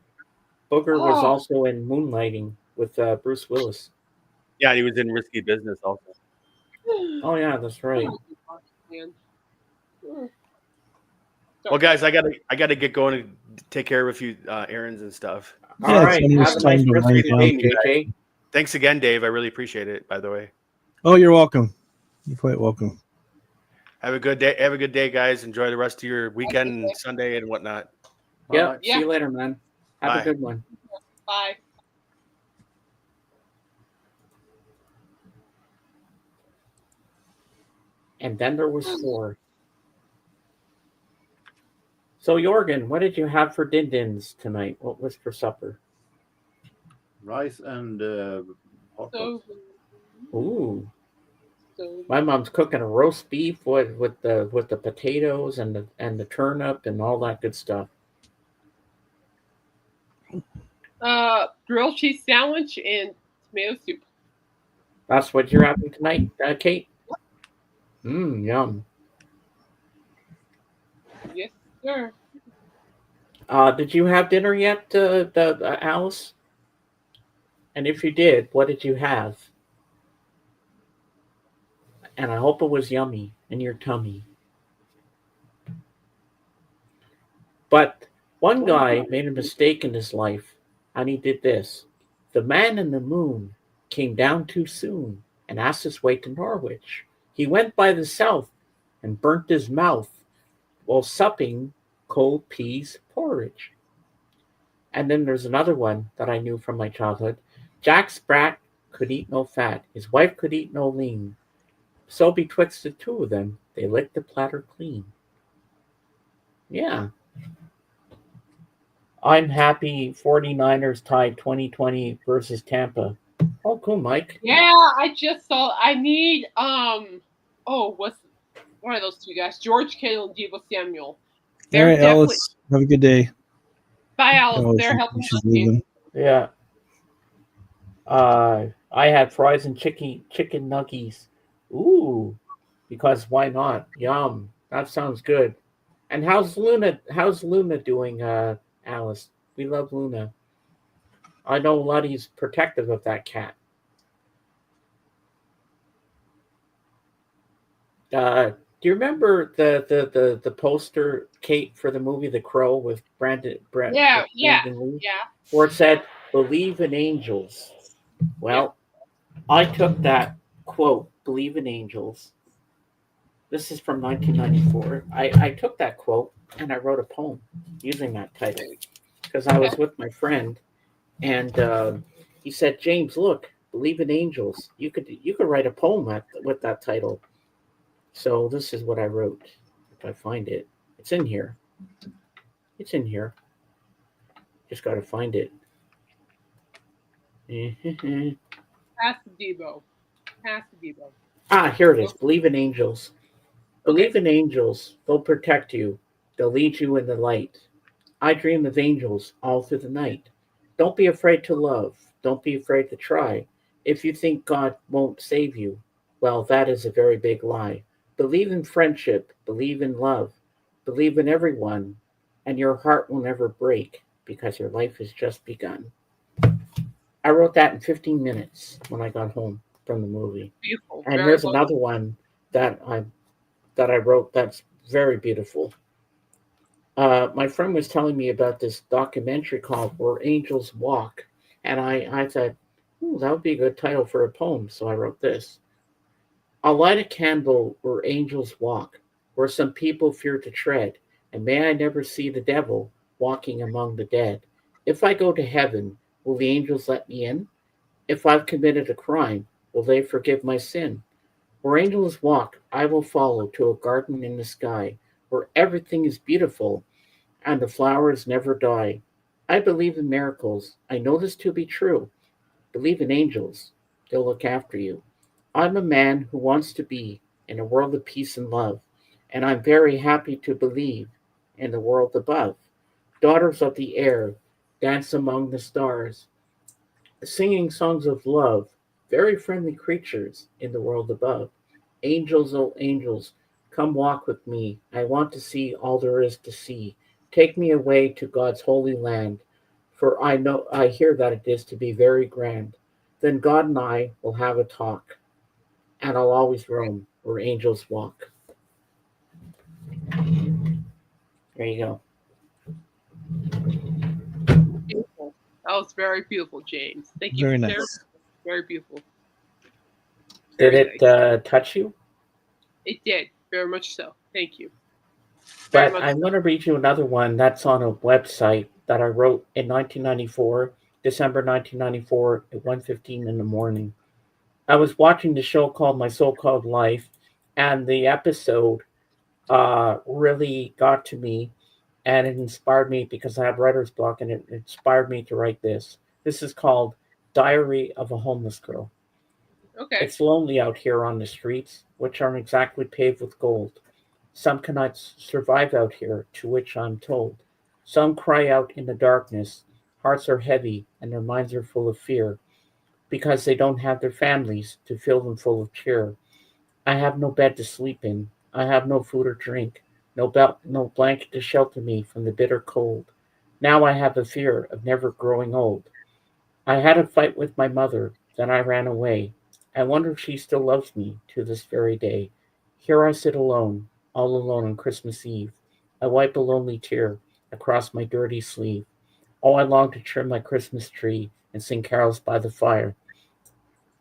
Booger was Oh. also in Moonlighting with Bruce Willis. Yeah, he was in Risky Business also. Oh yeah, that's right. Man. Well, guys, I gotta get going and take care of a few errands and stuff. All right, have a nice rest of your day, JJ. Thanks again, Dave. I really appreciate it. By the way. Oh, you're welcome. You're quite welcome. Have a good day. Have a good day, guys. Enjoy the rest of your weekend and Sunday and whatnot. Yep. See you later, man. Have Bye. a good one. Bye. And then there was 4. So, Jorgen, what did you have for din-dins tonight? What was for supper? Rice and hot dogs. Ooh. My mom's cooking a roast beef with the potatoes and the turnip and all that good stuff. Grilled cheese sandwich and tomato soup. That's what you're having tonight, Kate? Yum. Yes, sir. Did you have dinner yet, Alice? And if you did, what did you have? And I hope it was yummy in your tummy. But one guy made a mistake in his life, and he did this. The man in the moon came down too soon and asked his way to Norwich. He went by the south and burnt his mouth while supping cold peas porridge. And then there's another one that I knew from my childhood. Jack Sprat could eat no fat, his wife could eat no lean. So betwixt the two of them, they licked the platter clean. Yeah. I'm happy 49ers tied 2020 versus Tampa. Oh, cool, Mike. Yeah, I just saw. I need what's one of those two guys? George Kittle and Deebo Samuel. All They're right, definitely Alice. Have a good day. bye, Alice. Alice, They're helping she's the team. leaving. Yeah. I had fries and chicken nuggies. Ooh, because why not? Yum. That sounds good. And how's Luna? How's Luna doing, Alice? We love Luna. I know Luddy's protective of that cat. Do you remember the poster, Kate, for the movie The Crow with Brandon Yeah. Lee, where it said "Believe in angels"? Well, I took that quote, "Believe in angels." This is from 1994. I took that quote and I wrote a poem using that title because I was with my friend, and he said, "James, look, believe in angels. You could write a poem with that title." So this is what I wrote. If I find it, it's in here. It's in here. Just got to find it. Pass the Deebo. Pass the Deebo. Here it is. Believe in angels. Believe in angels. They'll protect you. They'll lead you in the light. I dream of angels all through the night. Don't be afraid to love. Don't be afraid to try. If you think God won't save you, well, that is a very big lie. Believe in friendship. Believe in love. Believe in everyone, and your heart will never break because your life has just begun. I wrote that in 15 minutes when I got home from the movie. Beautiful. And Very here's well. another one that I wrote that's very beautiful. My friend was telling me about this documentary called Where Angels Walk. And I thought, that would be a good title for a poem. So I wrote this. I'll light a candle where angels walk, where some people fear to tread. And may I never see the devil walking among the dead. If I go to heaven, will the angels let me in? If I've committed a crime, will they forgive my sin? Where angels walk, I will follow to a garden in the sky, where everything is beautiful and the flowers never die. I believe in miracles. I know this to be true. Believe in angels. They'll look after you. I'm a man who wants to be in a world of peace and love, and I'm very happy to believe in the world above. Daughters of the air, dance among the stars, singing songs of love, very friendly creatures in the world above. Angels, oh angels, come walk with me. I want to see all there is to see. Take me away to God's holy land, for I hear that it is to be very grand. Then God and I will have a talk, and I'll always roam where angels walk. There you go. Beautiful. That was very beautiful, James. Thank you. Very nice. Very beautiful. Did Very it nice. touch you? It did. Very much so. Thank you. Very But much I'm so. going to read you another one that's on a website that I wrote in 1994, December 1994 at 1:15 in the morning. I was watching the show called My So-Called Life, and the episode really got to me, and it inspired me because I have writer's block, and it inspired me to write this. This is called Diary of a Homeless Girl. Okay. It's lonely out here on the streets, which aren't exactly paved with gold. Some cannot survive out here, to which I'm told. Some cry out in the darkness. Hearts are heavy and their minds are full of fear because they don't have their families to fill them full of cheer. I have no bed to sleep in. I have no food or drink, no blanket to shelter me from the bitter cold. Now I have a fear of never growing old. I had a fight with my mother, then I ran away. I wonder if she still loves me to this very day. Here I sit alone, all alone on Christmas Eve. I wipe a lonely tear across my dirty sleeve. Oh, I long to trim my Christmas tree and sing carols by the fire.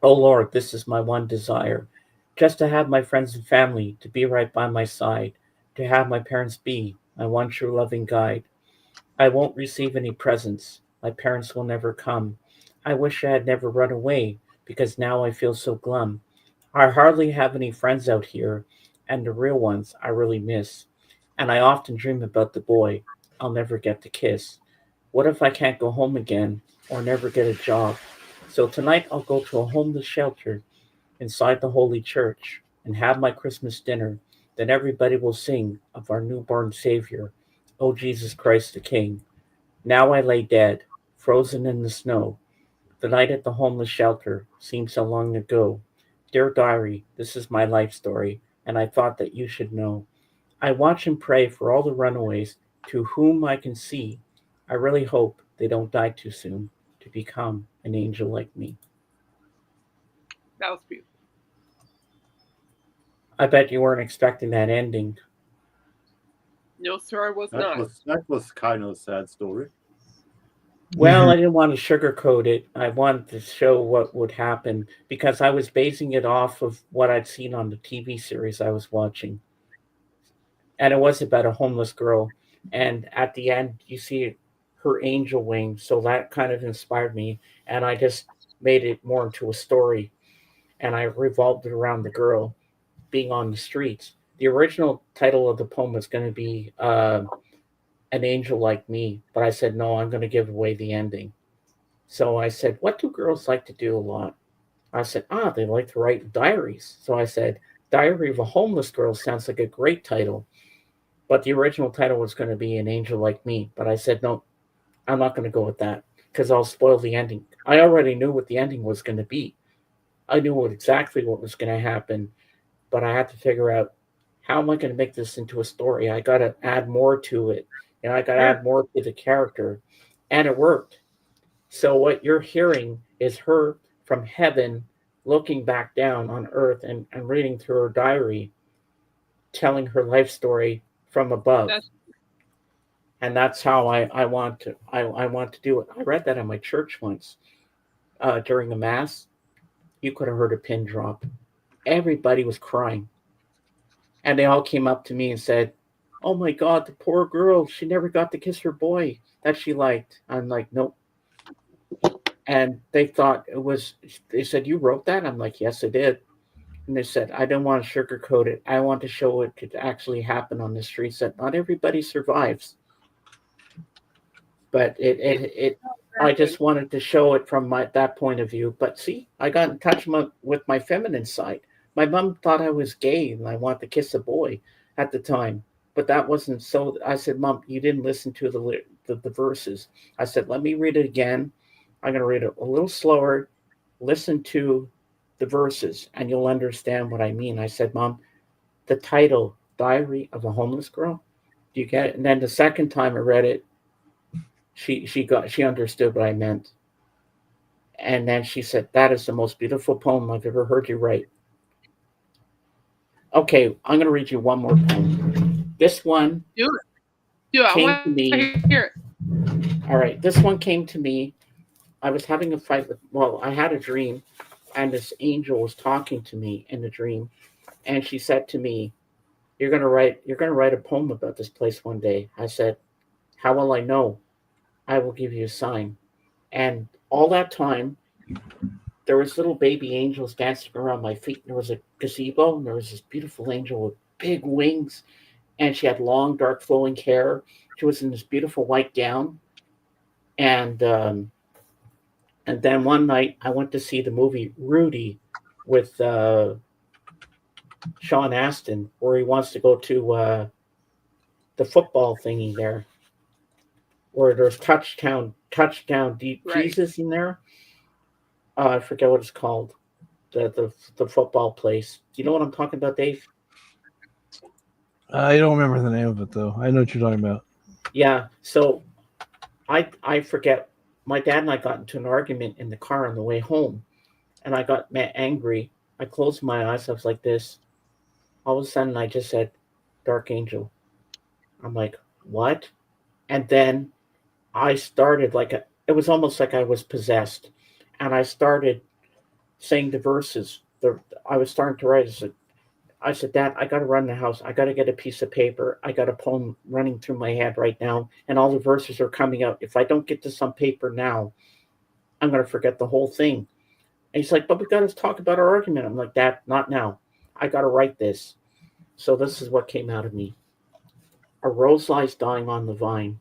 Oh Lord, this is my one desire. just to have my friends and family to be right by my side, to have my parents be my one true loving guide. I won't receive any presents. My parents will never come. I wish I had never run away because now I feel so glum. I hardly have any friends out here, and the real ones I really miss. And I often dream about the boy I'll never get to kiss. What if I can't go home again or never get a job? So tonight I'll go to a homeless shelter inside the holy church and have my Christmas dinner. Then everybody will sing of our newborn Savior, O Jesus Christ the King. Now I lay dead, frozen in the snow. The night at the homeless shelter seemed so long ago. Dear diary, this is my life story, and I thought that you should know. I watch and pray for all the runaways to whom I can see. I really hope they don't die too soon to become an angel like me. That was beautiful. I bet you weren't expecting that ending. No, sir, I was not. That was kind of a sad story. Well, I didn't want to sugarcoat it. I wanted to show what would happen because I was basing it off of what I'd seen on the TV series I was watching. And it was about a homeless girl. And at the end, you see her angel wing. So that kind of inspired me. And I just made it more into a story. And I revolved it around the girl being on the streets. The original title of the poem was going to be An Angel Like Me. But I said, no, I'm going to give away the ending. So I said, what do girls like to do a lot? I said, they like to write diaries. So I said, Diary of a Homeless Girl sounds like a great title. But the original title was going to be An Angel Like Me. But I said, no, I'm not going to go with that because I'll spoil the ending. I already knew what the ending was going to be. I knew exactly what was going to happen, but I had to figure out how am I going to make this into a story? I got to add more to it, and I got to add more to the character, and it worked. So what you're hearing is her from heaven looking back down on earth and reading through her diary, telling her life story from above. And that's how I want to do it. I read that in my church once during a mass. You could have heard a pin drop. Everybody was crying. And they all came up to me and said, oh my God, the poor girl, she never got to kiss her boy that she liked. I'm like, nope. And they thought they said, you wrote that? I'm like, yes, I did. And they said, I don't want to sugarcoat it. I want to show it could actually happen on the streets that not everybody survives. But I just wanted to show it from that point of view. But see, I got in touch with my feminine side. My mom thought I was gay and I wanted to kiss a boy at the time. But that wasn't so. I said, Mom, you didn't listen to the verses. I said, let me read it again. I'm going to read it a little slower. Listen to the verses and you'll understand what I mean. I said, Mom, the title, Diary of a Homeless Girl, do you get it? And then the second time I read it, she understood what I meant. And then she said, that is the most beautiful poem I've ever heard you write. Okay, I'm going to read you one more poem. This one came to me. All right, this one came to me. I was having a fight I had a dream, and this angel was talking to me in the dream, and she said to me, you're going to write a poem about this place one day. I said, how will I know? I will give you a sign. And all that time, there was little baby angels dancing around my feet. There was a gazebo, and there was this beautiful angel with big wings, and she had long, dark, flowing hair. She was in this beautiful white gown, and then one night I went to see the movie Rudy with Sean Astin, where he wants to go to the football thingy there, where there's touchdown deep Jesus in there. I forget what it's called. The football place. Do you know what I'm talking about, Dave? I don't remember the name of it though. I know what you're talking about. Yeah. So I forget. My dad and I got into an argument in the car on the way home, and I got angry. I closed my eyes. I was like this. All of a sudden, I just said, "Dark angel." I'm like, "What?" And then I started it was almost like I was possessed, and I started saying the verses I was starting to write. I said, Dad, I got to run the house. I got to get a piece of paper. I got a poem running through my head right now, and all the verses are coming out. If I don't get this on paper now, I'm going to forget the whole thing. And he's like, but we got to talk about our argument. I'm like, Dad, not now. I got to write this. So this is what came out of me. A rose lies dying on the vine,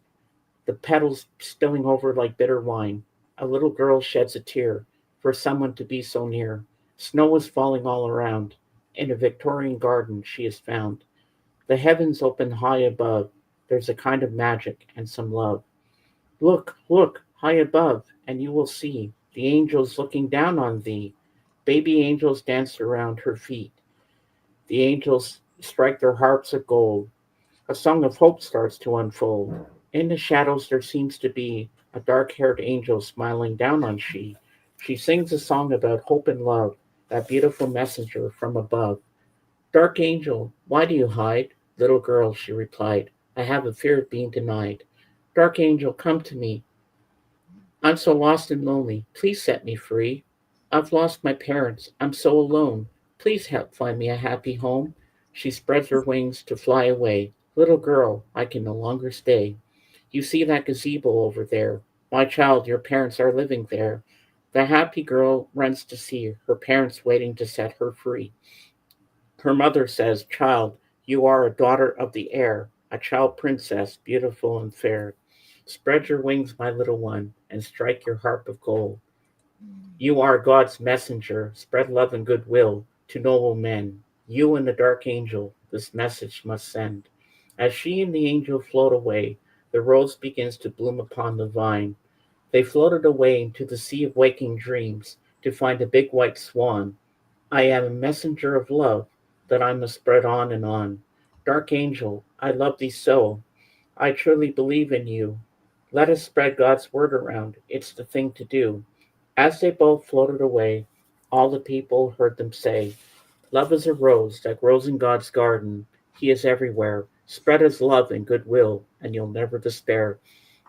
the petals spilling over like bitter wine. A little girl sheds a tear for someone to be so near. Snow is falling all around. In a Victorian garden she is found. The heavens open high above. There's a kind of magic and some love. Look, look, high above, and you will see the angels looking down on thee. Baby angels dance around her feet. The angels strike their harps of gold. A song of hope starts to unfold. In the shadows there seems to be a dark-haired angel smiling down on she. She sings a song about hope and love, that beautiful messenger from above. Dark angel, why do you hide? Little girl, she replied, I have a fear of being denied. Dark angel, come to me. I'm so lost and lonely. Please set me free. I've lost my parents. I'm so alone. Please help find me a happy home. She spreads her wings to fly away. Little girl, I can no longer stay. You see that gazebo over there? My child, your parents are living there. The happy girl runs to see her parents waiting to set her free. Her mother says, child, you are a daughter of the air, a child princess, beautiful and fair. Spread your wings, my little one, and strike your harp of gold. You are God's messenger. Spread love and goodwill to noble men. You and the dark angel this message must send. As she and the angel float away, the rose begins to bloom upon the vine. They floated away into the sea of waking dreams to find a big white swan. I am a messenger of love that I must spread on and on. Dark angel, I love thee so. I truly believe in you. Let us spread God's word around. It's the thing to do. As they both floated away, all the people heard them say, love is a rose that grows in God's garden. He is everywhere. Spread his love and goodwill, and you'll never despair.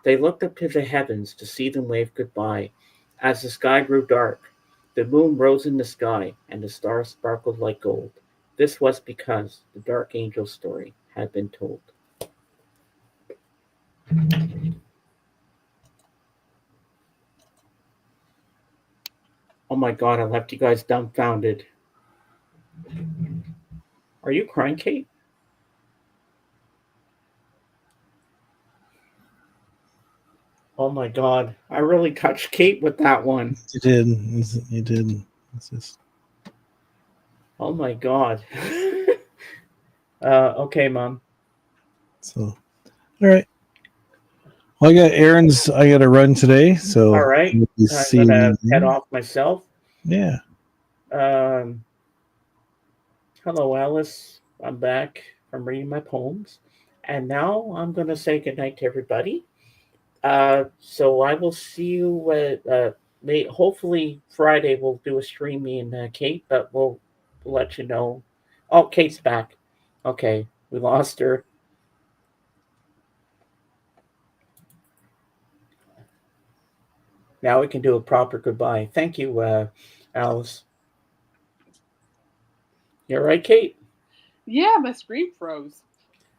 They looked up to the heavens to see them wave goodbye. As the sky grew dark, the moon rose in the sky, and the stars sparkled like gold. This was because the dark angel story had been told. Oh my God, I left you guys dumbfounded. Are you crying, Kate? Oh my God, I really touched Kate with that one. You did. You did. It's just... Oh my God. Okay, Mom. So, all right. Well, I got errands I got to run today, so all right. I'm gonna head off myself. Yeah. Hello, Alice. I'm back from reading my poems, and now I'm gonna say goodnight to everybody. So I will see you. Hopefully Friday we'll do a stream, me and Kate, but we'll let you know. Oh, Kate's back. Okay, we lost her. Now we can do a proper goodbye. Thank you, Alice. You're right, Kate. Yeah, my screen froze.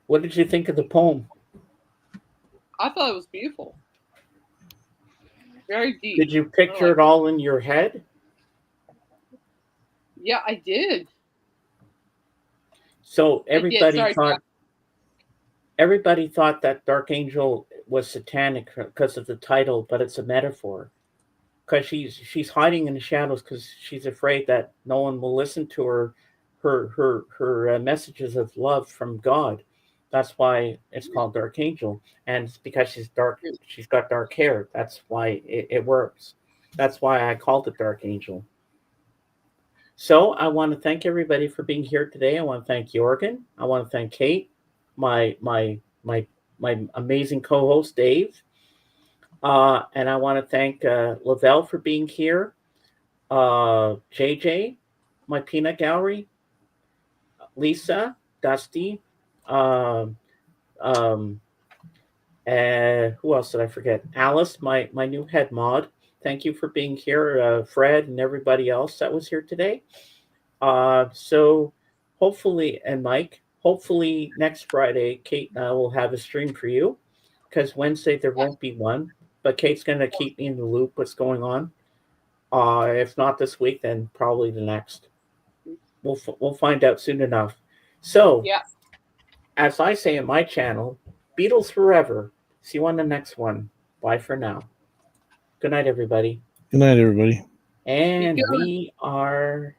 What did you think of the poem? I thought it was beautiful. Very deep. Did you picture it all in your head? Yeah, I did. So everybody thought that Dark Angel was satanic because of the title, but it's a metaphor. Because she's hiding in the shadows because she's afraid that no one will listen to her messages of love from God. That's why it's called Dark Angel, and it's because she's dark. She's got dark hair. That's why it works. That's why I called it Dark Angel. So I want to thank everybody for being here today. I want to thank Jorgen. I want to thank Kate, my amazing co-host Dave, and I want to thank Lavelle for being here. JJ, my peanut gallery, Lisa, Dusty, who else did I forget? Alice, my new head mod. Thank you for being here, Fred, and everybody else that was here today. So hopefully, and Mike, hopefully next Friday, Kate and I will have a stream for you, because Wednesday there won't be one. But Kate's going to keep me in the loop what's going on. If not this week, then probably the next. We'll find out soon enough. So, Yeah. as I say in my channel, Beatles forever. See you on the next one. Bye for now. Good night, everybody. Good night, everybody. And we are